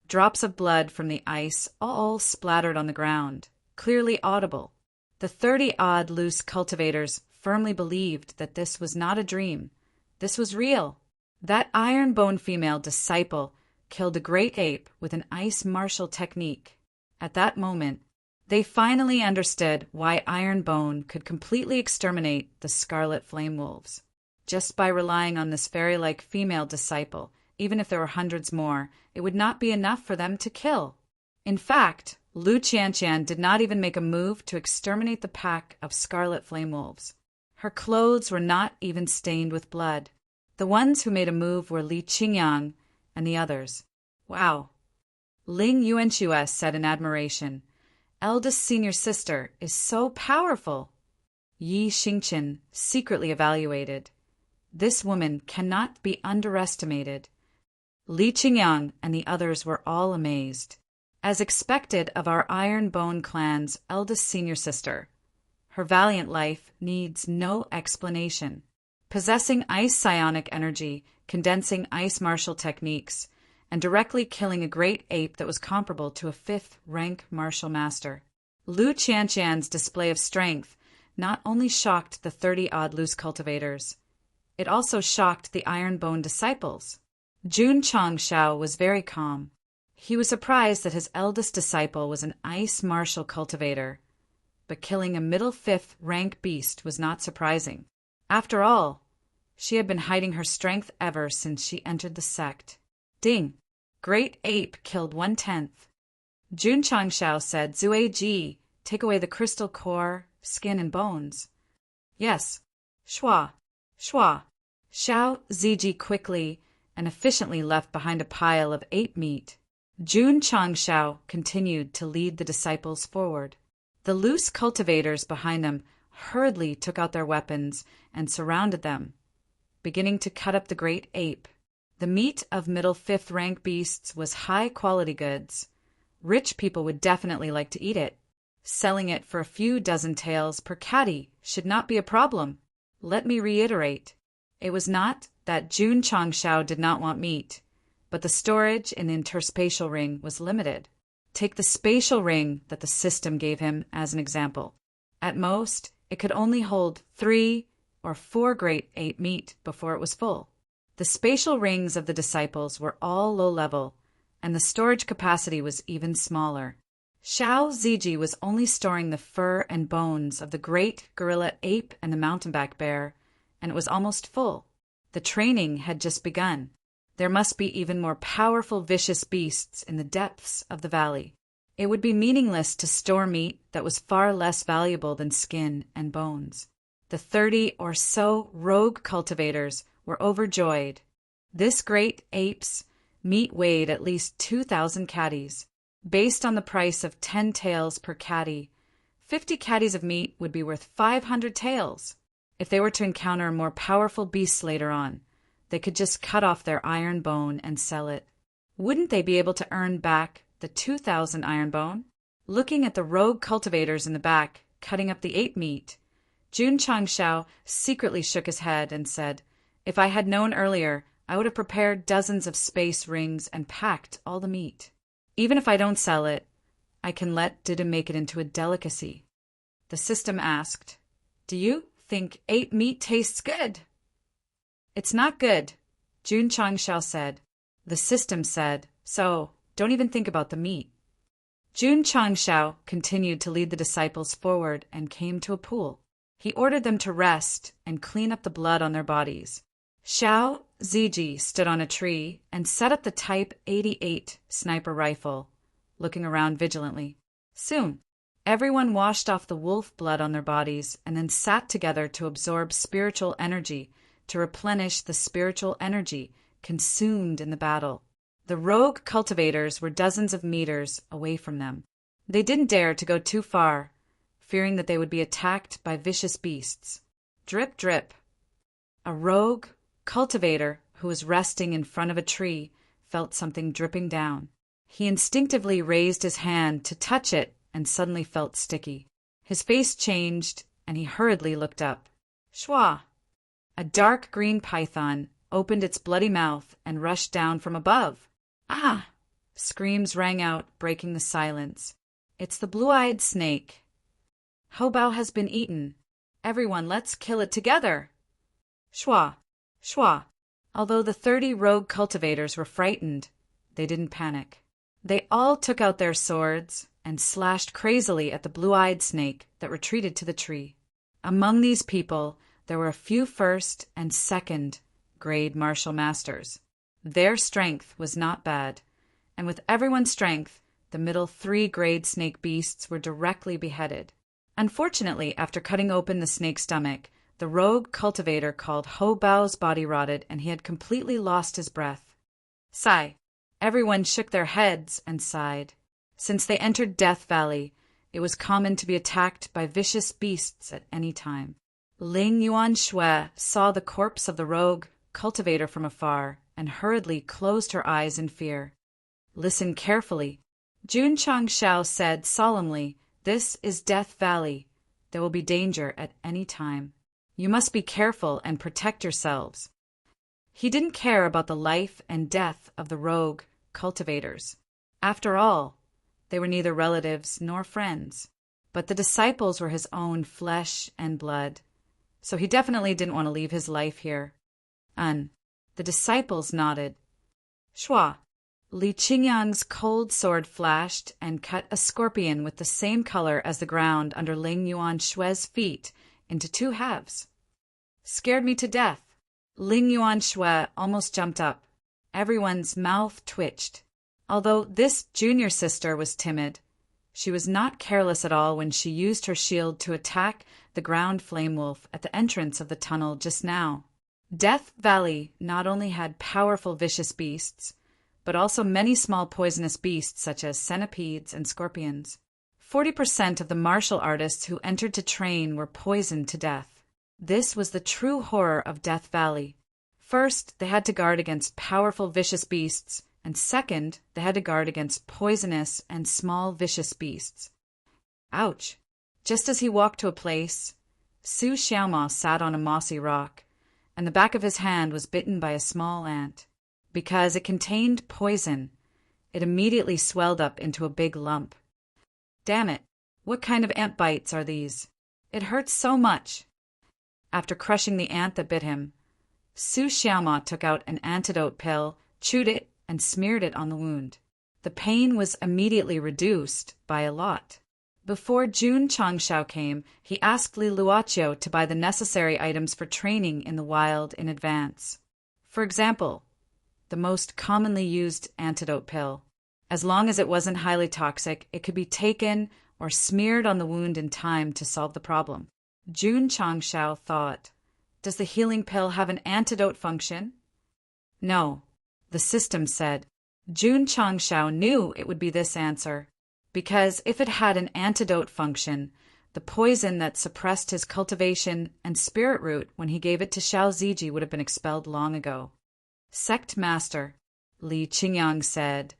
Drops of blood from the ice all splattered on the ground, clearly audible. The 30-odd loose cultivators firmly believed that this was not a dream. This was real. That iron-bone female disciple killed a great ape with an ice martial technique. At that moment, they finally understood why Ironbone could completely exterminate the scarlet flame wolves. Just by relying on this fairy-like female disciple, even if there were hundreds more, it would not be enough for them to kill. In fact, Lu Qianchan did not even make a move to exterminate the pack of scarlet flame wolves. Her clothes were not even stained with blood. The ones who made a move were Li Qingyang and the others. Wow! Ling Yuanxue said in admiration, "Eldest senior sister is so powerful." Yi Xingqian secretly evaluated. This woman cannot be underestimated. Li Qingyang and the others were all amazed. As expected of our Iron Bone clan's eldest senior sister, her valiant life needs no explanation. Possessing ice psionic energy, condensing ice martial techniques, and directly killing a great ape that was comparable to a 5th rank martial master. Lu Qianchan's display of strength not only shocked the 30-odd loose cultivators, it also shocked the Iron-Bone disciples. Jun Changshao was very calm. He was surprised that his eldest disciple was an ice martial cultivator, but killing a middle 5th rank beast was not surprising. After all, she had been hiding her strength ever since she entered the sect. Ding! Great ape killed 1/10. Jun Changshao said, "Zue Ji, take away the crystal core, skin, and bones." "Yes." "Shua, shua." Xiao Ziji quickly and efficiently left behind a pile of ape meat. Jun Changshao continued to lead the disciples forward. The loose cultivators behind them hurriedly took out their weapons and surrounded them, beginning to cut up the great ape. The meat of middle fifth rank beasts was high-quality goods. Rich people would definitely like to eat it. Selling it for a few dozen taels per catty should not be a problem. Let me reiterate. It was not that Jun Changshao did not want meat, but the storage in the interspatial ring was limited. Take the spatial ring that the system gave him as an example. At most, it could only hold 3 or 4 great ape meat before it was full. The spatial rings of the disciples were all low level, and the storage capacity was even smaller. Xiao Ziji was only storing the fur and bones of the great gorilla ape and the mountainback bear, and it was almost full. The training had just begun. There must be even more powerful vicious beasts in the depths of the valley. It would be meaningless to store meat that was far less valuable than skin and bones. The 30 or so rogue cultivators were overjoyed. This great ape's meat weighed at least 2,000 catties. Based on the price of 10 taels per catty, 50 catties of meat would be worth 500 taels. If they were to encounter more powerful beasts later on, they could just cut off their iron bone and sell it. Wouldn't they be able to earn back the 2,000 iron bone? Looking at the rogue cultivators in the back, cutting up the ape meat, Jun Changshao secretly shook his head and said, "If I had known earlier, I would have prepared dozens of space rings and packed all the meat. Even if I don't sell it, I can let Dida make it into a delicacy." The system asked, "Do you think ape meat tastes good?" "It's not good," Jun Changshao said. The system said, "So, don't even think about the meat." Jun Changshao continued to lead the disciples forward and came to a pool. He ordered them to rest and clean up the blood on their bodies. Xiao Ziji stood on a tree and set up the Type 88 sniper rifle, looking around vigilantly. Soon, everyone washed off the wolf blood on their bodies and then sat together to absorb spiritual energy, to replenish the spiritual energy consumed in the battle. The rogue cultivators were dozens of meters away from them. They didn't dare to go too far, fearing that they would be attacked by vicious beasts. Drip, drip. A rogue cultivator who was resting in front of a tree felt something dripping down. He instinctively raised his hand to touch it and suddenly felt sticky. His face changed, and he hurriedly looked up. Shwa! A dark green python opened its bloody mouth and rushed down from above. Ah! Screams rang out, breaking the silence. It's the blue-eyed snake. Houbao has been eaten. Everyone, let's kill it together. Shwa! Shwa! Although the 30 rogue cultivators were frightened, they didn't panic. They all took out their swords and slashed crazily at the blue-eyed snake that retreated to the tree. Among these people, there were a few first and second grade martial masters. Their strength was not bad, and with everyone's strength, the middle 3 grade snake beasts were directly beheaded. Unfortunately, after cutting open the snake's stomach, the rogue cultivator called Houbao's body rotted and he had completely lost his breath. Sigh. Everyone shook their heads and sighed. Since they entered Death Valley, it was common to be attacked by vicious beasts at any time. Ling Yuan Shui saw the corpse of the rogue cultivator from afar and hurriedly closed her eyes in fear. Listen carefully. Jun Changshao said solemnly, "This is Death Valley. There will be danger at any time. You must be careful and protect yourselves." He didn't care about the life and death of the rogue cultivators. After all, they were neither relatives nor friends. But the disciples were his own flesh and blood, so he definitely didn't want to leave his life here. The disciples nodded. Shwa! Li Qingyang's cold sword flashed and cut a scorpion with the same color as the ground under Ling Yuan Shui's feet into 2 halves. Scared me to death. Ling Yuan Shui almost jumped up. Everyone's mouth twitched. Although this junior sister was timid, she was not careless at all when she used her shield to attack the ground flame wolf at the entrance of the tunnel just now. Death Valley not only had powerful vicious beasts, but also many small poisonous beasts such as centipedes and scorpions. 40% of the martial artists who entered to train were poisoned to death. This was the true horror of Death Valley. First, they had to guard against powerful vicious beasts, and second, they had to guard against poisonous and small vicious beasts. Ouch! Just as he walked to a place, Su Xiaoma sat on a mossy rock, and the back of his hand was bitten by a small ant. Because it contained poison, it immediately swelled up into a big lump. Damn it! What kind of ant bites are these? It hurts so much! After crushing the ant that bit him, Su Xiaoma took out an antidote pill, chewed it, and smeared it on the wound. The pain was immediately reduced by a lot. Before Jun Changshao came, he asked Li Luoqiu to buy the necessary items for training in the wild in advance. For example, the most commonly used antidote pill. As long as it wasn't highly toxic, it could be taken or smeared on the wound in time to solve the problem. Jun Changshao thought, "Does the healing pill have an antidote function?" No, the system said. Jun Changshao knew it would be this answer, because if it had an antidote function, the poison that suppressed his cultivation and spirit root when he gave it to Xiao Ziji would have been expelled long ago. Sect Master Li Qingyang said,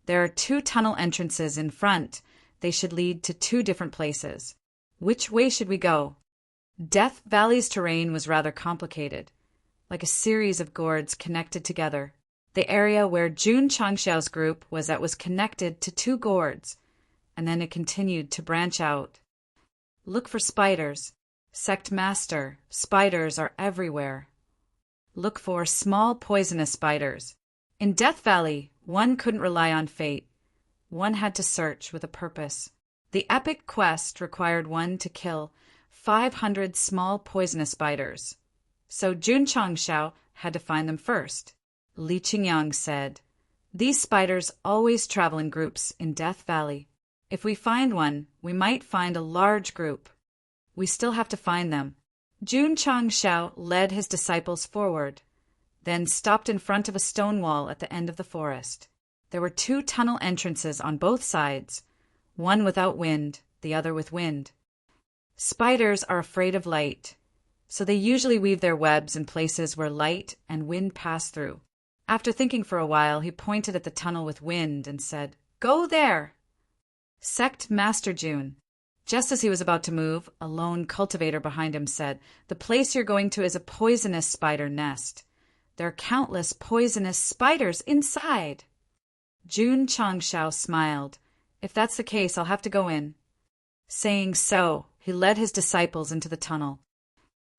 "There are 2 tunnel entrances in front. They should lead to 2 different places. Which way should we go?" Death Valley's terrain was rather complicated, like a series of gourds connected together. The area where Jun Changshao's group was connected to 2 gourds, and then it continued to branch out. Look for spiders. Sect Master, spiders are everywhere. Look for small poisonous spiders. In Death Valley, one couldn't rely on fate. One had to search with a purpose. The epic quest required one to kill 500 small poisonous spiders. So Jun Changshao had to find them first. Li Qingyang said, "These spiders always travel in groups in Death Valley. If we find one, we might find a large group. We still have to find them." Jun Changshao led his disciples forward, then stopped in front of a stone wall at the end of the forest. There were 2 tunnel entrances on both sides, one without wind, the other with wind. Spiders are afraid of light, so they usually weave their webs in places where light and wind pass through. After thinking for a while, he pointed at the tunnel with wind and said, "Go there!" Sect Master Jun. Just as he was about to move, a lone cultivator behind him said, "The place you're going to is a poisonous spider nest. There are countless poisonous spiders inside." Jun Changshao smiled. "If that's the case, I'll have to go in." Saying so, he led his disciples into the tunnel.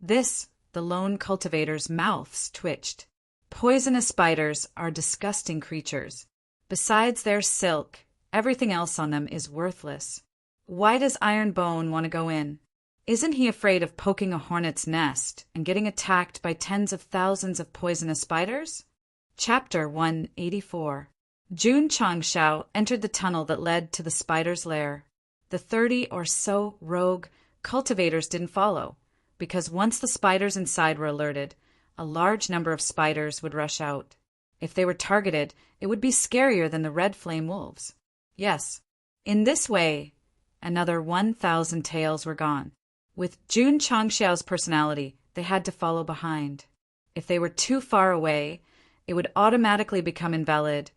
The lone cultivator's mouths twitched. Poisonous spiders are disgusting creatures. Besides their silk, everything else on them is worthless. Why does Iron Bone want to go in? Isn't he afraid of poking a hornet's nest and getting attacked by tens of thousands of poisonous spiders? Chapter 184. Jun Changshao entered the tunnel that led to the spider's lair. The 30 or so rogue cultivators didn't follow, because once the spiders inside were alerted, a large number of spiders would rush out. If they were targeted, it would be scarier than the red flame wolves. Yes, in this way, another 1,000 tails were gone. With Jun Changshao's personality, they had to follow behind. If they were too far away, it would automatically become invalid,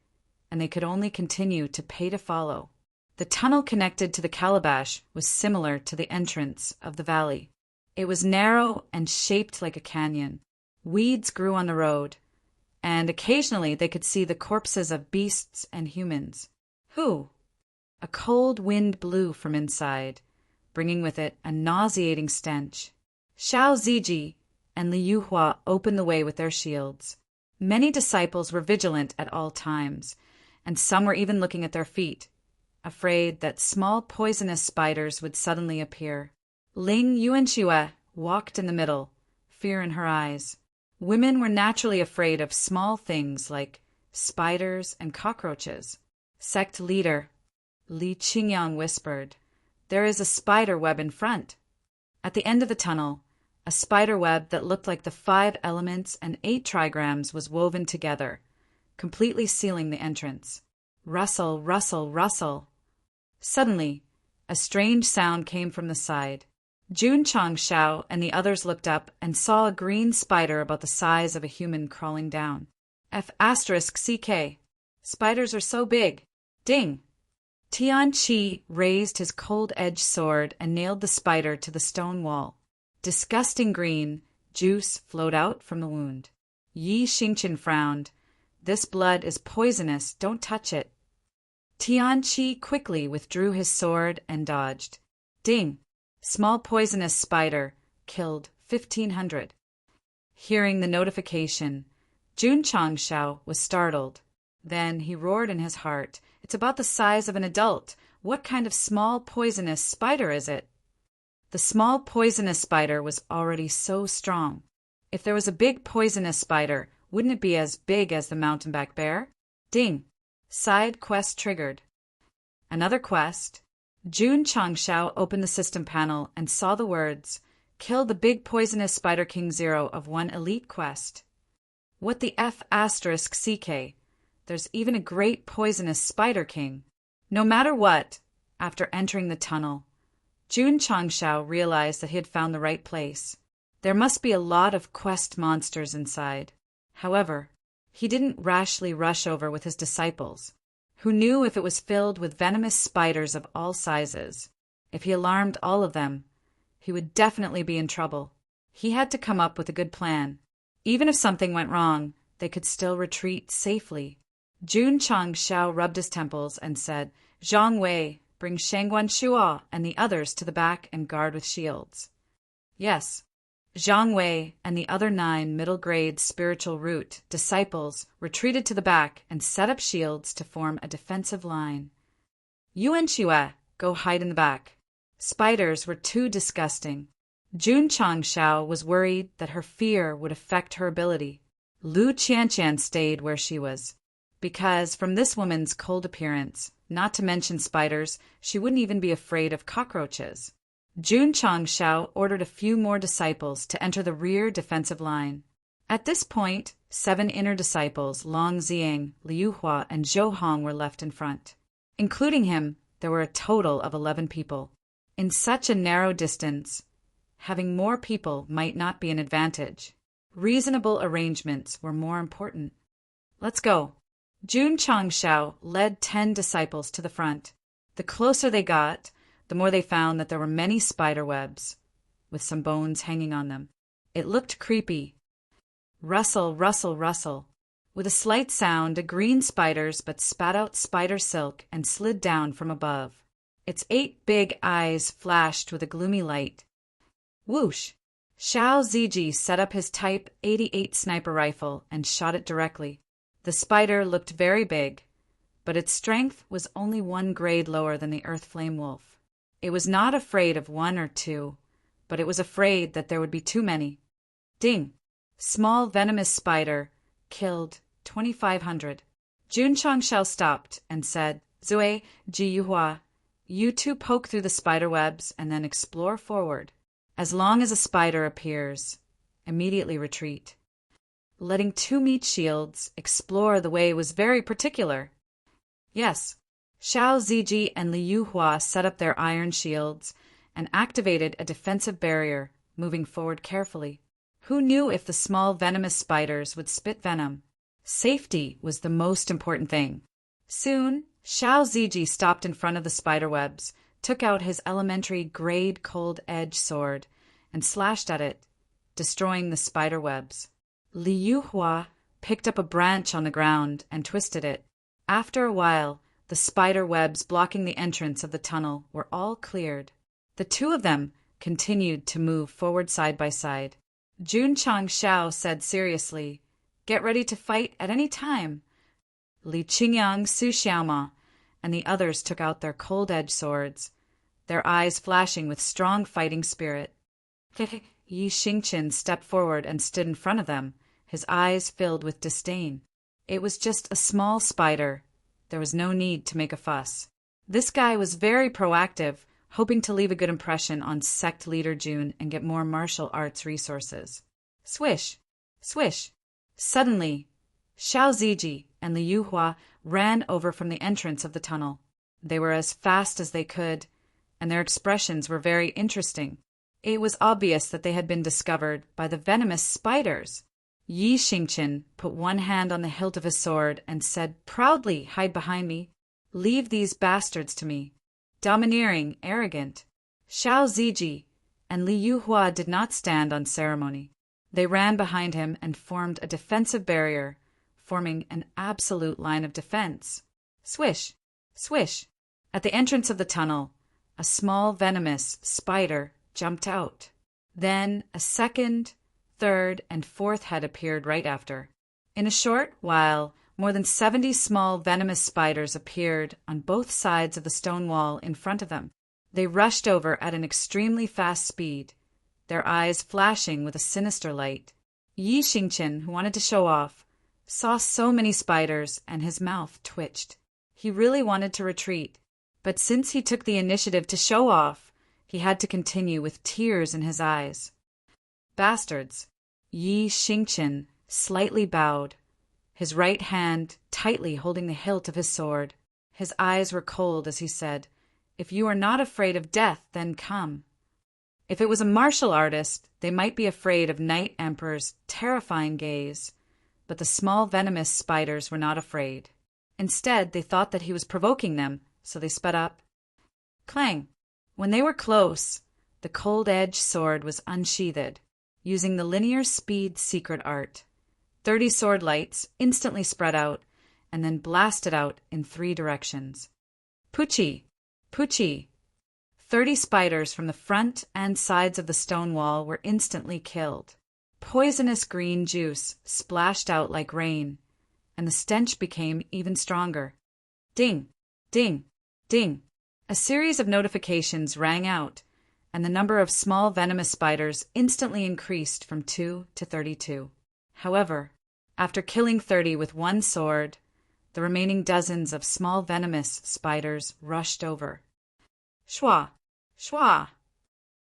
and they could only continue to pay to follow. The tunnel connected to the calabash was similar to the entrance of the valley. It was narrow and shaped like a canyon. Weeds grew on the road, and occasionally they could see the corpses of beasts and humans. Who? A cold wind blew from inside, bringing with it a nauseating stench. Xiao Ziji and Li Yuhua opened the way with their shields. Many disciples were vigilant at all times, and some were even looking at their feet, afraid that small poisonous spiders would suddenly appear. Ling Yuanxue walked in the middle, fear in her eyes. Women were naturally afraid of small things like spiders and cockroaches. Sect leader Li Qingyang whispered, "There is a spider web in front." At the end of the tunnel, A spider web that looked like the 5 elements and 8 trigrams was woven together, completely sealing the entrance. Rustle, rustle, rustle. Suddenly, a strange sound came from the side. Jun Changshao and the others looked up and saw a green spider about the size of a human crawling down. F***CK. Spiders are so big. Ding! Tian Qi raised his cold-edged sword and nailed the spider to the stone wall. Disgusting green juice flowed out from the wound. Yi Xingqian frowned. This blood is poisonous, don't touch it. Tian Qi quickly withdrew his sword and dodged. Ding! Small poisonous spider, killed 1,500. Hearing the notification, Jun Changshao was startled. Then he roared in his heart, "It's about the size of an adult. What kind of small poisonous spider is it?" The small poisonous spider was already so strong. If there was a big poisonous spider, wouldn't it be as big as the mountain-back bear? Ding! Side quest triggered. Another quest. Jun Changshao opened the system panel and saw the words, "Kill the big poisonous spider king 0 of 1 elite quest." What the F***CK? There's even a great poisonous spider king. No matter what, after entering the tunnel, Jun Changshao realized that he had found the right place. There must be a lot of quest monsters inside. However, he didn't rashly rush over with his disciples. Who knew if it was filled with venomous spiders of all sizes? If he alarmed all of them, he would definitely be in trouble. He had to come up with a good plan. Even if something went wrong, they could still retreat safely. Jun Changshao rubbed his temples and said, "Zhang Wei, bring Shangguan Shuo and the others to the back and guard with shields." Yes, Zhang Wei and the other 9 middle-grade spiritual root disciples retreated to the back and set up shields to form a defensive line. Yuan Xue, go hide in the back. Spiders were too disgusting. Jun Changshao was worried that her fear would affect her ability. Lu Qianqian stayed where she was, because from this woman's cold appearance, not to mention spiders, she wouldn't even be afraid of cockroaches. Jun Changshao ordered a few more disciples to enter the rear defensive line. At this point, 7 inner disciples, Long Xiang, Liu Hua, and Zhou Hong, were left in front. Including him, there were a total of 11 people. In such a narrow distance, having more people might not be an advantage. Reasonable arrangements were more important. Let's go. Jun Changshao led 10 disciples to the front. The closer they got, the more they found that there were many spider webs, with some bones hanging on them. It looked creepy. Rustle, rustle, rustle. With a slight sound, a green spiders but spat out spider silk and slid down from above. Its 8 big eyes flashed with a gloomy light. Whoosh! Xiao Ziji set up his Type 88 sniper rifle and shot it directly. The spider looked very big, but its strength was only 1 grade lower than the Earth Flame Wolf. It was not afraid of 1 or 2, but it was afraid that there would be too many. Ding! Small venomous spider, killed 2,500. Jun Changshao stopped and said, "Zui, Ji Yuhua, you 2 poke through the spider webs and then explore forward. As long as a spider appears, immediately retreat." Letting 2 meat shields explore the way was very particular. Yes, Xiao Ziji and Liu Hua set up their iron shields and activated a defensive barrier, moving forward carefully. Who knew if the small venomous spiders would spit venom? Safety was the most important thing. Soon, Xiao Ziji stopped in front of the spider webs, took out his elementary grade cold-edge sword, and slashed at it, destroying the spider webs. Liu Hua picked up a branch on the ground and twisted it. After a while, the spider webs blocking the entrance of the tunnel were all cleared. The 2 of them continued to move forward side by side. Jun Changshao said seriously, "Get ready to fight at any time." Li Qingyang, Su Xiaoma, and the others took out their cold-edged swords, their eyes flashing with strong fighting spirit. Yi Xingqian stepped forward and stood in front of them, his eyes filled with disdain. It was just a small spider. There was no need to make a fuss. This guy was very proactive, hoping to leave a good impression on Sect leader June and get more martial arts resources. Swish! Swish! Suddenly, Xiao Ziji and Liu Hua ran over from the entrance of the tunnel. They were as fast as they could, and their expressions were very interesting. It was obvious that they had been discovered by the venomous spiders. Yi Xingqian put one hand on the hilt of his sword and said proudly, "Hide behind me. Leave these bastards to me." Domineering, arrogant. Xiao Ziji and Liu Hua did not stand on ceremony. They ran behind him and formed a defensive barrier, forming an absolute line of defense. Swish! Swish! At the entrance of the tunnel, a small venomous spider jumped out. Then a second, third, and fourth head appeared right after. In a short while, more than 70 small venomous spiders appeared on both sides of the stone wall in front of them. They rushed over at an extremely fast speed, their eyes flashing with a sinister light. Yi Xingqian, who wanted to show off, saw so many spiders and his mouth twitched. He really wanted to retreat, but since he took the initiative to show off, he had to continue with tears in his eyes. Bastards! Yi Xingqian slightly bowed, his right hand tightly holding the hilt of his sword. His eyes were cold as he said, "If you are not afraid of death, then come." If it was a martial artist, they might be afraid of Night Emperor's terrifying gaze, but the small venomous spiders were not afraid. Instead, they thought that he was provoking them, so they sped up. Clang! When they were close, the cold-edged sword was unsheathed, using the linear speed secret art. 30 sword lights instantly spread out and then blasted out in 3 directions. Puchi! Puchi! 30 spiders from the front and sides of the stone wall were instantly killed. Poisonous green juice splashed out like rain, and the stench became even stronger. Ding! Ding! Ding! A series of notifications rang out, and the number of small venomous spiders instantly increased from 2 to 32. However, after killing 30 with one sword, the remaining dozens of small venomous spiders rushed over. Shwa! Shwa!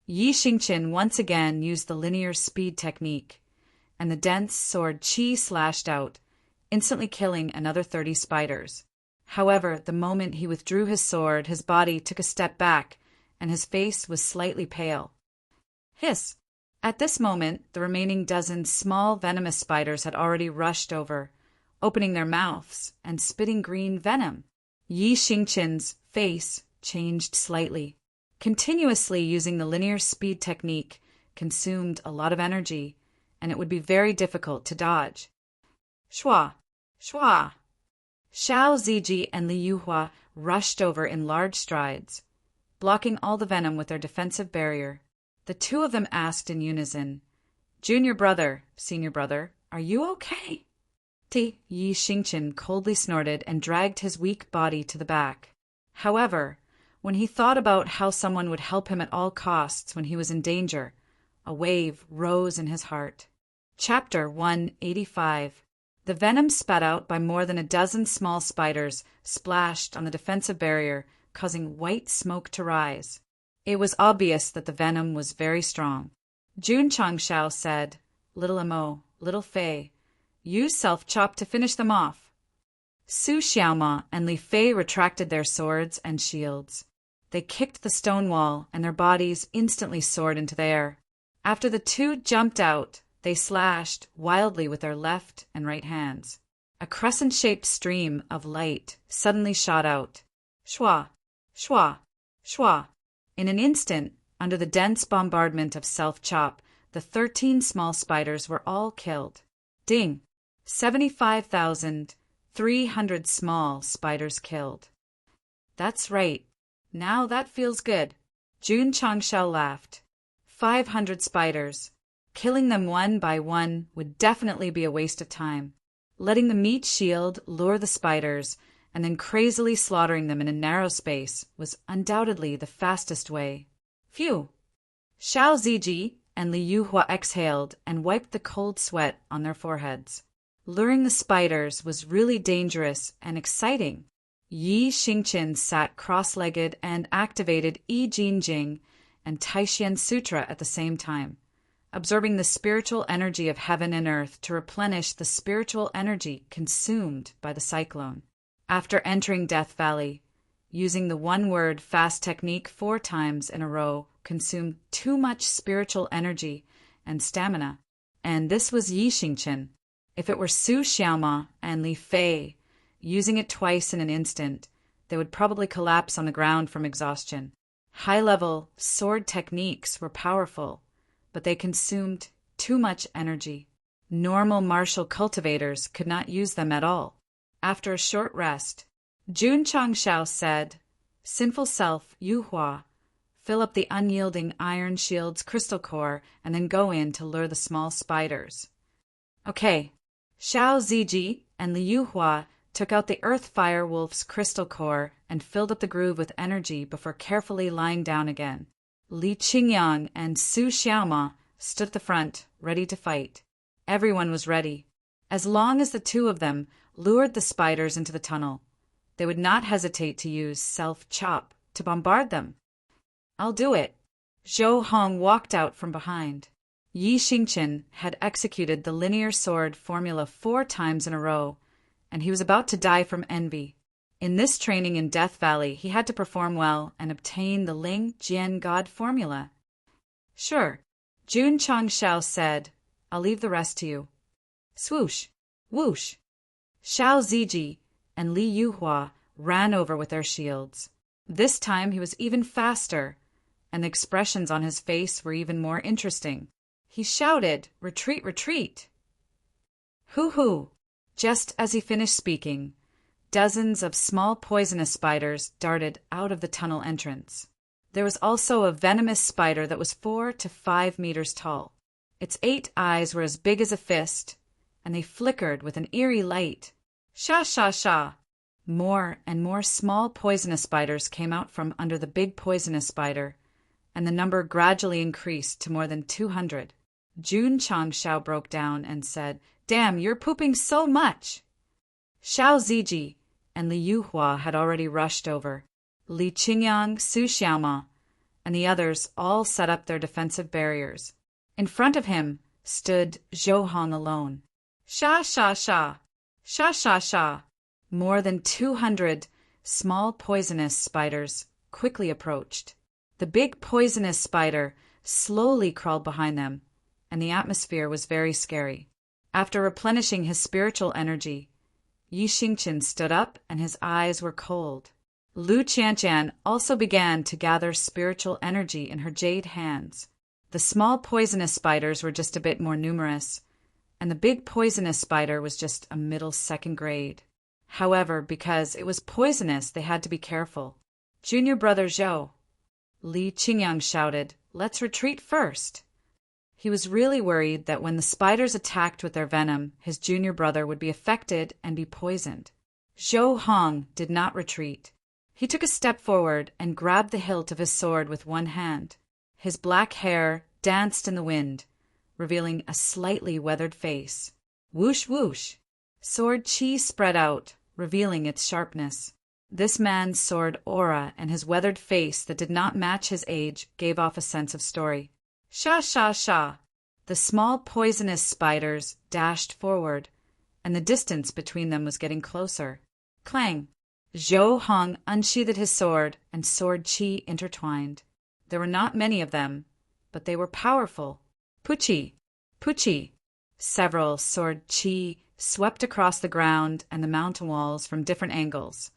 Yi Xingqian once again used the linear speed technique, and the dense sword Qi slashed out, instantly killing another 30 spiders. However, the moment he withdrew his sword, his body took a step back, and his face was slightly pale. Hiss! At this moment, the remaining dozen small venomous spiders had already rushed over, opening their mouths and spitting green venom. Yi Xingqian's face changed slightly. Continuously using the linear speed technique consumed a lot of energy, and it would be very difficult to dodge. Shwa! Shwa! Xiao Ziji and Liu Hua rushed over in large strides, blocking all the venom with their defensive barrier. The two of them asked in unison, "Junior brother, senior brother, are you okay?" Yi Xingqian coldly snorted and dragged his weak body to the back. However, when he thought about how someone would help him at all costs when he was in danger, a wave rose in his heart. Chapter 185. The venom spat out by more than a dozen small spiders splashed on the defensive barrier, causing white smoke to rise. It was obvious that the venom was very strong. Jun Changshao said, "Little Amo, little Fei, use self-chop to finish them off." Su Xiaoma and Li Fei retracted their swords and shields. They kicked the stone wall, and their bodies instantly soared into the air. After the two jumped out, they slashed wildly with their left and right hands. A crescent-shaped stream of light suddenly shot out. Shwa! Shwa! Shwa! In an instant, under the dense bombardment of self-chop, the 13 small spiders were all killed. Ding! 75,300 small spiders killed. That's right. Now that feels good. Jun Changshao laughed. 500 spiders. Killing them one by one would definitely be a waste of time. Letting the meat shield lure the spiders and then crazily slaughtering them in a narrow space was undoubtedly the fastest way. Phew! Xiao Ziji and Liu Hua exhaled and wiped the cold sweat on their foreheads. Luring the spiders was really dangerous and exciting. Yi Xingqian sat cross-legged and activated I Jing Jing and Taishan Sutra at the same time, absorbing the spiritual energy of heaven and earth to replenish the spiritual energy consumed by the cyclone. After entering Death Valley, using the one-word fast technique 4 times in a row consumed too much spiritual energy and stamina, and this was Yi Xingqian. If it were Su Xiaoma and Li Fei, using it twice in an instant, they would probably collapse on the ground from exhaustion. High-level sword techniques were powerful, but they consumed too much energy. Normal martial cultivators could not use them at all. After a short rest, Jun Changshao said, "Sinful self, Yu Hua, fill up the unyielding iron shield's crystal core and then go in to lure the small spiders." Okay. Xiao Ziji and Liu Hua took out the Earth Fire Wolf's crystal core and filled up the groove with energy before carefully lying down again. Li Qingyang and Su Xiaoma stood at the front, ready to fight. Everyone was ready. As long as the two of them lured the spiders into the tunnel, they would not hesitate to use self-chop to bombard them. "I'll do it." Zhou Hong walked out from behind. Yi Xingqian had executed the linear sword formula 4 times in a row, and he was about to die from envy. In this training in Death Valley, he had to perform well and obtain the Ling Jian God formula. "Sure," Jun Changshao said. "I'll leave the rest to you." Swoosh! Whoosh! Xiao Ziji and Li Yuhua ran over with their shields. This time he was even faster, and the expressions on his face were even more interesting. He shouted, "Retreat, retreat!" Hoo-hoo! Just as he finished speaking, dozens of small poisonous spiders darted out of the tunnel entrance. There was also a venomous spider that was 4 to 5 meters tall. Its 8 eyes were as big as a fist, and they flickered with an eerie light. Sha sha sha! More and more small poisonous spiders came out from under the big poisonous spider, and the number gradually increased to more than 200. Jun Changshao broke down and said, "Damn, you're pooping so much!" Xiao Ziji and Li Yuhua had already rushed over. Li Qingyang, Su Xiaoma, and the others all set up their defensive barriers. In front of him stood Zhou Hong alone. Sha sha sha! Sha sha sha! More than 200 small poisonous spiders quickly approached. The big poisonous spider slowly crawled behind them, and the atmosphere was very scary. After replenishing his spiritual energy, Yi Xingqian stood up and his eyes were cold. Lu Qianqian also began to gather spiritual energy in her jade hands. The small poisonous spiders were just a bit more numerous, and the big poisonous spider was just a middle second grade. However, because it was poisonous, they had to be careful. "Junior brother Zhou," Li Qingyang shouted, "let's retreat first." He was really worried that when the spiders attacked with their venom, his junior brother would be affected and be poisoned. Zhou Hong did not retreat. He took a step forward and grabbed the hilt of his sword with one hand. His black hair danced in the wind, revealing a slightly weathered face. Whoosh whoosh! Sword chi spread out, revealing its sharpness. This man's sword aura and his weathered face that did not match his age gave off a sense of story. Sha sha sha! The small poisonous spiders dashed forward, and the distance between them was getting closer. Clang! Zhou Hong unsheathed his sword, and sword chi intertwined. There were not many of them, but they were powerful. Puchi! Puchi! Several sword chi swept across the ground and the mountain walls from different angles,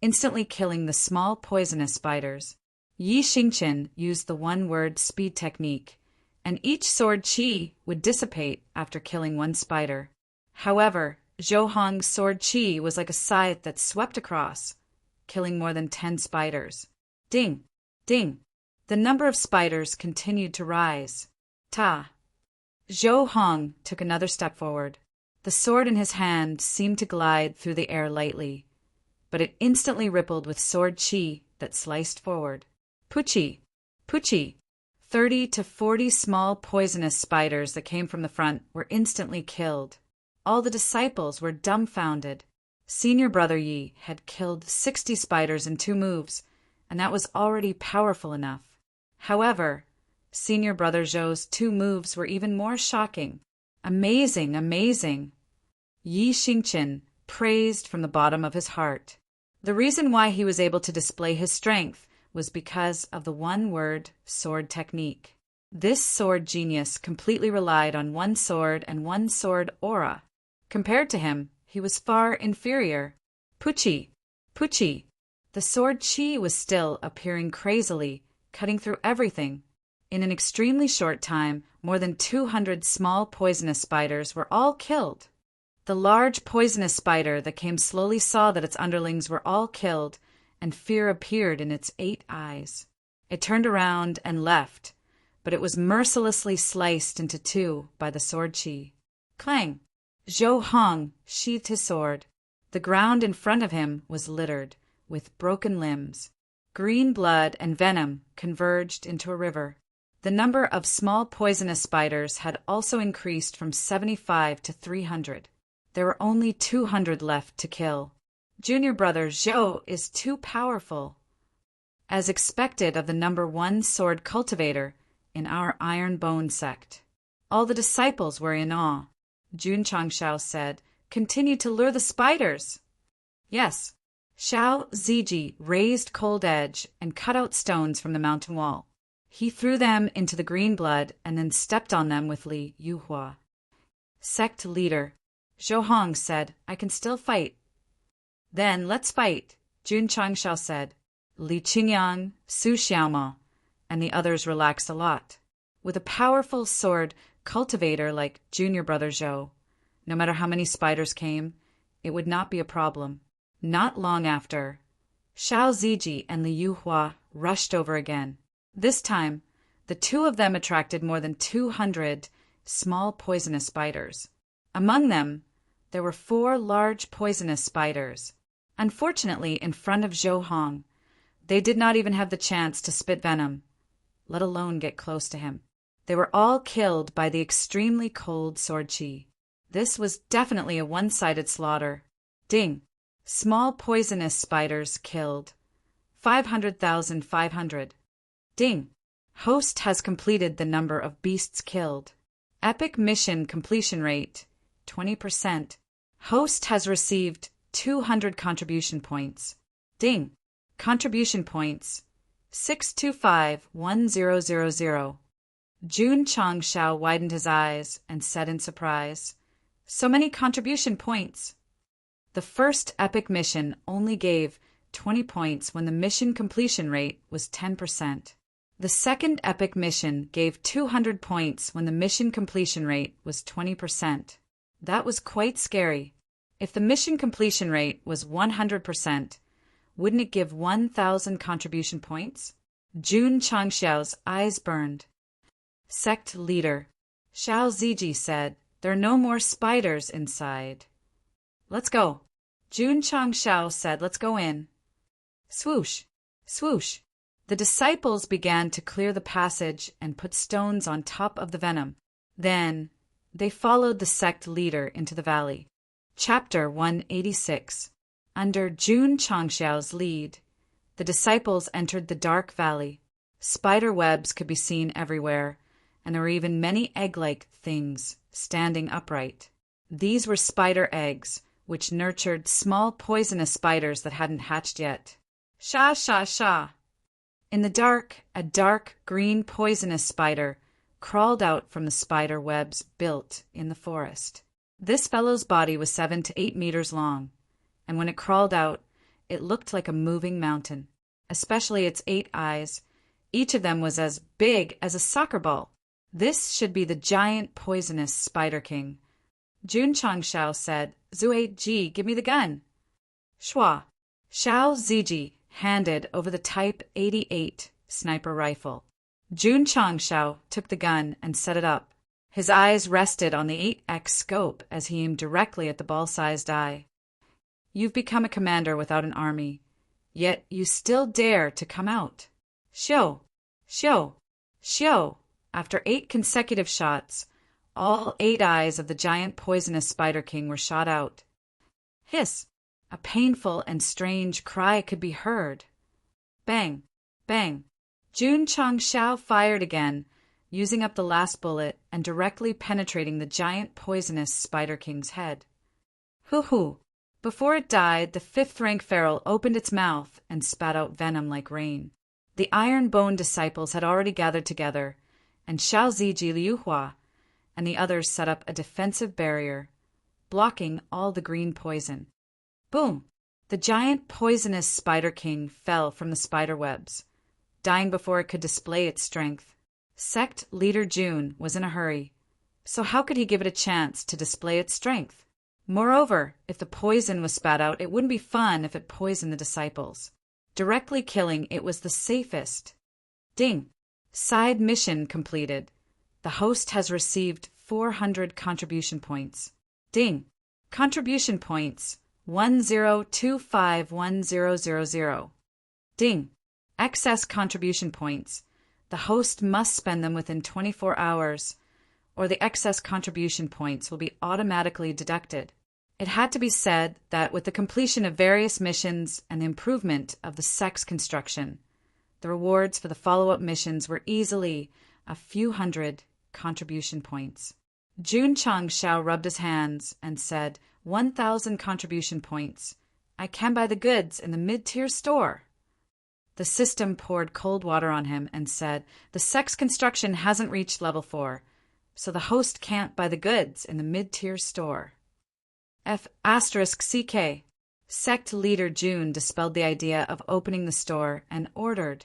instantly killing the small poisonous spiders. Yi Xingqian used the one-word speed technique, and each sword chi would dissipate after killing one spider. However, Zhou Hong's sword chi was like a scythe that swept across, killing more than 10 spiders. Ding! Ding! The number of spiders continued to rise. Ta! Zhou Hong took another step forward. The sword in his hand seemed to glide through the air lightly, but it instantly rippled with sword chi that sliced forward. Puchi! Puchi! 30 to 40 small poisonous spiders that came from the front were instantly killed. All the disciples were dumbfounded. Senior brother Yi had killed 60 spiders in 2 moves, and that was already powerful enough. However, senior brother Zhou's 2 moves were even more shocking. Amazing, amazing! Yi Xingqian praised from the bottom of his heart. The reason why he was able to display his strength was because of the one-word sword technique. This sword genius completely relied on one sword and one sword aura. Compared to him, he was far inferior. Puchi! Puchi! The sword chi was still appearing crazily, cutting through everything. In an extremely short time, more than 200 small poisonous spiders were all killed. The large poisonous spider that came slowly saw that its underlings were all killed, and fear appeared in its 8 eyes. It turned around and left, but it was mercilessly sliced into 2 by the sword chi. Clang! Zhou Hong sheathed his sword. The ground in front of him was littered with broken limbs. Green blood and venom converged into a river. The number of small poisonous spiders had also increased from 75 to 300. There were only 200 left to kill. Junior brother Zhou is too powerful. As expected of the number 1 sword cultivator in our Iron Bone sect. All the disciples were in awe. Jun Changshao said, "Continue to lure the spiders." Yes. Xiao Ziji raised Cold Edge and cut out stones from the mountain wall. He threw them into the green blood and then stepped on them with Li Yuhua. Sect leader Zhou Hong said, "I can still fight." "Then let's fight," Jun Changshao said. Li Qingyang, Su Xiaoma, and the others relaxed a lot. With a powerful sword cultivator like junior brother Zhou, no matter how many spiders came, it would not be a problem. Not long after, Xiao Ziji and Li Yuhua rushed over again. This time, the 2 of them attracted more than 200 small poisonous spiders. Among them, there were 4 large poisonous spiders. Unfortunately, in front of Zhou Hong, they did not even have the chance to spit venom, let alone get close to him. They were all killed by the extremely cold sword chi. This was definitely a one-sided slaughter. Ding! Small poisonous spiders killed. 500,500. Ding! Host has completed the number of beasts killed. Epic mission completion rate, 20%. Host has received 200 contribution points. Ding! Contribution points, 6251000. Jun Changshao widened his eyes and said in surprise, "So many contribution points." The first epic mission only gave 20 points when the mission completion rate was 10%. The second epic mission gave 200 points when the mission completion rate was 20%. That was quite scary. If the mission completion rate was 100%, wouldn't it give 1,000 contribution points? Jun Changshao's eyes burned. Sect leader Xiao Ziji said, "There are no more spiders inside." "Let's go." Jun Changshao said, "Let's go in." Swoosh, swoosh. The disciples began to clear the passage and put stones on top of the venom. Then they followed the sect leader into the valley. Chapter 186. Under Jun Changshao's lead, the disciples entered the dark valley. Spider webs could be seen everywhere, and there were even many egg-like things standing upright. These were spider eggs, which nurtured small poisonous spiders that hadn't hatched yet. Sha, sha, sha. In the dark, a dark green poisonous spider crawled out from the spider webs built in the forest. This fellow's body was 7 to 8 meters long, and when it crawled out, it looked like a moving mountain, especially its 8 eyes. Each of them was as big as a soccer ball. This should be the giant poisonous Spider King. Jun Changshao said, "Zui Ji, give me the gun." Shua. Xiao Ziji handed over the Type 88 sniper rifle. Jun Changshao took the gun and set it up. His eyes rested on the 8x scope as he aimed directly at the ball-sized eye. "You've become a commander without an army, yet you still dare to come out." Shio, shio, shio. After 8 consecutive shots, all 8 eyes of the giant poisonous Spider King were shot out. Hiss, A painful and strange cry could be heard. Bang! Bang! Jun Changshao fired again, using up the last bullet and directly penetrating the giant poisonous Spider King's head. Hoo-hoo! Before it died, the fifth-rank feral opened its mouth and spat out venom like rain. The Iron Bone disciples had already gathered together, and Xiao Ziji Liuhua and the others set up a defensive barrier, blocking all the green poison. Boom! The giant poisonous Spider King fell from the spider webs, dying before it could display its strength. Sect leader Jun was in a hurry, so how could he give it a chance to display its strength? Moreover, if the poison was spat out, it wouldn't be fun if it poisoned the disciples. Directly killing it was the safest. Ding! Side mission completed. The host has received 400 contribution points. Ding! Contribution points 10251000. Ding! Excess contribution points. The host must spend them within 24 hours, or the excess contribution points will be automatically deducted. It had to be said that with the completion of various missions and the improvement of the Sect's construction, the rewards for the follow-up missions were easily a few hundred contribution points. Jun Changshao rubbed his hands and said, 1,000 contribution points. I can buy the goods in the mid-tier store. The system poured cold water on him and said, the Sect's construction hasn't reached level 4, so the host can't buy the goods in the mid-tier store. F***CK. Sect leader Jun dispelled the idea of opening the store and ordered,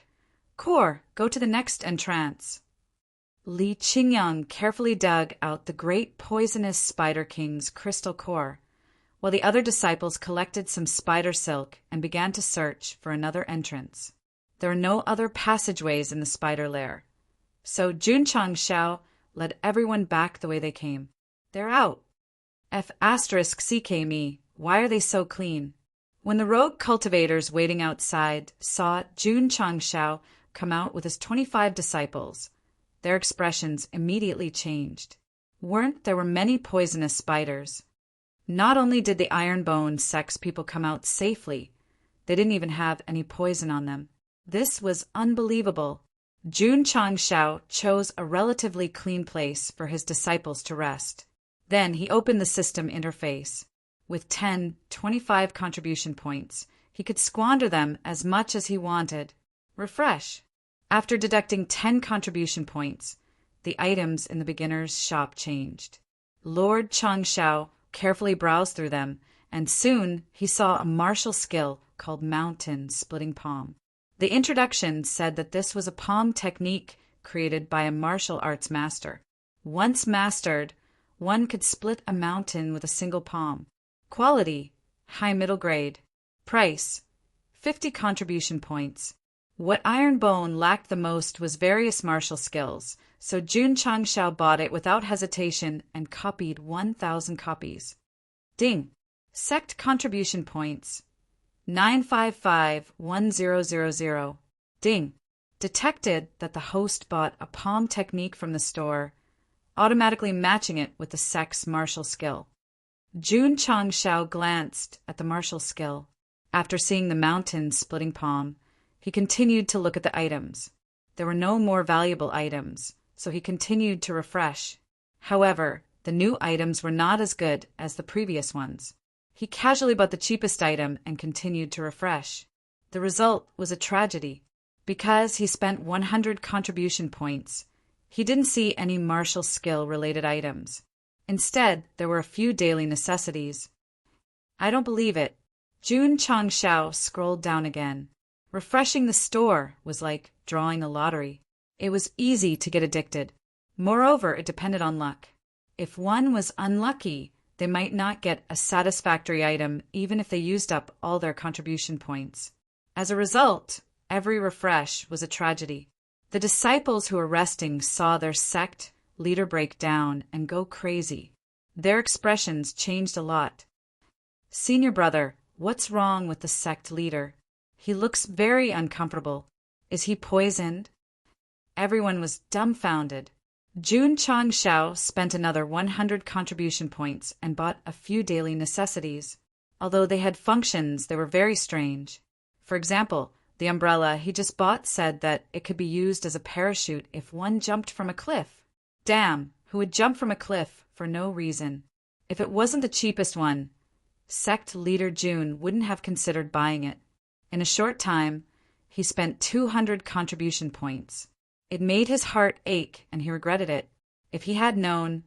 Core, go to the next entrance. Li Qingyang carefully dug out the great poisonous Spider King's crystal core, while the other disciples collected some spider silk and began to search for another entrance. There are no other passageways in the spider lair, so Jun Changshao led everyone back the way they came. They're out. F***CK me, why are they so clean? When the rogue cultivators waiting outside saw Jun Changshao come out with his 25 disciples, their expressions immediately changed. There were many poisonous spiders. Not only did the Iron Bone Sect's people come out safely, they didn't even have any poison on them. This was unbelievable. Jun Changshao chose a relatively clean place for his disciples to rest. Then he opened the system interface. With 25 contribution points, he could squander them as much as he wanted. Refresh. After deducting 10 contribution points, the items in the beginner's shop changed. Lord Changshao carefully browsed through them, and soon he saw a martial skill called Mountain Splitting Palm. The introduction said that this was a palm technique created by a martial arts master. Once mastered, one could split a mountain with a single palm. Quality, high middle grade. Price, 50 contribution points. What Iron Bone lacked the most was various martial skills, so Jun Changshao bought it without hesitation and copied 1,000 copies. Ding! Sect contribution points, 9551000. Ding! Detected that the host bought a palm technique from the store, automatically matching it with the Sect's martial skill. Jun Changshao glanced at the martial skill. After seeing the mountain splitting palm, he continued to look at the items. There were no more valuable items, so he continued to refresh. However, the new items were not as good as the previous ones. He casually bought the cheapest item and continued to refresh. The result was a tragedy. Because he spent 100 contribution points, he didn't see any martial skill-related items. Instead, there were a few daily necessities. I don't believe it. Jun Changshao scrolled down again. Refreshing the store was like drawing the lottery. It was easy to get addicted. Moreover, it depended on luck. If one was unlucky, they might not get a satisfactory item even if they used up all their contribution points. As a result, every refresh was a tragedy. The disciples who were resting saw their sect leader break down and go crazy. Their expressions changed a lot. Senior brother, what's wrong with the sect leader? He looks very uncomfortable. Is he poisoned? Everyone was dumbfounded. Jun Changshao spent another 100 contribution points and bought a few daily necessities. Although they had functions, they were very strange. For example, the umbrella he just bought said that it could be used as a parachute if one jumped from a cliff. Damn, who would jump from a cliff for no reason? If it wasn't the cheapest one, Sect leader June wouldn't have considered buying it. In a short time, he spent 200 contribution points. It made his heart ache, and he regretted it. If he had known,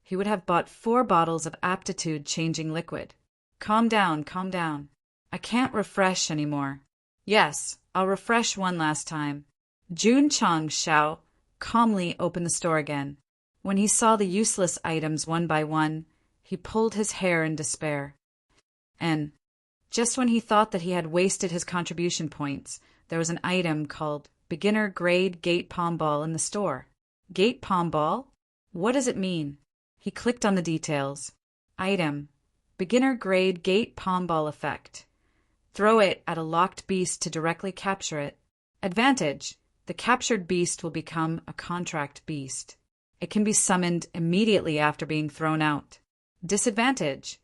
he would have bought 4 bottles of aptitude-changing liquid. Calm down, calm down. I can't refresh anymore. Yes, I'll refresh one last time. Jun Chang-shao calmly opened the store again. When he saw the useless items one by one, he pulled his hair in despair. And just when he thought that he had wasted his contribution points, there was an item called Beginner Grade Gate Palm Ball in the store. Gate Palm Ball? What does it mean? He clicked on the details. Item: Beginner Grade Gate Palm Ball Effect. Throw it at a locked beast to directly capture it. Advantage: the captured beast will become a contract beast. It can be summoned immediately after being thrown out. Disadvantage: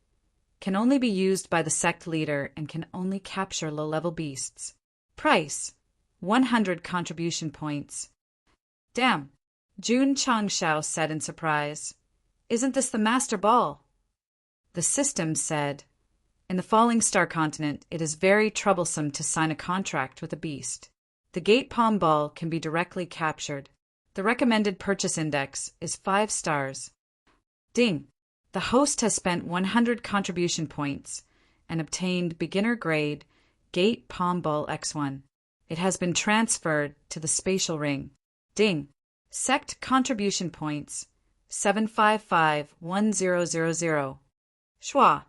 can only be used by the sect leader and can only capture low-level beasts. Price: 100 contribution points. Damn, Jun Changshao said in surprise. Isn't this the Master Ball? The system said, in the Falling Star continent, it is very troublesome to sign a contract with a beast. The Gate Palm Ball can be directly captured. The recommended purchase index is 5 stars. Ding! The host has spent 100 contribution points and obtained beginner grade Gate Palm Ball X1. It has been transferred to the spatial ring. Ding! Sect contribution points 7551000. Schwa!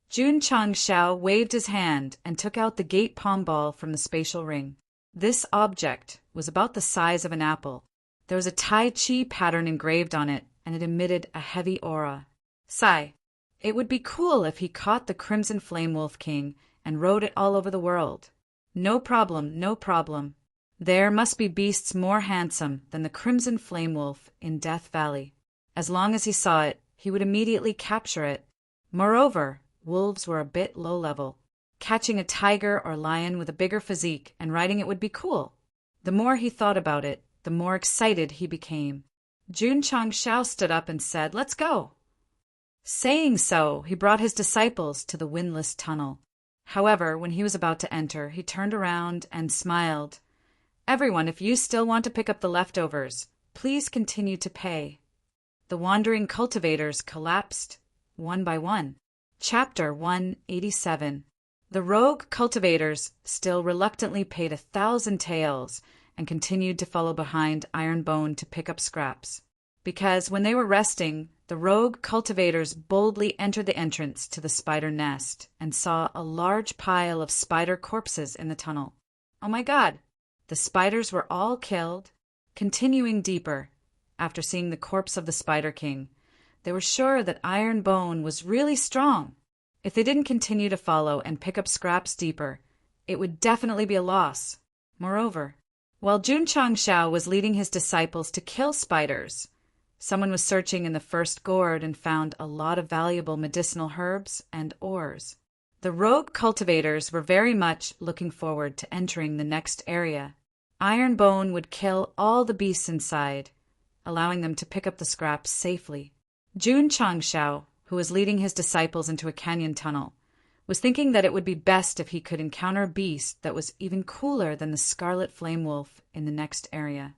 Jun Changshao waved his hand and took out the Gate Palm Ball from the spatial ring. This object was about the size of an apple. There was a Tai Chi pattern engraved on it, and it emitted a heavy aura. Sigh. It would be cool if he caught the Crimson Flame Wolf King and rode it all over the world. No problem, no problem. There must be beasts more handsome than the Crimson Flame Wolf in Death Valley. As long as he saw it, he would immediately capture it. Moreover, wolves were a bit low-level. Catching a tiger or lion with a bigger physique and riding it would be cool. The more he thought about it, the more excited he became. Jun Changshao stood up and said, "Let's go." Saying so, he brought his disciples to the windless tunnel. However, when he was about to enter, he turned around and smiled. "Everyone, if you still want to pick up the leftovers, please continue to pay." The wandering cultivators collapsed, one by one. Chapter 187. The rogue cultivators still reluctantly paid 1,000 taels and continued to follow behind Ironbone to pick up scraps. Because when they were resting, the rogue cultivators boldly entered the entrance to the spider nest and saw a large pile of spider corpses in the tunnel. Oh my God! The spiders were all killed. Continuing deeper, after seeing the corpse of the Spider King, they were sure that Ironbone was really strong. If they didn't continue to follow and pick up scraps deeper, it would definitely be a loss. Moreover, while Jun Changshao was leading his disciples to kill spiders, someone was searching in the first gourd and found a lot of valuable medicinal herbs and ores. The rogue cultivators were very much looking forward to entering the next area. Ironbone would kill all the beasts inside, allowing them to pick up the scraps safely. Jun Changshao, who was leading his disciples into a canyon tunnel, was thinking that it would be best if he could encounter a beast that was even cooler than the Scarlet Flame Wolf in the next area.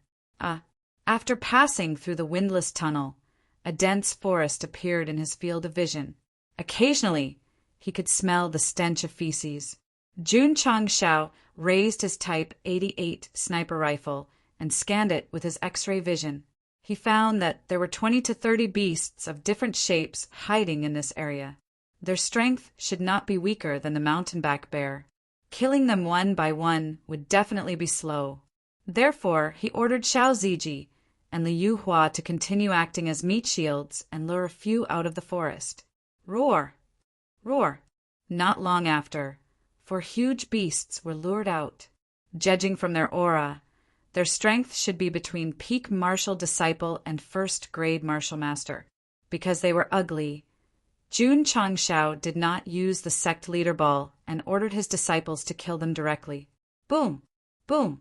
After passing through the windless tunnel, a dense forest appeared in his field of vision. Occasionally, he could smell the stench of feces. Jun Changshao raised his Type 88 sniper rifle and scanned it with his X-ray vision. He found that there were 20 to 30 beasts of different shapes hiding in this area. Their strength should not be weaker than the mountain-back bear. Killing them one by one would definitely be slow. Therefore, he ordered Xiao Ziji and Liu Hua to continue acting as meat shields and lure a few out of the forest. Roar! Roar! Not long after, 4 huge beasts were lured out. Judging from their aura, their strength should be between peak martial disciple and first-grade martial master. Because they were ugly, Jun Changshao did not use the sect leader ball and ordered his disciples to kill them directly. Boom! Boom!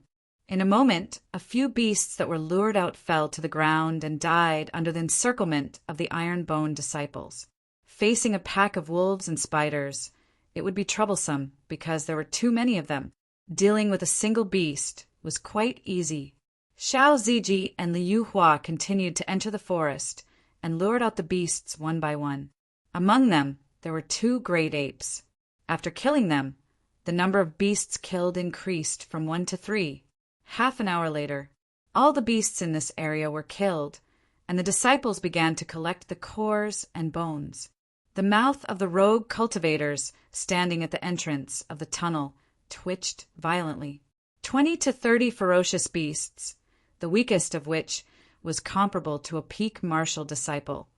In a moment, a few beasts that were lured out fell to the ground and died under the encirclement of the iron-boned disciples. Facing a pack of wolves and spiders, it would be troublesome because there were too many of them. Dealing with a single beast was quite easy. Xiao Ziji and Liu Hua continued to enter the forest and lured out the beasts one by one. Among them, there were 2 great apes. After killing them, the number of beasts killed increased from 1 to 3. Half an hour later, all the beasts in this area were killed, and the disciples began to collect the cores and bones. The mouth of the rogue cultivators standing at the entrance of the tunnel twitched violently. 20 to 30 ferocious beasts, the weakest of which was comparable to a peak martial disciple,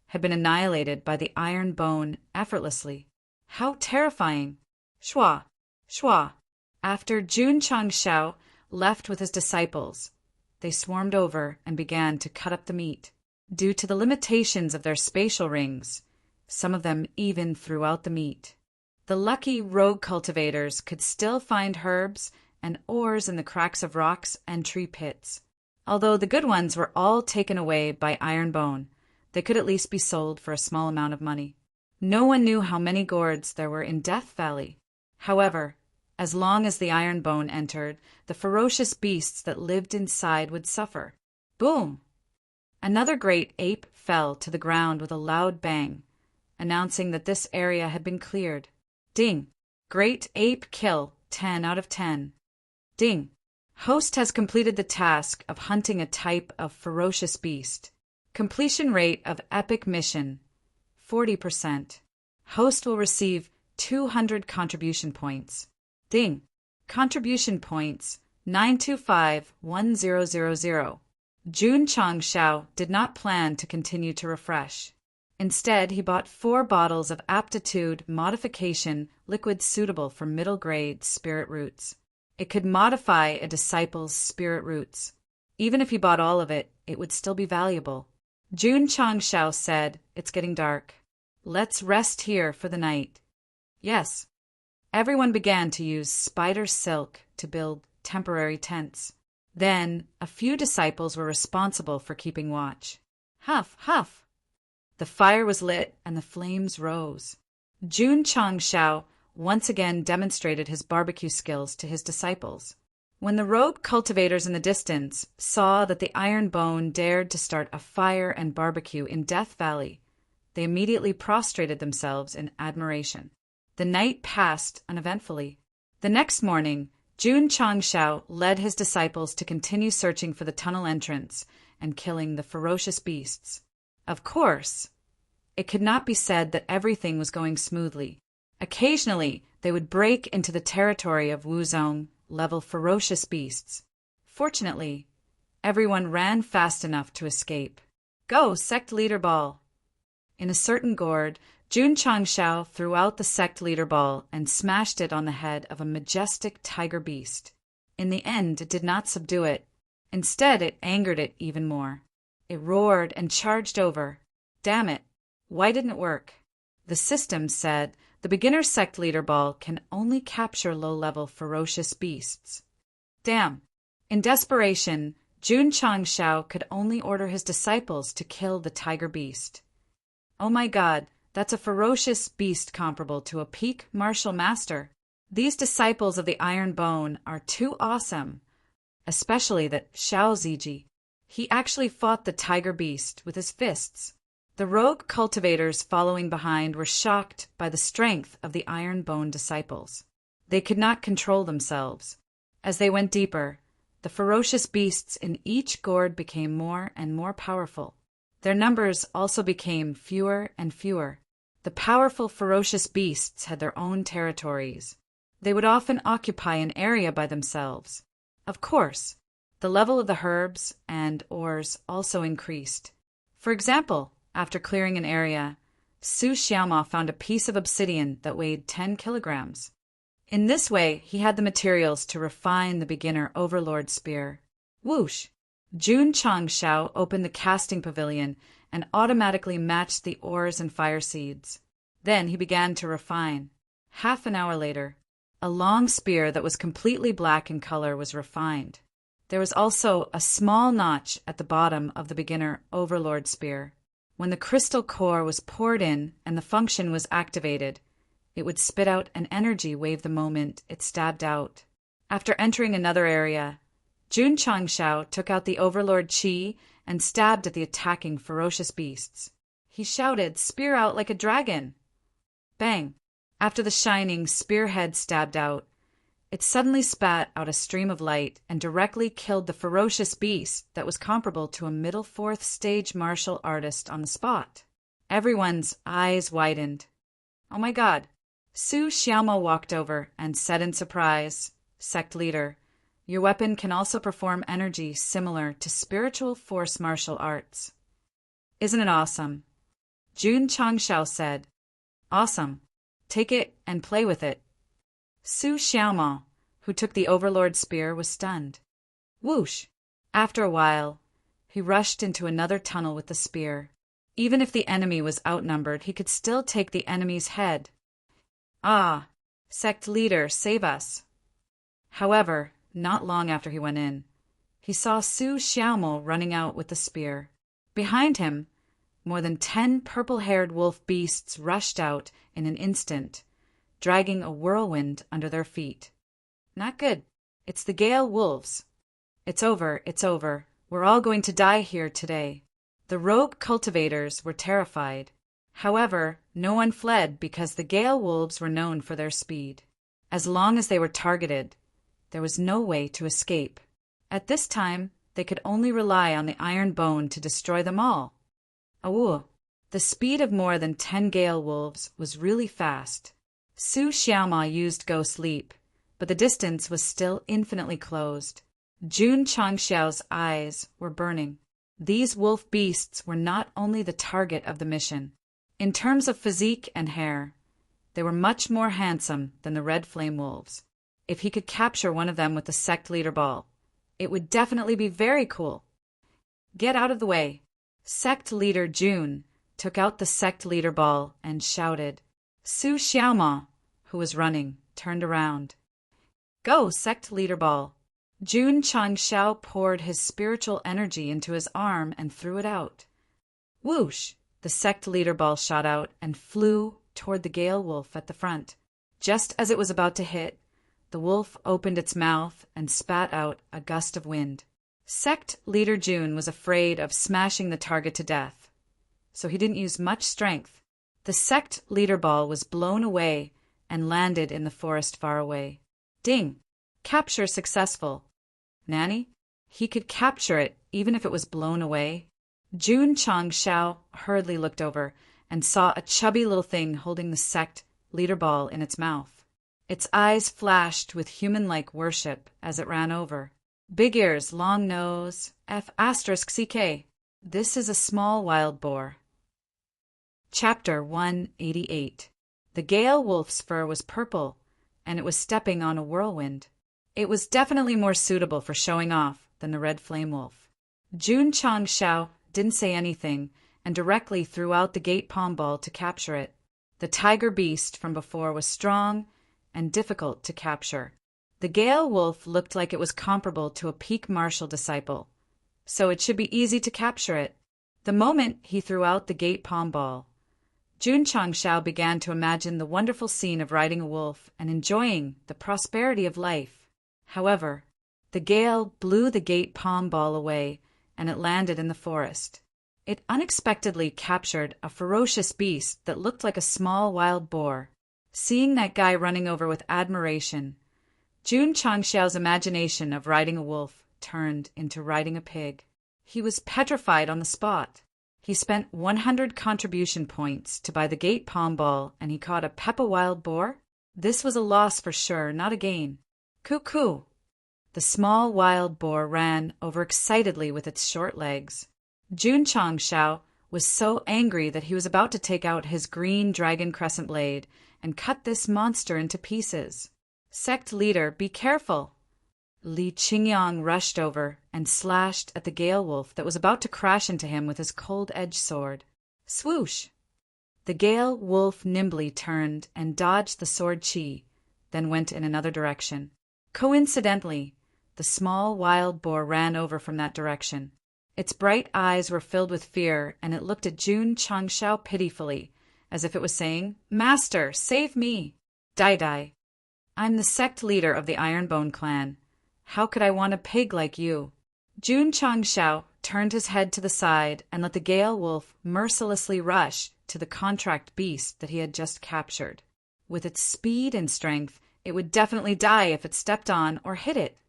had been annihilated by the iron bone effortlessly. How terrifying! Shua! Shua! After Jun Changshao left with his disciples, they swarmed over and began to cut up the meat. Due to the limitations of their spatial rings, some of them even threw out the meat. The lucky rogue cultivators could still find herbs and ores in the cracks of rocks and tree pits. Although the good ones were all taken away by iron bone, they could at least be sold for a small amount of money. No one knew how many gourds there were in Death Valley. However, as long as the iron bone entered, the ferocious beasts that lived inside would suffer. Boom! Another great ape fell to the ground with a loud bang, announcing that this area had been cleared. Ding! Great ape kill, 10 out of 10. Ding! Host has completed the task of hunting a type of ferocious beast. Completion rate of epic mission, 40%. Host will receive 200 contribution points. Ding! Contribution points, 9251000. Jun Changshao did not plan to continue to refresh. Instead, he bought 4 bottles of aptitude modification liquid suitable for middle-grade spirit roots. It could modify a disciple's spirit roots. Even if he bought all of it, it would still be valuable. Jun Changshao said, "It's getting dark. Let's rest here for the night." Yes. Everyone began to use spider silk to build temporary tents. Then, a few disciples were responsible for keeping watch. Huff, huff! The fire was lit and the flames rose. Jun Changshao once again demonstrated his barbecue skills to his disciples. When the rogue cultivators in the distance saw that the iron bone dared to start a fire and barbecue in Death Valley, they immediately prostrated themselves in admiration. The night passed uneventfully. The next morning, Jun Changshao led his disciples to continue searching for the tunnel entrance and killing the ferocious beasts. Of course, it could not be said that everything was going smoothly. Occasionally, they would break into the territory of Wuzong-level ferocious beasts. Fortunately, everyone ran fast enough to escape. Go, Sect Leader Ball! In a certain gourd, Jun Changshao threw out the Sect Leader Ball and smashed it on the head of a majestic tiger beast. In the end, it did not subdue it. Instead, it angered it even more. It roared and charged over. Damn it! Why didn't it work? The system said the beginner Sect Leader Ball can only capture low-level ferocious beasts. Damn! In desperation, Jun Changshao could only order his disciples to kill the tiger beast. Oh my god, that's a ferocious beast comparable to a peak martial master. These disciples of the Iron Bone are too awesome, especially that Xiao Ziji. He actually fought the tiger beast with his fists. The rogue cultivators following behind were shocked by the strength of the Iron Bone disciples. They could not control themselves. As they went deeper, the ferocious beasts in each gourd became more and more powerful. Their numbers also became fewer and fewer. The powerful ferocious beasts had their own territories. They would often occupy an area by themselves. Of course, the level of the herbs and ores also increased. For example, after clearing an area, Su Xiaoma found a piece of obsidian that weighed 10 kilograms. In this way, he had the materials to refine the beginner Overlord spear. Whoosh! Jun Changshao opened the casting pavilion and automatically matched the ores and fire seeds. Then he began to refine. Half an hour later, a long spear that was completely black in color was refined. There was also a small notch at the bottom of the beginner Overlord spear. When the crystal core was poured in and the function was activated, it would spit out an energy wave the moment it stabbed out. After entering another area, Jun Changshao took out the Overlord Qi and stabbed at the attacking ferocious beasts. He shouted, "Spear out like a dragon!" Bang! After the shining spearhead stabbed out, it suddenly spat out a stream of light and directly killed the ferocious beast that was comparable to a middle fourth stage martial artist on the spot. Everyone's eyes widened. "Oh my God!" Su Xiaomo walked over and said in surprise, "Sect leader, your weapon can also perform energy similar to spiritual force martial arts." "Isn't it awesome?" Jun Changshao said. "Awesome. Take it and play with it." Su Xiaomo, who took the Overlord spear, was stunned. Whoosh! After a while, he rushed into another tunnel with the spear. Even if the enemy was outnumbered, he could still take the enemy's head. "Ah, Sect leader, save us." However, not long after he went in, he saw Su Xiaomo running out with the spear. Behind him, more than 10 purple-haired wolf beasts rushed out in an instant, dragging a whirlwind under their feet. "Not good. It's the Gale Wolves." It's over. We're all going to die here today." The rogue cultivators were terrified. However, no one fled because the Gale Wolves were known for their speed. As long as they were targeted, there was no way to escape. At this time, they could only rely on the iron bone to destroy them all. Awoo! The speed of more than 10 Gale Wolves was really fast. Su Xiaoma used Ghost Leap, but the distance was still infinitely closed. Jun Changshao's eyes were burning. These wolf beasts were not only the target of the mission. In terms of physique and hair, they were much more handsome than the Red Flame Wolves. If he could capture one of them with the Sect Leader Ball, it would definitely be very cool. "Get out of the way." Sect Leader Jun took out the Sect Leader Ball and shouted. Su Xiaoma, who was running, turned around. "Go, Sect Leader Ball." Jun Changshao poured his spiritual energy into his arm and threw it out. Whoosh! The Sect Leader Ball shot out and flew toward the Gale Wolf at the front. Just as it was about to hit, the wolf opened its mouth and spat out a gust of wind. Sect Leader Jun was afraid of smashing the target to death, so he didn't use much strength. The Sect Leader Ball was blown away and landed in the forest far away. Ding! Capture successful. Nanny? He could capture it even if it was blown away? Jun Changshao hurriedly looked over and saw a chubby little thing holding the Sect Leader Ball in its mouth. Its eyes flashed with human-like worship as it ran over. Big ears, long nose, F***CK. This is a small wild boar. Chapter 188. The Gale Wolf's fur was purple, and it was stepping on a whirlwind. It was definitely more suitable for showing off than the Red Flame Wolf. Jun Changshao didn't say anything and directly threw out the gate palm ball to capture it. The tiger beast from before was strong and difficult to capture. The Gale Wolf looked like it was comparable to a peak martial disciple, so it should be easy to capture it. The moment he threw out the gate palm ball, Jun Changshao began to imagine the wonderful scene of riding a wolf and enjoying the prosperity of life. However, the gale blew the gate palm ball away, and it landed in the forest. It unexpectedly captured a ferocious beast that looked like a small wild boar. Seeing that guy running over with admiration, Jun Changshao's imagination of riding a wolf turned into riding a pig. He was petrified on the spot. He spent 100 contribution points to buy the gate palm ball, and he caught a Peppa wild boar? This was a loss for sure, not a gain. Cuckoo! The small wild boar ran overexcitedly with its short legs. Jun Changshao was so angry that he was about to take out his green dragon crescent blade and cut this monster into pieces. Sect leader, be careful! Li Qingyang rushed over and slashed at the Gale Wolf that was about to crash into him with his cold-edged sword. Swoosh! The Gale Wolf nimbly turned and dodged the sword chi, then went in another direction. Coincidentally, the small wild boar ran over from that direction. Its bright eyes were filled with fear, and it looked at Jun Changshao pitifully, as if it was saying, "Master, save me!" Dai. I'm the sect leader of the Ironbone clan. How could I want a pig like you? Jun Changshao turned his head to the side and let the Gale Wolf mercilessly rush to the contract beast that he had just captured. With its speed and strength, it would definitely die if it stepped on or hit it.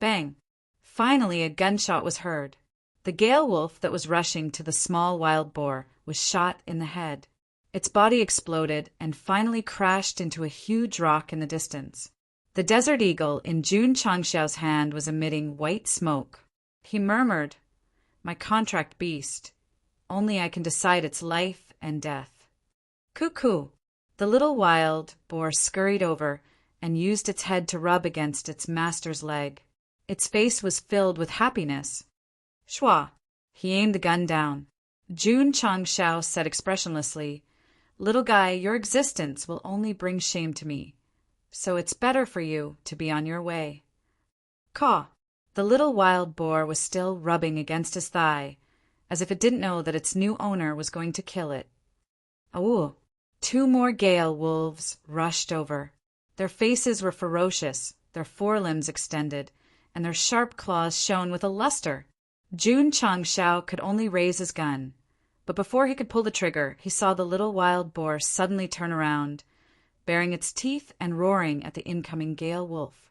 Bang! Finally, a gunshot was heard. The Gale Wolf that was rushing to the small wild boar was shot in the head. Its body exploded and finally crashed into a huge rock in the distance. The Desert Eagle in Jun Changshao's hand was emitting white smoke. He murmured, "My contract beast. Only I can decide its life and death." Cuckoo! The little wild boar scurried over and used its head to rub against its master's leg. Its face was filled with happiness. Shwa! He aimed the gun down. Jun Changshao said expressionlessly, "Little guy, your existence will only bring shame to me, so it's better for you to be on your way." Caw! The little wild boar was still rubbing against his thigh, as if it didn't know that its new owner was going to kill it. Awoo! 2 more Gale Wolves rushed over. Their faces were ferocious, their forelimbs extended, and their sharp claws shone with a luster. Jun Changshao could only raise his gun, but before he could pull the trigger, he saw the little wild boar suddenly turn around, baring its teeth and roaring at the incoming Gale Wolf.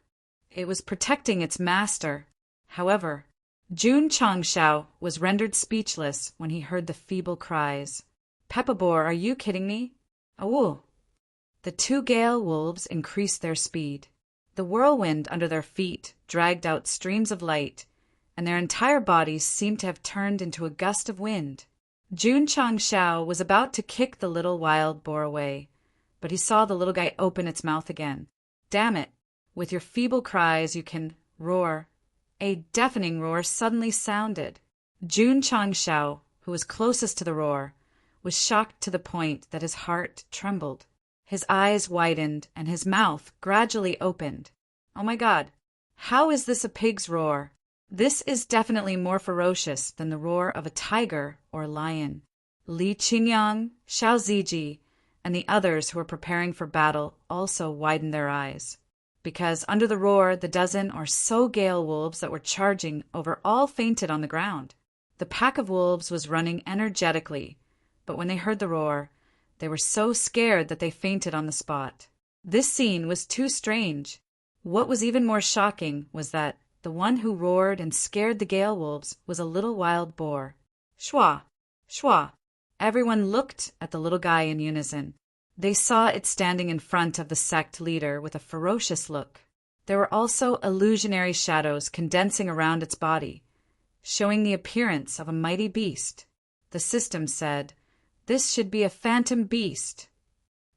It was protecting its master. However, Jun Changshao was rendered speechless when he heard the feeble cries. "Peppa Boar, are you kidding me?" Awoo! The 2 Gale Wolves increased their speed. The whirlwind under their feet dragged out streams of light, and their entire bodies seemed to have turned into a gust of wind. Jun Changshao was about to kick the little wild boar away, but he saw the little guy open its mouth again. "Damn it! With your feeble cries you can roar." A deafening roar suddenly sounded. Jun Changshao, who was closest to the roar, was shocked to the point that his heart trembled. His eyes widened and his mouth gradually opened. Oh my God! How is this a pig's roar? This is definitely more ferocious than the roar of a tiger or lion. Li Qingyang, Xiao Ziji, and the others who were preparing for battle also widened their eyes, because under the roar the dozen or so Gale Wolves that were charging over all fainted on the ground. The pack of wolves was running energetically, but when they heard the roar, they were so scared that they fainted on the spot. This scene was too strange. What was even more shocking was that the one who roared and scared the Gale Wolves was a little wild boar. Shwa! Shwa! Everyone looked at the little guy in unison. They saw it standing in front of the sect leader with a ferocious look. There were also illusionary shadows condensing around its body, showing the appearance of a mighty beast. The system said, "This should be a phantom beast."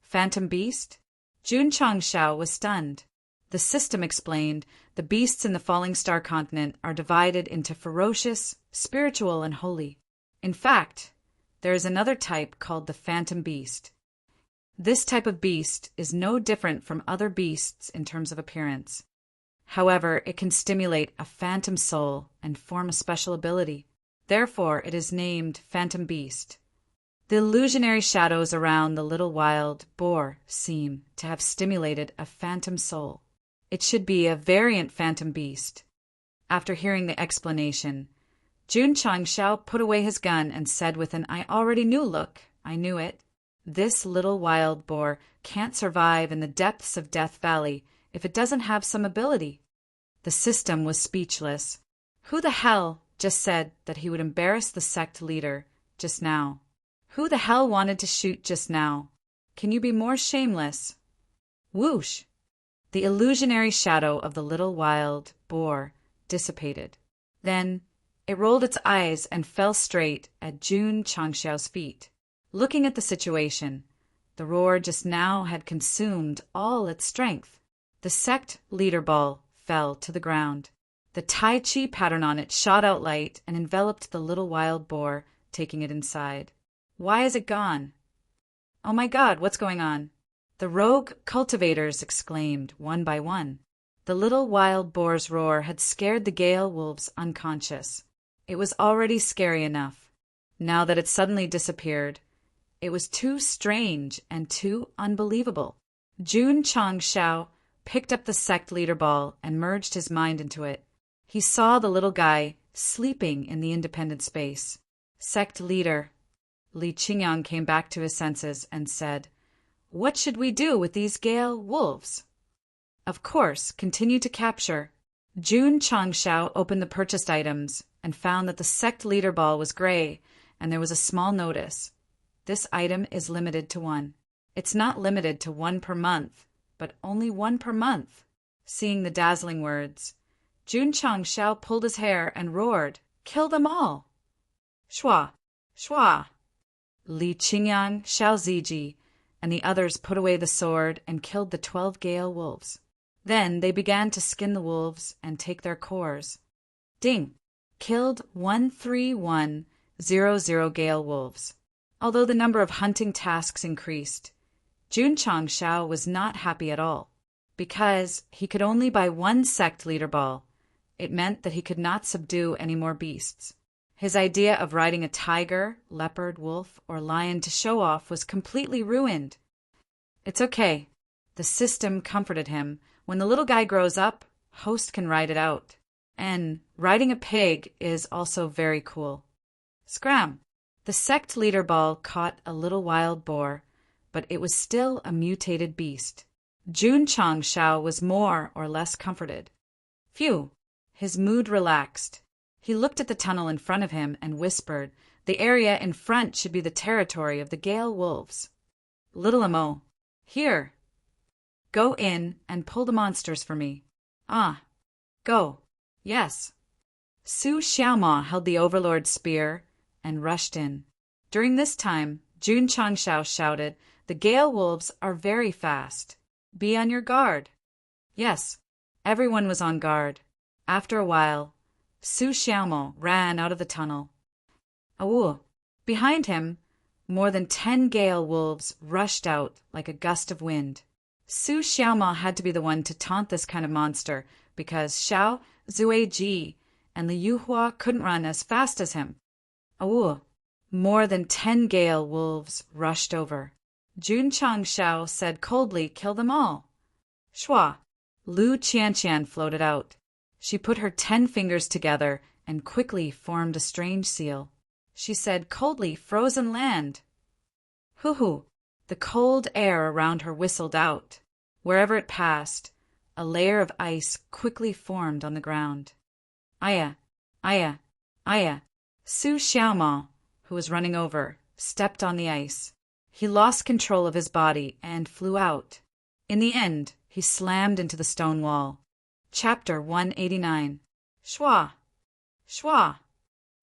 Phantom beast? Jun Changshao was stunned. The system explained the beasts in the Falling Star continent are divided into ferocious, spiritual, and holy. In fact, there is another type called the phantom beast. This type of beast is no different from other beasts in terms of appearance. However, it can stimulate a phantom soul and form a special ability. Therefore, it is named Phantom Beast. The illusionary shadows around the little wild boar seem to have stimulated a phantom soul. It should be a variant phantom beast. After hearing the explanation, Jun Changshao put away his gun and said with an "I already knew" look, "I knew it. This little wild boar can't survive in the depths of Death Valley if it doesn't have some ability." The system was speechless. Who the hell just said that he would embarrass the sect leader just now? Who the hell wanted to shoot just now? Can you be more shameless? Whoosh! The illusionary shadow of the little wild boar dissipated. Then it rolled its eyes and fell straight at Jun Changshao's feet. Looking at the situation, the roar just now had consumed all its strength. The sect leader ball fell to the ground. The Tai Chi pattern on it shot out light and enveloped the little wild boar, taking it inside. Why is it gone? Oh my God, what's going on? The rogue cultivators exclaimed, one by one. The little wild boar's roar had scared the Gale wolves unconscious. It was already scary enough. Now that it suddenly disappeared, it was too strange and too unbelievable. Jun Chang Shao picked up the sect leader ball and merged his mind into it. He saw the little guy sleeping in the independent space. Sect leader. Li Qingyang came back to his senses and said, "What should we do with these Gale wolves?" Of course, continue to capture. Jun Changshao opened the purchased items and found that the sect leader ball was gray, and there was a small notice. This item is limited to one. It's not limited to one per month, but only one per month. Seeing the dazzling words, Jun Changshao pulled his hair and roared, "Kill them all!" Shua! Shua! Li Qingyang, Xiao Ziji, and the others put away the sword and killed the 12 Gale wolves. Then they began to skin the wolves and take their cores. Ding! Killed 13100 Gale wolves. Although the number of hunting tasks increased, Jun Changshao was not happy at all. Because he could only buy one sect leader ball, it meant that he could not subdue any more beasts. His idea of riding a tiger, leopard, wolf, or lion to show off was completely ruined. It's okay. The system comforted him. When the little guy grows up, Host can ride it out. And riding a pig is also very cool. Scram! The sect leader ball caught a little wild boar, but it was still a mutated beast. Jun Changshao was more or less comforted. Phew! His mood relaxed. He looked at the tunnel in front of him and whispered, "The area in front should be the territory of the Gale wolves. Little Amo, here. Go in and pull the monsters for me." "Ah. Go. Yes." Su Xiaoma held the overlord's spear and rushed in. During this time, Jun Changshao shouted, "The Gale wolves are very fast. Be on your guard." Yes, everyone was on guard. After a while, Su Xiaomo ran out of the tunnel. Awoo! Behind him, more than 10 Gale wolves rushed out like a gust of wind. Su Xiaomo had to be the one to taunt this kind of monster because Xiao Zueji and Li Yuhua couldn't run as fast as him. Awoo! More than 10 Gale wolves rushed over. Jun Changshao said coldly, "Kill them all." Shua! Lu Qianqian floated out. She put her 10 fingers together and quickly formed a strange seal. She said coldly, "Frozen land." Hoo-hoo! The cold air around her whistled out. Wherever it passed, a layer of ice quickly formed on the ground. Aya! Aya! Aya! Su Xiaoma, who was running over, stepped on the ice. He lost control of his body and flew out. In the end, he slammed into the stone wall. Chapter 189. Shua! Shua!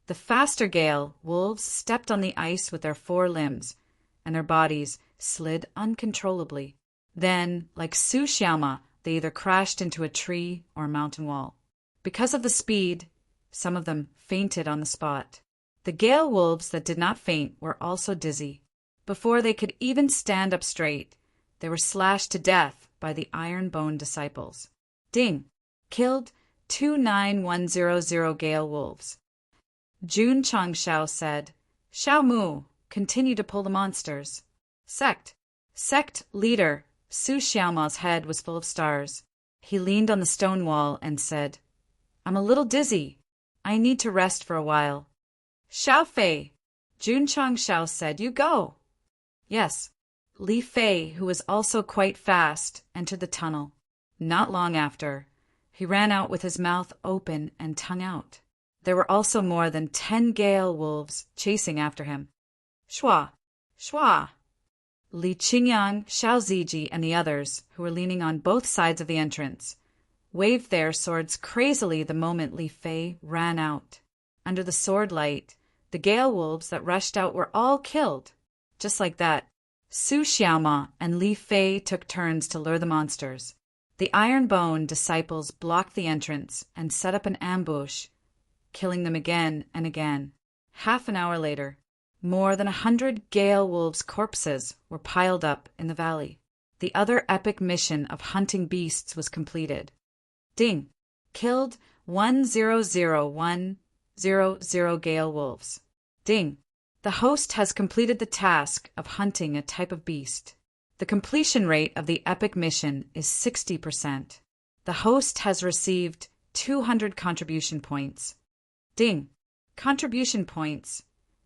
The faster Gale wolves stepped on the ice with their 4 limbs, and their bodies slid uncontrollably. Then, like Su Xiaoma, they either crashed into a tree or a mountain wall. Because of the speed, some of them fainted on the spot. The Gale wolves that did not faint were also dizzy. Before they could even stand up straight, they were slashed to death by the iron-boned disciples. Ding! Killed 29100 Gale wolves. Jun Changshao said, "Xiao Mu, continue to pull the monsters." Sect leader Su Xiaoma's head was full of stars. He leaned on the stone wall and said, "I'm a little dizzy. I need to rest for a while." Xiao Fei, Jun Changshao said, "You go." Yes, Li Fei, who was also quite fast, entered the tunnel. Not long after, he ran out with his mouth open and tongue out. There were also more than 10 Gale wolves chasing after him. Shua! Shua! Li Qingyang, Xiao Ziji, and the others, who were leaning on both sides of the entrance, waved their swords crazily the moment Li Fei ran out. Under the sword light, the Gale wolves that rushed out were all killed. Just like that, Su Xiaoma and Li Fei took turns to lure the monsters. The iron-boned disciples blocked the entrance and set up an ambush, killing them again and again. Half an hour later, More than 100 Gale wolves' corpses were piled up in the valley. The other epic mission of hunting beasts was completed. Ding! Killed 100,100 Gale wolves. Ding! The host has completed the task of hunting a type of beast. The completion rate of the epic mission is 60%. The host has received 200 contribution points. Ding! Contribution points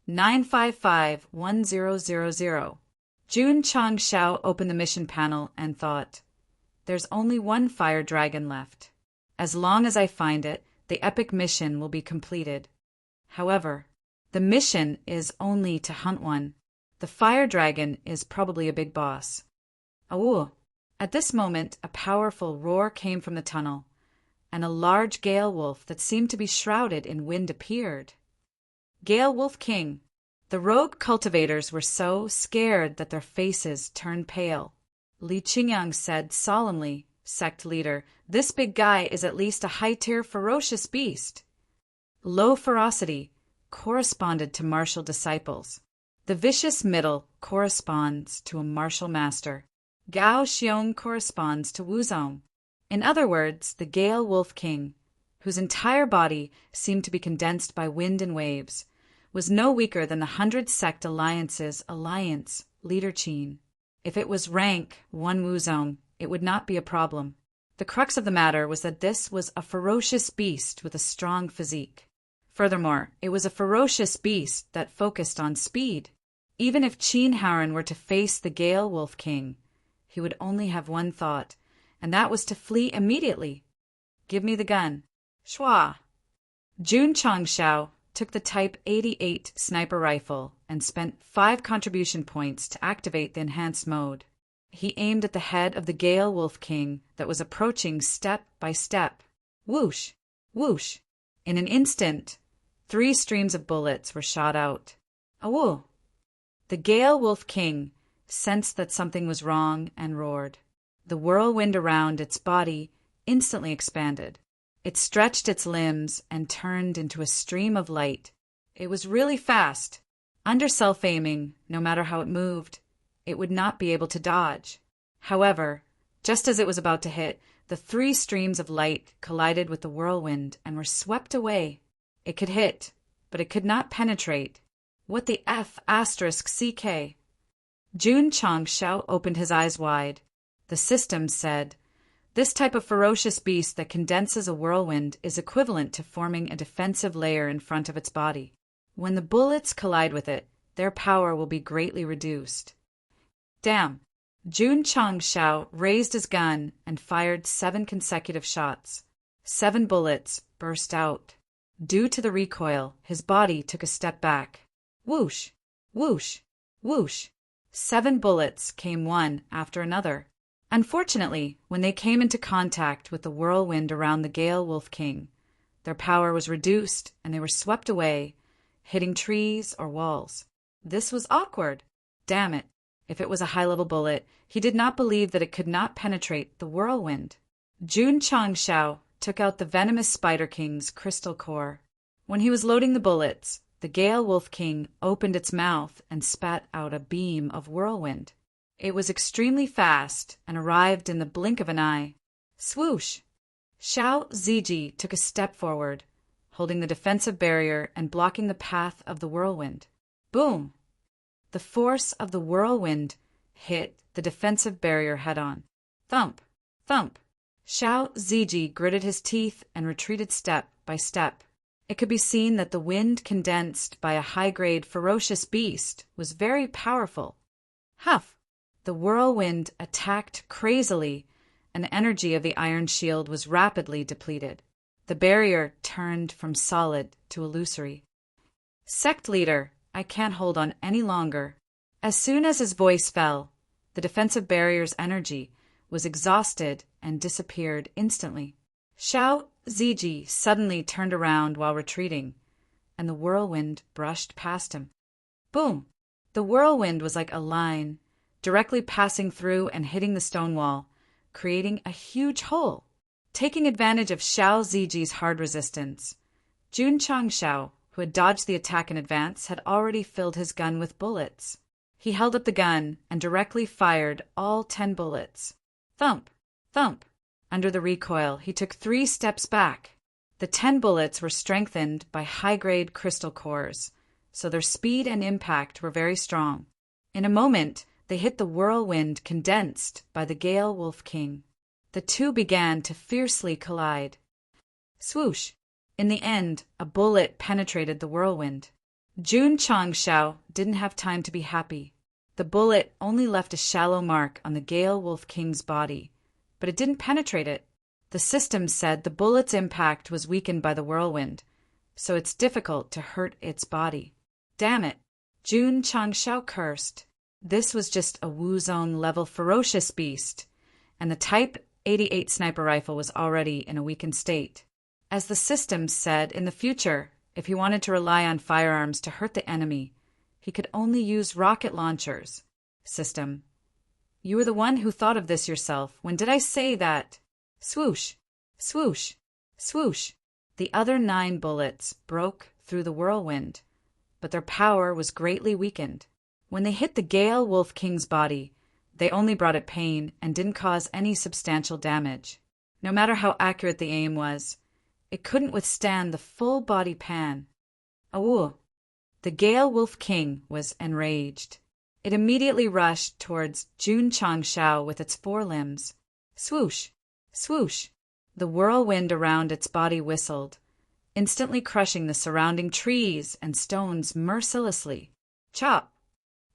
9551000. Jun Chang Shao opened the mission panel and thought, "There's only one fire dragon left. As long as I find it, the epic mission will be completed. However, the mission is only to hunt one. The fire dragon is probably a big boss." Awoo! At this moment, a powerful roar came from the tunnel, and a large Gale wolf that seemed to be shrouded in wind appeared. Gale Wolf King. The rogue cultivators were so scared that their faces turned pale. Li Qingyang said solemnly, "Sect leader, this big guy is at least a high-tier ferocious beast." Low ferocity corresponded to martial disciples. The vicious middle corresponds to a martial master. Gao Xiong corresponds to Wuzong. In other words, the Gale Wolf King, whose entire body seemed to be condensed by wind and waves, was no weaker than the 100 Sect Alliance's alliance leader Qin. If it was rank 1 Wuzong, it would not be a problem. The crux of the matter was that this was a ferocious beast with a strong physique. Furthermore, it was a ferocious beast that focused on speed. Even if Qin Haoren were to face the Gale Wolf King, he would only have one thought, and that was to flee immediately. "Give me the gun." Shwa! Jun Changshao took the Type 88 sniper rifle and spent 5 contribution points to activate the enhanced mode. He aimed at the head of the Gale Wolf King that was approaching step by step. Whoosh! Whoosh! In an instant, 3 streams of bullets were shot out. Awoo! The Gale Wolf King sensed that something was wrong and roared. The whirlwind around its body instantly expanded. It stretched its limbs and turned into a stream of light. It was really fast. Under self-aiming, no matter how it moved, it would not be able to dodge. However, just as it was about to hit, the 3 streams of light collided with the whirlwind and were swept away. It could hit, but it could not penetrate. What the F***CK? Jun Changshao opened his eyes wide. The system said, "This type of ferocious beast that condenses a whirlwind is equivalent to forming a defensive layer in front of its body. When the bullets collide with it, their power will be greatly reduced." Damn! Jun Changshao raised his gun and fired 7 consecutive shots. 7 bullets burst out. Due to the recoil, his body took a step back. Whoosh! Whoosh! Whoosh! 7 bullets came one after another. Unfortunately, when they came into contact with the whirlwind around the Gale Wolf King, their power was reduced and they were swept away, hitting trees or walls. This was awkward. Damn it. If it was a high-level bullet, he did not believe that it could not penetrate the whirlwind. Jun Changshao took out the venomous Spider King's crystal core. When he was loading the bullets, the Gale Wolf King opened its mouth and spat out a beam of whirlwind. It was extremely fast and arrived in the blink of an eye. Swoosh! Xiao Ziji took a step forward, holding the defensive barrier and blocking the path of the whirlwind. Boom! The force of the whirlwind hit the defensive barrier head-on. Thump! Thump! Xiao Ziji gritted his teeth and retreated step by step. It could be seen that the wind condensed by a high-grade ferocious beast was very powerful. Huff! The whirlwind attacked crazily, and the energy of the iron shield was rapidly depleted. The barrier turned from solid to illusory. "Sect leader, I can't hold on any longer." As soon as his voice fell, the defensive barrier's energy was exhausted and disappeared instantly. Xiao Ziji suddenly turned around while retreating, and the whirlwind brushed past him. Boom! The whirlwind was like a line, directly passing through and hitting the stone wall, creating a huge hole. Taking advantage of Xiao Ziji's hard resistance, Jun Changshao, who had dodged the attack in advance, had already filled his gun with bullets. He held up the gun and directly fired all 10 bullets. Thump! Thump! Under the recoil, he took 3 steps back. The 10 bullets were strengthened by high-grade crystal cores, so their speed and impact were very strong. In a moment, they hit the whirlwind condensed by the Gale Wolf King. The two began to fiercely collide. Swoosh! In the end, a bullet penetrated the whirlwind. Jun Changshao didn't have time to be happy. The bullet only left a shallow mark on the Gale Wolf King's body, but it didn't penetrate it. The system said the bullet's impact was weakened by the whirlwind, so it's difficult to hurt its body. Damn it! Jun Changshao cursed. This was just a Wuzone-level ferocious beast, and the Type 88 sniper rifle was already in a weakened state. As the system said, in the future, if he wanted to rely on firearms to hurt the enemy, he could only use rocket launchers. System: you were the one who thought of this yourself. When did I say that? Swoosh! Swoosh! Swoosh! The other 9 bullets broke through the whirlwind, but their power was greatly weakened. When they hit the Gale Wolf King's body, they only brought it pain and didn't cause any substantial damage. No matter how accurate the aim was, it couldn't withstand the full-body pan. Awoo! The Gale Wolf King was enraged. It immediately rushed towards Jun Changshao with its 4 limbs. Swoosh! Swoosh! The whirlwind around its body whistled, instantly crushing the surrounding trees and stones mercilessly. Chop!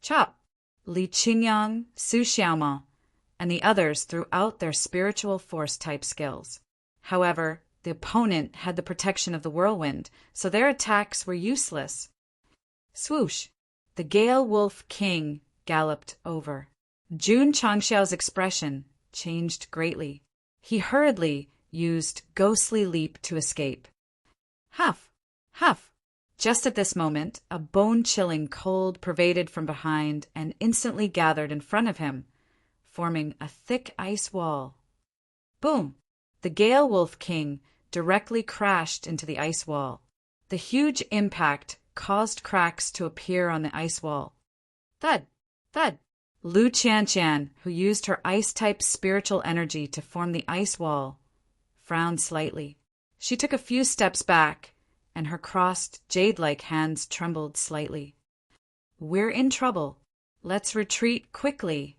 Chop! Li Qingyang, Su Xiaoma, and the others threw out their spiritual force-type skills. However, the opponent had the protection of the whirlwind, so their attacks were useless. Swoosh! The Gale Wolf King galloped over. Jun Changshao's expression changed greatly. He hurriedly used Ghostly Leap to escape. Huff! Huff! Just at this moment, a bone-chilling cold pervaded from behind and instantly gathered in front of him, forming a thick ice wall. Boom! The Gale Wolf King directly crashed into the ice wall. The huge impact caused cracks to appear on the ice wall. Thud! Thud! Lu Qianqian, who used her ice-type spiritual energy to form the ice wall, frowned slightly. She took a few steps back, and her crossed, jade-like hands trembled slightly. We're in trouble. Let's retreat quickly.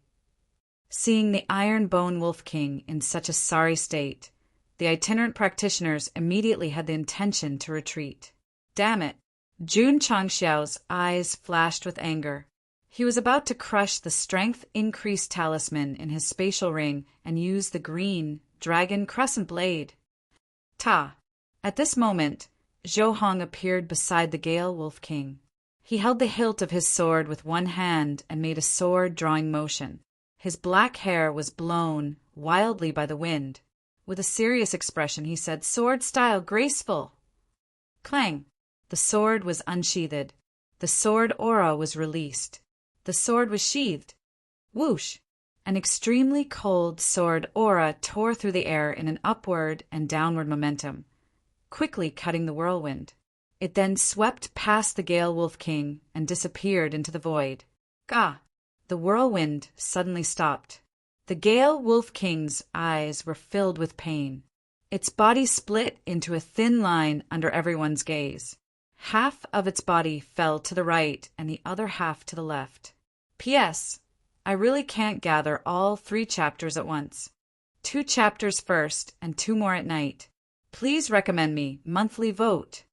Seeing the Iron Bone Wolf King in such a sorry state, the itinerant practitioners immediately had the intention to retreat. Damn it! Jun Changshao's eyes flashed with anger. He was about to crush the strength-increased talisman in his spatial ring and use the green dragon crescent blade. Ta! At this moment, Zhou Hong appeared beside the Gale Wolf King. He held the hilt of his sword with one hand and made a sword-drawing motion. His black hair was blown wildly by the wind. With a serious expression, he said, "Sword style, graceful." Clang! The sword was unsheathed. The sword aura was released. The sword was sheathed. Whoosh! An extremely cold sword aura tore through the air in an upward and downward momentum, quickly cutting the whirlwind. It then swept past the Gale Wolf King and disappeared into the void. Gah! The whirlwind suddenly stopped. The Gale Wolf King's eyes were filled with pain. Its body split into a thin line under everyone's gaze. Half of its body fell to the right and the other half to the left. P.S. I really can't gather all 3 chapters at once. 2 chapters first and 2 more at night. Please recommend me monthly vote.